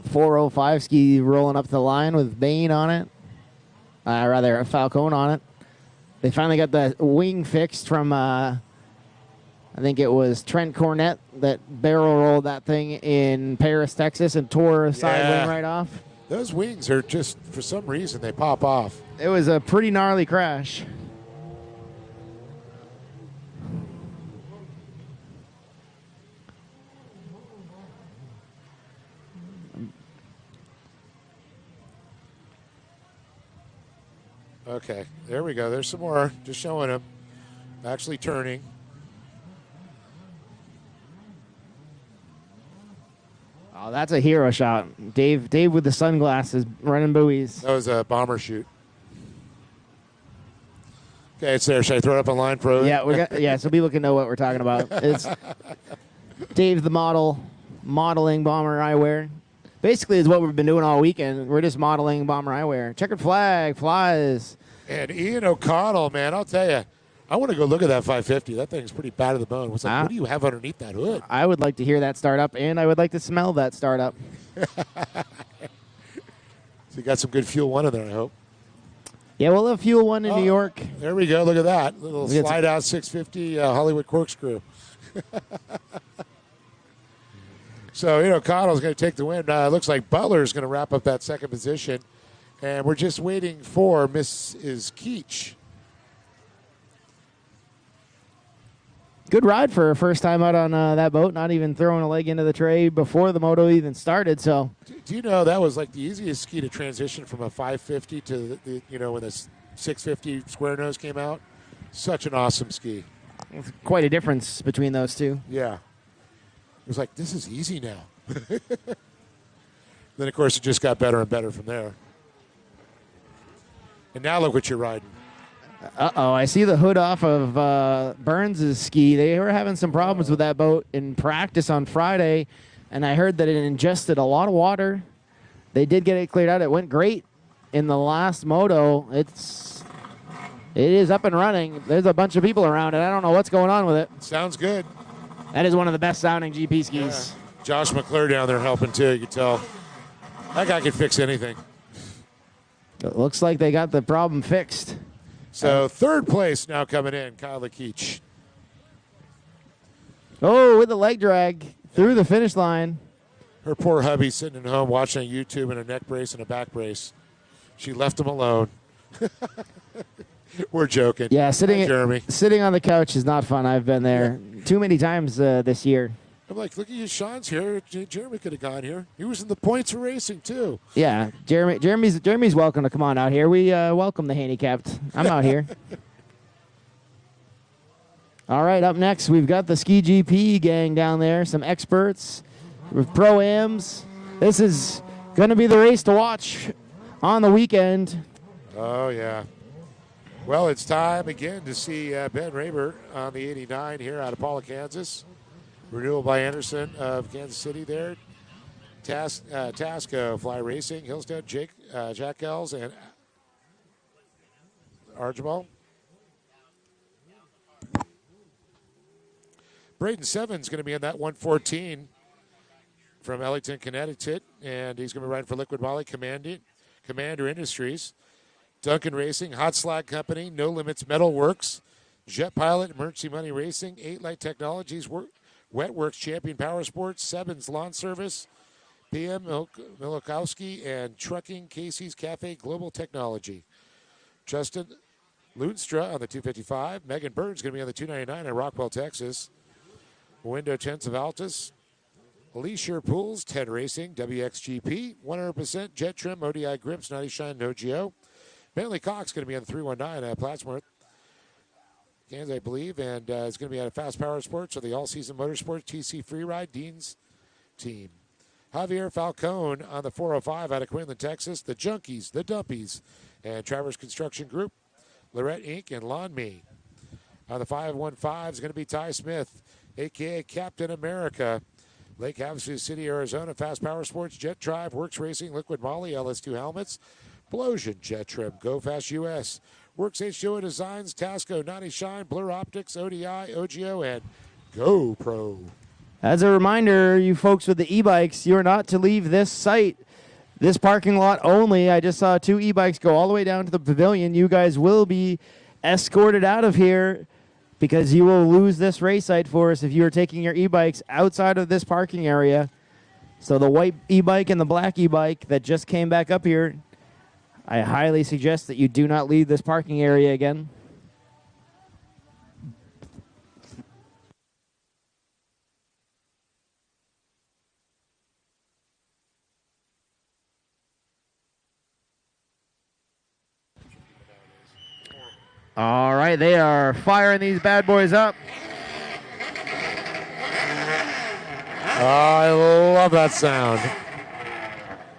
.405 ski rolling up the line with Bain on it. Rather, Falcone on it. They finally got the wing fixed from, I think it was Trent Cornett that barrel rolled that thing in Paris, Texas, and tore a side wing right off. Those wings are just, for some reason, they pop off. It was a pretty gnarly crash. Okay, there we go. There's some more. Just showing him. Actually turning. Oh, that's a hero shot. Dave with the sunglasses running buoys. That was a bomber shoot. Okay, it's there. Should I throw it up on line pro? Yeah, so people can know what we're talking about. It's Dave the modeling bomber eyewear. Basically, is what we've been doing all weekend. We're just modeling bomber eyewear. Checkered flag, flies. And Ian O'Connell, man, I'll tell you, I want to go look at that 550. That thing's pretty bad to the bone. What's what do you have underneath that hood? I would like to hear that start up, and I would like to smell that start up. So you got some good Fuel 1 in there, I hope. Yeah, we'll have Fuel 1 in New York. There we go. Look at that. Little slide-out 650 Hollywood corkscrew. So, O'Connell's going to take the win. Looks like Butler's going to wrap up that second position. And we're just waiting for Mrs. Keach. Good ride for her first time out on that boat, not even throwing a leg into the tray before the moto even started. So, do you know that was like the easiest ski to transition from a 550 to when the 650 square nose came out? Such an awesome ski. It's quite a difference between those two. Yeah. It was like, this is easy now. Then, of course, it just got better and better from there. And now look what you're riding. Uh-oh, I see the hood off of Burns' ski. They were having some problems with that boat in practice on Friday, and I heard that it ingested a lot of water. They did get it cleared out. It went great in the last moto. It is up and running. There's a bunch of people around it. I don't know what's going on with it. Sounds good. That is one of the best sounding GP skis. Yeah. Josh McClure down there helping too. You can tell that guy can fix anything. It looks like they got the problem fixed. So third place now coming in, Kyle Liqui. Oh, with the leg drag through the finish line. Her poor hubby sitting at home watching on YouTube in a neck brace and a back brace. She left him alone. We're joking. Yeah, sitting on the couch is not fun. I've been there too many times this year. I'm like, look at you, Sean's here. Jeremy could have gone here. He was in the points for racing too. Yeah, Jeremy's welcome to come on out here. We welcome the handicapped. I'm out here. All right, up next we've got the Ski GP gang down there. Some experts with pro-ams. This is going to be the race to watch on the weekend. Oh yeah. Well, it's time again to see Ben Raber on the 89 here out of Paula, Kansas. Renewal by Anderson of Kansas City there. Tasco Fly Racing, Hillstead, Jack Ells, and Archibald. Braden Sevens going to be in that 114 from Ellington, Connecticut, and he's going to be riding for Liquid Moly, Commander Industries. Duncan Racing, Hot Slag Company, No Limits Metal Works, Jet Pilot, Emergency Money Racing, 8 Light Technologies, Wetworks Champion Power Sports, Sevens Lawn Service, PM Milokowski, and Trucking Casey's Cafe Global Technology. Justin Lunstra on the 255. Megan Burns going to be on the 299 in Rockwell, Texas. Window Tents of Altus. Alicia Pools, 10 Racing, WXGP, 100% Jet Trim, ODI Grips, 90 Shine, No Geo. Bentley Cox going to be on the 319 at Plattsmouth, Kansas, I believe, and it's going to be out of Fast Power Sports or the All-Season Motorsports TC Freeride Dean's team. Javier Falcone on the 405 out of Quinlan, Texas. The Junkies, the Dumpies, and Travers Construction Group, Lorette Inc., and Lawn Me. On the 515 is going to be Ty Smith, a.k.a. Captain America. Lake Havasu City, Arizona, Fast Power Sports, Jet Drive, Works Racing, Liquid Moly, LS2 Helmets, Blosian Jet Trim, Go Fast US, Works H2O Designs, Tasco, 90 Shine, Blur Optics, ODI, OGO, and GoPro. As a reminder, you folks with the e-bikes, you're not to leave this site, this parking lot only. I just saw 2 e-bikes go all the way down to the pavilion. You guys will be escorted out of here because you will lose this race site for us if you are taking your e-bikes outside of this parking area. So the white e-bike and the black e-bike that just came back up here, I highly suggest that you do not leave this parking area again. All right, they are firing these bad boys up. I love that sound.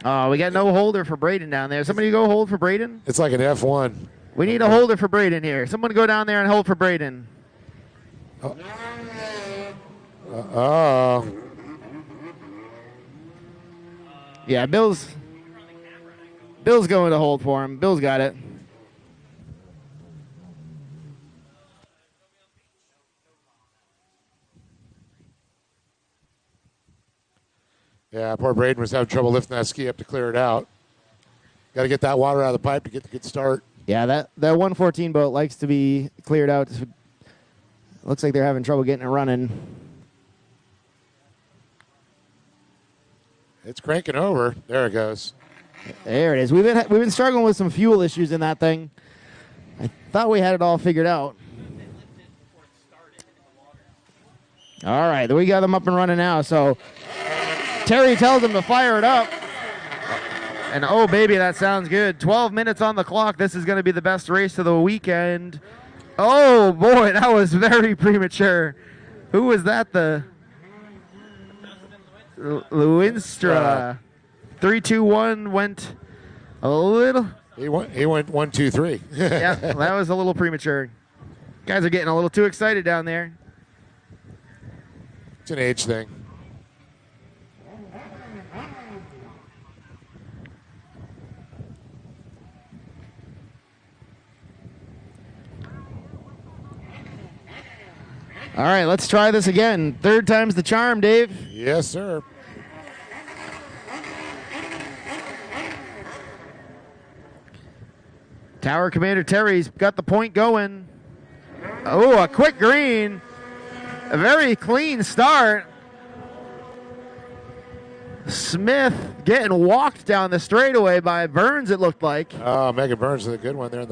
Oh, we got no holder for Braden down there. Somebody go hold for Braden. It's like an F1. We need a holder for Braden here. Someone go down there and hold for Braden. Yeah, Bill's going to hold for him. Bill's got it. Yeah, poor Braden was having trouble lifting that ski up to clear it out. Got to get that water out of the pipe to get the good start. Yeah, that 114 boat likes to be cleared out. Looks like they're having trouble getting it running. It's cranking over. There it goes. There it is. We've been struggling with some fuel issues in that thing. I thought we had it all figured out. All right, we got them up and running now. So Terry tells him to fire it up. And oh, baby, that sounds good. 12 minutes on the clock. This is going to be the best race of the weekend. Oh, boy, that was very premature. Who was that? The Luinstra. 3-2-1 went a little. He went 1, 2, 3. Yeah, that was a little premature. Guys are getting a little too excited down there. It's an age thing. All right, let's try this again. Third time's the charm, Dave. Yes, sir. Tower Commander Terry's got the point going. Oh, a quick green. A very clean start. Smith getting walked down the straightaway by Burns, it looked like. Oh, Megan Burns is a good one there in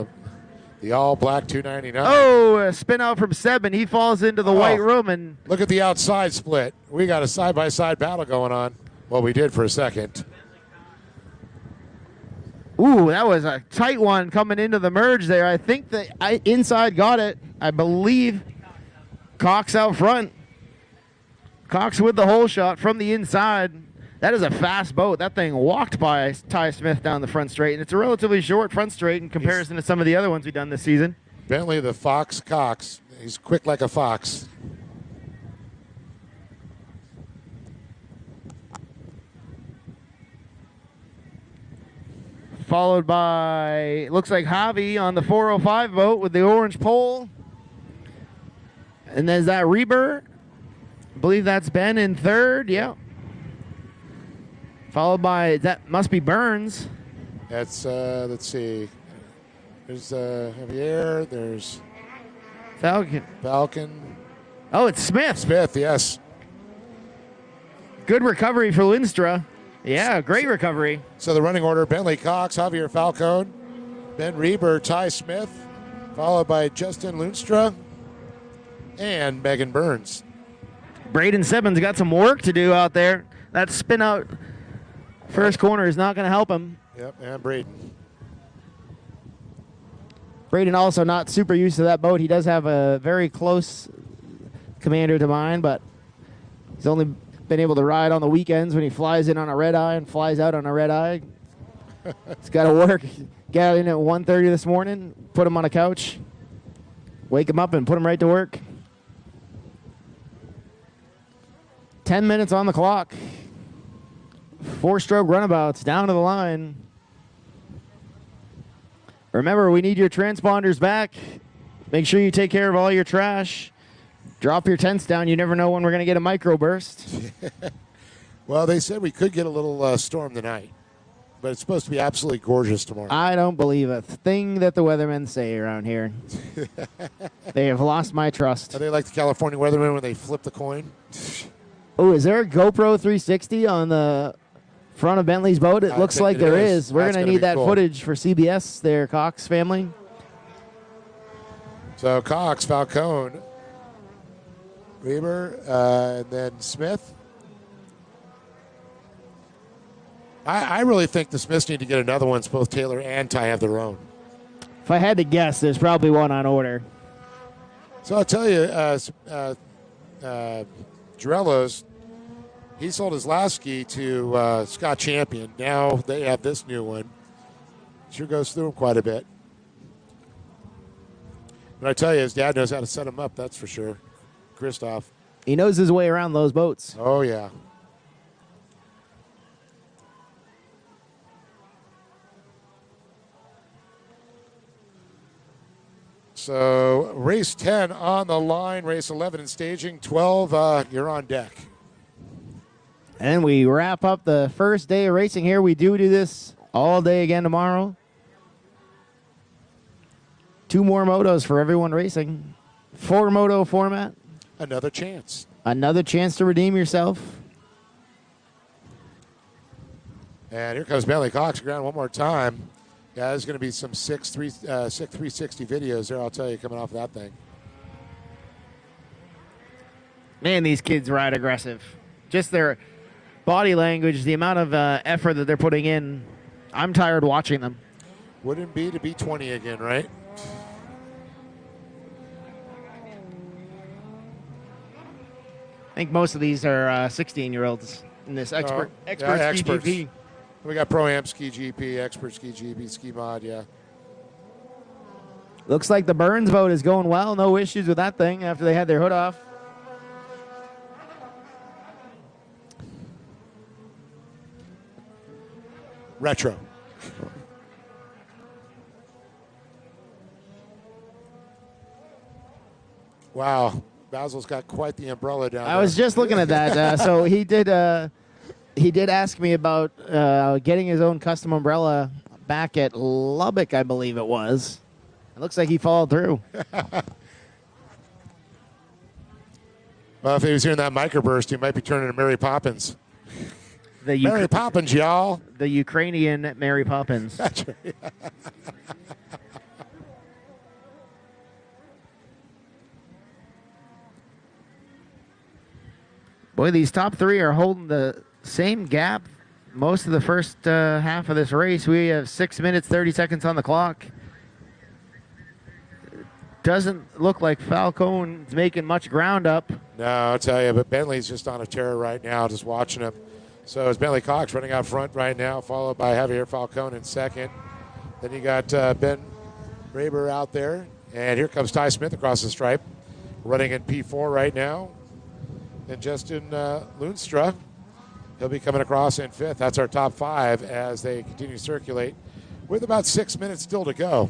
the all-black 299. Oh, a spin out from Seb, and he falls into the white room. And look at the outside split. We got a side-by-side battle going on. Well, we did for a second. Ooh, that was a tight one coming into the merge there. I think the inside got it. I believe Cox out front. Cox with the hole shot from the inside. That is a fast boat. That thing walked by Ty Smith down the front straight, and it's a relatively short front straight in comparison to some of the other ones we've done this season. Bentley the Fox Cox. He's quick like a fox. Followed by, looks like Javi on the 405 boat with the orange pole. And there's that Reber. I believe that's Ben in third. Yeah. Followed by, that must be Burns. That's, let's see. There's Javier. There's Falcon. Oh, it's Smith. Smith, yes. Good recovery for Linstra. Yeah, great recovery. So the running order, Bentley Cox, Javier Falcone, Ben Reber, Ty Smith, followed by Justin Lunstra and Megan Burns. Braden Simmons got some work to do out there. That spin out first corner is not going to help him. Yep, and Braden. Braden also not super used to that boat. He does have a very close commander to mine, but he's only been able to ride on the weekends when he flies in on a red eye and flies out on a red eye. It's got to work. Got in at 1:30 this morning, put him on a couch, wake him up and put him right to work. 10 minutes on the clock. 4-stroke runabouts down to the line. Remember, we need your transponders back. Make sure you take care of all your trash. Drop your tents down. You never know when we're going to get a microburst. Well, they said we could get a little storm tonight, but it's supposed to be absolutely gorgeous tomorrow. I don't believe a thing that the weathermen say around here. They have lost my trust. Are they like the California weathermen when they flip the coin? Oh, is there a GoPro 360 on the front of Bentley's boat? It looks like there is. We're going to need that footage for CBS there, Cox family. So Cox, Falcone, Weber, and then Smith. I really think the Smiths need to get another one. Both Taylor and Ty have their own. If I had to guess, there's probably one on order. So I'll tell you, Girello's, he sold his last ski to Scott Champion. Now they have this new one. Sure goes through him quite a bit. But I tell you, his dad knows how to set him up, that's for sure. Christoph. He knows his way around those boats. Oh, yeah. So race 10 on the line, race 11 in staging, 12, you're on deck. And we wrap up the first day of racing here. We do this all day again tomorrow. 2 more motos for everyone racing. 4-moto format. Another chance. Another chance to redeem yourself. And here comes Bentley Cox ground one more time. Yeah, there's going to be some 360 videos there, I'll tell you, coming off that thing. Man, these kids ride aggressive. Just their body language, the amount of effort that they're putting in. I'm tired watching them. Wouldn't be to be 20 again, right? I think most of these are 16-year-olds in this expert experts. GP. We got Pro-Am Ski GP, Expert Ski GP, Ski Mod, yeah. Looks like the Burns boat is going well. No issues with that thing after they had their hood off. Retro. Wow. Basil's got quite the umbrella down there. I was just looking at that. So he did ask me about getting his own custom umbrella back at Lubbock, I believe it was. It looks like he followed through. Well, if he was hearing that microburst, he might be turning to Mary Poppins. Mary Poppins, y'all. The Ukrainian Mary Poppins. That's right. Boy, these top 3 are holding the same gap most of the first half of this race. We have 6 minutes, 30 seconds on the clock. Doesn't look like Falcone's making much ground up. No, I'll tell you, but Bentley's just on a tear right now, just watching him. So it's Bentley Cox running out front right now, followed by Javier Falcone in second. Then you got Ben Raber out there. And here comes Ty Smith across the stripe, running in P4 right now. And Justin Loonstra, he'll be coming across in 5th. That's our top 5 as they continue to circulate with about 6 minutes still to go.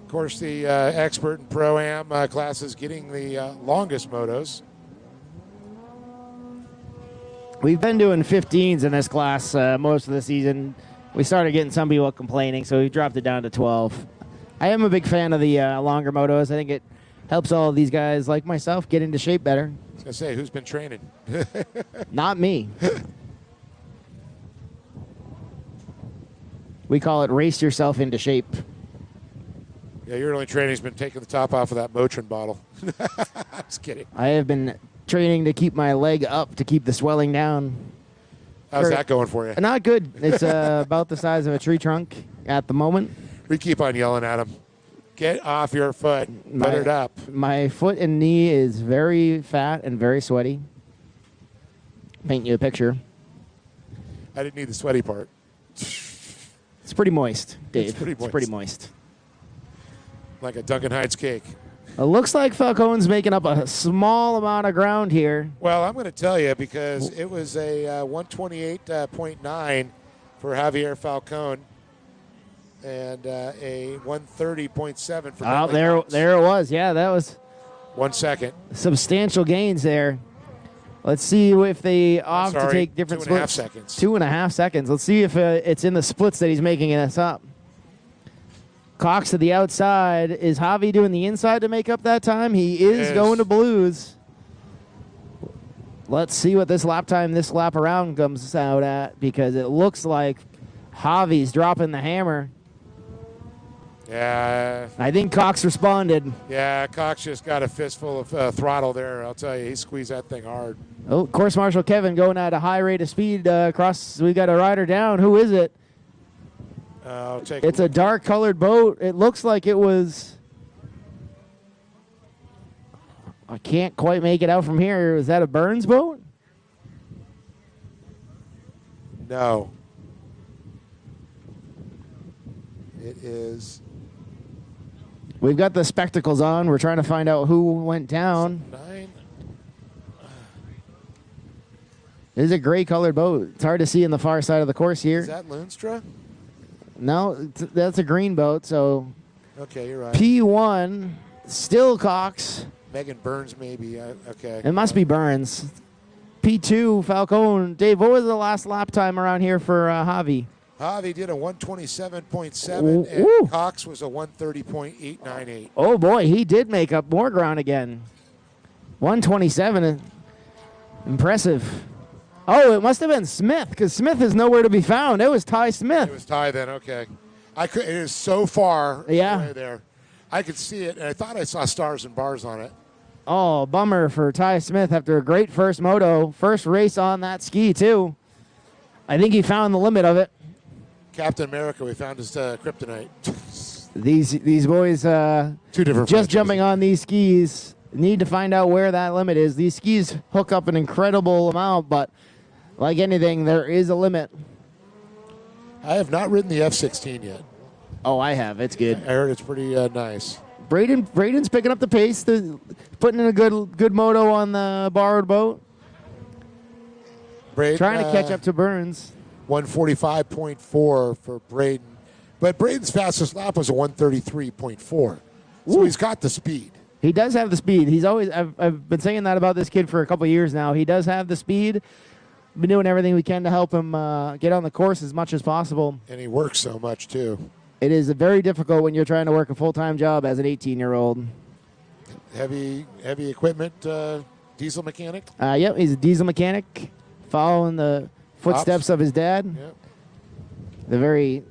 Of course, the Expert and Pro-Am classes getting the longest motos. We've been doing 15s in this class most of the season. We started getting some people complaining, so we dropped it down to 12. I am a big fan of the longer motos. I think it helps all of these guys like myself get into shape better. I was going to say, who's been training? Not me. We call it race yourself into shape. Yeah, your only training's been taking the top off of that Motrin bottle. I was kidding. I have been training to keep my leg up to keep the swelling down. How's that going for you? Not good. It's about the size of a tree trunk at the moment. We keep on yelling at him. Get off your foot. Put it up. My foot and knee is very fat and very sweaty. Paint you a picture. I didn't need the sweaty part. It's pretty moist, Dave. It's pretty moist. Like a Duncan Heights cake. It looks like Falcone's making up a small amount of ground here. Well, I'm going to tell you because it was a 128.9 for Javier Falcone. and a 130.7 for Oh, Bentley Cox. there it was. Yeah, that was 1 second. substantial gains there. Let's see if they opt to take different 2.5 splits. seconds. 2.5 seconds. Let's see if it's in the splits that he's making us up. Cox to the outside. Is Javi doing the inside to make up that time? He is going to blues. Let's see what this lap time, this lap around comes out at, because it looks like Javi's dropping the hammer. Yeah. I think Cox responded. Yeah, Cox just got a fistful of throttle there. I'll tell you, he squeezed that thing hard. Oh, course marshal Kevin going at a high rate of speed across. We got a rider down. Who is it? I'll take It's a dark colored boat. It looks like it was. I can't quite make it out from here. Is that a Burns boat? No. It is We've got the spectacles on. We're trying to find out who went down. 9. It is a gray colored boat. It's hard to see in the far side of the course here. Is that Lunstra? No, that's a green boat. So Okay, you're right. P1, still Cox. Megan Burns, maybe. Okay. It must be Burns. P2, Falcone. Dave, what was the last lap time around here for Javi? Javi did a 127.7, Ooh. and Cox was a 130.898. Oh, boy, he did make up more ground again. 127. Impressive. Oh, it must have been Smith, because Smith is nowhere to be found. It was Ty Smith. It was Ty then, okay. It is so far away there. I could see it, and I thought I saw stars and bars on it. Oh, bummer for Ty Smith after a great first moto. First race on that ski, too. I think he found the limit of it. Captain America, we found his kryptonite. These boys Two different just franchises. jumping on these skis need to find out where that limit is. These skis hook up an incredible amount, but like anything, there is a limit. I have not ridden the F-16 yet. Oh, I have. It's good. I heard it's pretty nice. Braden's picking up the pace, putting in a good moto on the borrowed boat. Braden, Trying to catch up to Burns. 145.4 for Braden. But Braden's fastest lap was a 133.4. So he's got the speed. He does have the speed. He's always. I've been saying that about this kid for a couple of years now. He does have the speed. Been doing everything we can to help him get on the course as much as possible. And he works so much, too. It is very difficult when you're trying to work a full-time job as an 18-year-old. Heavy equipment, diesel mechanic. Yep, he's a diesel mechanic, following the footsteps of his dad. Yep. The very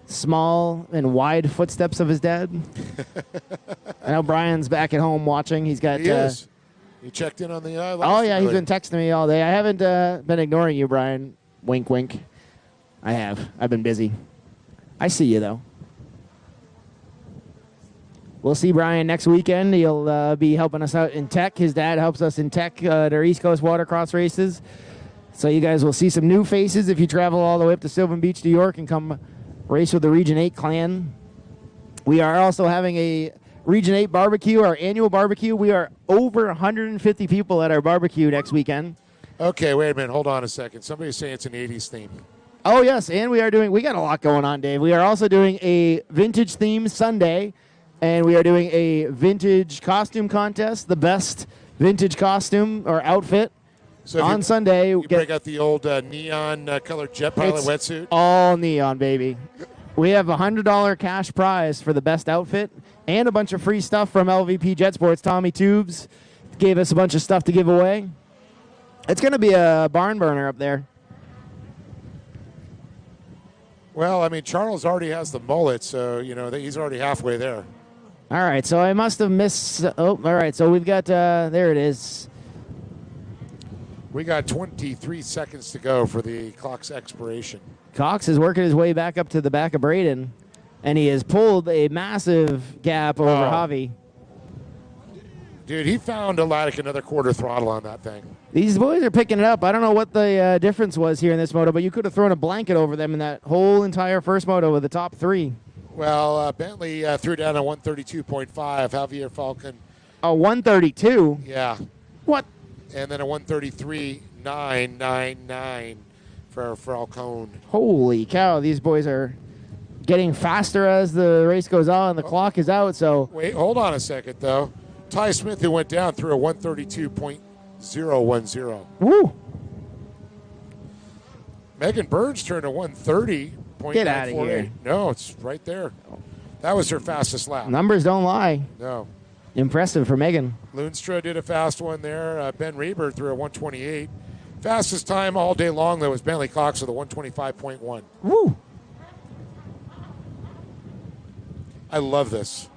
small and wide footsteps of his dad. I know Brian's back at home watching. He's got. He is. You checked in on the oh, yeah, he's been texting me all day. I haven't been ignoring you, Brian. Wink, wink. I have. I've been busy. I see you, though. We'll see Brian next weekend. He'll be helping us out in tech. His dad helps us in tech at our East Coast Watercross races. So you guys will see some new faces if you travel all the way up to Sylvan Beach, New York, and come race with the Region 8 clan. We are also having a Region 8 barbecue, our annual barbecue. We are over 150 people at our barbecue next weekend. Okay, wait a minute. Hold on a second. Somebody's saying it's an 80s theme. Oh, yes, and we got a lot going on, Dave. We are also doing a vintage theme Sunday, and we are doing a vintage costume contest, the best vintage costume or outfit. So on Sunday. You break out the old neon colored jet pilot wetsuit. All neon, baby. We have a $100 cash prize for the best outfit and a bunch of free stuff from LVP Jet Sports. Tommy Tubes gave us a bunch of stuff to give away. It's going to be a barn burner up there. Well, I mean, Charles already has the mullet, so, he's already halfway there. All right, so I must have missed. Oh, all right, so we've got, there it is. We got 23 seconds to go for the clock's expiration. Cox is working his way back up to the back of Braden, and he has pulled a massive gap over Javi. Dude, he found another quarter throttle on that thing. These boys are picking it up. I don't know what the difference was here in this moto, but you could have thrown a blanket over them in that whole entire first moto with the top three. Well, Bentley threw down a 132.5. Javier Falcon. A 132? Yeah. What? And then a 133.999 for Falcone. Holy cow, these boys are getting faster as the race goes on. The clock is out, so Wait, hold on a second, though. Ty Smith, who went down, threw a 132.010. woo! Megan Burns turned a 130.948. Get outta here. No, it's right there. That was her fastest lap. Numbers don't lie. No. Impressive for Megan. Loonstra did a fast one there. Ben Reber threw a 128. Fastest time all day long, though, was Bentley Cox with a 125.1. Woo! I love this.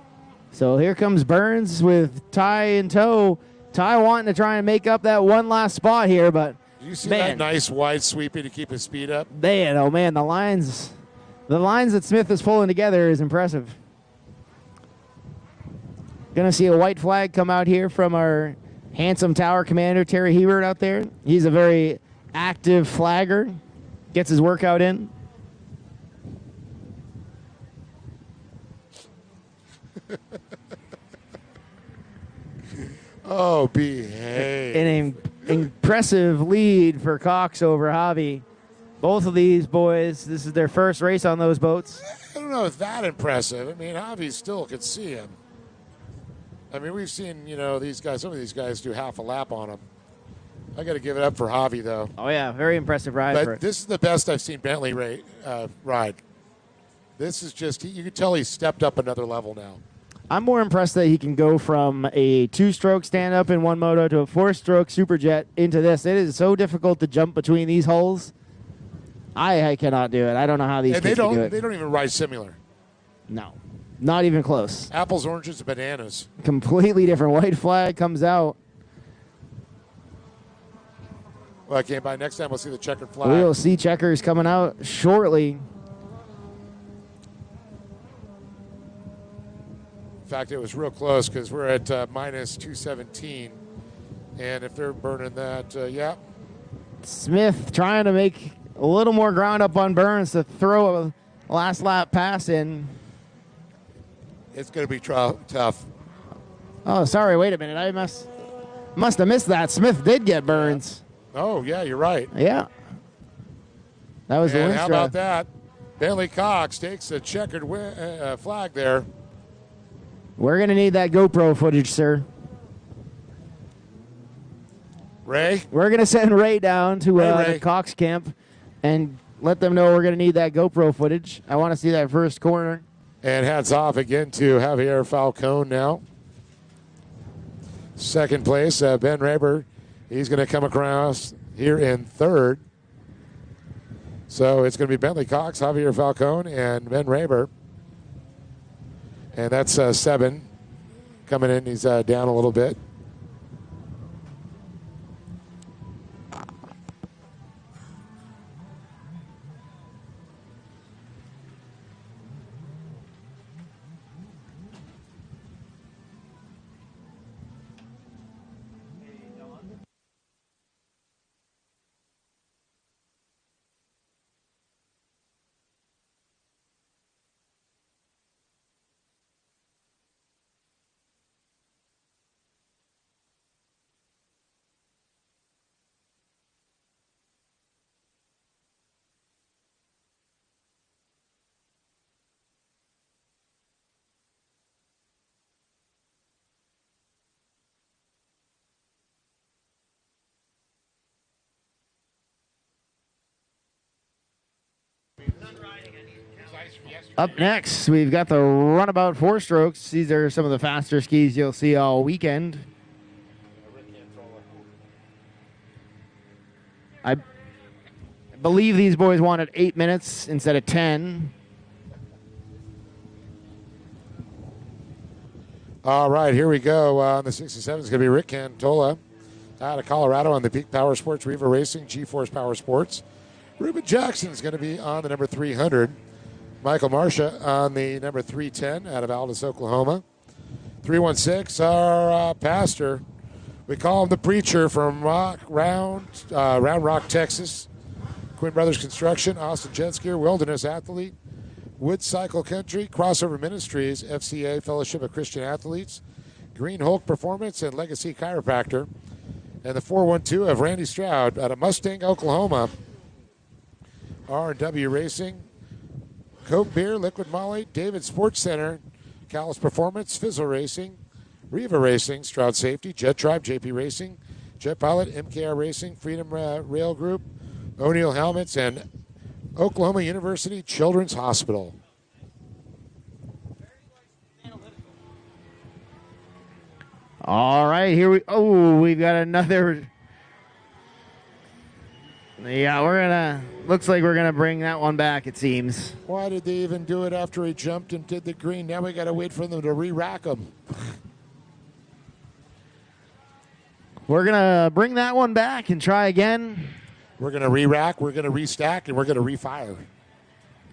So here comes Burns with Ty in tow. Ty wanting to try and make up that one last spot here, but Did you see man, that nice wide sweeping to keep his speed up? man, oh man, the lines that Smith is pulling together is impressive. Gonna see a white flag come out here from our handsome tower commander, Terry Hebert, out there. He's a very active flagger. Gets his workout in. Oh, behave. An impressive lead for Cox over Javi. Both of these boys, this is their first race on those boats. I don't know if that impressive. I mean, Javi still could see him. I mean, we've seen, these guys, some of these guys do half a lap on him. I got to give it up for Javi, though. Oh, yeah, very impressive ride. But this is the best I've seen Bentley ride. This is just, you can tell he's stepped up another level now. I'm more impressed that he can go from a two-stroke stand-up in one moto to a four-stroke superjet into this. It is so difficult to jump between these hulls. I cannot do it. I don't know how these And kids can do it. they don't even ride similar. No, not even close. Apples, oranges, and bananas. Completely different. White flag comes out. Well, I came by. Next time we'll see the checkered flag. We'll see checkers coming out shortly. In fact, it was real close because we're at minus 217. And if they're burning that, yeah. Smith trying to make a little more ground up on Burns to throw a last lap pass in. It's going to be tough. Oh, sorry. Wait a minute. I must have missed that. Smith did get Burns. Oh, yeah, you're right. Yeah. That was the And Winstra. how about that? Bentley Cox takes a checkered flag there. We're going to need that GoPro footage, sir. Ray? We're going to send Ray down to Ray. the Cox camp and let them know we're going to need that GoPro footage. I want to see that first corner. And hats off again to Javier Falcone now. Second place, Ben Reber. He's going to come across here in third. So it's going to be Bentley Cox, Javier Falcone, and Ben Reber. And that's Seben coming in. He's down a little bit. Up next, we've got the runabout four strokes. These are some of the faster skis you'll see all weekend. I believe these boys wanted 8 minutes instead of 10. All right, here we go. On the 67 is going to be Rick Cantola out of Colorado on the Peak Power Sports, Riva Racing, G-Force Power Sports. Ruben Jackson is going to be on the number 300. Michael Marcia on the number 310 out of Aldous, Oklahoma. 316, our pastor. We call him the preacher from Round Rock, Texas. Quinn Brothers Construction, Austin Jet Skier, Wilderness Athlete, Wood Cycle Country, Crossover Ministries, FCA, Fellowship of Christian Athletes, Green Hulk Performance, and Legacy Chiropractor. And the 412 of Randy Stroud out of Mustang, Oklahoma. R&W Racing, Coke Beer, Liquid Moly, David Sports Center, Callis Performance, Fizzle Racing, Riva Racing, Stroud Safety, Jet Tribe, JP Racing, Jet Pilot, MKR Racing, Freedom Rail Group, O'Neill Helmets, and Oklahoma University Children's Hospital. All right, we've got another. Yeah, looks like we're gonna bring that one back, it seems. Why did they even do it after he jumped and did the green? Now we got to wait for them to re-rack him. We're gonna bring that one back and try again. We're gonna re-rack, we're gonna restack, and we're gonna refire.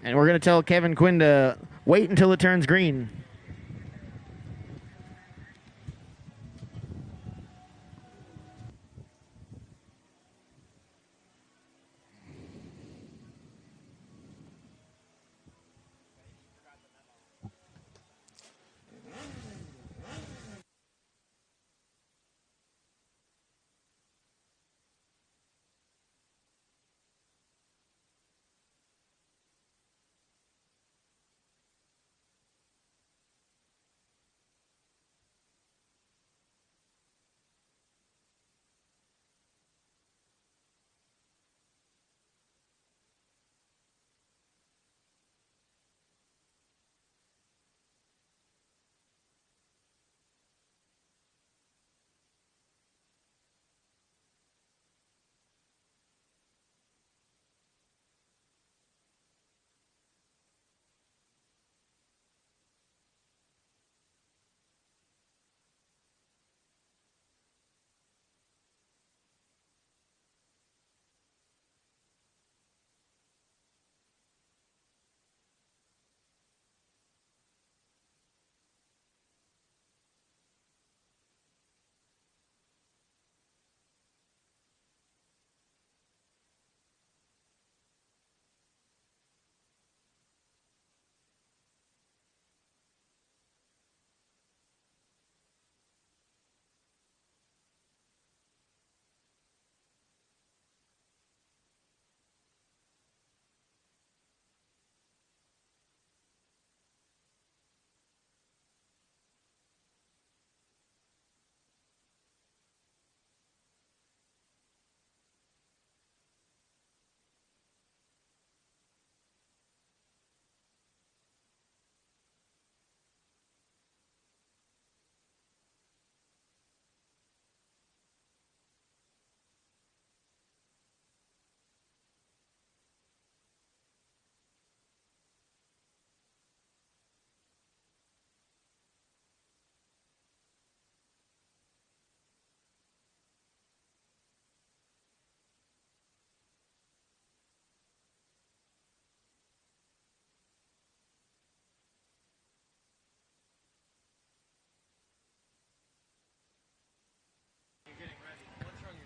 And we're gonna tell Kevin Quinn to wait until it turns green.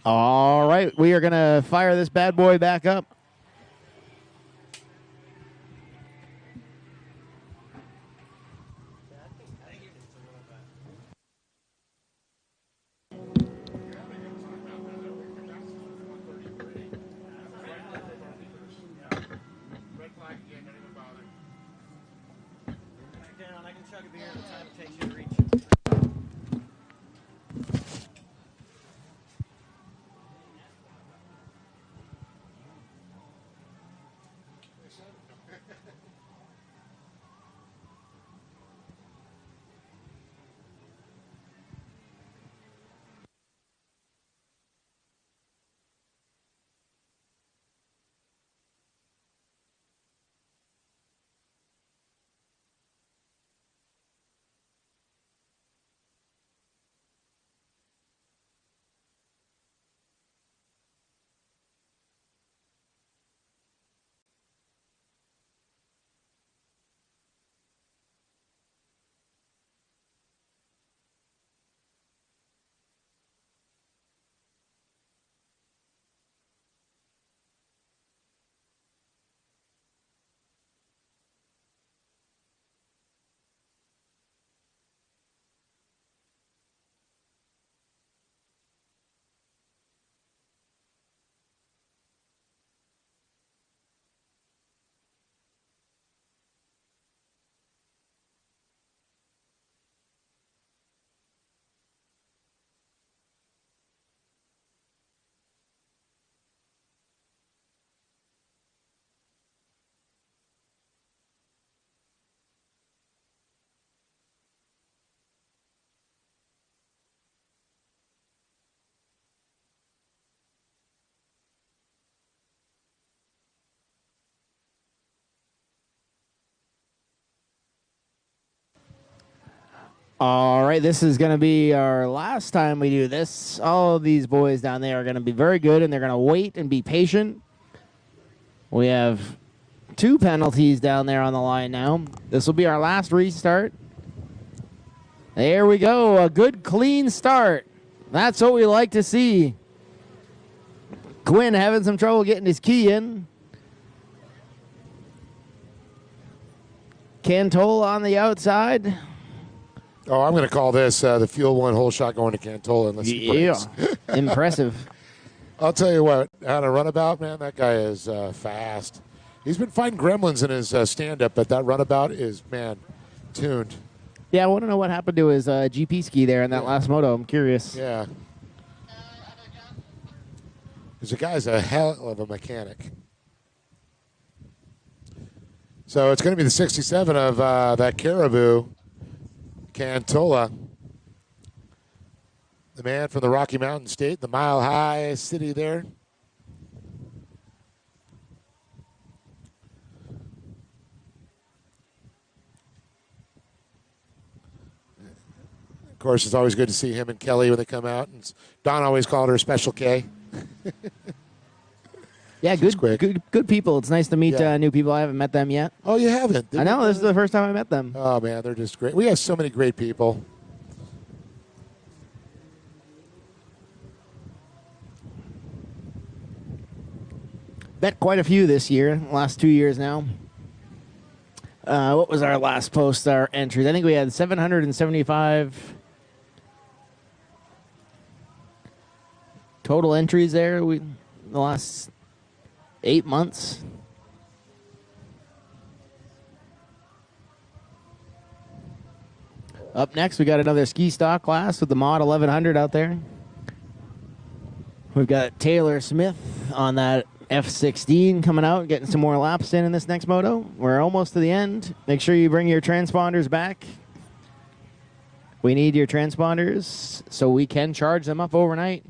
All right, we are going to fire this bad boy back up. Down, I can chug a beer in the time it takes you to reach. All right, this is going to be our last time we do this. All of these boys down there are going to be very good, and they're going to wait and be patient. We have 2 penalties down there on the line now. This will be our last restart. There we go, a good, clean start. That's what we like to see. Quinn having some trouble getting his key in. Cantola on the outside. Oh, I'm going to call this the fuel one hole shot going to Cantola unless he breaks. Impressive. I'll tell you what, on a runabout, man, that guy is fast. He's been fighting gremlins in his stand-up, but that runabout is, man, tuned. Yeah, I want to know what happened to his GP ski there in that last moto. I'm curious. Yeah. Because the guy's a hell of a mechanic. So it's going to be the 67 of that Caribou, Cantola. The man from the Rocky Mountain State, the mile-high city there. Of course, it's always good to see him and Kelly when they come out. And Don always called her Special K. Yeah, good people. It's nice to meet new people. I haven't met them yet. Oh, you haven't? I know. This is the first time I met them. Oh, man, they're just great. We have so many great people. Bet quite a few this year, last 2 years now. What was our last post, our entries? I think we had 775 total entries there the last 8 months. Up next, we got another ski stock class with the Mod 1100 out there. We've got Taylor Smith on that F16 coming out, getting some more laps in this next moto. We're almost to the end. Make sure you bring your transponders back. We need your transponders so we can charge them up overnight.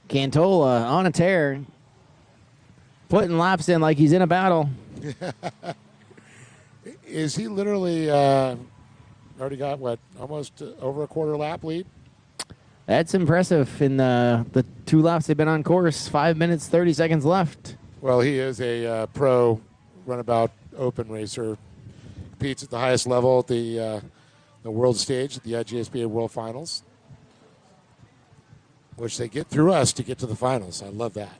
Cantola on a tear, putting laps in like he's in a battle. Is he literally already got, almost over a quarter lap lead? That's impressive in the 2 laps they've been on course. 5 minutes, 30 seconds left. Well, he is a pro runabout open racer. Competes at the highest level at the world stage at the IJSBA World Finals, which they get through us to get to the finals. I love that.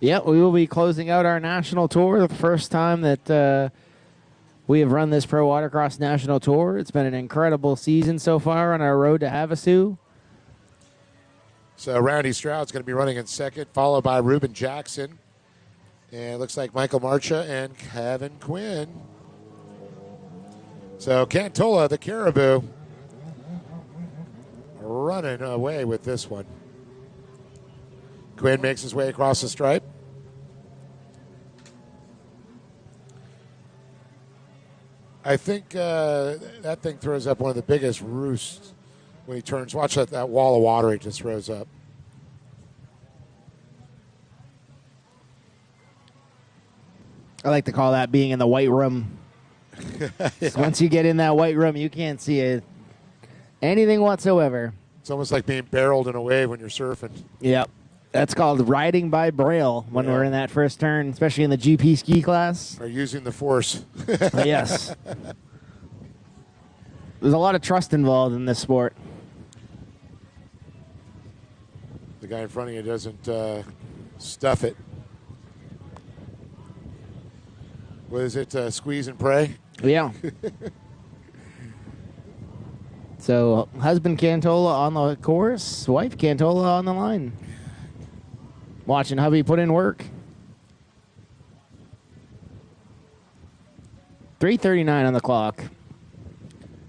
Yeah, we will be closing out our national tour. The first time that we have run this Pro Watercross National Tour. It's been an incredible season so far on our road to Havasu. So Randy Stroud's going to be running in second, followed by Ruben Jackson. And it looks like Michael Marcha and Kevin Quinn. So Cantola, the Caribou, running away with this one. Quinn makes his way across the stripe. I think that thing throws up one of the biggest roosts when he turns. Watch that wall of water he just throws up. I like to call that being in the white room. Yeah. Once you get in that white room, you can't see anything whatsoever. It's almost like being barreled in a wave when you're surfing. Yep. That's called riding by braille when we're in that first turn, especially in the GP ski class. Or using the force. Yes. There's a lot of trust involved in this sport. The guy in front of you doesn't stuff it. What is it, squeeze and pray? Yeah. So, husband Cantola on the course, wife Cantola on the line. Watching hubby put in work. 3:39 on the clock.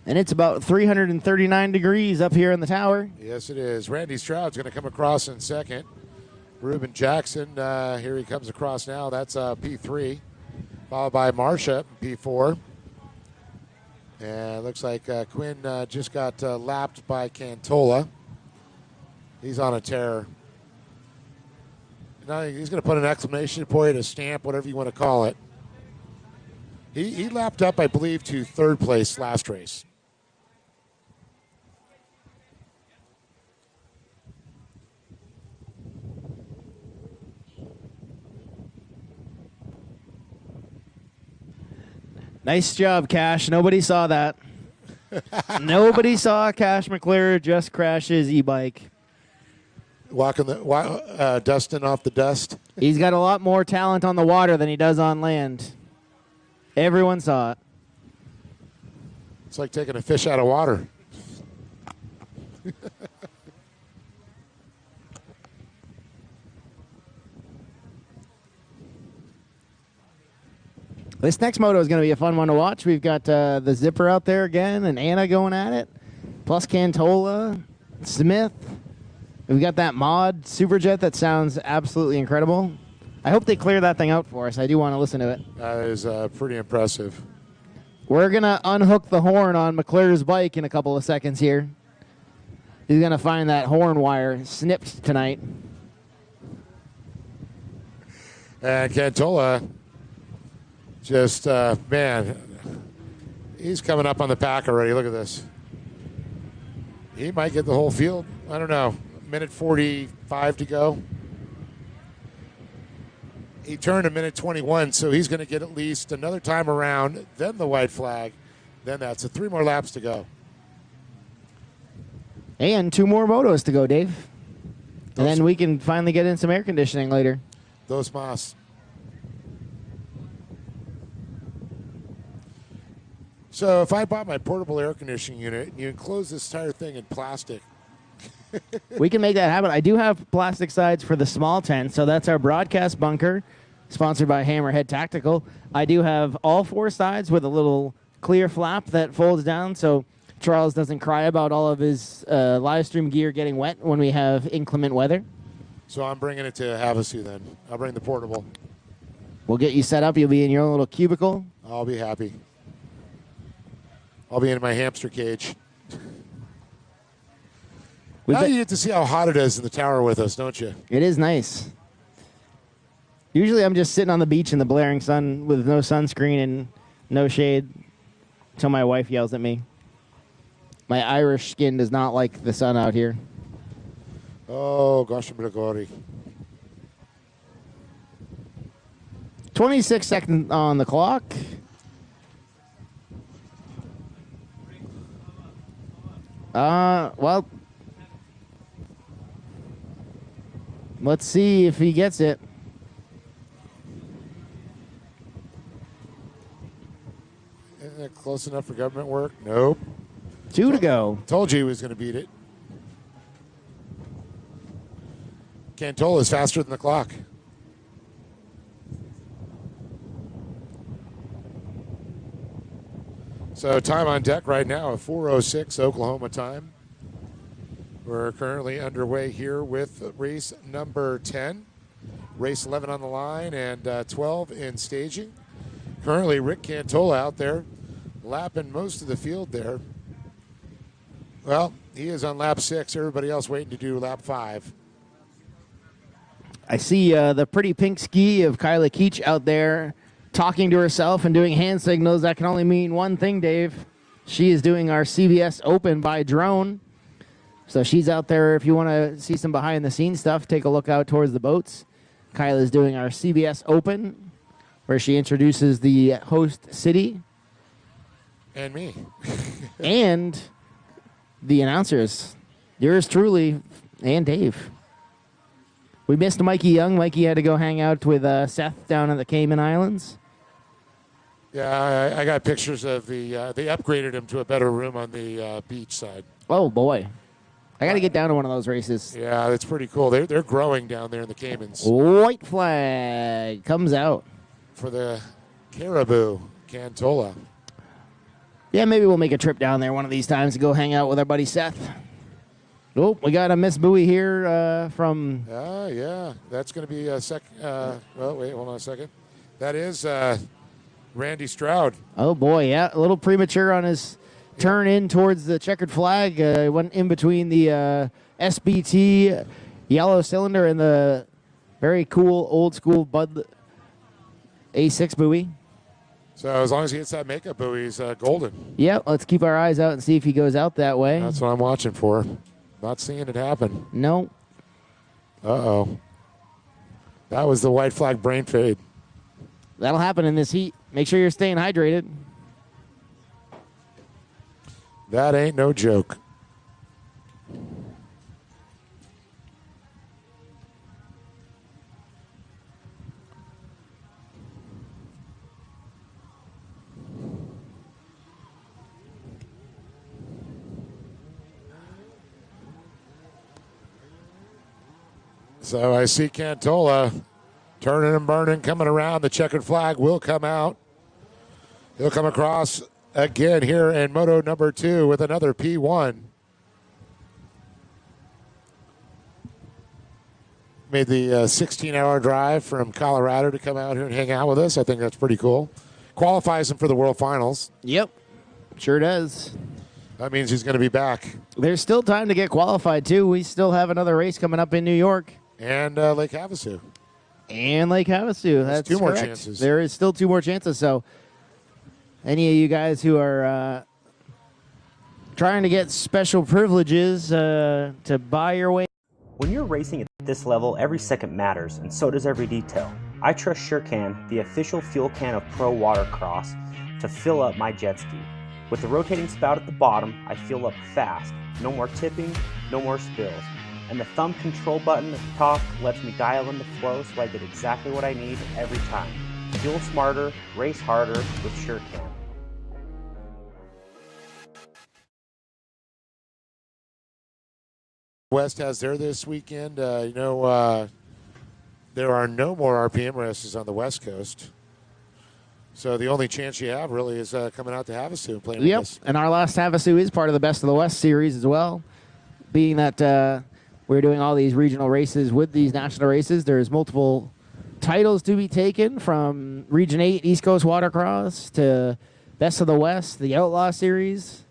And it's about 339 degrees up here in the tower. Yes, it is. Randy Stroud's going to come across in second. Ruben Jackson, here he comes across now. That's P3. Followed by Marcia, P4. And it looks like Quinn just got lapped by Cantola. He's on a tear. Now he's going to put an exclamation point, a stamp, whatever you want to call it. He lapped up, I believe, to third place last race. Nice job, Cash. Nobody saw that. Nobody saw Cash McClure just crash his e-bike. Dusting off the dust. He's got a lot more talent on the water than he does on land. Everyone saw it. It's like taking a fish out of water. This next moto is going to be a fun one to watch. We've got the Zipper out there again and Anna going at it, plus Cantola, Smith. We've got that mod Superjet that sounds absolutely incredible. I hope they clear that thing out for us. I do want to listen to it. That is pretty impressive. We're going to unhook the horn on McClure's bike in a couple of seconds here. He's going to find that horn wire snipped tonight. And Cantola, just, man, he's coming up on the pack already. Look at this. He might get the whole field. I don't know. Minute 45 to go. He turned a minute 21, so he's going to get at least another time around, then the white flag, then that's 3 more laps to go. And 2 more motos to go, Dave. And then we can finally get in some air conditioning later. Those Moss. So if I bought my portable air conditioning unit and you enclose this entire thing in plastic, we can make that happen. I do have plastic sides for the small tent, so that's our broadcast bunker, sponsored by Hammerhead Tactical. I do have all 4 sides with a little clear flap that folds down, so Charles doesn't cry about all of his live stream gear getting wet when we have inclement weather. So I'm bringing it to HAVASU then. I'll bring the portable. We'll get you set up. You'll be in your own little cubicle. I'll be happy. I'll be in my hamster cage. Now you get to see how hot it is in the tower with us, don't you? It is nice. Usually I'm just sitting on the beach in the blaring sun with no sunscreen and no shade until my wife yells at me. My Irish skin does not like the sun out here. Oh, gosh, I'm going to go 26 seconds on the clock. Well, let's see if he gets it. Isn't that close enough for government work? Nope. 2 to go. Told you he was going to beat it. Cantola is faster than the clock. So time on deck right now of 4:06 Oklahoma time. We're currently underway here with race number 10. Race 11 on the line and 12 in staging. Currently Rick Cantola out there lapping most of the field there. Well, he is on lap 6. Everybody else waiting to do lap 5. I see the pretty pink ski of Kyla Keach out there talking to herself and doing hand signals. That can only mean one thing, Dave. She is doing our CBS Open by drone. So she's out there. If you want to see some behind-the-scenes stuff, take a look out towards the boats. Kyla's doing our CBS Open, where she introduces the host city. And me. And the announcers. Yours truly and Dave. We missed Mikey Young. Mikey had to go hang out with Seth down in the Cayman Islands. Yeah, I got pictures of the, they upgraded him to a better room on the beach side. Oh, boy. I got to get down to one of those races. Yeah, that's pretty cool. They're growing down there in the Caymans. White flag comes out. For the Caribou, Cantola. Yeah, maybe we'll make a trip down there one of these times to go hang out with our buddy Seth. Oh, we got a Miss Bowie here from... Yeah, that's going to be a well, wait, hold on a second. That is Randy Stroud. Oh, boy, yeah. A little premature on his turn in towards the checkered flag. Went in between the SBT yellow cylinder and the very cool old school Bud A6 buoy. So as long as he hits that makeup buoy, he's golden. Yep, let's keep our eyes out and see if he goes out that way. That's what I'm watching for. Not seeing it happen. No. Uh-oh. That was the white flag brain fade. That'll happen in this heat. Make sure you're staying hydrated. That ain't no joke. So I see Cantola turning and burning, coming around. The checkered flag will come out. He'll come across again here in Moto number 2 with another P1. Made the 16-hour drive from Colorado to come out here and hang out with us. I think that's pretty cool. Qualifies him for the World Finals. Yep, sure does. That means he's going to be back. There's still time to get qualified, too. We still have another race coming up in New York. And Lake Havasu. And Lake Havasu. That's two more correct. chances. There is still 2 more chances. So any of you guys who are trying to get special privileges to buy your way. When you're racing at this level, every second matters, and so does every detail. I trust SureCan, the official fuel can of Pro Watercross, to fill up my jet ski. With the rotating spout at the bottom, I fuel up fast. No more tipping, no more spills. And the thumb control button at the top lets me dial in the flow so I get exactly what I need every time. Fuel smarter, race harder with SureCan. West has there this weekend. There are no more RPM races on the West Coast. So the only chance you have really is coming out to Havasu and playing with us. And our last Havasu is part of the Best of the West series as well. Being that we're doing all these regional races with these national races, there's multiple titles to be taken from Region 8 East Coast Watercross to Best of the West, the Outlaw Series.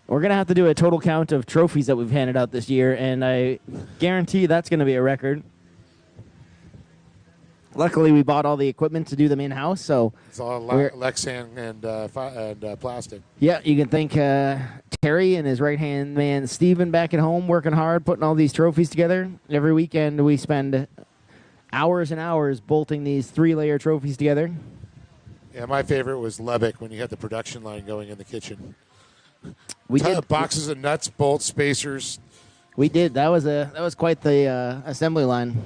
We're going to have to do a total count of trophies that we've handed out this year, and I guarantee that's going to be a record. Luckily, we bought all the equipment to do them in-house, so it's all Lexan and plastic. Yeah, you can thank Terry and his right-hand man, Steven, back at home, working hard, putting all these trophies together. Every weekend, we spend hours and hours bolting these 3-layer trophies together. Yeah, my favorite was Lubbock when you had the production line going in the kitchen. We did boxes of nuts, bolts, spacers. We did. That was quite the assembly line.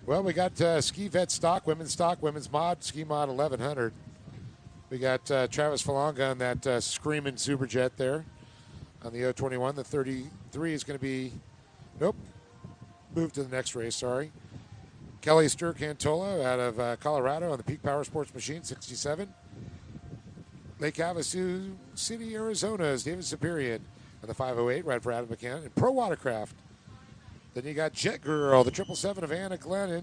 Well, we got ski vet stock, women's mod, ski mod 1100. We got Travis Falonga on that screaming Superjet there on the 021. The 33 is going to be, moved to the next race, sorry. Kelly Sturcantola out of Colorado on the Peak Power Sports Machine, 67. Lake Havasu City, Arizona is David Superior on the 508, right for Adam McCann. And Pro Watercraft. Then you got Jet Girl, the 777 of Anna Glennon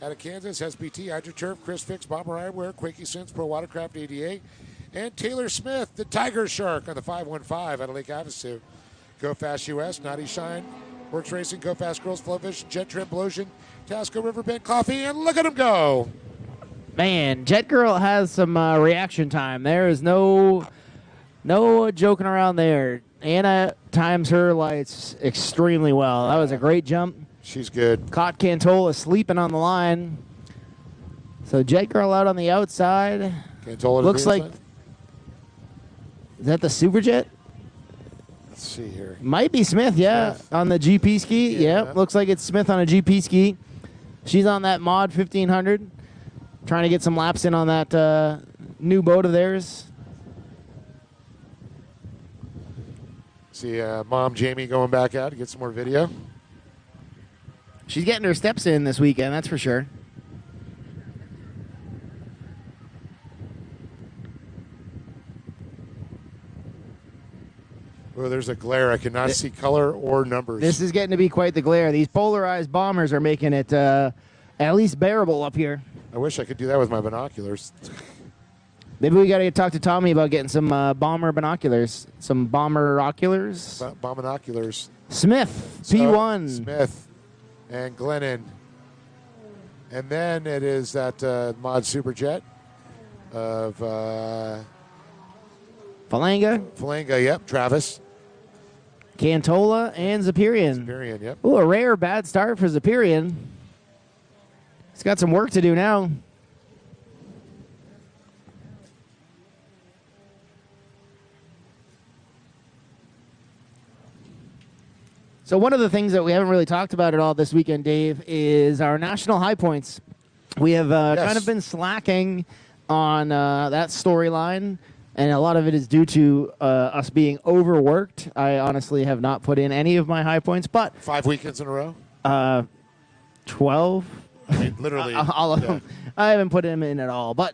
out of Kansas, SBT, HydroTurf, Chris Fix, Bomber Eyewear, Quakey Sense, Pro Watercraft ADA. And Taylor Smith, the Tiger Shark on the 515 out of Lake Havasu. Go Fast US, Naughty Shine, Works Racing, Go Fast Girls, Flowfish, Jet Trim, Blotion, Tasco Riverbend Coffee, and look at them go. Man, Jet Girl has some reaction time. There is no joking around there. Anna times her lights extremely well. That was a great jump. She's good. Caught Cantola sleeping on the line. So Jet Girl out on the outside. Cantola looks like. Is that the Superjet? Let's see here. Might be Smith, yeah. Smith. On the GP ski. Yeah, looks like it's Smith on a GP ski. She's on that mod 1500. Trying to get some laps in on that new boat of theirs. See Mom Jamie going back out to get some more video. She's getting her steps in this weekend, that's for sure. Oh, there's a glare. I cannot see color or numbers. This is getting to be quite the glare. These polarized bombers are making it at least bearable up here. I wish I could do that with my binoculars. Maybe we got to talk to Tommy about getting some bomber binoculars, some bomber oculars. Bomber-oculars. Smith, So, P1. Smith and Glennon. And then it is that mod Superjet of Falanga, yep, Travis. Cantola, and Zapirian. Zapirian, yep. Ooh, a rare bad start for Zapirian. He's got some work to do now. So one of the things that we haven't really talked about at all this weekend, Dave, is our national high points. We have kind of been slacking on that storyline, and a lot of it is due to us being overworked. I honestly have not put in any of my high points, but 5 weekends in a row? 12. I mean, literally. All of them. I haven't put them in at all, but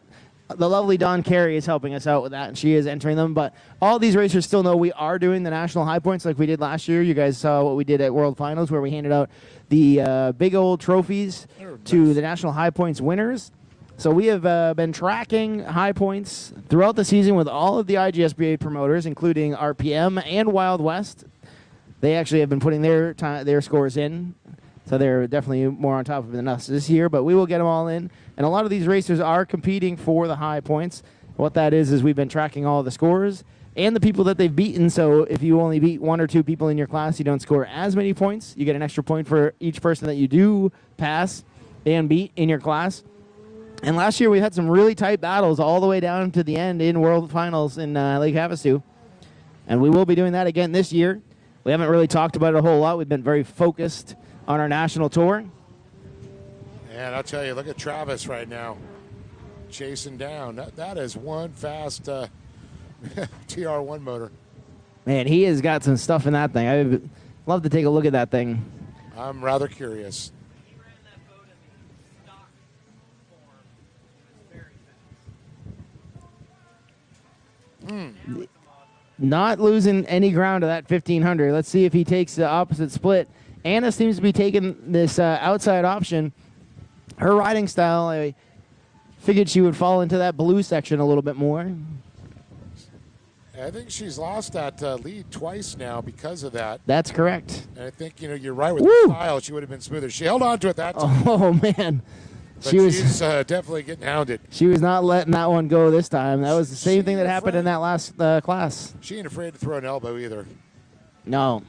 the lovely Dawn Carey is helping us out with that, and she is entering them. But all these racers still know we are doing the national high points like we did last year. You guys saw what we did at World Finals, where we handed out the big old trophies to the national high points winners. So we have been tracking high points throughout the season with all of the IJSBA promoters, including RPM and Wild West. They actually have been putting their scores in. So they're definitely more on top of it than us this year, but we will get them all in. And a lot of these racers are competing for the high points. What that is we've been tracking all the scores and the people that they've beaten. So if you only beat 1 or 2 people in your class, you don't score as many points. You get an extra point for each person that you do pass and beat in your class. And last year we had some really tight battles all the way down to the end in World Finals in Lake Havasu. And we will be doing that again this year. We haven't really talked about it a whole lot. We've been very focused on our national tour. And I'll tell you, look at Travis right now, chasing down. That is one fast TR1 motor. Man, he has got some stuff in that thing. I'd love to take a look at that thing. I'm rather curious. He ran that boat in the stock form. It was very fast. Not losing any ground to that 1500. Let's see if he takes the opposite split. Anna seems to be taking this outside option. Her riding style, I figured she would fall into that blue section a little bit more. I think she's lost that lead twice now because of that. That's correct. And I think, you're right with the style. She would have been smoother. She held on to it that time. Oh, man. But she's definitely getting hounded. She was not letting that one go this time. That was the same thing that happened in that last class. She ain't afraid to throw an elbow either. No.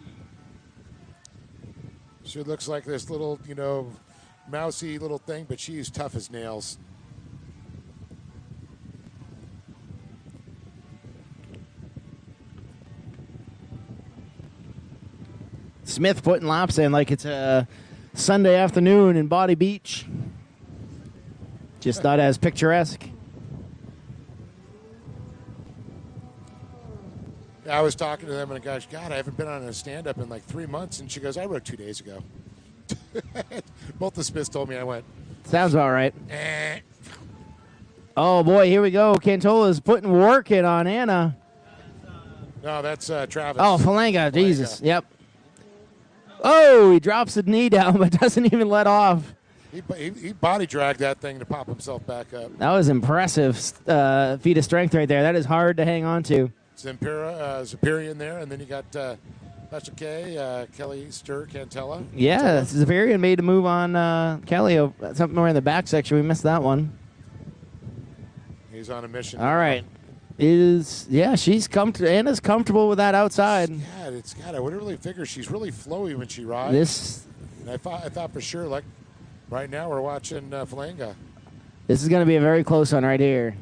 She looks like this little, mousy little thing, but she's tough as nails. Smith putting laps in like it's a Sunday afternoon in Body Beach. Just not as picturesque. I was talking to them, and gosh, God, I haven't been on a stand-up in like 3 months. And she goes, I rode 2 days ago. Both the Smiths told me. I went, Sounds all right. eh. Oh, boy, here we go. Cantola's putting work in on Anna. No, that's Travis. Oh, Falanga. Jesus. Yep. Oh, he drops the knee down but doesn't even let off. He body dragged that thing to pop himself back up. That was impressive feat of strength right there. That is hard to hang on to. Zapirian there, and then you got Special K, Kelly Stir, Cantella. Yeah, Zapirian made a move on Kelly somewhere in the back section. We missed that one. He's on a mission. All right. She's Anna's comfortable with that outside. I would really figure she's really flowy when she rides. And I thought for sure, like right now we're watching Falanga. This is going to be a very close one right here.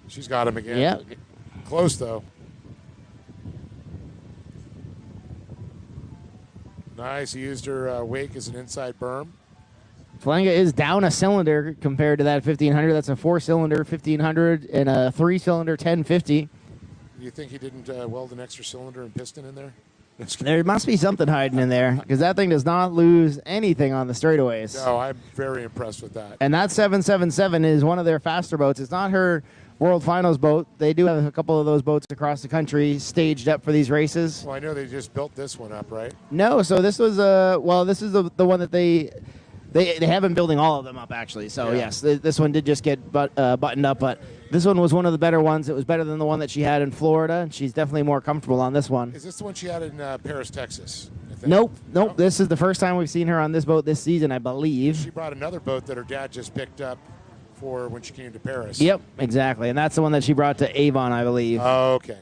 She's got him again. Yep. Close though. Nice. He used her wake as an inside berm. Falanga is down a cylinder compared to that 1500. That's a 4-cylinder 1500 and a 3-cylinder 1050. You think he didn't weld an extra cylinder and piston in there? There must be something hiding in there because that thing does not lose anything on the straightaways. No, I'm very impressed with that. And that 777 is one of their faster boats. It's not her World Finals boat. They do have a couple of those boats across the country staged up for these races. Well, I know they just built this one up, right? No, so this was this is the one that they They have been building all of them up, actually. So, yes, this one did just get buttoned up. But this one was one of the better ones. It was better than the one that she had in Florida. And she's definitely more comfortable on this one. Is this the one she had in Paris, Texas? Nope. No? This is the first time we've seen her on this boat this season, I believe. She brought another boat that her dad just picked up for when she came to Paris. Yep, exactly. And that's the one that she brought to Avon, I believe. Oh, okay.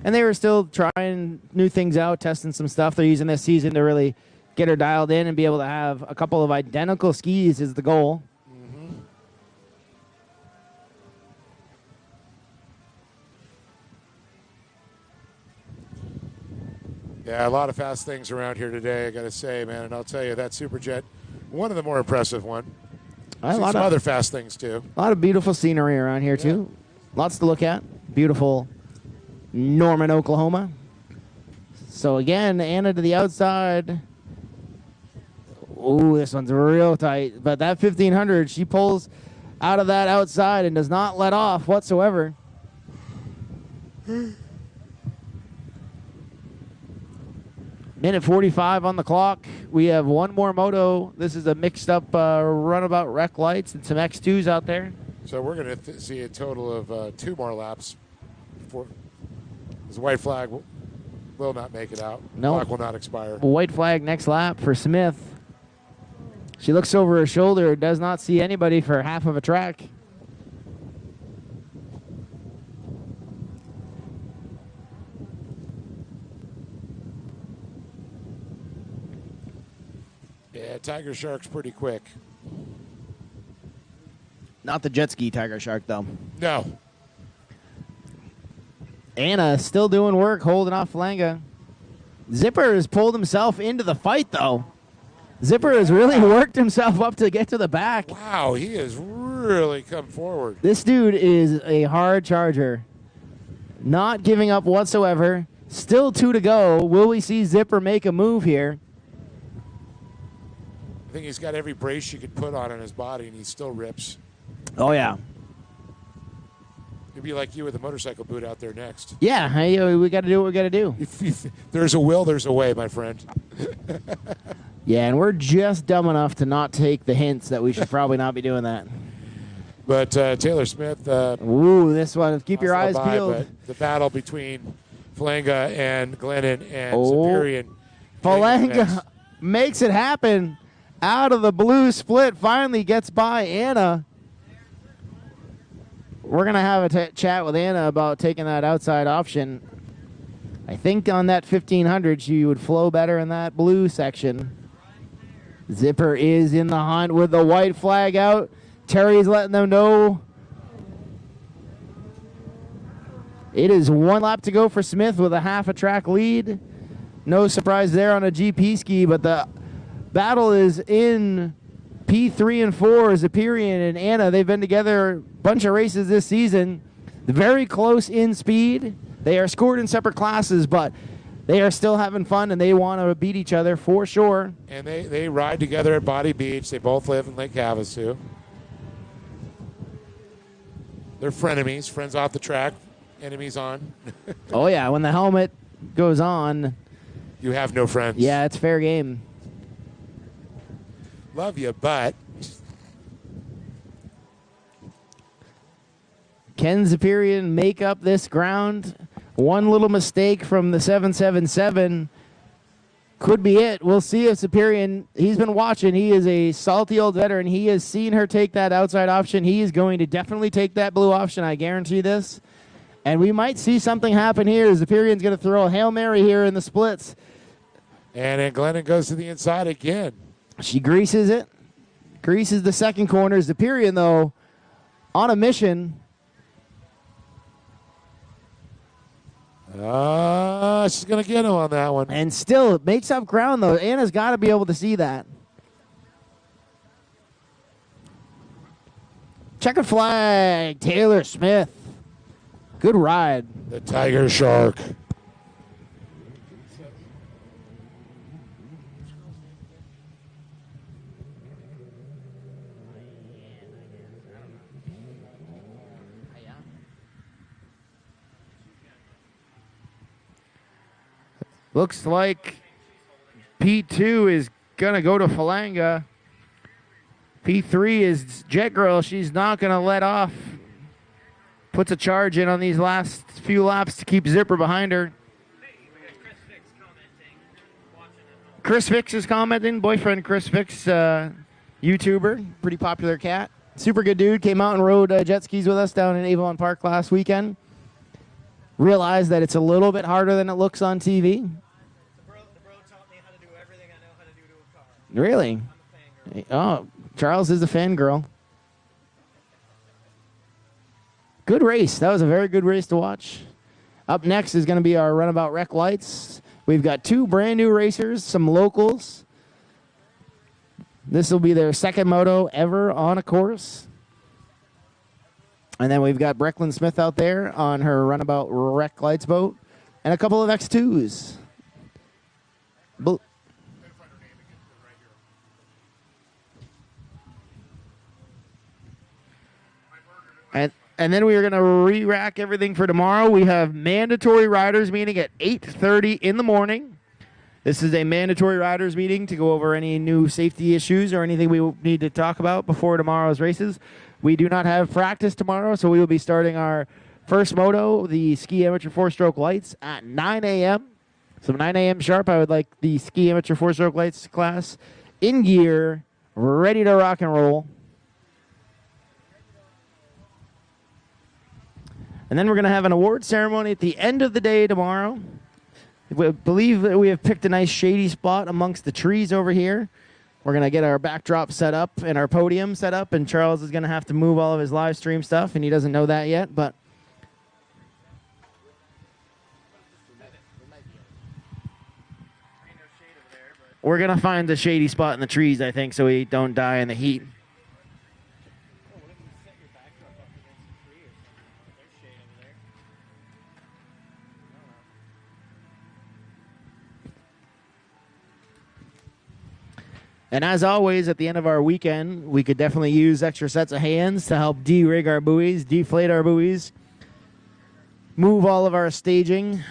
And they were still trying new things out, testing some stuff. They're using this season to really get her dialed in and be able to have a couple of identical skis is the goal. Mm-hmm. Yeah, a lot of fast things around here today, I got to say, man. And I'll tell you, that Superjet, one of the more impressive one. A lot some of other fast things, too. A lot of beautiful scenery around here, too. Lots to look at. Beautiful Norman, Oklahoma. So, again, Anna to the outside. Ooh, this one's real tight. But that 1500, she pulls out of that outside and does not let off whatsoever. Minute 45 on the clock. We have one more moto. This is a mixed-up runabout wreck lights and some X2s out there. So we're going to see a total of 2 more laps before this white flag will not make it out. No. Clock will not expire. White flag next lap for Smith. She looks over her shoulder, does not see anybody for half of a track. Yeah, Tiger Shark's pretty quick. Not the jet ski Tiger Shark, though. No. Anna still doing work, holding off Falanga. Zipper has pulled himself into the fight, though. Zipper has really worked himself up to get to the back. Wow, he has really come forward. This dude is a hard charger. Not giving up whatsoever. Still 2 to go. Will we see Zipper make a move here? I think he's got every brace you could put on in his body, and he still rips. Oh, yeah. It'd be like you with a motorcycle boot out there next. Yeah, hey, we got to do what we got to do. If there's a will, there's a way, my friend. Yeah, and we're just dumb enough to not take the hints that we should probably not be doing that. But Taylor Smith. Ooh, this one. Keep your eyes peeled. The battle between Falanga and Glennon and Superior. Falanga makes it happen. Out of the blue split, finally gets by Anna. We're going to have a chat with Anna about taking that outside option. I think on that 1500, she would flow better in that blue section. Zipper is in the hunt with the white flag out. Terry's letting them know. It is 1 lap to go for Smith with a half a track lead. No surprise there on a GP ski, but the battle is in P3 and 4. Zapirian and Anna, they've been together a bunch of races this season. Very close in speed. They are scored in separate classes, but they are still having fun, and they want to beat each other for sure. And they ride together at Body Beach. They both live in Lake Havasu. They're frenemies, friends off the track, enemies on. Oh, yeah, when the helmet goes on. You have no friends. Yeah, it's fair game. Love you, but. Can Zapirian make up this ground? One little mistake from the 777 could be it. We'll see if Zapirian, he's been watching. He is a salty old veteran. He has seen her take that outside option. He is going to definitely take that blue option. I guarantee this. And we might see something happen here. Zapirian's going to throw a Hail Mary here in the splits. And then Glennon goes to the inside again. She greases it. Greases the second corner. Zapirian, though, on a mission. She's going to get him on that one. And still makes up ground, though. Anna's got to be able to see that. Checkered flag. Taylor Smith. Good ride. The Tiger Shark. Looks like P2 is going to go to Falanga. P3 is Jet Girl. She's not going to let off. Puts a charge in on these last few laps to keep Zipper behind her. Chris Fix is commenting. Boyfriend Chris Fix, YouTuber, pretty popular cat. Super good dude. Came out and rode jet skis with us down in Avon Park last weekend. Realized that it's a little bit harder than it looks on TV. The bro taught me how to do everything I know how to do to a car. Really? I'm a fangirl. Oh, Charles is a fangirl. Good race. That was a very good race to watch. Up next is going to be our Runabout Rec Lights. We've got 2 brand new racers, some locals. This will be their second moto ever on a course. And then we've got Brecklin Smith out there on her Runabout Rec Lights boat. And a couple of X2s. And then we are going to re-rack everything for tomorrow. We have mandatory riders meeting at 8:30 in the morning. This is a mandatory riders meeting to go over any new safety issues or anything we need to talk about before tomorrow's races. We do not have practice tomorrow, so we will be starting our first moto, the Ski Amateur 4-Stroke Lights, at 9 a.m. So 9 a.m. sharp, I would like the Ski Amateur 4-Stroke Lights class in gear, ready to rock and roll. And then we're going to have an award ceremony at the end of the day tomorrow. We believe that we have picked a nice shady spot amongst the trees over here. We're going to get our backdrop set up and our podium set up, and Charles is going to have to move all of his live stream stuff, and he doesn't know that yet, but we're going to find a shady spot in the trees, I think, so we don't die in the heat. And as always, at the end of our weekend, we could definitely use extra sets of hands to help de-rig our buoys, deflate our buoys, move all of our staging,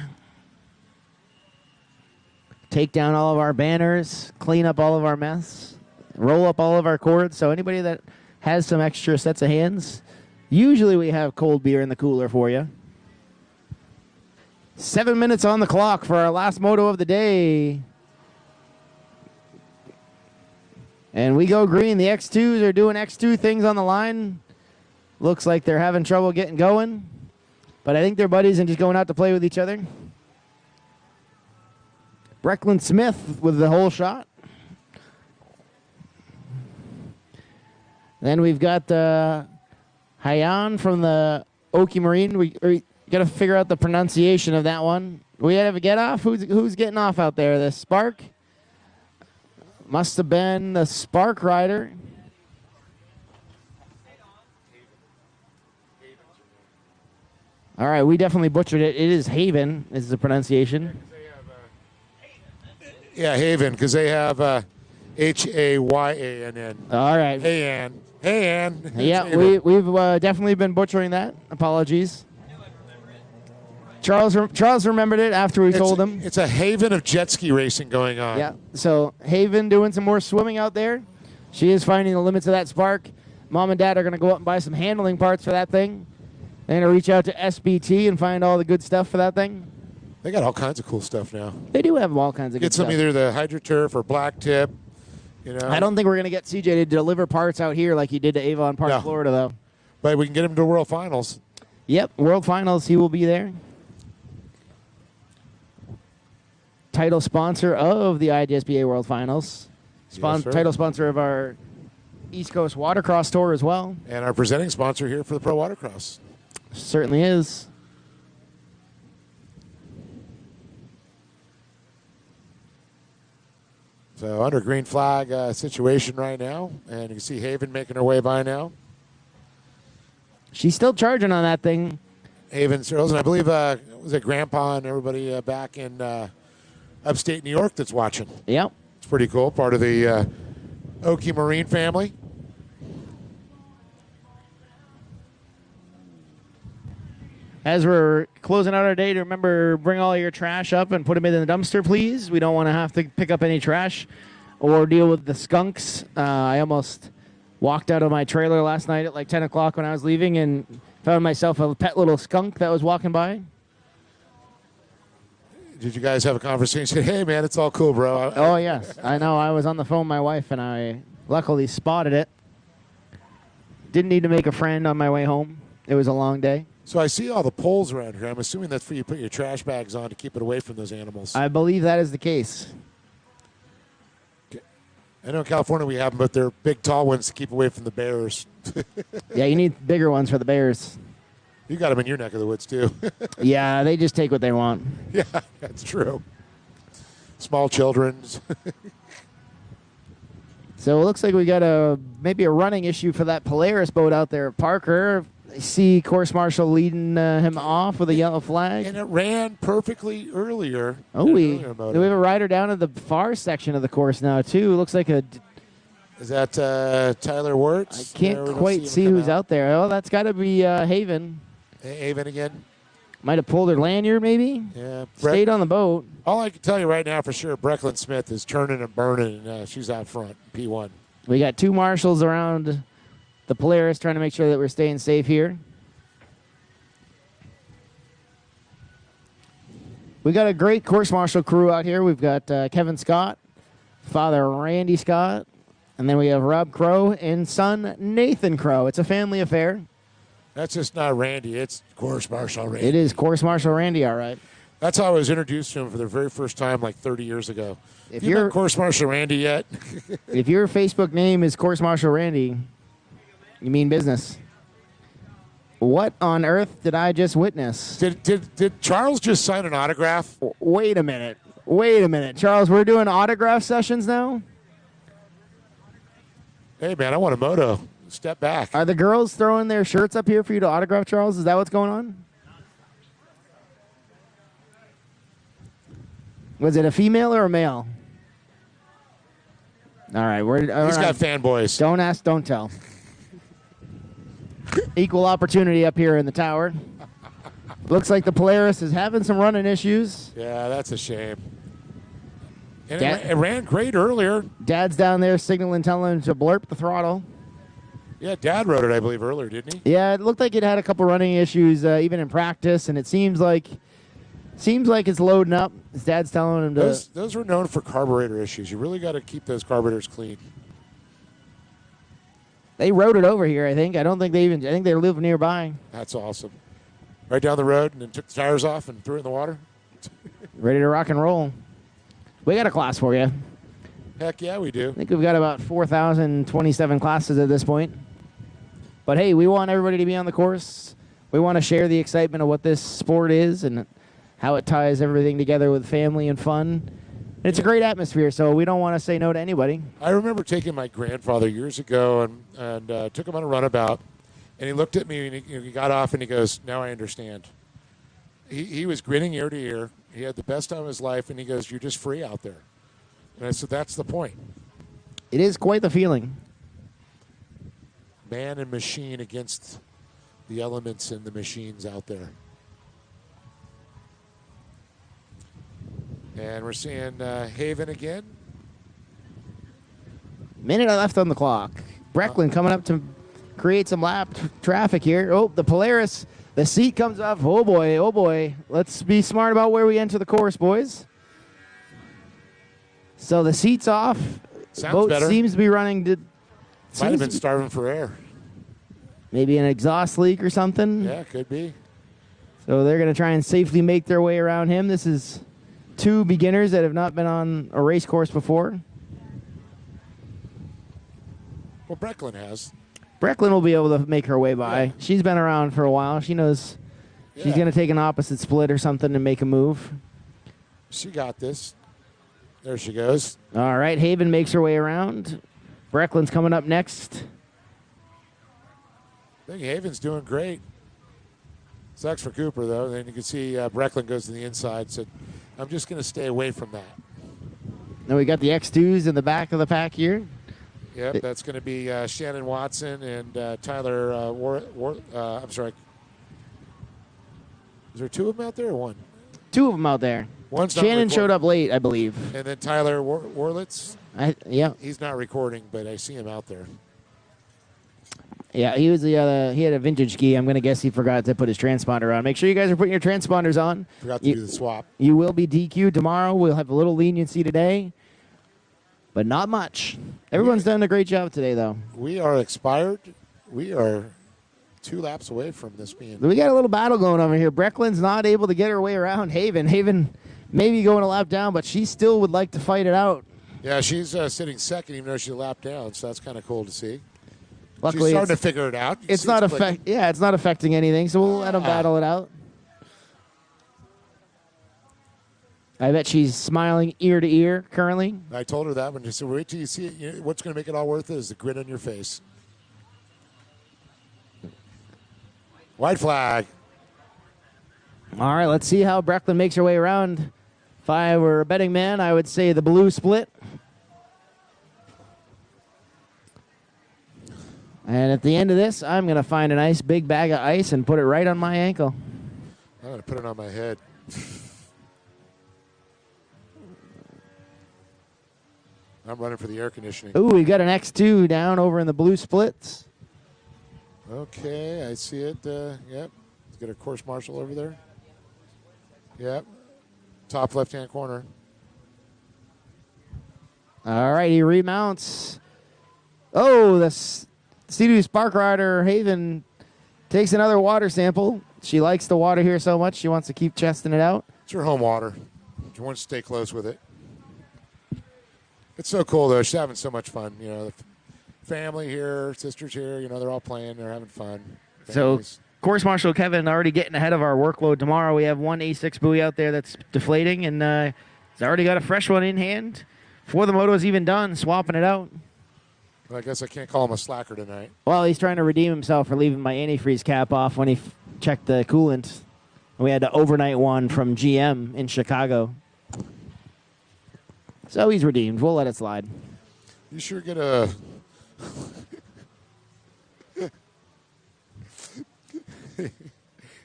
take down all of our banners, clean up all of our mess, roll up all of our cords. So anybody that has some extra sets of hands, usually we have cold beer in the cooler for you. 7 minutes on the clock for our last moto of the day. And we go green. The X2s are doing X2 things on the line. Looks like they're having trouble getting going. But I think they're buddies and just going out to play with each other. Brecklin Smith with the whole shot. Then we've got Hayan from the Oki Marine. We got to figure out the pronunciation of that one. We have a get off. Who's getting off out there? The Spark? Must have been the Spark rider. All right, we definitely butchered it. It is Haven, is the pronunciation. Yeah, Haven, because they have Hayann. All right. Hayann. Yeah, we've definitely been butchering that. Apologies. Charles remembered it after we told him. It's a haven of jet ski racing going on. Yeah, so Haven doing some more swimming out there. She is finding the limits of that Spark. Mom and Dad are going to go up and buy some handling parts for that thing. They're going to reach out to SBT and find all the good stuff for that thing. They got all kinds of cool stuff now. They do have all kinds of good stuff. Get some either the HydroTurf or Black Tip. You know. I don't think we're going to get CJ to deliver parts out here like he did to Avon Park, Florida, though. But we can get him to World Finals. Yep, World Finals, he will be there. Title sponsor of the IJSBA World Finals. Yes, title sponsor of our East Coast Watercross Tour as well. And our presenting sponsor here for the Pro Watercross. Certainly is. So under green flag situation right now. And you can see Haven making her way by now. She's still charging on that thing. Haven Searles, and I believe was it Grandpa and everybody back in upstate New York that's watching. Yep. It's pretty cool. Part of the Oki Marine family. As we're closing out our day, to remember, bring all your trash up and put them in the dumpster, please. We don't want to have to pick up any trash or deal with the skunks. I almost Walked out of my trailer last night at like 10 o'clock when I was leaving and found myself a pet little skunk that was walking by. Did you guys have a conversation? Hey, man, it's all cool, bro. Oh, yes. I know. I was on the phone with my wife, and I luckily spotted it. Didn't need to make a friend on my way home. It was a long day. So I see all the poles around here. I'm assuming that's for you to put your trash bags on to keep it away from those animals. I believe that is the case. I know in California we have them, but they're big, tall ones to keep away from the bears. Yeah, you need bigger ones for the bears. You got them in your neck of the woods, too. Yeah, they just take what they want. Yeah, that's true. Small children. So it looks like we got maybe a running issue for that Polaris boat out there at Parker. I see course marshal leading him off with a yellow flag. And it ran perfectly earlier. Oh, we have a rider down at the far section of the course now, too. Looks like a... Is that Tyler Wirtz? I can't quite see who's out there. Oh, that's got to be Haven. Haven again. Might have pulled her lanyard, maybe. Yeah. Stayed on the boat. All I can tell you right now for sure, Brecklin Smith is turning and burning, and she's out front, P1. We got two marshals around the Polaris trying to make sure that we're staying safe here. We got a great course marshal crew out here. We've got Kevin Scott, Father Randy Scott, and then we have Rob Crow and son Nathan Crow. It's a family affair. That's just not Randy. It's Course Marshal Randy. It is Course Marshal Randy, all right. That's how I was introduced to him for the very first time like 30 years ago. If you you're met Course Marshal Randy yet? If your Facebook name is Course Marshal Randy, you mean business. What on earth did I just witness? Did Charles just sign an autograph? Wait a minute. Wait a minute. Charles, we're doing autograph sessions now? Hey, man, I want a moto. Step back. Are the girls throwing their shirts up here for you to autograph, Charles? Is that what's going on? Was it a female or a male? All right. He's got fanboys. Don't ask, don't tell. Equal opportunity up here in the tower. Looks like the Polaris is having some running issues. Yeah, that's a shame. And it ran great earlier. Dad's down there signaling, telling him to blurp the throttle. Yeah, Dad rode it, I believe, earlier, didn't he? Yeah, it looked like it had a couple running issues even in practice, and it seems like it's loading up. His dad's telling him to... Those were known for carburetor issues. You really got to keep those carburetors clean. They rode it over here, I think. I think they live nearby. That's awesome. Right down the road and then took the tires off and threw it in the water. Ready to rock and roll. We got a class for you. Heck yeah, we do. I think we've got about 4,027 classes at this point. But hey, we want everybody to be on the course. We want to share the excitement of what this sport is and how it ties everything together with family and fun. And it's a great atmosphere, so we don't want to say no to anybody. I remember taking my grandfather years ago and took him on a runabout, and he looked at me and he got off and he goes, "Now I understand." He was grinning ear to ear. He had the best time of his life, and he goes, "You're just free out there." And I said, "That's the point." It is quite the feeling. Man and machine against the elements and the machines out there. And we're seeing Haven again. Minute left on the clock. Brecklin coming up to create some lap traffic here. Oh, the Polaris. The seat comes off. Oh, boy. Oh, boy. Let's be smart about where we enter the course, boys. So the seat's off. Sounds Boat better. seems to be running. Might have been starving for air. Maybe an exhaust leak or something. Yeah, could be. So they're going to try and safely make their way around him. This is two beginners that have not been on a race course before. Well, Brecklin has. Brecklin will be able to make her way by. Yeah. She's been around for a while. She knows she's going to take an opposite split or something and make a move. She got this. There she goes. All right, Haven makes her way around. Brecklin's coming up next. I think Haven's doing great. Sucks for Cooper, though. Then you can see Brecklin goes to the inside. So I'm just going to stay away from that. Now we got the X2s in the back of the pack here. Yep, that's going to be Shannon Watson and Tyler I'm sorry. Is there two of them out there or one? Two of them out there. One's Shannon showed up late, I believe. And then Tyler Warlitz. Yeah. He's not recording, but I see him out there. Yeah, he was he had a vintage ski. I'm going to guess he forgot to put his transponder on. Make sure you guys are putting your transponders on. Forgot to do the swap. You will be DQ'd tomorrow. We'll have a little leniency today, but not much. Everyone's done a great job today, though. We are expired. We are 2 laps away from this being. We got a little battle going over here. Brecklin's not able to get her way around Haven. Haven maybe going a lap down, but she still would like to fight it out. Yeah, she's sitting second, even though she's a lap down, so that's kind of cool to see. Luckily, she's starting to figure it out. It's not it's not affecting anything, so we'll let them battle it out. I bet she's smiling ear to ear currently. I told her that when she said, "Wait till you see it. What's going to make it all worth it is the grin on your face." White flag. All right, let's see how Brecklin makes her way around. If I were a betting man, I would say the blue split. And at the end of this, I'm going to find a nice big bag of ice and put it right on my ankle. I'm going to put it on my head. I'm running for the air conditioning. Ooh, we got an X2 down over in the blue splits. Okay, I see it. Yep. Let's get a course marshal over there. Yep. Top left-hand corner. All right, he remounts. Oh, the Sea-Doo Spark Rider Haven takes another water sample. She likes the water here so much, she wants to keep chesting it out. It's her home water. She wants to stay close with it. It's so cool, though. She's having so much fun. You know, the family here, sisters here, you know, they're all playing. They're having fun. Families. So, Course Marshal Kevin already getting ahead of our workload tomorrow. We have one A6 buoy out there that's deflating, and he's already got a fresh one in hand. Before the moto's even done, swapping it out. Well, I guess I can't call him a slacker tonight. Well, he's trying to redeem himself for leaving my antifreeze cap off when he checked the coolant. We had to overnight one from GM in Chicago. So he's redeemed. We'll let it slide. You sure get a...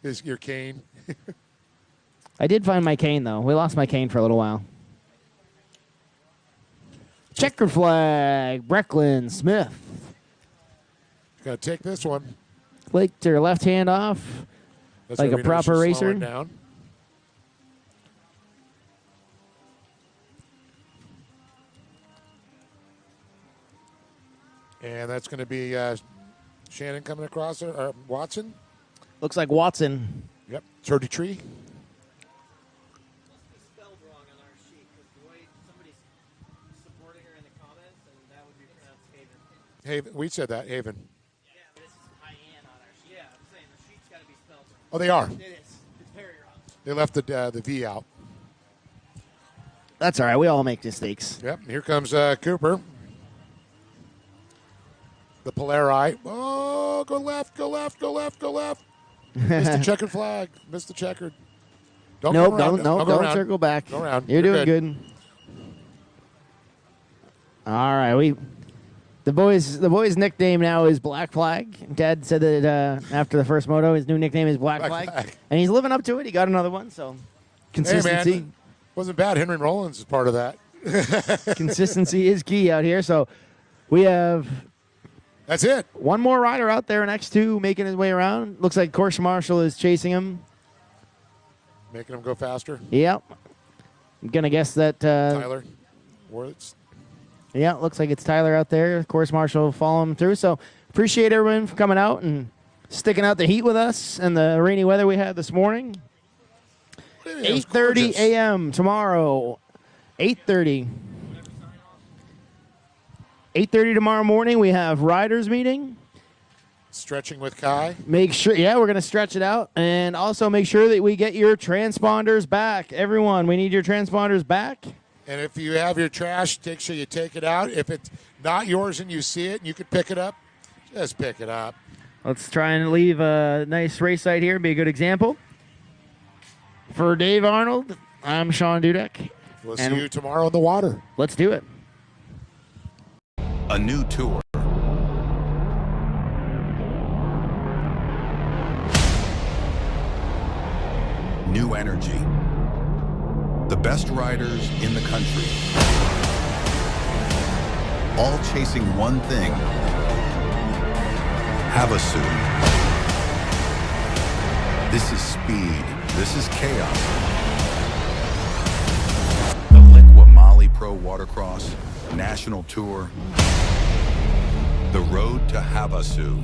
Is your cane? I did find my cane, though. We lost my cane for a little while. Checkered flag, Brecklin, Smith. Got to take this one. Flaked her left hand off. That's like how a we know proper she's racer. slowing down. And that's going to be Shannon coming across, or Watson. Looks like Watson. Yep, 30 tree. Must be spelled wrong on our sheet because the way somebody's supporting her in the comments, and that would be pronounced Haven. Haven. We said that, Haven. Yeah, but this is Hyann on our sheet. Yeah, I'm saying the sheet's got to be spelled wrong. Oh, they are. It is. It's very wrong. They left the V out. That's all right. We all make mistakes. Yep, here comes Cooper. The Polari. Oh, go left, go left, go left, go left. Missed the checkered flag. Missed the checkered. Don't Nope, go around. don't circle back. Go around. You're doing good. All right, the boy's nickname now is Black Flag. Dad said that after the first moto, his new nickname is Black Flag, and he's living up to it. He got another one, so consistency. Hey, man, wasn't bad. Henry Rollins is part of that. Consistency is key out here. So we have. That's it. One more rider out there in X2 making his way around. Looks like Course Marshal is chasing him. Making him go faster. Yep. I'm going to guess that... Tyler Words. Yeah, looks like it's Tyler out there. Course Marshal will follow him through. So appreciate everyone for coming out and sticking out the heat with us and the rainy weather we had this morning. 8:30 a.m. tomorrow. 8:30. 8:30 tomorrow morning, we have riders meeting. Stretching with Kai. Make sure, we're going to stretch it out. And also make sure that we get your transponders back. Everyone, we need your transponders back. And if you have your trash, make sure you take it out. If it's not yours and you see it and you can pick it up, just pick it up. Let's try and leave a nice race site here, be a good example. For Dave Arnold, I'm Sean Dudek. We'll see you tomorrow in the water. Let's do it. A new tour. New energy. The best riders in the country. All chasing one thing. The best ride in the country. 1 All chasing one thing. HAVASU. This is speed. This is chaos. The Liqui Moly Pro Watercross National Tour. The road to HAVASU.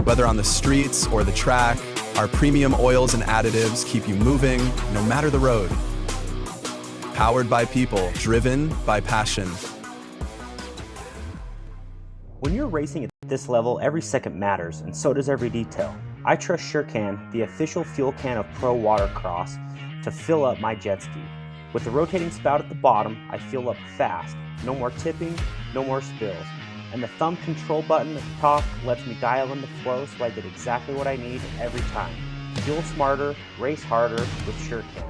Whether on the streets or the track, our premium oils and additives keep you moving no matter the road. Powered by people, driven by passion. When you're racing at this level, every second matters, and so does every detail. I trust SureCan, the official fuel can of Pro Watercross, to fill up my jet ski. With the rotating spout at the bottom, I fuel up fast. No more tipping, no more spills. And the thumb control button at the top lets me dial in the flow so I get exactly what I need every time. Fuel smarter, race harder with SureCan.